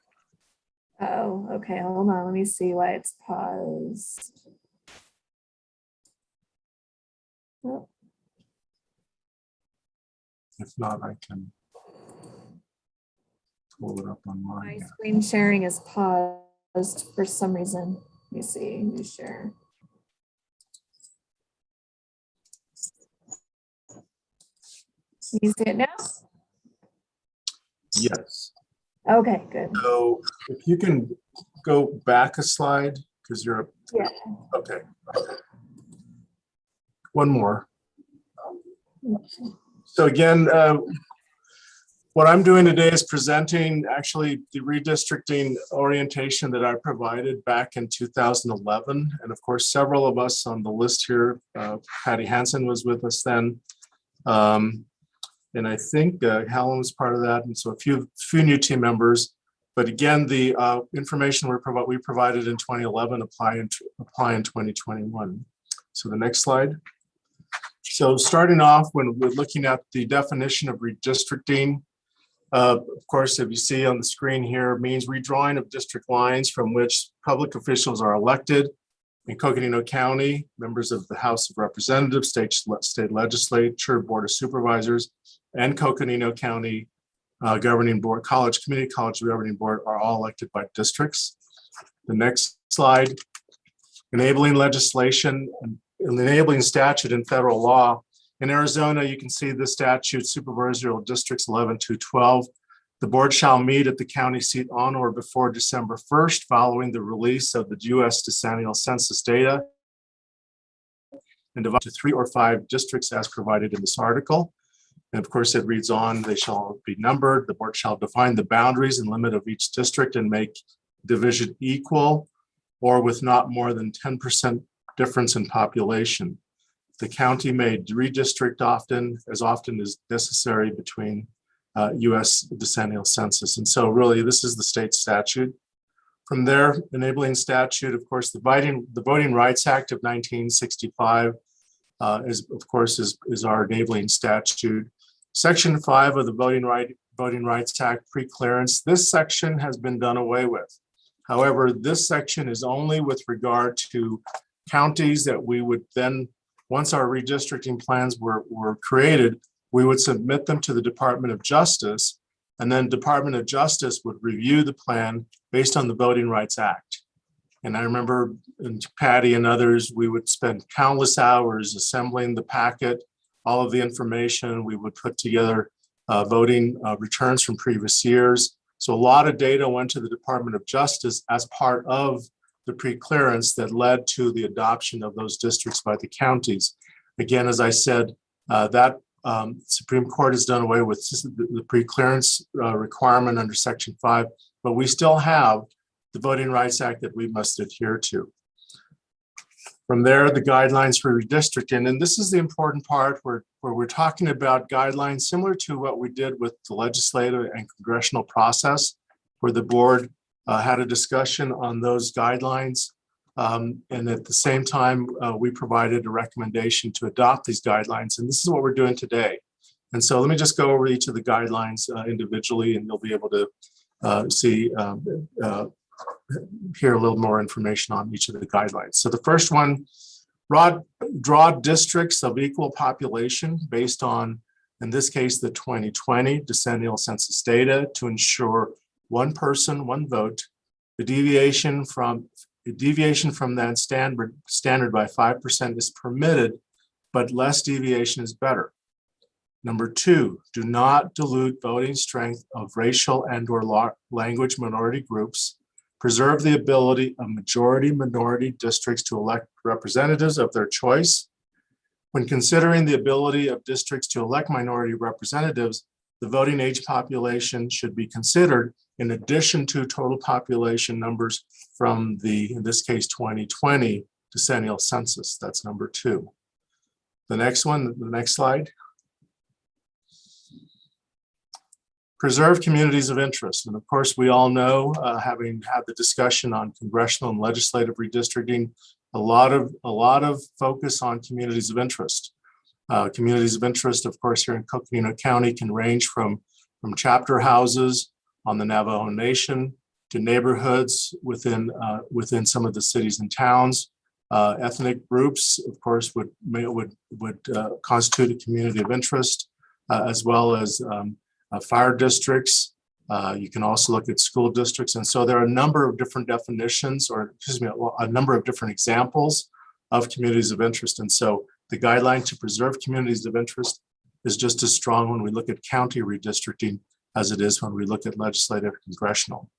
Oh, okay, hold on, let me see why it's paused. Oh. If not, I can pull it up online. My screen sharing is paused for some reason. Let me see, let me share. Can you see it now? Yes. Okay, good. So if you can go back a slide, because you're, yeah. Okay. One more. So again, what I'm doing today is presenting actually the redistricting orientation that I provided back in 2011. And of course, several of us on the list here, Patty Hansen was with us then. And I think Helen was part of that. And so a few new team members. But again, the information we provided in 2011 apply in 2021. So the next slide. So starting off when we're looking at the definition of redistricting, of course, if you see on the screen here, means redrawing of district lines from which public officials are elected in Coconino County, members of the House of Representatives, state legislature, Board of Supervisors, and Coconino County Governing Board, Community College Governing Board are all elected by districts. The next slide, enabling legislation and enabling statute and federal law. In Arizona, you can see the statute supervisorial districts 11 to 12. The board shall meet at the county seat on or before December 1st, following the release of the U.S. decennial census data, and divide to 3 or 5 districts as provided in this article. And of course, it reads on, they shall be numbered. The board shall define the boundaries and limit of each district and make division equal or with not more than 10% difference in population. The county may redistrict as often as necessary between US decennial census. And so really this is the state statute. From there, enabling statute, of course, the Voting Rights Act of 1965 is our enabling statute. Section 5 of the Voting Rights Act, pre-clearance, this section has been done away with. However, this section is only with regard to counties that we would then, once our redistricting plans were created, we would submit them to the Department of Justice, and then Department of Justice would review the plan based on the Voting Rights Act. And I remember, and Patty and others, we would spend countless hours assembling the packet, all of the information. We would put together voting returns from previous years. So a lot of data went to the Department of Justice as part of the pre-clearance that led to the adoption of those districts by the counties. Again, as I said, that Supreme Court has done away with the pre-clearance requirement under Section 5, but we still have the Voting Rights Act that we must adhere to. From there, the guidelines for redistricting, and this is the important part where we're talking about guidelines similar to what we did with the legislative and congressional process, where the board had a discussion on those guidelines. And at the same time, we provided a recommendation to adopt these guidelines. And this is what we're doing today. And so let me just go over each of the guidelines individually, and you'll be able to hear a little more information on each of the guidelines. So the first one, draw districts of equal population based on, in this case, the 2020 decennial census data to ensure one person, one vote. The deviation from that standard by 5% is permitted, but less deviation is better. Number 2, do not dilute voting strength of racial and/or language minority groups. Preserve the ability of majority-minority districts to elect representatives of their choice. When considering the ability of districts to elect minority representatives, the voting age population should be considered in addition to total population numbers from the, in this case, 2020 decennial census. That's number 2. The next one, the next slide. Preserve communities of interest. And of course, we all know, having had the discussion on congressional and legislative redistricting, a lot of focus on communities of interest. Communities of interest, of course, here in Coconino County can range from chapter houses on the Navajo Nation to neighborhoods within some of the cities and towns. Ethnic groups, of course, would constitute a community of interest, as well as fire districts. You can also look at school districts. And so there are a number of different definitions, or excuse me, a number of different examples of communities of interest. And so the guideline to preserve communities of interest is just as strong when we look at county redistricting as it is when we look at legislative congressional.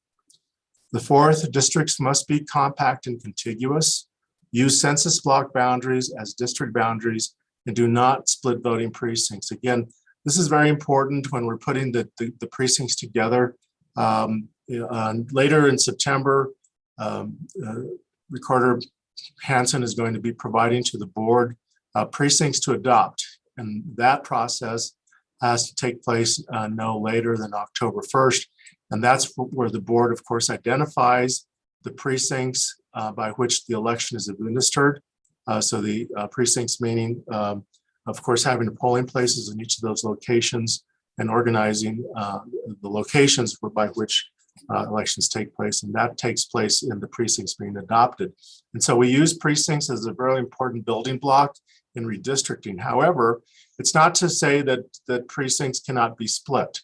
The 4th, districts must be compact and contiguous. Use census block boundaries as district boundaries and do not split voting precincts. Again, this is very important when we're putting the precincts together. Later in September, Recorder Hansen is going to be providing to the board precincts to adopt. And that process has to take place no later than October 1st. And that's where the board, of course, identifies the precincts by which the election is administered. So the precincts meaning, of course, having the polling places in each of those locations and organizing the locations by which elections take place. And that takes place in the precincts being adopted. And so we use precincts as a very important building block in redistricting. However, it's not to say that precincts cannot be split.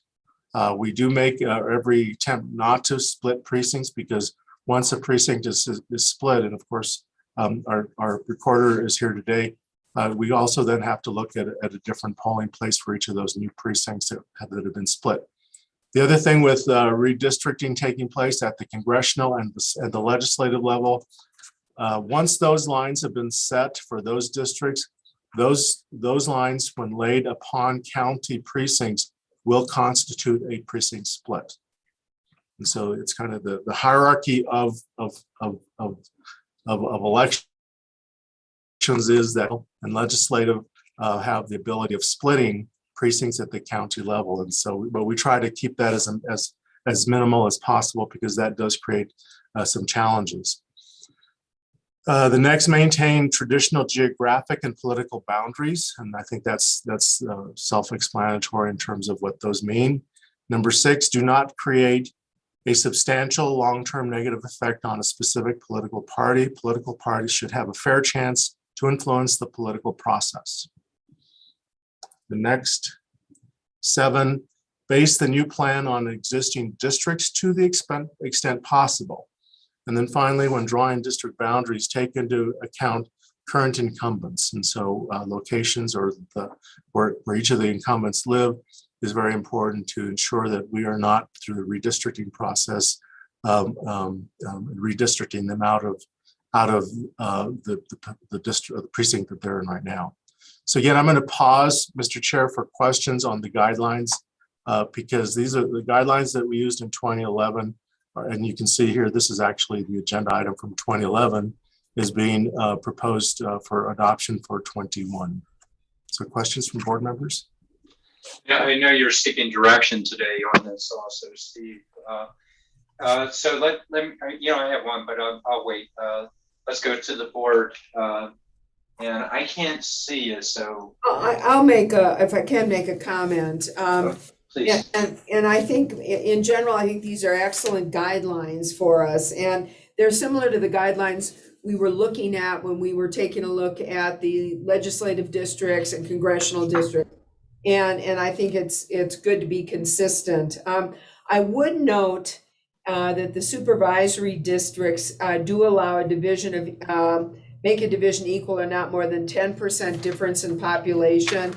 We do make every attempt not to split precincts, because once a precinct is split, and of course, our recorder is here today, we also then have to look at a different polling place for each of those new precincts that have been split. The other thing with redistricting taking place at the congressional and the legislative level, once those lines have been set for those districts, those lines, when laid upon county precincts, will constitute a precinct split. And so it's kind of the hierarchy of election is that and legislative have the ability of splitting precincts at the county level. And so, but we try to keep that as minimal as possible because that does create some challenges. The next, maintain traditional geographic and political boundaries. And I think that's self-explanatory in terms of what those mean. Number 6, do not create a substantial long-term negative effect on a specific political party. Political parties should have a fair chance to influence the political process. The next, 7, base the new plan on existing districts to the extent possible. And then finally, when drawing district boundaries, take into account current incumbents. And so locations or where each of the incumbents live is very important to ensure that we are not, through the redistricting process, redistricting them out of the district, the precinct that they're in right now. So again, I'm going to pause, Mr. Chair, for questions on the guidelines because these are the guidelines that we used in 2011. And you can see here, this is actually the agenda item from 2011 is being proposed for adoption for 21. So questions from board members? Yeah, I know you're seeking direction today on this also, Steve. So let me, I have one, but I'll wait. Let's go to the board. And I can't see it, so. I'll make if I can make a comment. Please. And I think in general, I think these are excellent guidelines for us. And they're similar to the guidelines we were looking at when we were taking a look at the legislative districts and congressional districts. And I think it's good to be consistent. I would note that the supervisory districts do allow a division of, make a division equal or not more than 10% difference in population.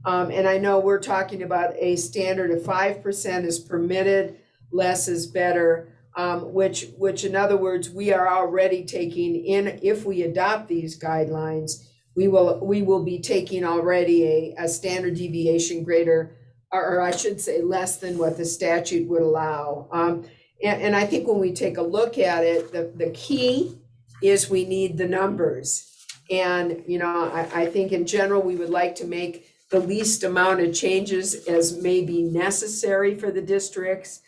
And I know we're talking about a standard of 5% is permitted, less is better, which in other words, we are already taking in, if we adopt these guidelines, we will be taking already a standard deviation greater, or I should say less than what the statute would allow. And I think when we take a look at it, the key is we need the numbers. And, I think in general, we would like to make the least amount of changes as may be necessary for the districts,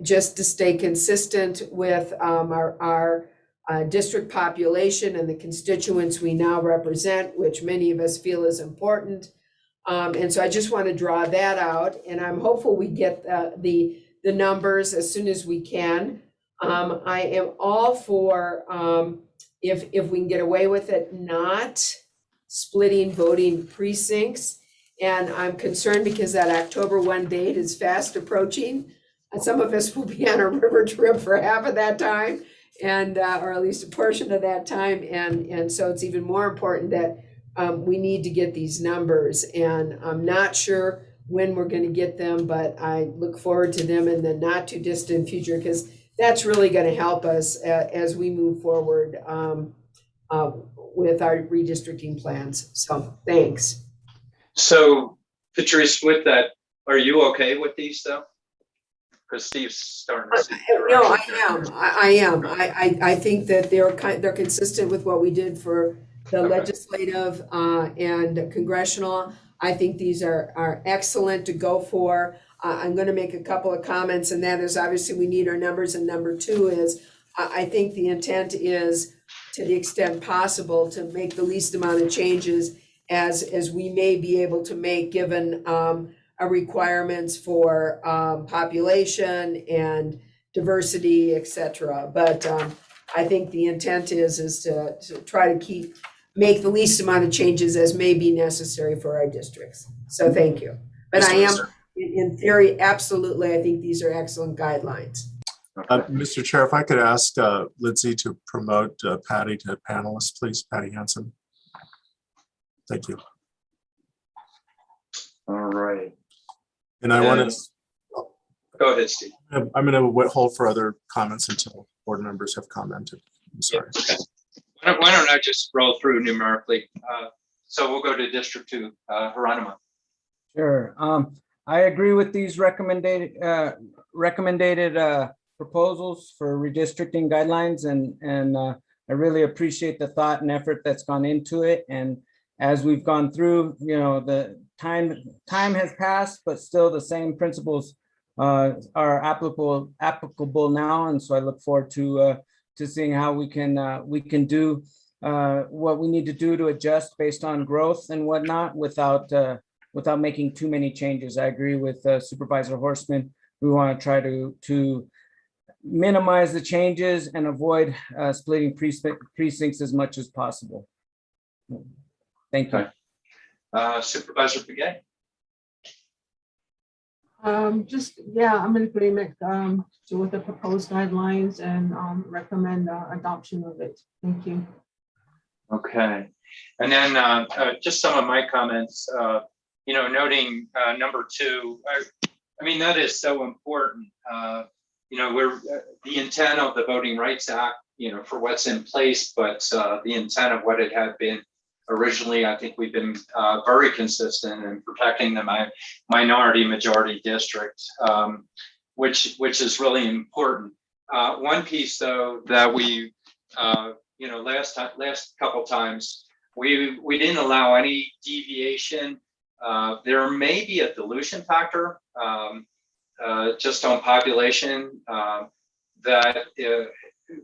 just to stay consistent with our district population and the constituents we now represent, which many of us feel is important. And so I just want to draw that out, and I'm hopeful we get the numbers as soon as we can. I am all for, if we can get away with it, not splitting voting precincts. And I'm concerned because that October 1 date is fast approaching. And some of us will be on a river trip for half of that time, and or at least a portion of that time. And so it's even more important that we need to get these numbers. And I'm not sure when we're going to get them, but I look forward to them in the not too distant future, because that's really going to help us as we move forward with our redistricting plans. So thanks. So Patrice, with that, are you okay with these though? Because Steve's starting to see. No, I am. I think that they're consistent with what we did for the legislative and congressional. I think these are excellent to go for. I'm going to make a couple of comments, and that is obviously we need our numbers. And number 2 is I think the intent is, to the extent possible, to make the least amount of changes as we may be able to make, given our requirements for population and diversity, et cetera. But I think the intent is to try to make the least amount of changes as may be necessary for our districts. So thank you. But I am, in theory, absolutely, I think these are excellent guidelines. Mr. Chair, if I could ask Lindsay to promote Patty to panelist, please, Patty Hansen. Thank you. All right. And I want to go ahead, Steve. I'm going to hold for other comments until board members have commented. I'm sorry. Yeah, okay. Why don't I just roll through numerically? So we'll go to District 2, Hieronymo. Sure. I agree with these recommended proposals for redistricting guidelines, and I I really appreciate the thought and effort that's gone into it. And as we've gone through, the time has passed, but still the same principles are applicable now. And so I look forward to seeing how we can do what we need to do to adjust based on growth and whatnot without making too many changes. I agree with Supervisor Horstman. We want to try to minimize the changes and avoid splitting precincts as much as possible. Thank you. Supervisor Begay. I'm in agreement with the proposed guidelines and recommend adoption of it. Thank you. Okay. And then just some of my comments, noting number 2, I mean, that is so important. We're the intent of the Voting Rights Act, for what's in place, but the intent of what it had been originally, I think we've been very consistent in protecting the minority majority district, which is really important. One piece, though, that we, last couple times, we didn't allow any deviation. There may be a dilution factor just on population that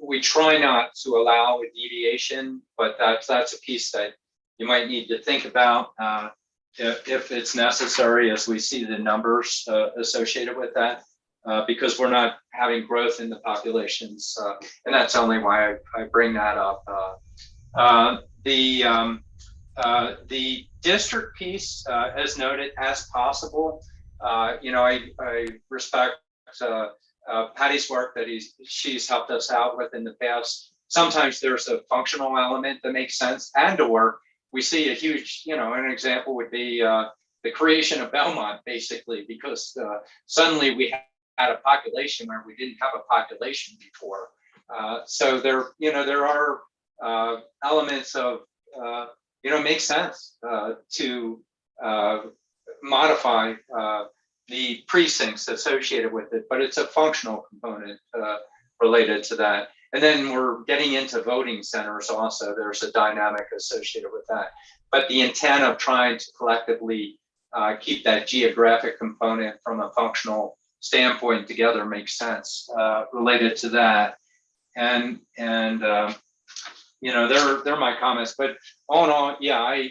we try not to allow a deviation, but that's a piece that you might need to think about if it's necessary as we see the numbers associated with that, because we're not having growth in the populations. And that's only why I bring that up. The district piece, as noted, as possible. I respect Patty's work that she's helped us out with in the past. Sometimes there's a functional element that makes sense and/or we see a huge, an example would be the creation of Belmont, basically, because suddenly we had a population where we didn't have a population before. So there are elements of, makes sense to modify the precincts associated with it, but it's a functional component related to that. And then we're getting into voting centers also. There's a dynamic associated with that. But the intent of trying to collectively keep that geographic component from a functional standpoint together makes sense related to that. And they're my comments. But all in all, yeah, I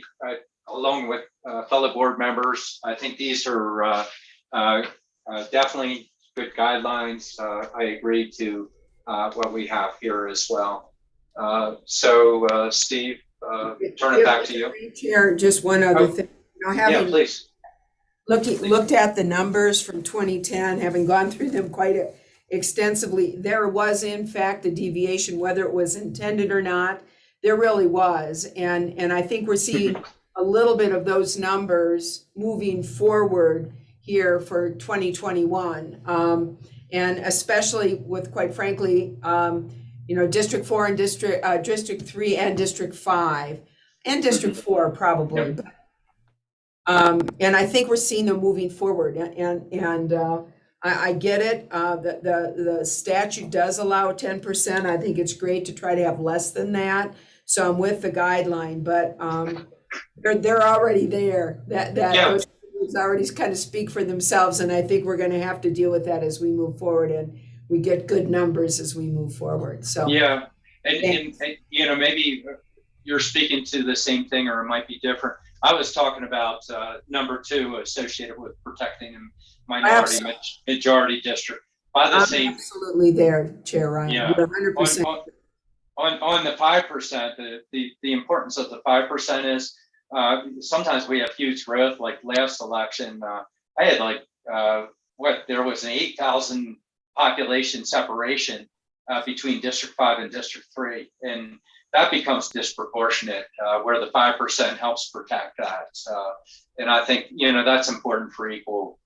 along with fellow board members, I think these are definitely good guidelines. I agree to what we have here as well. So Steve, turn it back to you. Chair, just one other thing. Yeah, please. Looked at the numbers from 2010, having gone through them quite extensively, there was in fact a deviation, whether it was intended or not. There really was, and I think we're seeing a little bit of those numbers moving forward here for 2021, and especially with, quite frankly, District 4 and District 3 and District 5 and District 4 probably. Yep. And I think we're seeing them moving forward, and I get it. The statute does allow 10%. I think it's great to try to have less than that. So I'm with the guideline, but they're already there. Those already kind of speak for themselves, and I think we're going to have to deal with that as we move forward, and we get good numbers as we move forward. So yeah, and maybe you're speaking to the same thing, or it might be different. I was talking about number 2 associated with protecting a minority majority district by the same. Absolutely there, Chair Ryan. Yeah. You're 100%. On the 5%, the importance of the 5% is sometimes we have huge growth. Like last election, I had there was an 8,000 population separation between District 5 and District 3, and that becomes disproportionate where the 5% helps protect that. And I think that's important for equal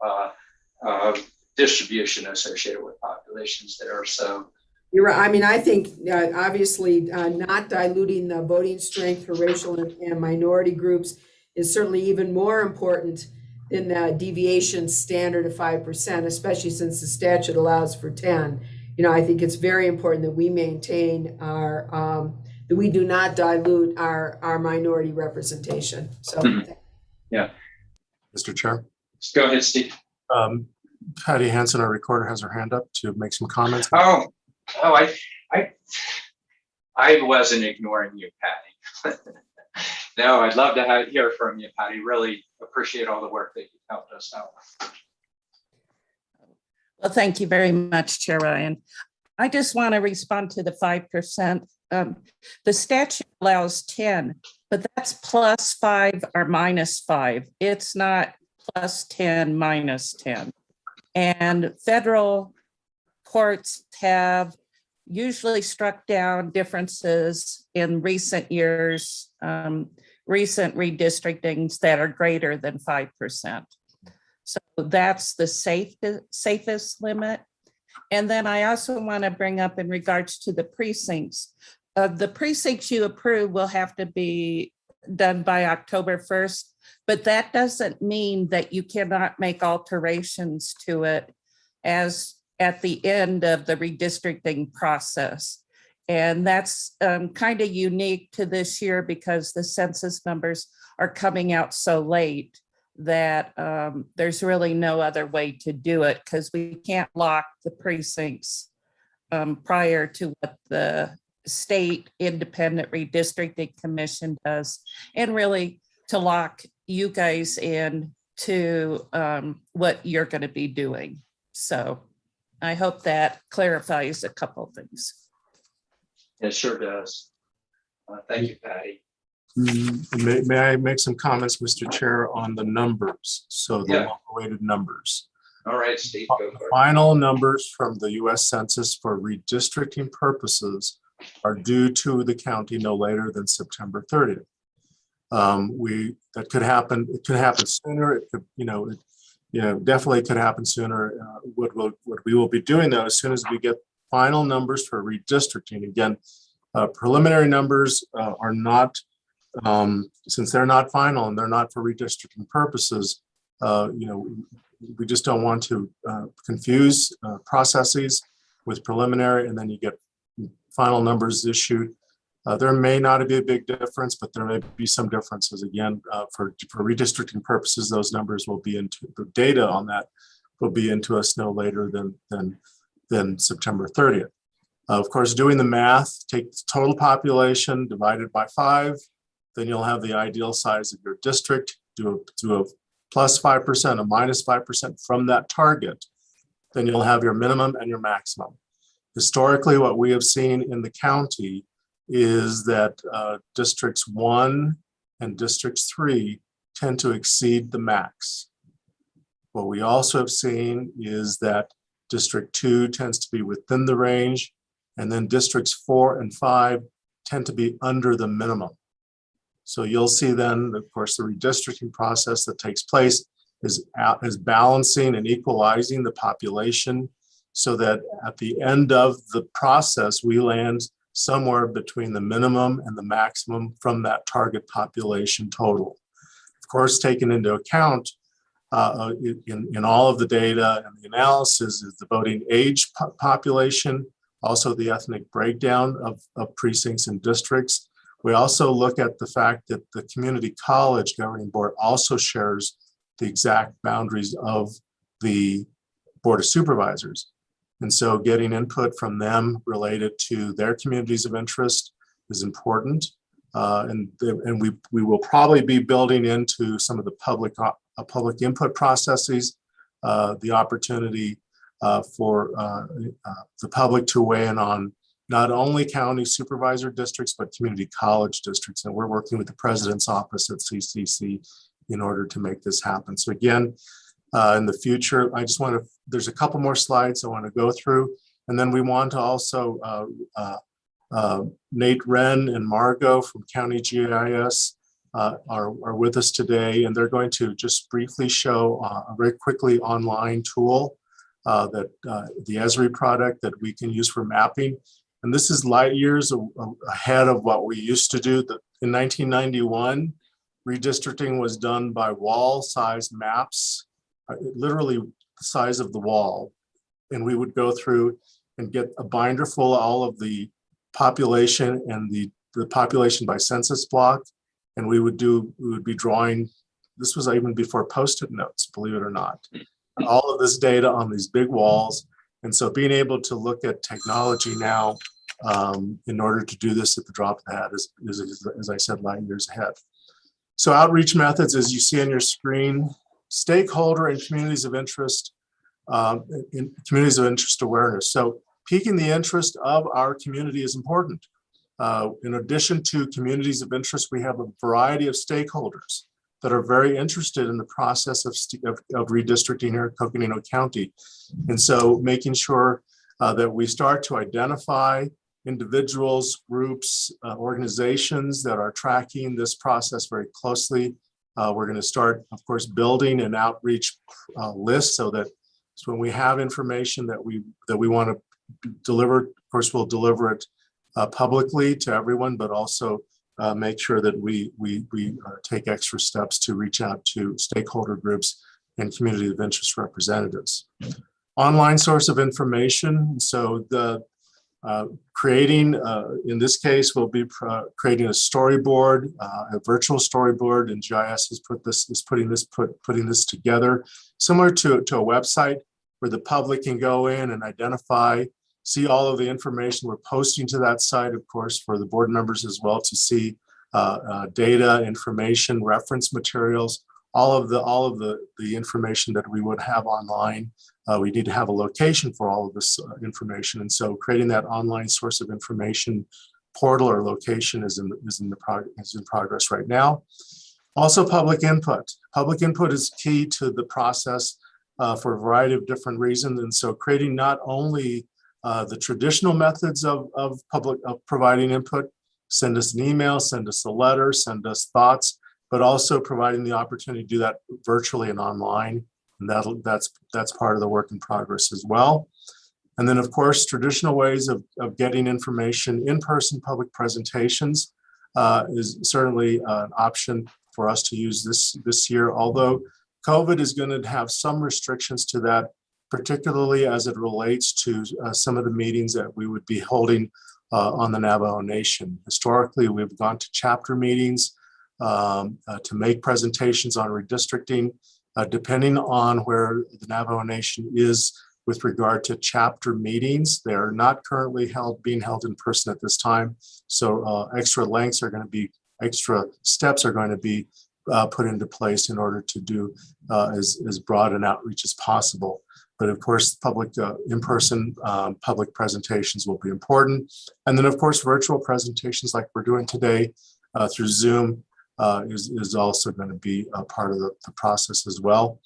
distribution associated with populations there. So. You're right. I mean, I think obviously not diluting the voting strength for racial and minority groups is certainly even more important than the deviation standard of 5%, especially since the statute allows for 10. I think it's very important that we maintain our we do not dilute our minority representation. So Mhm. Yeah. Mr. Chair. Go ahead, Steve. Patty Hansen, our recorder, has her hand up to make some comments. I wasn't ignoring you, Patty. No, I'd love to hear from you, Patty. Really appreciate all the work that you helped us out with. Well, thank you very much, Chair Ryan. I just want to respond to the 5%. The statute allows 10, but that's +5 or -5. It's not +10, -10. And federal courts have usually struck down differences in recent years, recent redistrictings that are greater than 5%. So that's the safest limit. And then I also want to bring up in regards to the precincts. The precincts you approve will have to be done by October 1st, but that doesn't mean that you cannot make alterations to it as at the end of the redistricting process. And that's kind of unique to this year because the census numbers are coming out so late that there's really no other way to do it because we can't lock the precincts prior to what the state independent redistricting commission does, and really to lock you guys in to what you're going to be doing. So I hope that clarifies a couple things. It sure does. Thank you, Patty. May I make some comments, Mr. Chair, on the numbers? So the long-awaited numbers. All right, Steve, go for it. Final numbers from the U.S. Census for redistricting purposes are due to the county no later than September 30th. That could happen. It could happen sooner. It could, definitely could happen sooner. What we will be doing though, as soon as we get final numbers for redistricting, again, preliminary numbers are not, since they're not final and they're not for redistricting purposes, we just don't want to confuse processes with preliminary, and then you get final numbers issued. There may not be a big difference, but there may be some differences. Again, for redistricting purposes, those numbers will be into the data on that will be into us no later than September 30th. Of course, doing the math, take the total population divided by 5, then you'll have the ideal size of your district. Do a +5%, a -5% from that target. Then you'll have your minimum and your maximum. Historically, what we have seen in the county is that districts 1 and districts 3 tend to exceed the max. What we also have seen is that district 2 tends to be within the range, and then districts 4 and 5 tend to be under the minimum. So you'll see then, of course, the redistricting process that takes place is balancing and equalizing the population so that at the end of the process, we land somewhere between the minimum and the maximum from that target population total. Of course, taken into account in all of the data and the analysis is the voting age population, also the ethnic breakdown of precincts and districts. We also look at the fact that the community college governing board also shares the exact boundaries of the Board of Supervisors. And so getting input from them related to their communities of interest is important. And we will probably be building into some of the public input processes, the opportunity for the public to weigh in on not only county supervisor districts, but community college districts. And we're working with the president's office at CCC in order to make this happen. So again, in the future, I just want to, there's a couple more slides I want to go through. And then we want to also, Nate Wren and Margot from County GIS are with us today, and they're going to just briefly show a very quickly online tool that the Esri product that we can use for mapping. And this is light years ahead of what we used to do. In 1991, redistricting was done by wall-sized maps, literally the size of the wall. And we would go through and get a binder full of all of the population and the the population by census block, and we would be drawing, this was even before Post-it notes, believe it or not, all of this data on these big walls. And so being able to look at technology now in order to do this at the drop of the hat is, as I said, light years ahead. So outreach methods, as you see on your screen, stakeholder and communities of interest, awareness. So piquing the interest of our community is important. In addition to communities of interest, we have a variety of stakeholders that are very interested in the process of redistricting here in Coconino County. And so making sure that we start to identify individuals, groups, organizations that are tracking this process very closely. We're going to start, of course, building an outreach list so that when we have information that we want to deliver, of course, we'll deliver it publicly to everyone, but also make sure that we take extra steps to reach out to stakeholder groups and community of interest representatives. Online source of information. So the creating, in this case, we'll be creating a storyboard, a virtual storyboard, and GIS is putting this together, similar to a website where the public can go in and identify, see all of the information we're posting to that site, of course, for the board members as well to see data, information, reference materials, all of the information that we would have online. We need to have a location for all of this information, and so creating that online source of information portal or location is in progress right now. Also, public input. Public input is key to the process for a variety of different reasons, and so creating not only the traditional methods of providing input, send us an email, send us a letter, send us thoughts, but also providing the opportunity to do that virtually and online. And that's part of the work in progress as well. And then, of course, traditional ways of getting information, in-person public presentations is certainly an option for us to use this year, although COVID is going to have some restrictions to that, particularly as it relates to some of the meetings that we would be holding on the Navajo Nation. Historically, we've gone to chapter meetings to make presentations on redistricting, depending on where the Navajo Nation is with regard to chapter meetings. They're not currently being held in person at this time. So extra steps are going to be put into place in order to do as broad an outreach as possible. But of course, public in-person public presentations will be important. And then of course, virtual presentations like we're doing today through Zoom is also going to be a part of the process as well.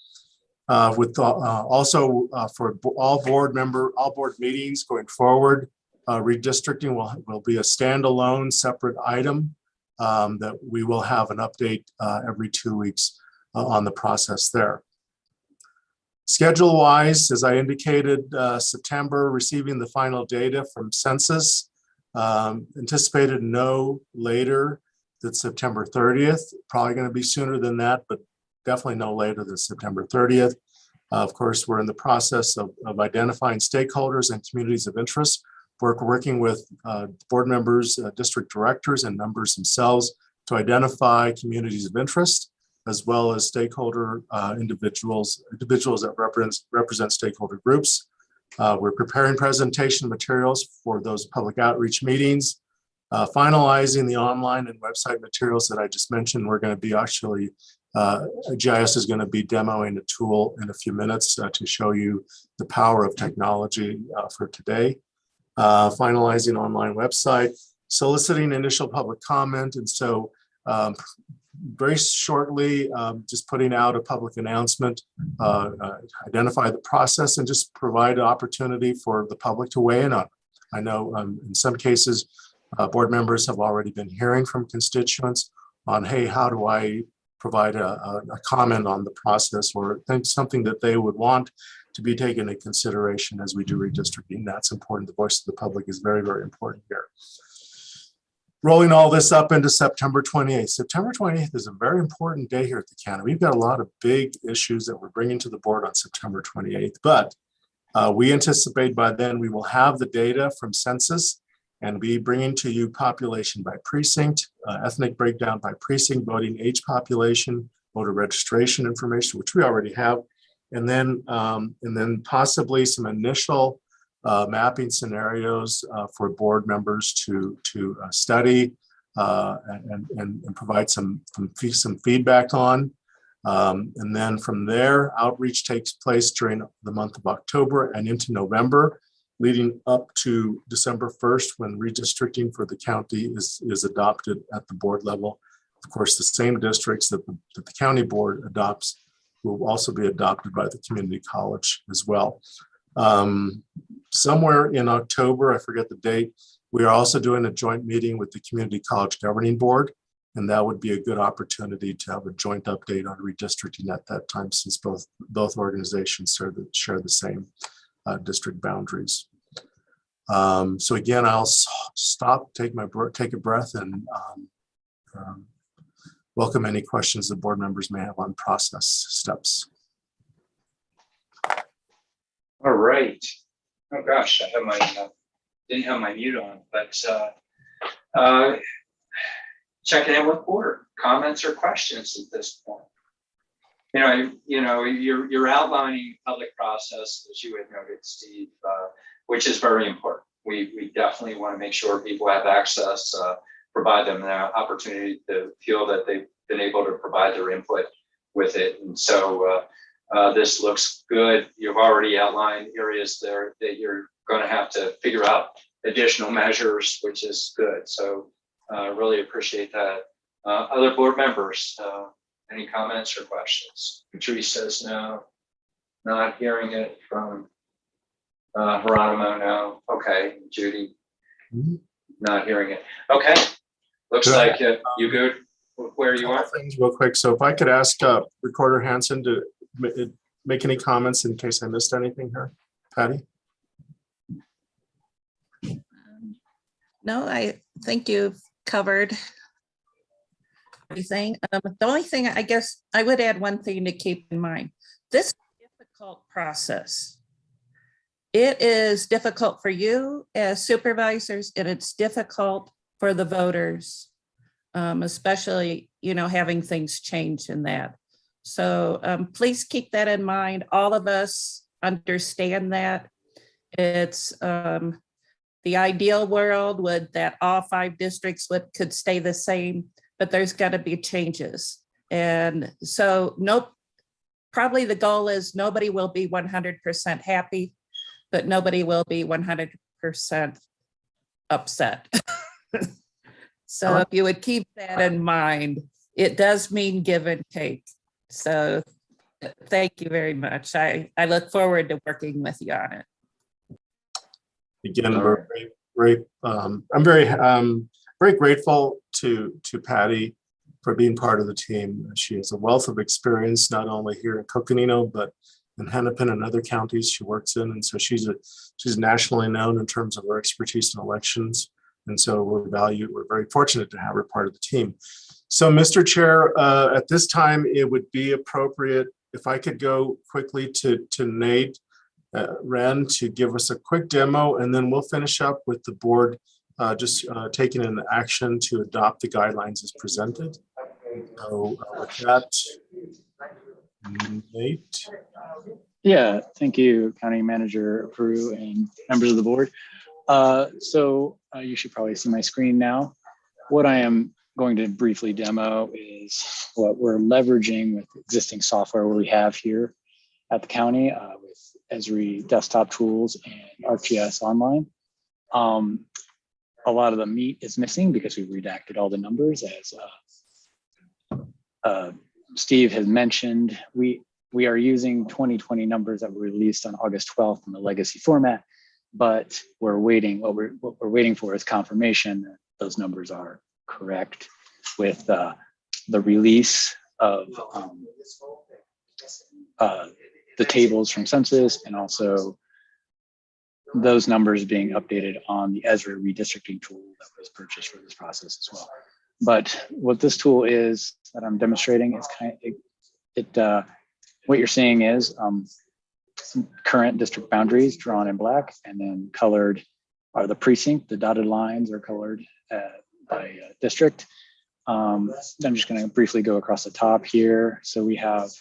Also for all board meetings going forward, redistricting will be a standalone separate item that we will have an update every 2 weeks on the process there. Schedule-wise, as I indicated, September, receiving the final data from census, anticipated no later than September 30th, probably going to be sooner than that, but definitely no later than September 30th. Of course, we're in the process of identifying stakeholders and communities of interest. We're working with board members, district directors, and members themselves to identify communities of interest, as well as stakeholder individuals that represent stakeholder groups. We're preparing presentation materials for those public outreach meetings, finalizing the online and website materials that I just mentioned. We're going to be actually, GIS is going to be demoing a tool in a few minutes to show you the power of technology for today. Finalizing online website, soliciting initial public comment, and so very shortly, just putting out a public announcement, identify the process, and just provide an opportunity for the public to weigh in on. I know in some cases, board members have already been hearing from constituents on, hey, how do I provide a comment on the process, or think something that they would want to be taken into consideration as we do redistricting. That's important. The voice of the public is very, very important here. Rolling all this up into September 28th. September 28th is a very important day here at the county. We've got a lot of big issues that we're bringing to the board on September 28th, but we anticipate by then we will have the data from census and be bringing to you population by precinct, ethnic breakdown by precinct, voting age population, voter registration information, which we already have, and then possibly some initial mapping scenarios for board members to study and provide some feedback on. And then from there, outreach takes place during the month of October and into November, leading up to December 1st, when redistricting for the county is adopted at the board level. Of course, the same districts that the county board adopts will also be adopted by the community college as well. Somewhere in October, I forget the date, we are also doing a joint meeting with the community college governing board, and that would be a good opportunity to have a joint update on redistricting at that time, since both organizations share the same district boundaries. So again, I'll stop, take a breath, and welcome any questions the board members may have on process steps. All right. Oh gosh, I have my didn't have my mute on, but checking in with board comments or questions at this point. You're outlining public process, as you had noted, Steve, which is very important. We definitely want to make sure people have access, provide them the opportunity to feel that they've been able to provide their input with it. And so this looks good. You've already outlined areas there that you're going to have to figure out additional measures, which is good. So really appreciate that. Other board members, any comments or questions? Patrice says no. Not hearing it from Geronimo, no. Okay, Judy, not hearing it. Okay, looks like you good with where you are? Things real quick. So if I could ask Recorder Hanson to make any comments in case I missed anything here. Patty? No, I think you've covered everything. The only thing, I guess, I would add one thing to keep in mind. This is a difficult process. It is difficult for you as supervisors, and it's difficult for the voters, especially, having things change in that. So please keep that in mind. All of us understand that. It's the ideal world would that all 5 districts could stay the same, but there's got to be changes. And so probably the goal is nobody will be 100% happy, but nobody will be 100% upset. So if you would keep that in mind, it does mean give and take. So thank you very much. I look forward to working with you on it. Again, I'm very grateful to Patty for being part of the team. She has a wealth of experience, not only here in Coconino, but in Hennepin and other counties she works in. And so she's nationally known in terms of her expertise in elections. And so we're very fortunate to have her part of the team. So Mr. Chair, at this time, it would be appropriate if I could go quickly to Nate Wren to give us a quick demo, and then we'll finish up with the board just taking an action to adopt the guidelines as presented. So with that, Nate. Yeah, thank you, County Manager Peru and members of the board. So you should probably see my screen now. What I am going to briefly demo is what we're leveraging with existing software we have here at the county with Esri desktop tools and ArcGIS Online. A lot of the meat is missing because we've redacted all the numbers, as Steve has mentioned. We are using 2020 numbers that were released on August 12th in the legacy format, but we're waiting. What we're waiting for is confirmation that those numbers are correct with the release of the tables from census, and also those numbers being updated on the Esri redistricting tool that was purchased for this process as well. But what this tool is that I'm demonstrating is what you're seeing is some current district boundaries drawn in black and then colored are the precinct. The dotted lines are colored by district. I'm just going to briefly go across the top here. So we have,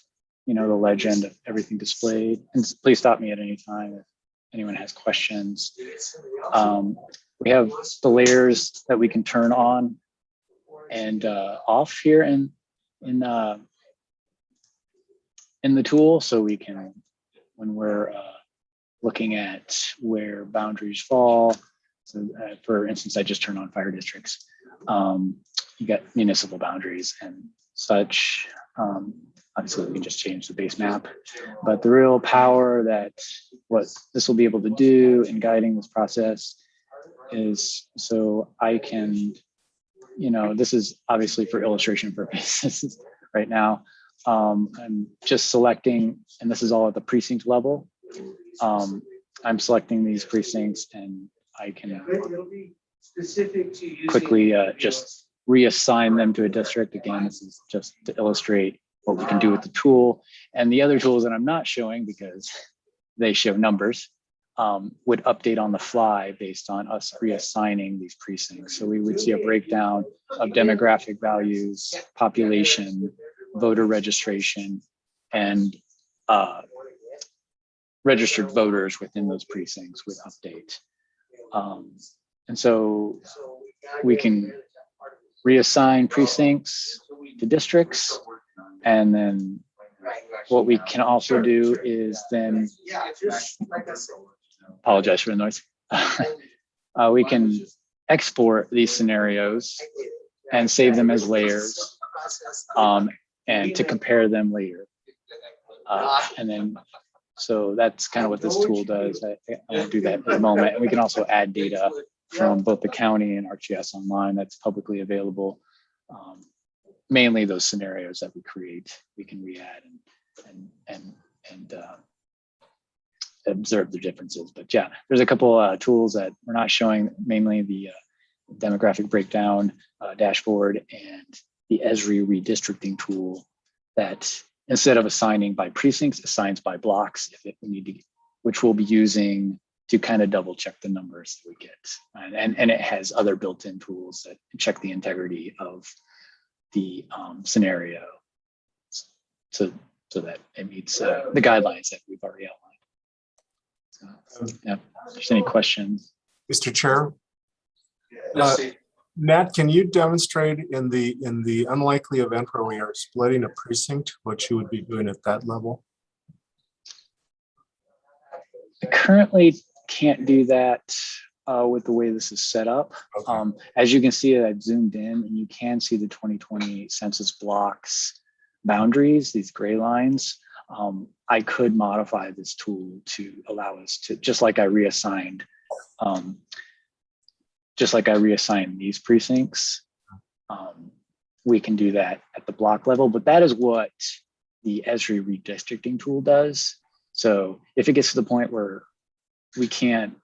the legend of everything displayed. And please stop me at any time if anyone has questions. We have the layers that we can turn on and off here in the tool. So we can, when we're looking at where boundaries fall. So for instance, I just turned on fire districts. You got municipal boundaries and such. Obviously, we can just change the base map. But the real power that what this will be able to do in guiding this process is so I can, this is obviously for illustration purposes right now. I'm just selecting, and this is all at the precinct level. I'm selecting these precincts and I can quickly just reassign them to a district. Again, this is just to illustrate what we can do with the tool. And the other tools that I'm not showing because they show numbers would update on the fly based on us reassigning these precincts. So we would see a breakdown of demographic values, population, voter registration, and registered voters within those precincts would update. And so we can reassign precincts to districts. And then what we can also do is then, apologize for the noise. We can export these scenarios and save them as layers and to compare them later. And then, so that's kind of what this tool does. I'll do that in a moment. And we can also add data from both the county and ArcGIS Online that's publicly available. Mainly those scenarios that we create, we can re-add and observe the differences. But yeah, there's a couple tools that we're not showing, mainly the demographic breakdown dashboard and the Esri redistricting tool that instead of assigning by precincts, assigns by blocks if we need to, which we'll be using to kind of double check the numbers that we get. And it has other built-in tools that check the integrity of the scenario so that it meets the guidelines that we've already outlined. So, yeah, if there's any questions. Mr. Chair, Nat, can you demonstrate in the unlikely event where we are splitting a precinct, what you would be doing at that level? I currently can't do that with the way this is set up. Okay. As you can see, I've zoomed in and you can see the 2020 census blocks boundaries, these gray lines. I could modify this tool to allow us to, just like I reassigned these precincts, we can do that at the block level, but that is what the Esri redistricting tool does. So if it gets to the point where we can't,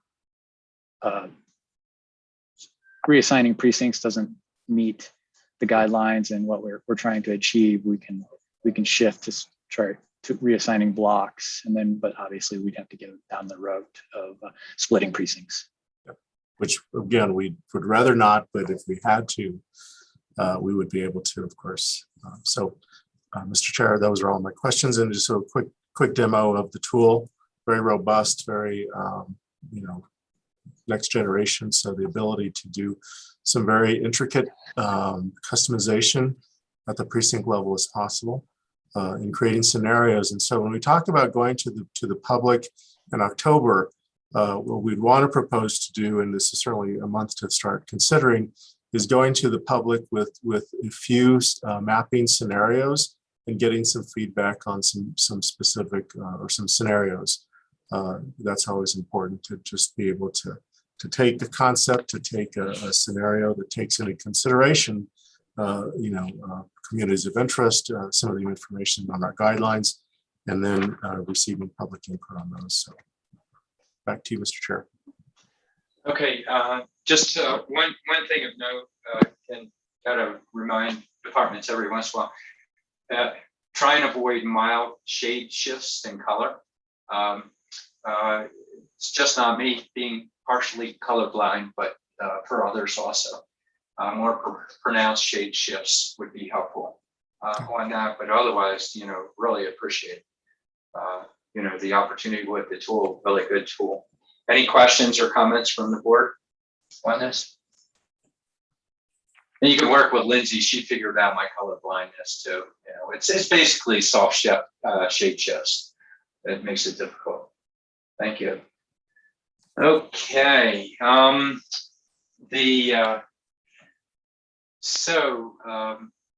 reassigning precincts doesn't meet the guidelines and what we're trying to achieve, we can shift to try to reassigning blocks, and then, but obviously we'd have to go down the road of splitting precincts. Which again, we would rather not, but if we had to, we would be able to, of course. Mr. Chair, those are all my questions, and just a quick demo of the tool. Very robust, very next generation. So the ability to do some very intricate customization at the precinct level is possible in creating scenarios. And so when we talk about going to the public in October, what we'd want to propose to do, and this is certainly a month to start considering, is going to the public with a few mapping scenarios and getting some feedback on some specific or some scenarios. That's always important to just be able to take the concept, to take a scenario that takes into consideration, communities of interest, some of the information on our guidelines, and then receiving public input on those. So back to you, Mr. Chair. Okay, just one thing of note, and gotta remind departments every once in a while, try and avoid mild shade shifts in color. It's just not me being partially colorblind, but for others also. More pronounced shade shifts would be helpful on that, but otherwise, really appreciate, the opportunity with the tool, really good tool. Any questions or comments from the board on this? And you can work with Lindsay. She figured out my color blindness too. It's basically soft shade shifts that makes it difficult. Thank you. Okay.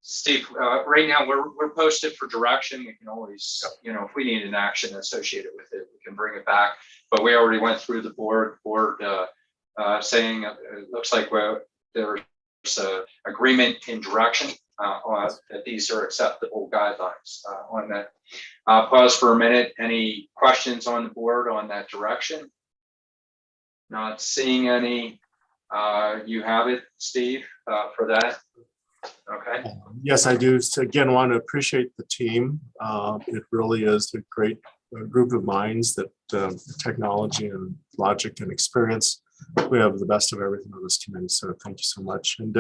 Steve, right now we're posted for direction. We can always, if we need an action associated with it, we can bring it back. But we already went through the board saying it looks like there's agreement in direction that these are acceptable guidelines on that. Pause for a minute. Any questions on the board on that direction? Not seeing any. You have it, Steve, for that. Okay. Yes, I do. So again, want to appreciate the team. It really is a great group of minds that technology and logic and experience. We have the best of everything on this committee. So thank you so much. And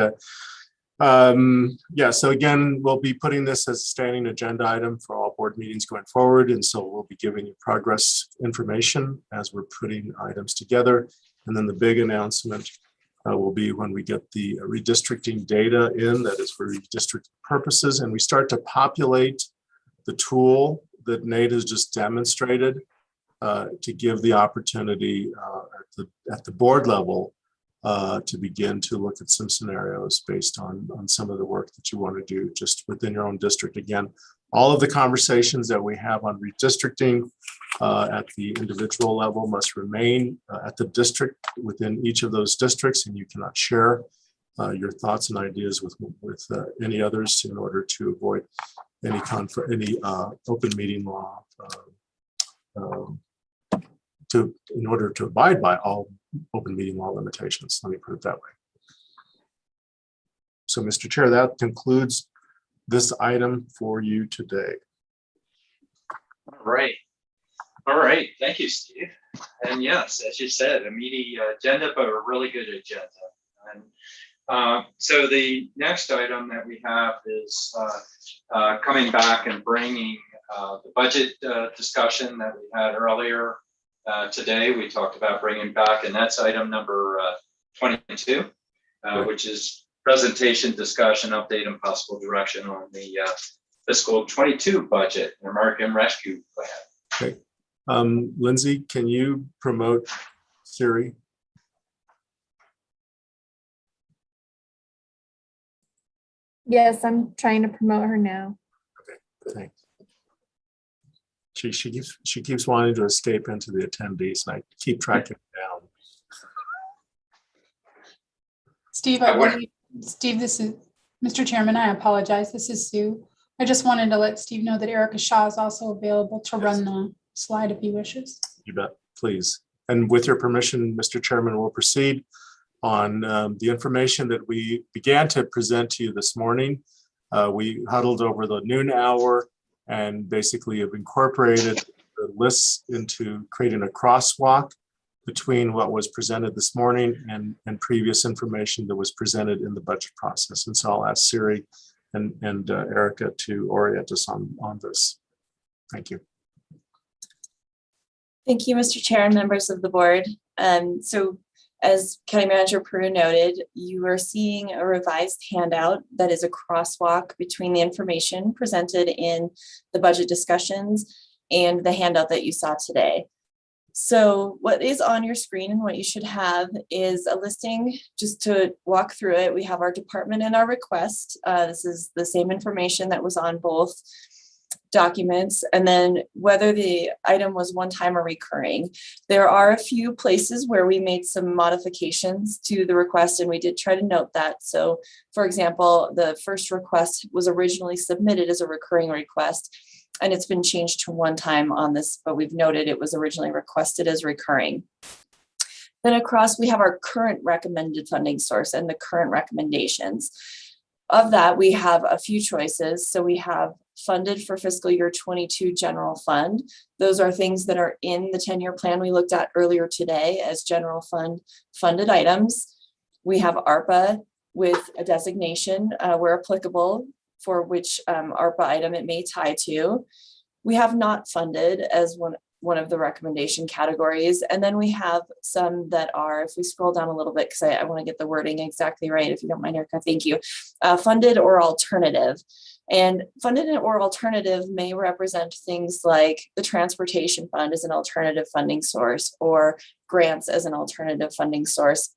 so again, we'll be putting this as a standing agenda item for all board meetings going forward. And so we'll be giving you progress information as we're putting items together. And then the big announcement will be when we get the redistricting data in, that is for redistrict purposes, and we start to populate the tool that Nate has just demonstrated to give the opportunity at the board level to begin to look at some scenarios based on some of the work that you want to do just within your own district. Again, all of the conversations that we have on redistricting at the individual level must remain at the district within each of those districts, and you cannot share your thoughts and ideas with any others in order to avoid any open meeting law in order to abide by all open meeting law limitations. Let me put it that way. So, Mr. Chair, that concludes this item for you today. All right. Thank you, Steve. And yes, as you said, a meaty agenda, but a really good agenda. And so the next item that we have is coming back and bringing the budget discussion that we had earlier today. We talked about bringing back, and that's item number 22, which is presentation, discussion, update, and possible direction on the fiscal 22 budget, American Rescue Plan. Okay. Lindsay, can you promote Siri? Yes, I'm trying to promote her now. Okay, thanks. She keeps wanting to escape into the attendees, and I keep tracking it down. Steve, this is Mr. Chairman. I apologize. This is Sue. I just wanted to let Steve know that Erica Shaw is also available to run the slide if he wishes. You bet, please. And with your permission, Mr. Chairman, we'll proceed on the information that we began to present to you this morning. We huddled over the noon hour and basically have incorporated the lists into creating a crosswalk between what was presented this morning and previous information that was presented in the budget process. And so I'll ask Siri and Erica to orient us on this. Thank you. Thank you, Mr. Chair and members of the board. So as County Manager Peru noted, you are seeing a revised handout that is a crosswalk between the information presented in the budget discussions and the handout that you saw today. So what is on your screen and what you should have is a listing. Just to walk through it, we have our department and our request. This is the same information that was on both documents, and then whether the item was one time or recurring. There are a few places where we made some modifications to the request, and we did try to note that. So for example, the first request was originally submitted as a recurring request, and it's been changed to one time on this, but we've noted it was originally requested as recurring. Then across, we have our current recommended funding source and the current recommendations. Of that, we have a few choices. So we have funded for fiscal year 22 general fund. Those are things that are in the 10-year plan we looked at earlier today as general fund funded items. We have ARPA with a designation where applicable for which ARPA item it may tie to. We have not funded as one of the recommendation categories. And then we have some that are, if we scroll down a little bit, because I want to get the wording exactly right, if you don't mind, Erica, thank you. Funded or alternative. And funded or alternative may represent things like the transportation fund as an alternative funding source, or grants as an alternative funding source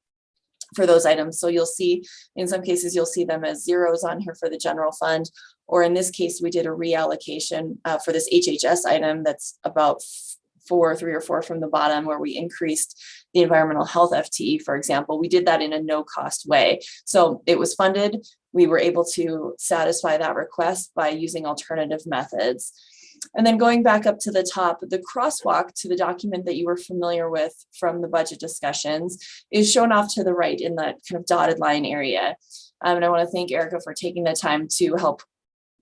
for those items. So you'll see, in some cases, you'll see them as zeros on here for the general fund, or in this case, we did a reallocation for this HHS item that's about 3 or 4 from the bottom, where we increased the environmental health FTE, for example. We did that in a no cost way. So it was funded. We were able to satisfy that request by using alternative methods. And then going back up to the top, the crosswalk to the document that you were familiar with from the budget discussions is shown off to the right in that kind of dotted line area. And I want to thank Erica for taking the time to help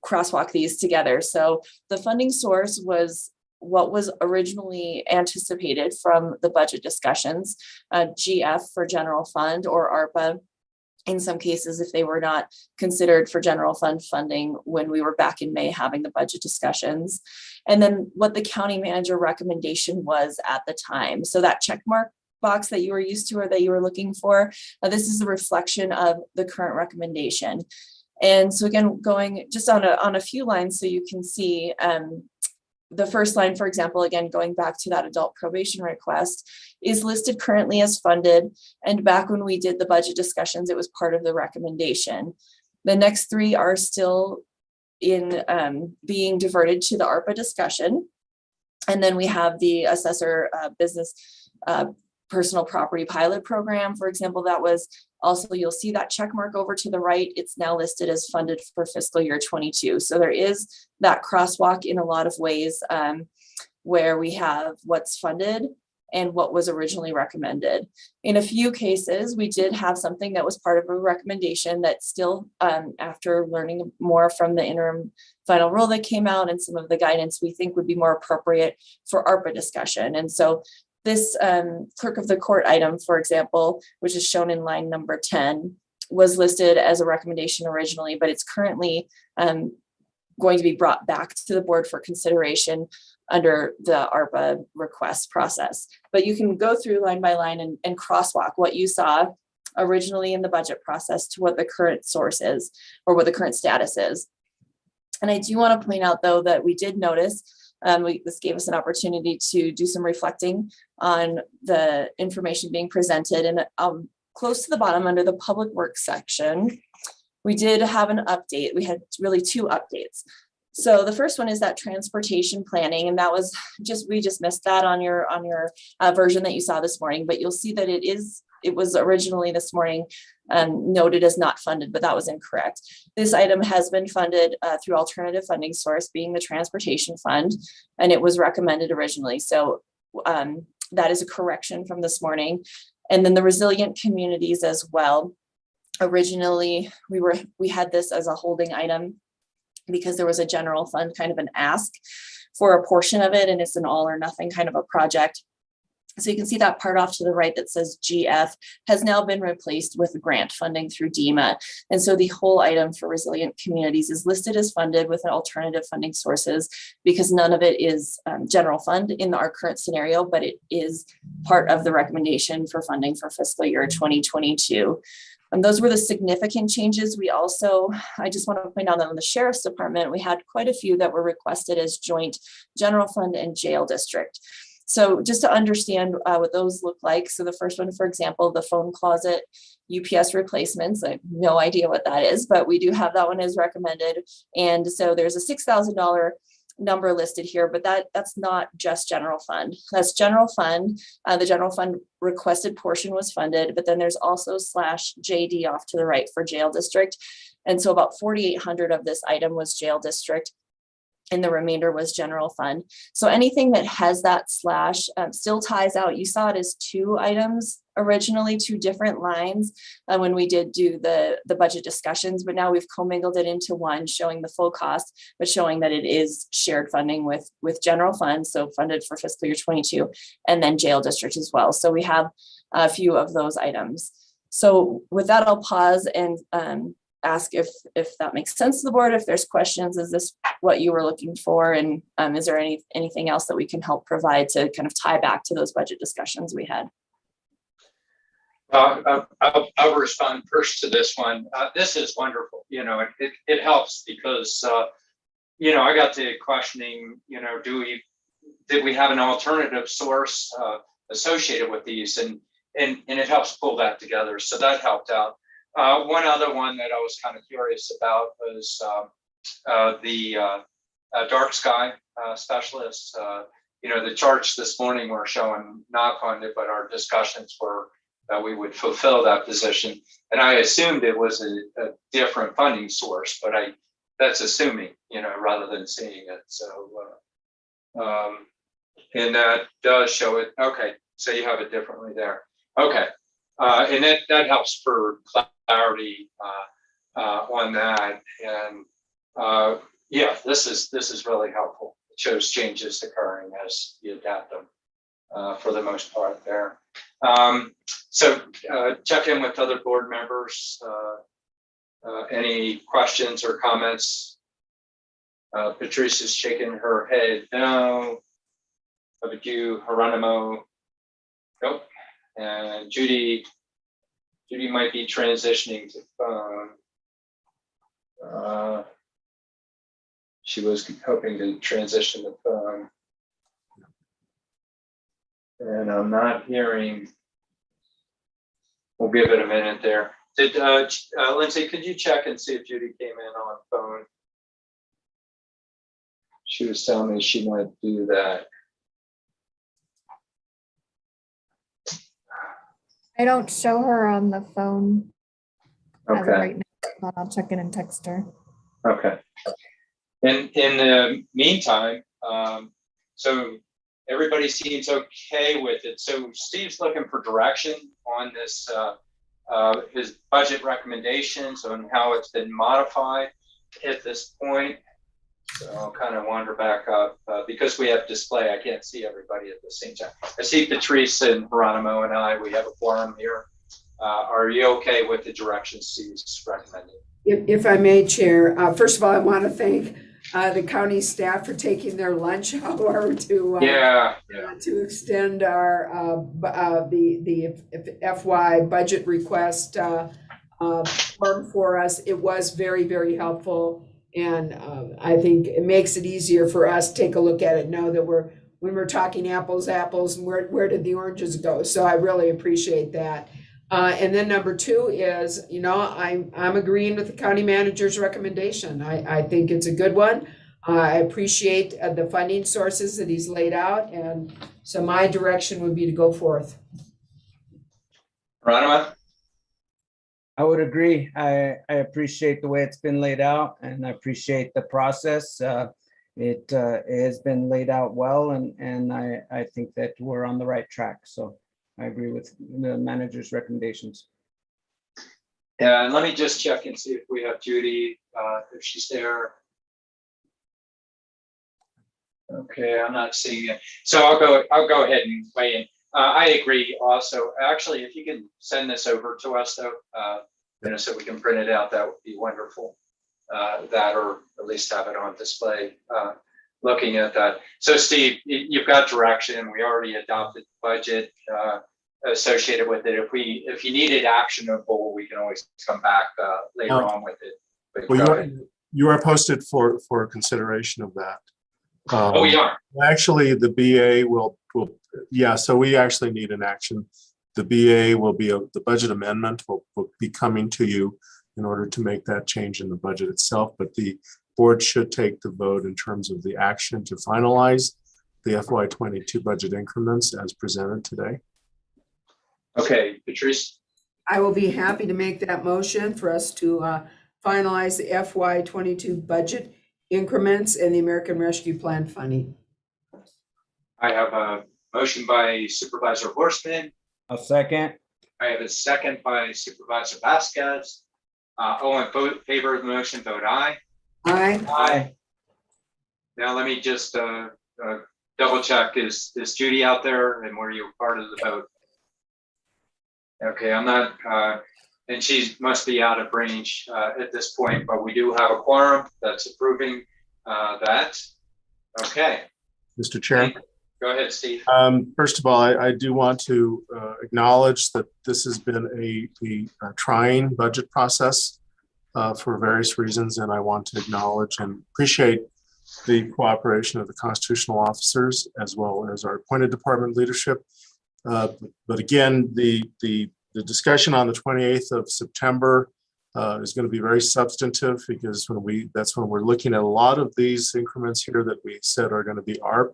crosswalk these together. So the funding source was what was originally anticipated from the budget discussions, GF for general fund, or ARPA, in some cases, if they were not considered for general fund funding when we were back in May having the budget discussions. And then what the county manager recommendation was at the time. So that check mark box that you were used to or that you were looking for, this is a reflection of the current recommendation. And so again, going just on a few lines so you can see, the first line, for example, again, going back to that adult probation request, is listed currently as funded. And back when we did the budget discussions, it was part of the recommendation. The next 3 are still in being diverted to the ARPA discussion. And then we have the assessor business personal property pilot program, for example, that was also, you'll see that check mark over to the right. It's now listed as funded for fiscal year 22. So there is that crosswalk in a lot of ways where we have what's funded and what was originally recommended. In a few cases, we did have something that was part of a recommendation that still, after learning more from the interim final rule that came out and some of the guidance, we think would be more appropriate for ARPA discussion. And so this clerk of the court item, for example, which is shown in line number 10, was listed as a recommendation originally, but it's currently going to be brought back to the board for consideration under the ARPA request process. But you can go through line by line and crosswalk what you saw originally in the budget process to what the current source is, or what the current status is. And I do want to point out, though, that we did notice this gave us an opportunity to do some reflecting on the information being presented. And close to the bottom under the public works section, we did have an update. We had really 2 updates. So the first one is that transportation planning, and that was we just missed that on your version that you saw this morning, but you'll see that it was originally this morning noted as not funded, but that was incorrect. This item has been funded through alternative funding source, being the transportation fund, and it was recommended originally. So that is a correction from this morning. And then the resilient communities as well. Originally, we had this as a holding item because there was a general fund kind of an ask for a portion of it, and it's an all or nothing kind of a project. So you can see that part off to the right that says GF has now been replaced with grant funding through DEMA. And so the whole item for resilient communities is listed as funded with alternative funding sources, because none of it is general fund in our current scenario, but it is part of the recommendation for funding for fiscal year 2022. And those were the significant changes. We also, I just want to point out that in the Sheriff's Department, we had quite a few that were requested as joint general fund and jail district. So just to understand what those look like. So the first one, for example, the phone closet UPS replacements, I have no idea what that is, but we do have that one as recommended. And so there's a $6,000 number listed here, but that's not just general fund. That's general fund. The general fund requested portion was funded, but then there's also /JD off to the right for jail district. And so about 4,800 of this item was jail district. and the remainder was general fund. So anything that has that slash still ties out. You saw it as two items originally, two different lines when we did do the budget discussions, but now we've commingled it into one, showing the full cost, but showing that it is shared funding with general funds, so funded for fiscal year 22, and then jail district as well. So we have a few of those items. So with that, I'll pause and ask if that makes sense to the board. If there's questions, is this what you were looking for? And is there anything else that we can help provide to kind of tie back to those budget discussions we had? I'll respond first to this one. This is wonderful. You know, it helps because, you know, I got to questioning, you know, did we have an alternative source associated with these? And it helps pull that together. So that helped out. One other one that I was kind of curious about was the dark sky specialists. You know, the charts this morning were showing not funded, but our discussions were that we would fulfill that position. And I assumed it was a different funding source, but that's assuming, you know, rather than seeing it. So, and that does show it. Okay, so you have it differently there. Okay, and that helps for clarity on that. And yeah, this is really helpful. It shows changes occurring as you adapt them for the most part there. So check in with other board members. Any questions or comments? Patrice is shaking her head no. How about you, Geronimo? Nope. And Judy might be transitioning to phone. She was hoping to transition to phone. And I'm not hearing. We'll give it a minute there. Did Lindsay, could you check and see if Judy came in on phone? She was telling me she might do that. I don't show her on the phone. as of Okay. right now, but I'll check in and text her. Okay. In the meantime, so everybody seems okay with it. So Steve's looking for direction on this, his budget recommendations on how it's been modified at this point. So I'll kind of wander back up because we have display. I can't see everybody at the same time. I see Patrice and Geronimo and we have a forum here. Are you okay with the direction Steve's recommending? If I may, Chair, first of all, I want to thank the county staff for taking their lunch hour to extend our the FY budget request form for us. It was very, very helpful, and I think it makes it easier for us to take a look at it, know that when we're talking apples, and where did the oranges go? So I really appreciate that. And then number two is, I'm agreeing with the county manager's recommendation. I think it's a good one. I appreciate the funding sources that he's laid out. And so my direction would be to go forth. Geronimo? I would agree. I appreciate the way it's been laid out, and I appreciate the process. It has been laid out well, and I think that we're on the right track. So I agree with the manager's recommendations. Yeah, and let me just check and see if we have Judy, if she's there. Okay, I'm not seeing it. So I'll go ahead and weigh in. I agree also. Actually, if you can send this over to us though, so we can print it out, that would be wonderful. That, or at least have it on display, looking at that. So Steve, you've got direction. We already adopted the budget associated with it. If you need it actionable, we can always come back later on with it. But well, you are posted for consideration of that. Oh, we are. Actually, the BA will yeah. So we actually need an action. The BA will be the budget amendment will be coming to you in order to make that change in the budget itself. But the board should take the vote in terms of the action to finalize the FY22 budget increments as presented today. Okay, Patrice. I will be happy to make that motion for us to finalize the FY22 budget increments and the American Rescue Plan funding. I have a motion by Supervisor Horstman. A second. I have a second by Supervisor Vasquez. All in favor of the motion, vote aye. Aye. Aye. Now let me just double check. Is Judy out there and were you part of the vote? Okay, I'm not, and she must be out of range at this point, but we do have a quorum that's approving that. Okay. Mr. Chair. Go ahead, Steve. First of all, I do want to acknowledge that this has been a trying budget process for various reasons, and I want to acknowledge and appreciate the cooperation of the constitutional officers as well as our appointed department leadership. But again, the discussion on the 28th of September is going to be very substantive, because that's when we're looking at a lot of these increments here that we said are going to be ARP.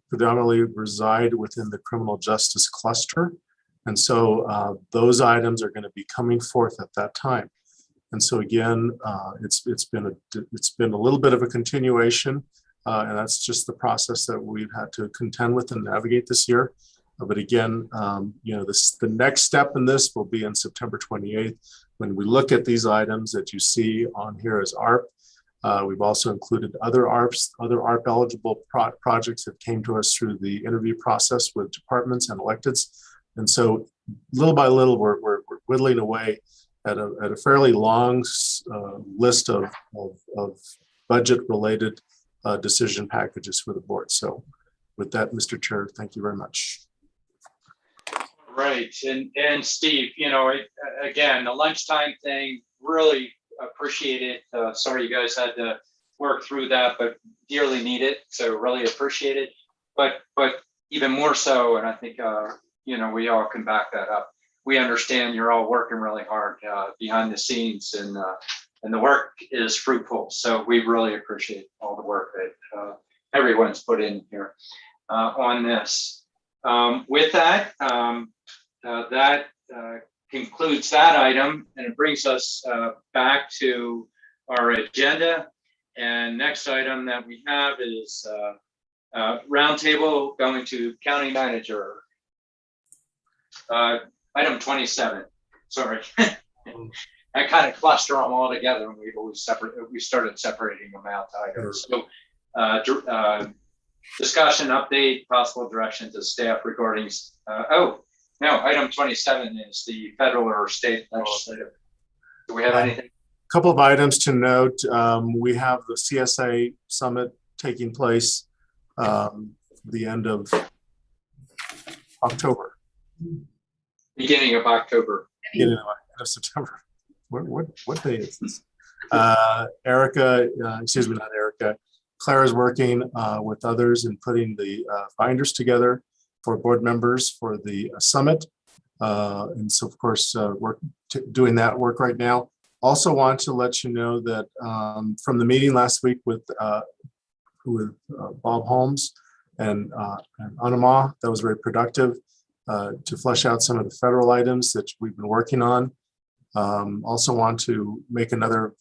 Predominantly reside within the criminal justice cluster. And so those items are going to be coming forth at that time. And so again, it's been a little bit of a continuation, and that's just the process that we've had to contend with and navigate this year. But again, the next step in this will be on September 28th, when we look at these items that you see on here as ARP. We've also included other ARP eligible projects that came to us through the interview process with departments and electeds. And so little by little, we're whittling away at a fairly long list of budget related decision packages for the board. So with that, Mr. Chair, thank you very much. Right, and Steve, again, the lunchtime thing, really appreciate it. Sorry you guys had to work through that, but dearly need it. So really appreciate it. But even more so, and I think we all can back that up. We understand you're all working really hard behind the scenes, and the work is fruitful. So we really appreciate all the work that everyone's put in here on this. With that, that concludes that item, and it brings us back to our agenda. And next item that we have is roundtable going to county manager. Item 27. Sorry, I kind of cluster them all together, and we've always we started separating them out to items. So discussion update, possible direction to staff regarding. No, item 27 is the federal or state legislative. Do we have anything? A couple of items to note. We have the CSA summit taking place the end of October. Beginning of October. Beginning of September. What day is this? Erica, excuse me, not Erica. Claire is working with others in putting the binders together for board members for the summit. And so, of course, we're doing that work right now. Also want to let you know that from the meeting last week with Bob Holmes and Anama, that was very productive to flesh out some of the federal items that we've been working on. Also want to make another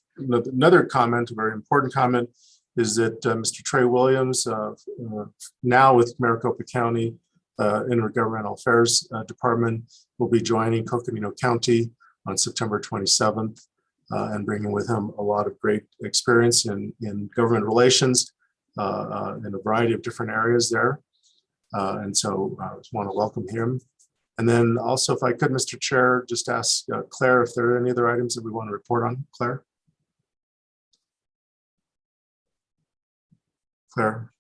comment, a very important comment, is that Mr. Trey Williams, now with Maricopa County Intergovernmental Affairs Department, will be joining Coconino County on September 27th and bringing with him a lot of great experience in government relations in a variety of different areas there. And so I just want to welcome him. And then also, if I could, Mr. Chair, just ask Claire if there are any other items that we want to report on. Claire? Claire?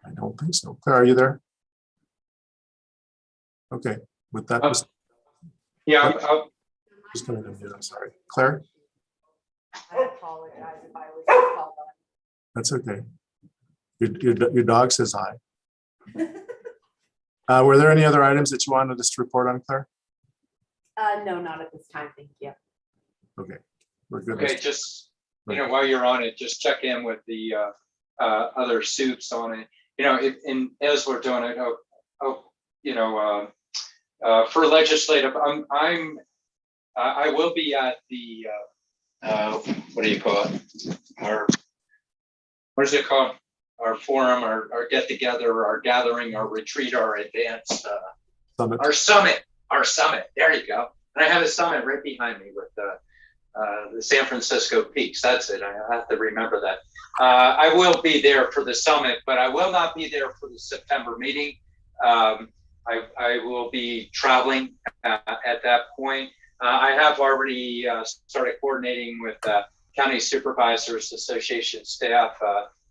I don't think so. Claire, are you there? Okay, with that. Yeah, just going to do. I'm sorry. Claire? I apologize if I was called on. That's okay. Your dog says hi. Were there any other items that you wanted us to report on, Claire? No, not at this time. Thank you. Okay, we're good. okay, just while you're on it, just check in with the other soups on it. And as we're doing it, for legislative, I will be at the what do you call it? Our, what is it called? Our forum, our get together, our gathering, our retreat, our advance, Summit. our summit. There you go. And I have a summit right behind me with the San Francisco Peaks. That's it. I have to remember that. I will be there for the summit, but I will not be there for the September meeting. I will be traveling at that point. I have already started coordinating with County Supervisors Association staff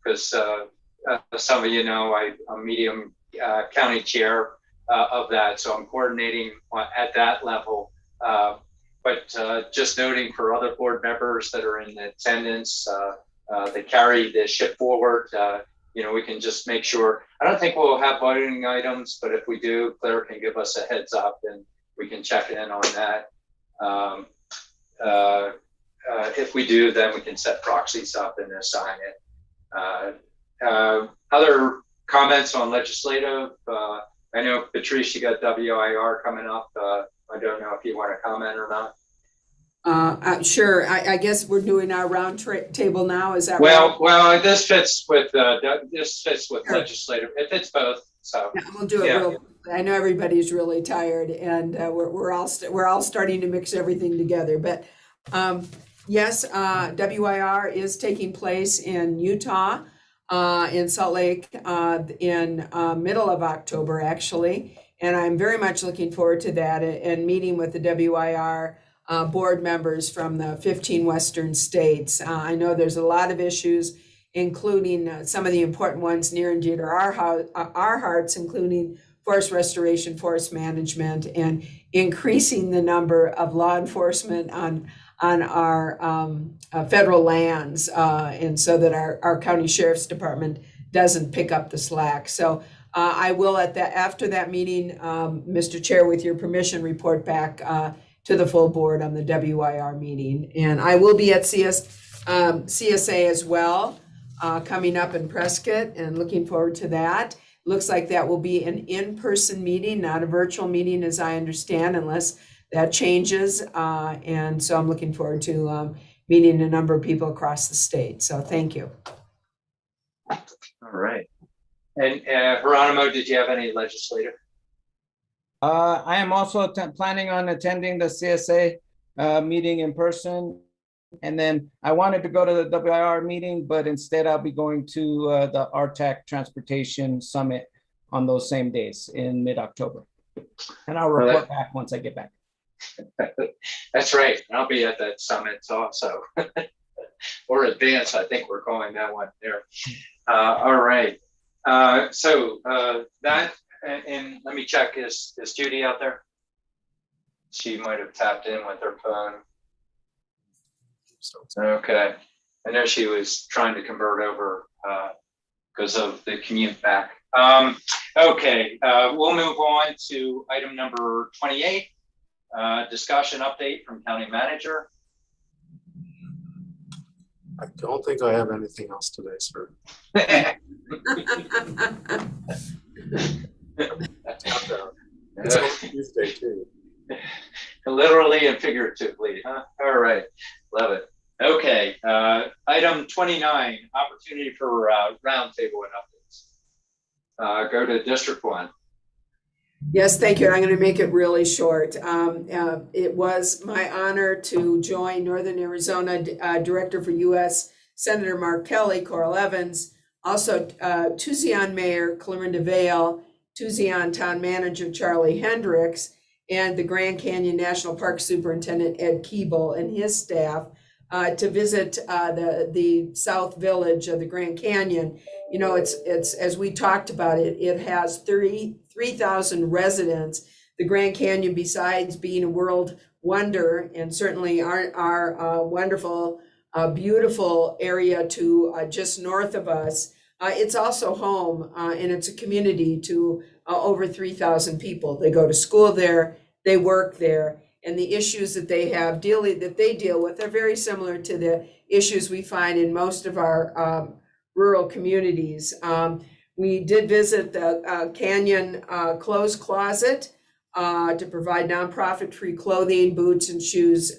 because some of you know I'm medium county chair of that, so I'm coordinating at that level. But just noting for other board members that are in attendance, that carry the ship forward, we can just make sure. I don't think we'll have voting items, but if we do, Claire can give us a heads up and we can check in on that. If we do, then we can set proxies up and assign it. Other comments on legislative? I know, Patrice, you got WIR coming up. I don't know if you want to comment or not. Sure. I guess we're doing our round table now. Is that right? Well, this fits with Sure. legislative. It fits both. So Yeah, we'll do it real quick. I know everybody's really tired, and we're all starting to mix everything together. But yes, WIR is taking place in Utah, in Salt Lake, in middle of October, actually. And I'm very much looking forward to that and meeting with the WIR board members from the 15 Western states. I know there's a lot of issues, including some of the important ones near and dear to our hearts, including forest restoration, forest management, and increasing the number of law enforcement on our federal lands, and so that our county sheriff's department doesn't pick up the slack. So I will after that meeting, Mr. Chair, with your permission, report back to the full board on the WIR meeting. And I will be at CSA as well, coming up in Prescott, and looking forward to that. Looks like that will be an in-person meeting, not a virtual meeting, as I understand, unless that changes. And so I'm looking forward to meeting a number of people across the state. So thank you. all right. And Geronimo, did you have any legislative? I am also planning on attending the CSA meeting in person. And then I wanted to go to the WIR meeting, but instead I'll be going to the RTAC Transportation Summit on those same days in mid-October. And I'll report back once I get back. That's right. I'll be at that summit also. Or advance, I think we're calling that one there. All right. So that, and let me check, is Judy out there? She might have tapped in with her phone. Okay. I know she was trying to convert over because of the commute back. Okay, we'll move on to item number 28, discussion update from County Manager. I don't think I have anything else today, sir. It's on Tuesday too. Literally and figuratively, huh? All right, love it. Okay, item 29, opportunity for roundtable and updates. Go to District 1. Yes, thank you. And I'm going to make it really short. It was my honor to join Northern Arizona Director for U.S. Senator Mark Kelly, Coral Evans, also Tucson Mayor Clorinda Vale, Tucson Town Manager Charlie Hendricks, and the Grand Canyon National Park Superintendent Ed Keeble and his staff to visit the South Village of the Grand Canyon. You know, it's as we talked about it, it has 3,000 residents. The Grand Canyon, besides being a world wonder and certainly our wonderful, beautiful area to just north of us, it's also home and it's a community to over 3,000 people. They go to school there, they work there, and the issues that they have deal with are very similar to the issues we find in most of our rural communities. We did visit the Canyon Clothes Closet to provide nonprofit free clothing, boots, and shoes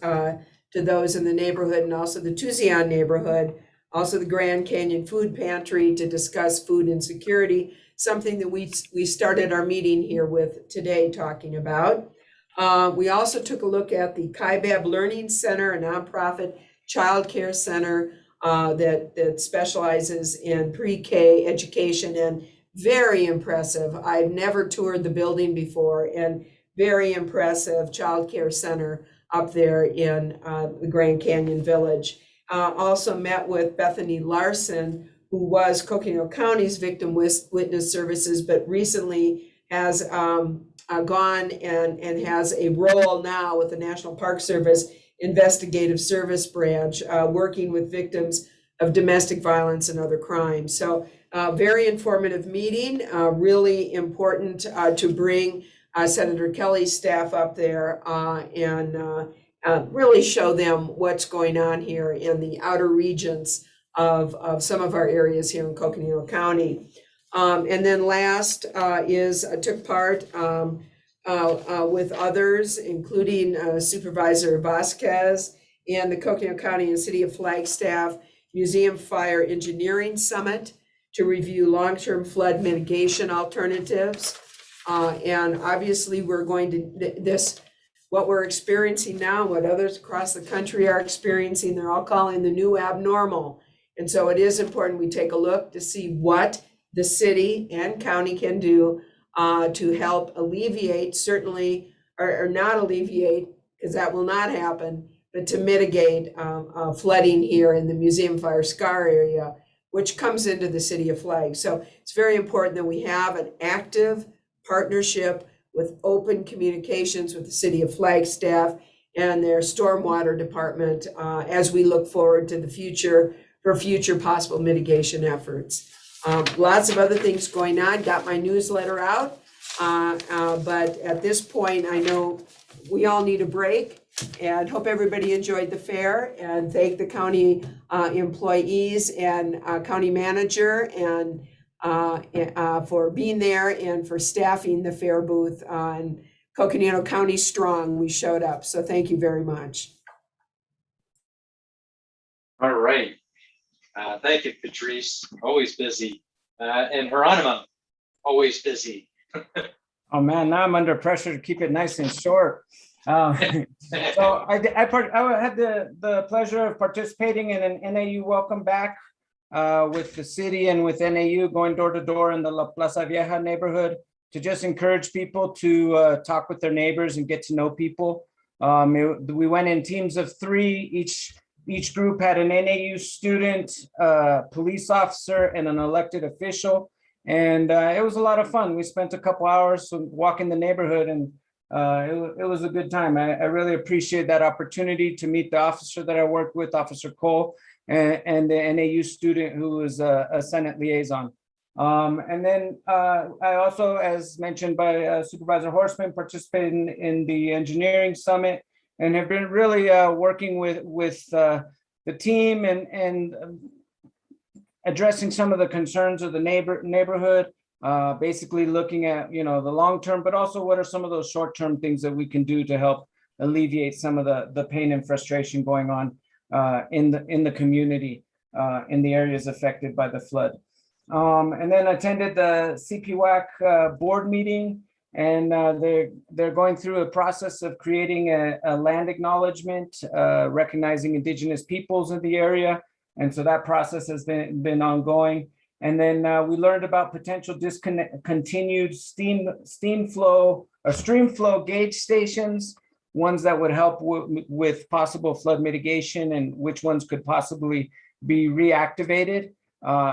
to those in the neighborhood and also the Tucson neighborhood, also the Grand Canyon Food Pantry to discuss food insecurity, something that we started our meeting here with today talking about. We also took a look at the Kaibab Learning Center, a nonprofit childcare center that specializes in pre-K education, and very impressive. I've never toured the building before, and very impressive childcare center up there in the Grand Canyon Village. Also met with Bethany Larson, who was Coconino County's Victim Witness Services, but recently has gone and has a role now with the National Park Service Investigative Service Branch, working with victims of domestic violence and other crimes. So very informative meeting, really important to bring Senator Kelly's staff up there and really show them what's going on here in the outer regions of some of our areas here in Coconino County. And then last is took part with others, including Supervisor Vasquez and the Coconino County and City of Flagstaff Museum Fire Engineering Summit to review long-term flood mitigation alternatives. And obviously we're going to, what we're experiencing now, what others across the country are experiencing, they're all calling the new abnormal. And so it is important we take a look to see what the city and county can do to help alleviate, certainly, or not alleviate, because that will not happen, but to mitigate flooding here in the Museum Fire Scar area, which comes into the city of Flag. So it's very important that we have an active partnership with open communications with the city of Flagstaff and their stormwater department as we look forward to the future for future possible mitigation efforts. Lots of other things going on, got my newsletter out, but at this point, I know we all need a break and hope everybody enjoyed the fair, and thank the county employees and county manager and for being there and for staffing the fair booth on Coconino County Strong. We showed up, so thank you very much. All right. Thank you, Patrice. Always busy. And Hieronymo, always busy. Oh man, now I'm under pressure to keep it nice and short. So I had the pleasure of participating in an NAU welcome back with the city and with NAU, going door to door in the La Plaza Vieja neighborhood to just encourage people to talk with their neighbors and get to know people. We went in teams of 3. Each group had an NAU student, police officer, and an elected official. And it was a lot of fun. We spent a couple hours walking the neighborhood, and it was a good time. I really appreciate that opportunity to meet the officer that I worked with, Officer Cole, and the NAU student who was a Senate liaison. And then I also, as mentioned by Supervisor Horstman, participated in the engineering summit and have been really working with the team and addressing some of the concerns of the neighborhood, basically looking at, the long term, but also what are some of those short term things that we can do to help alleviate some of the pain and frustration going on in the community, in the areas affected by the flood. And then attended the CPWAC board meeting, and they're going through a process of creating a land acknowledgement, recognizing indigenous peoples in the area. And so that process has been ongoing. And then we learned about potential discontinued stream flow gauge stations, ones that would help with possible flood mitigation, and which ones could possibly be reactivated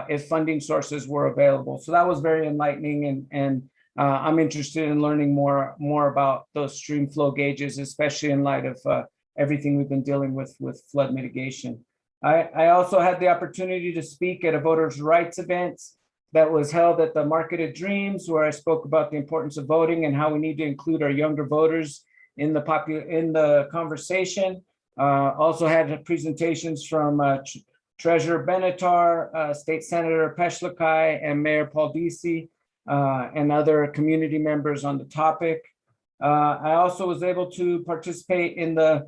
if funding sources were available. So that was very enlightening, and I'm interested in learning more about those stream flow gauges, especially in light of everything we've been dealing with flood mitigation. I also had the opportunity to speak at a voters' rights event that was held at the Market of Dreams, where I spoke about the importance of voting and how we need to include our younger voters in the conversation. Also had presentations from Treasurer Benatar, State Senator Peshlikai, and Mayor Paul Disi, and other community members on the topic. I also was able to participate in the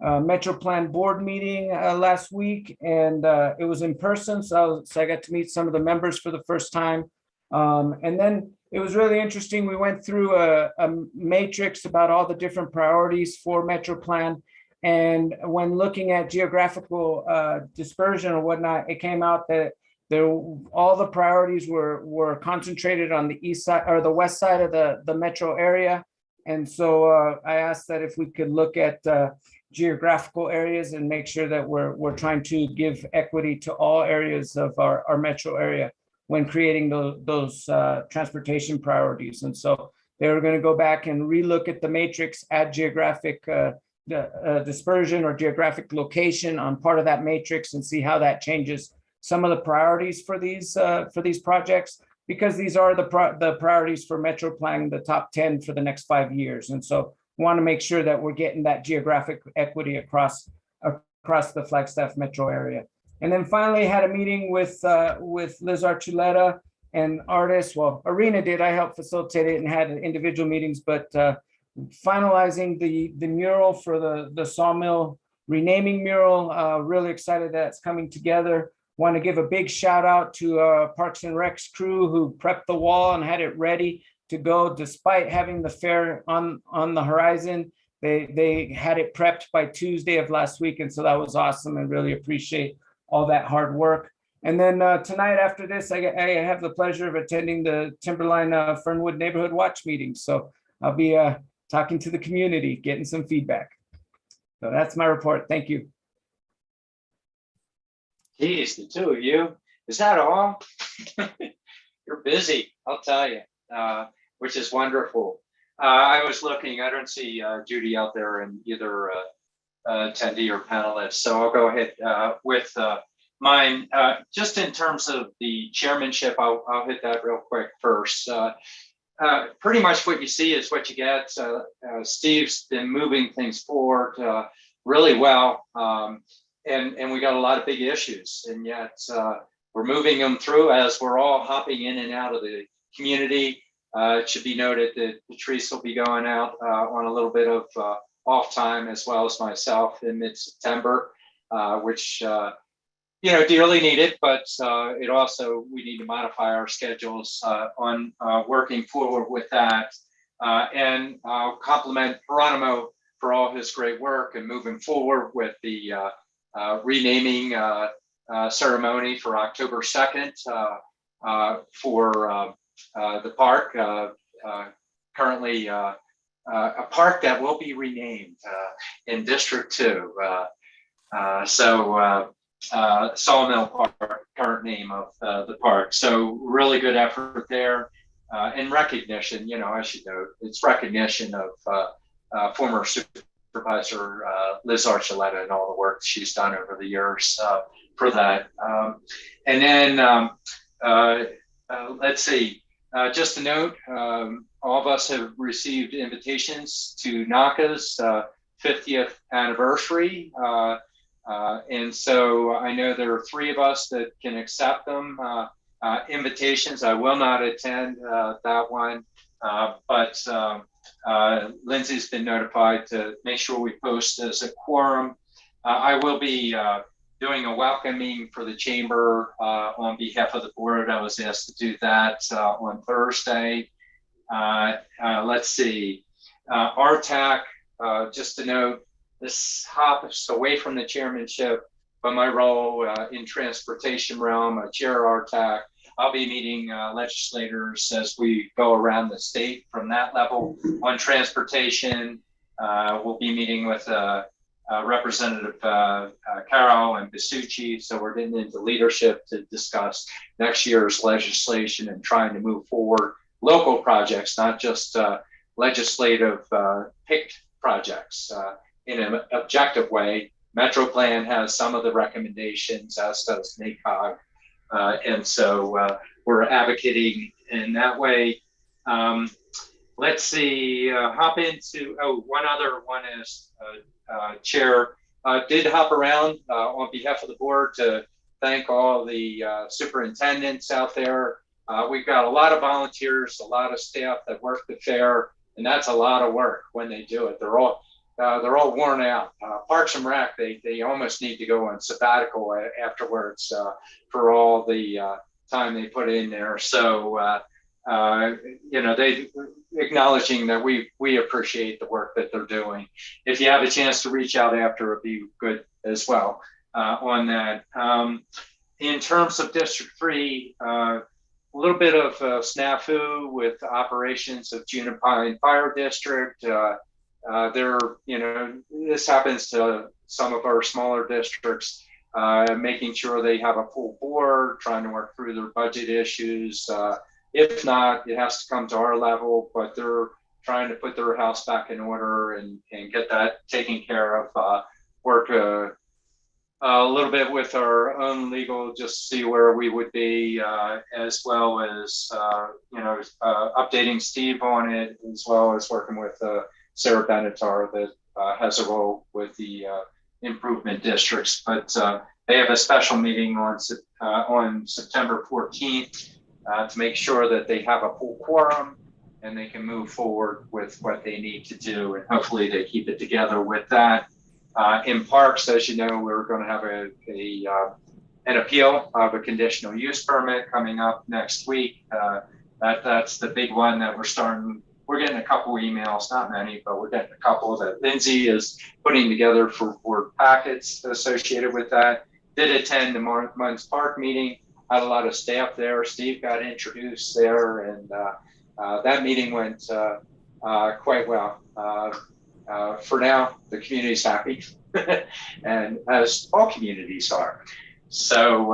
Metro Plan board meeting last week, and it was in person, so I got to meet some of the members for the first time. And then it was really interesting. We went through a matrix about all the different priorities for Metro Plan. And when looking at geographical dispersion or whatnot, it came out that all the priorities were concentrated on the east side or the west side of the metro area. And so I asked that if we could look at geographical areas and make sure that we're trying to give equity to all areas of our metro area when creating those transportation priorities. And so they were going to go back and relook at the matrix, add geographic dispersion or geographic location on part of that matrix and see how that changes some of the priorities for these projects, because these are the priorities for Metro Plan, the top 10 for the next 5 years. And so we want to make sure that we're getting that geographic equity across the Flagstaff metro area. And then finally had a meeting with Liz Archuleta and artists. Well, Arena did, I helped facilitate it and had individual meetings, but finalizing the mural for the sawmill renaming mural. Really excited that it's coming together. Want to give a big shout out to Parks and Rec's crew who prepped the wall and had it ready to go despite having the fair on the horizon. They had it prepped by Tuesday of last week, and so that was awesome and really appreciate all that hard work. And then tonight after this, I have the pleasure of attending the Timberline Fernwood Neighborhood Watch meeting. So I'll be talking to the community, getting some feedback. So that's my report. Thank you. Geez, the two of you, is that all? You're busy, I'll tell you, which is wonderful. I was looking, I don't see Judy out there in either attendee or panelist, so I'll go ahead with mine. Just in terms of the chairmanship, I'll hit that real quick first. Pretty much what you see is what you get. Steve's been moving things forward really well. And we got a lot of big issues, and yet we're moving them through as we're all hopping in and out of the community. It should be noted that Patrice will be going out on a little bit of off time, as well as myself in mid-September, which dearly needed, but it also, we need to modify our schedules on working forward with that. And I'll compliment Geronimo for all his great work and moving forward with the renaming ceremony for October 2nd for the park. Currently a park that will be renamed in District 2. Sawmill Park, current name of the park. So really good effort there. And recognition, I should note, it's recognition of former Supervisor Liz Archuleta and all the work she's done over the years for that. And then let's see, just a note, all of us have received invitations to NACA's 50th anniversary. And so I know there are 3 of us that can accept them, invitations. I will not attend that one, but Lindsay's been notified to make sure we post as a quorum. I will be doing a welcoming for the chamber on behalf of the board. I was asked to do that on Thursday. Let's see, RTAC, just to note, this hops away from the chairmanship, but my role in transportation realm, I chair RTAC. I'll be meeting legislators as we go around the state from that level on transportation. We'll be meeting with Representative Carroll and Bisucci. So we're getting into leadership to discuss next year's legislation and trying to move forward local projects, not just legislative picked projects in an objective way. Metro Plan has some of the recommendations, as does NACOG. And so we're advocating in that way. Let's see, hop into, one other one is Chair did hop around on behalf of the board to thank all the superintendents out there. We've got a lot of volunteers, a lot of staff that work the fair, and that's a lot of work when they do it. They're all they're all worn out. Parks and Rec, they almost need to go on sabbatical afterwards for all the time they put in there. So, they acknowledging that we appreciate the work that they're doing. If you have a chance to reach out after, it'd be good as well on that. In terms of District 3, a little bit of snafu with operations of Juniper Pine Fire District. This happens to some of our smaller districts, making sure they have a full board, trying to work through their budget issues. If not, it has to come to our level, but they're trying to put their house back in order and get that taken care of. Work a little bit with our own legal, just see where we would be, as well as, updating Steve on it, as well as working with Sarah Benatar that has a role with the improvement districts. But they have a special meeting on September 14th to make sure that they have a full quorum and they can move forward with what they need to do. And hopefully they keep it together with that. In parks, as you know, we're going to have an appeal of a conditional use permit coming up next week. That's the big one that we're starting. We're getting a couple emails, not many, but we're getting a couple that Lindsay is putting together for board packets associated with that. Did attend the Munns Park meeting, had a lot of staff there. Steve got introduced there, and that meeting went quite well. For now, the community's happy, and as all communities are. So,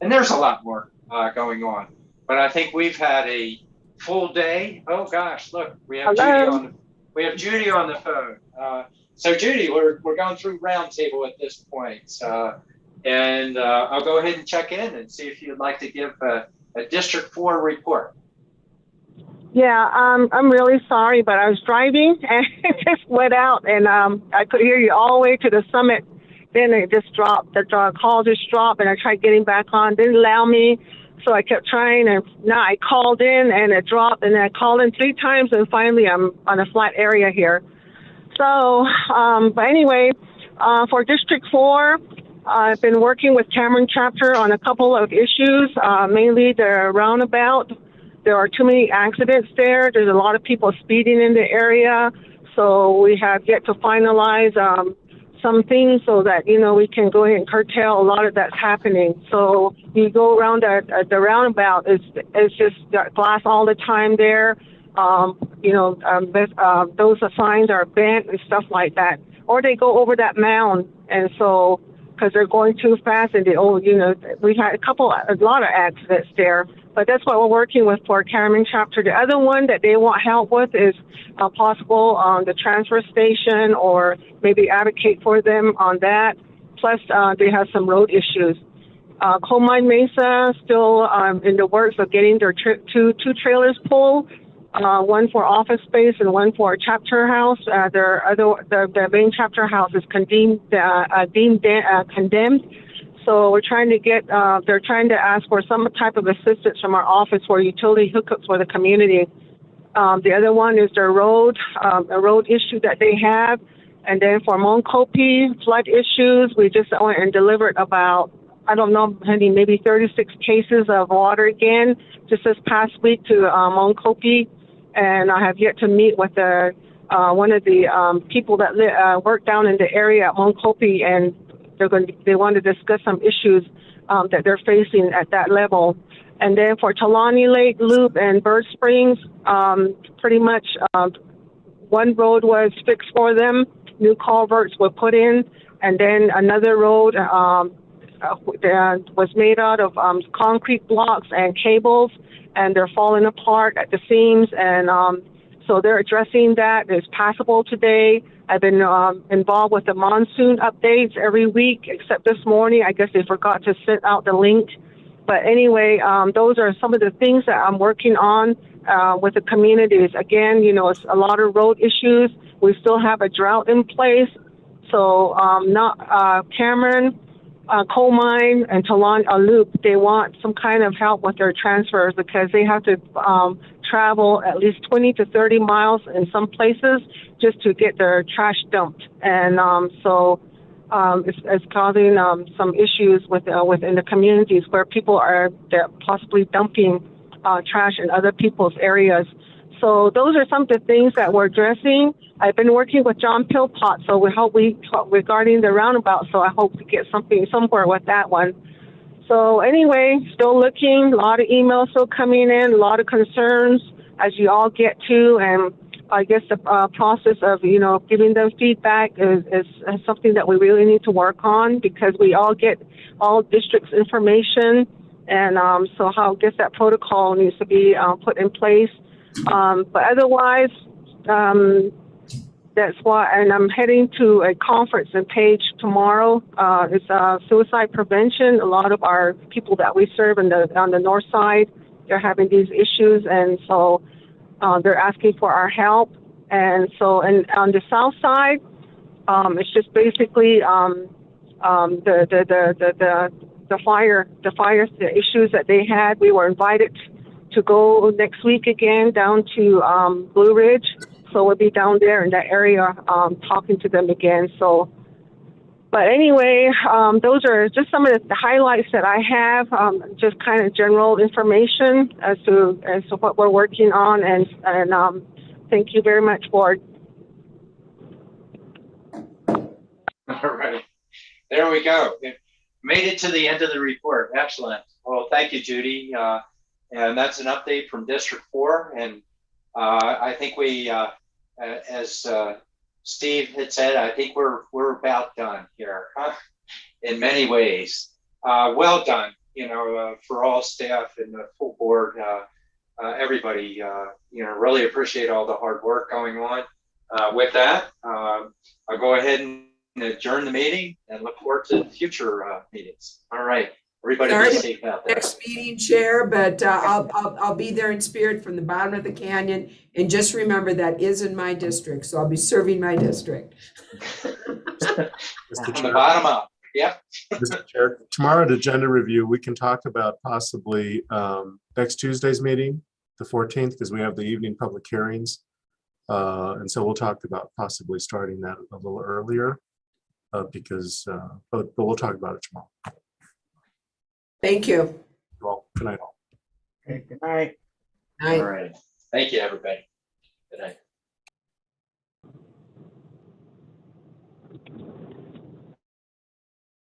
and there's a lot more going on, but I think we've had a full day. Oh gosh, look, we have Judy on the phone. So Judy, we're going through roundtable at this point, and I'll go ahead and check in and see if you'd like to give a District 4 report. Yeah, I'm really sorry, but I was driving and it just went out, and I could hear you all the way to the summit. Then it just dropped. The call just dropped, and I tried getting back on. Didn't allow me, so I kept trying. And now I called in, and it dropped. And then I called in 3 times, and finally I'm on a flat area here. So, but anyway, for District 4, I've been working with Cameron Chapter on a couple of issues, mainly the roundabout. There are too many accidents there. There's a lot of people speeding in the area. So we have yet to finalize some things so that, we can go ahead and curtail a lot of that's happening. So you go around the roundabout, it's just got glass all the time there. Those signs are bent and stuff like that. Or they go over that mound. And so, because they're going too fast, and we've had a lot of accidents there. But that's what we're working with for Cameron Chapter. The other one that they want help with is possible on the transfer station, or maybe advocate for them on that. Plus, they have some road issues. Coal Mine Mesa still in the works of getting their two trailers pulled. One for office space and one for a chapter house. The main chapter house is condemned. So we're trying to they're trying to ask for some type of assistance from our office for utility hookups for the community. The other one is their road, a road issue that they have. And then for Monkopi, flood issues, we just went and delivered about, I don't know, maybe 36 cases of water again, just this past week to Monkopi. And I have yet to meet with one of the people that work down in the area at Monkopi, and they want to discuss some issues that they're facing at that level. And then for Talani Lake Loop and Bird Springs, pretty much one road was fixed for them, new culverts were put in, and then another road was made out of concrete blocks and cables, and they're falling apart at the seams, and so they're addressing that. It's passable today. I've been involved with the monsoon updates every week, except this morning. I guess they forgot to send out the link. But anyway, those are some of the things that I'm working on with the communities. Again, it's a lot of road issues. We still have a drought in place. So Cameron coal mine and Talon Loop, they want some kind of help with their transfers because they have to travel at least 20 to 30 miles in some places just to get their trash dumped. And it's causing some issues within the communities where people they're possibly dumping trash in other people's areas. So those are some of the things that we're addressing. I've been working with John Philpott, so regarding the roundabout, so I hope to get something somewhere with that one. So anyway, still looking, a lot of emails still coming in, a lot of concerns as you all get to, and I guess the process of, giving them feedback is something that we really need to work on because we all get all districts' information, and so I guess that protocol needs to be put in place. But otherwise, that's why, and I'm heading to a conference in Page tomorrow. It's suicide prevention. A lot of our people that we serve on the north side, they're having these issues, and so they're asking for our help. And so, and on the south side, it's just basically the issues that they had. We were invited to go next week again down to Blue Ridge. So we'll be down there in that area talking to them again. So, but anyway, those are just some of the highlights that I have, just kind of general information as to what we're working on. And thank you very much, Board. All right, there we go. It made it to the end of the report. Excellent. Well, thank you, Judy. And that's an update from District 4. And I think we, as Steve had said, I think we're about done here, in many ways. Well done, for all staff and the full board, everybody. Really appreciate all the hard work going on. With that, I'll go ahead and adjourn the meeting and look forward to future meetings. All right. Everybody be safe out there. Next meeting, Chair, but I'll be there in spirit from the bottom of the canyon. And just remember that is in my district, so I'll be serving my district. From the bottom up. Yep. Mr. Chair, tomorrow at agenda review, we can talk about possibly next Tuesday's meeting, the 14th, because we have the evening public hearings. And so we'll talk about possibly starting that a little earlier but we'll talk about it tomorrow. Thank you. Well, good night all. Okay, good night. Night. All right. Thank you, everybody. Good night.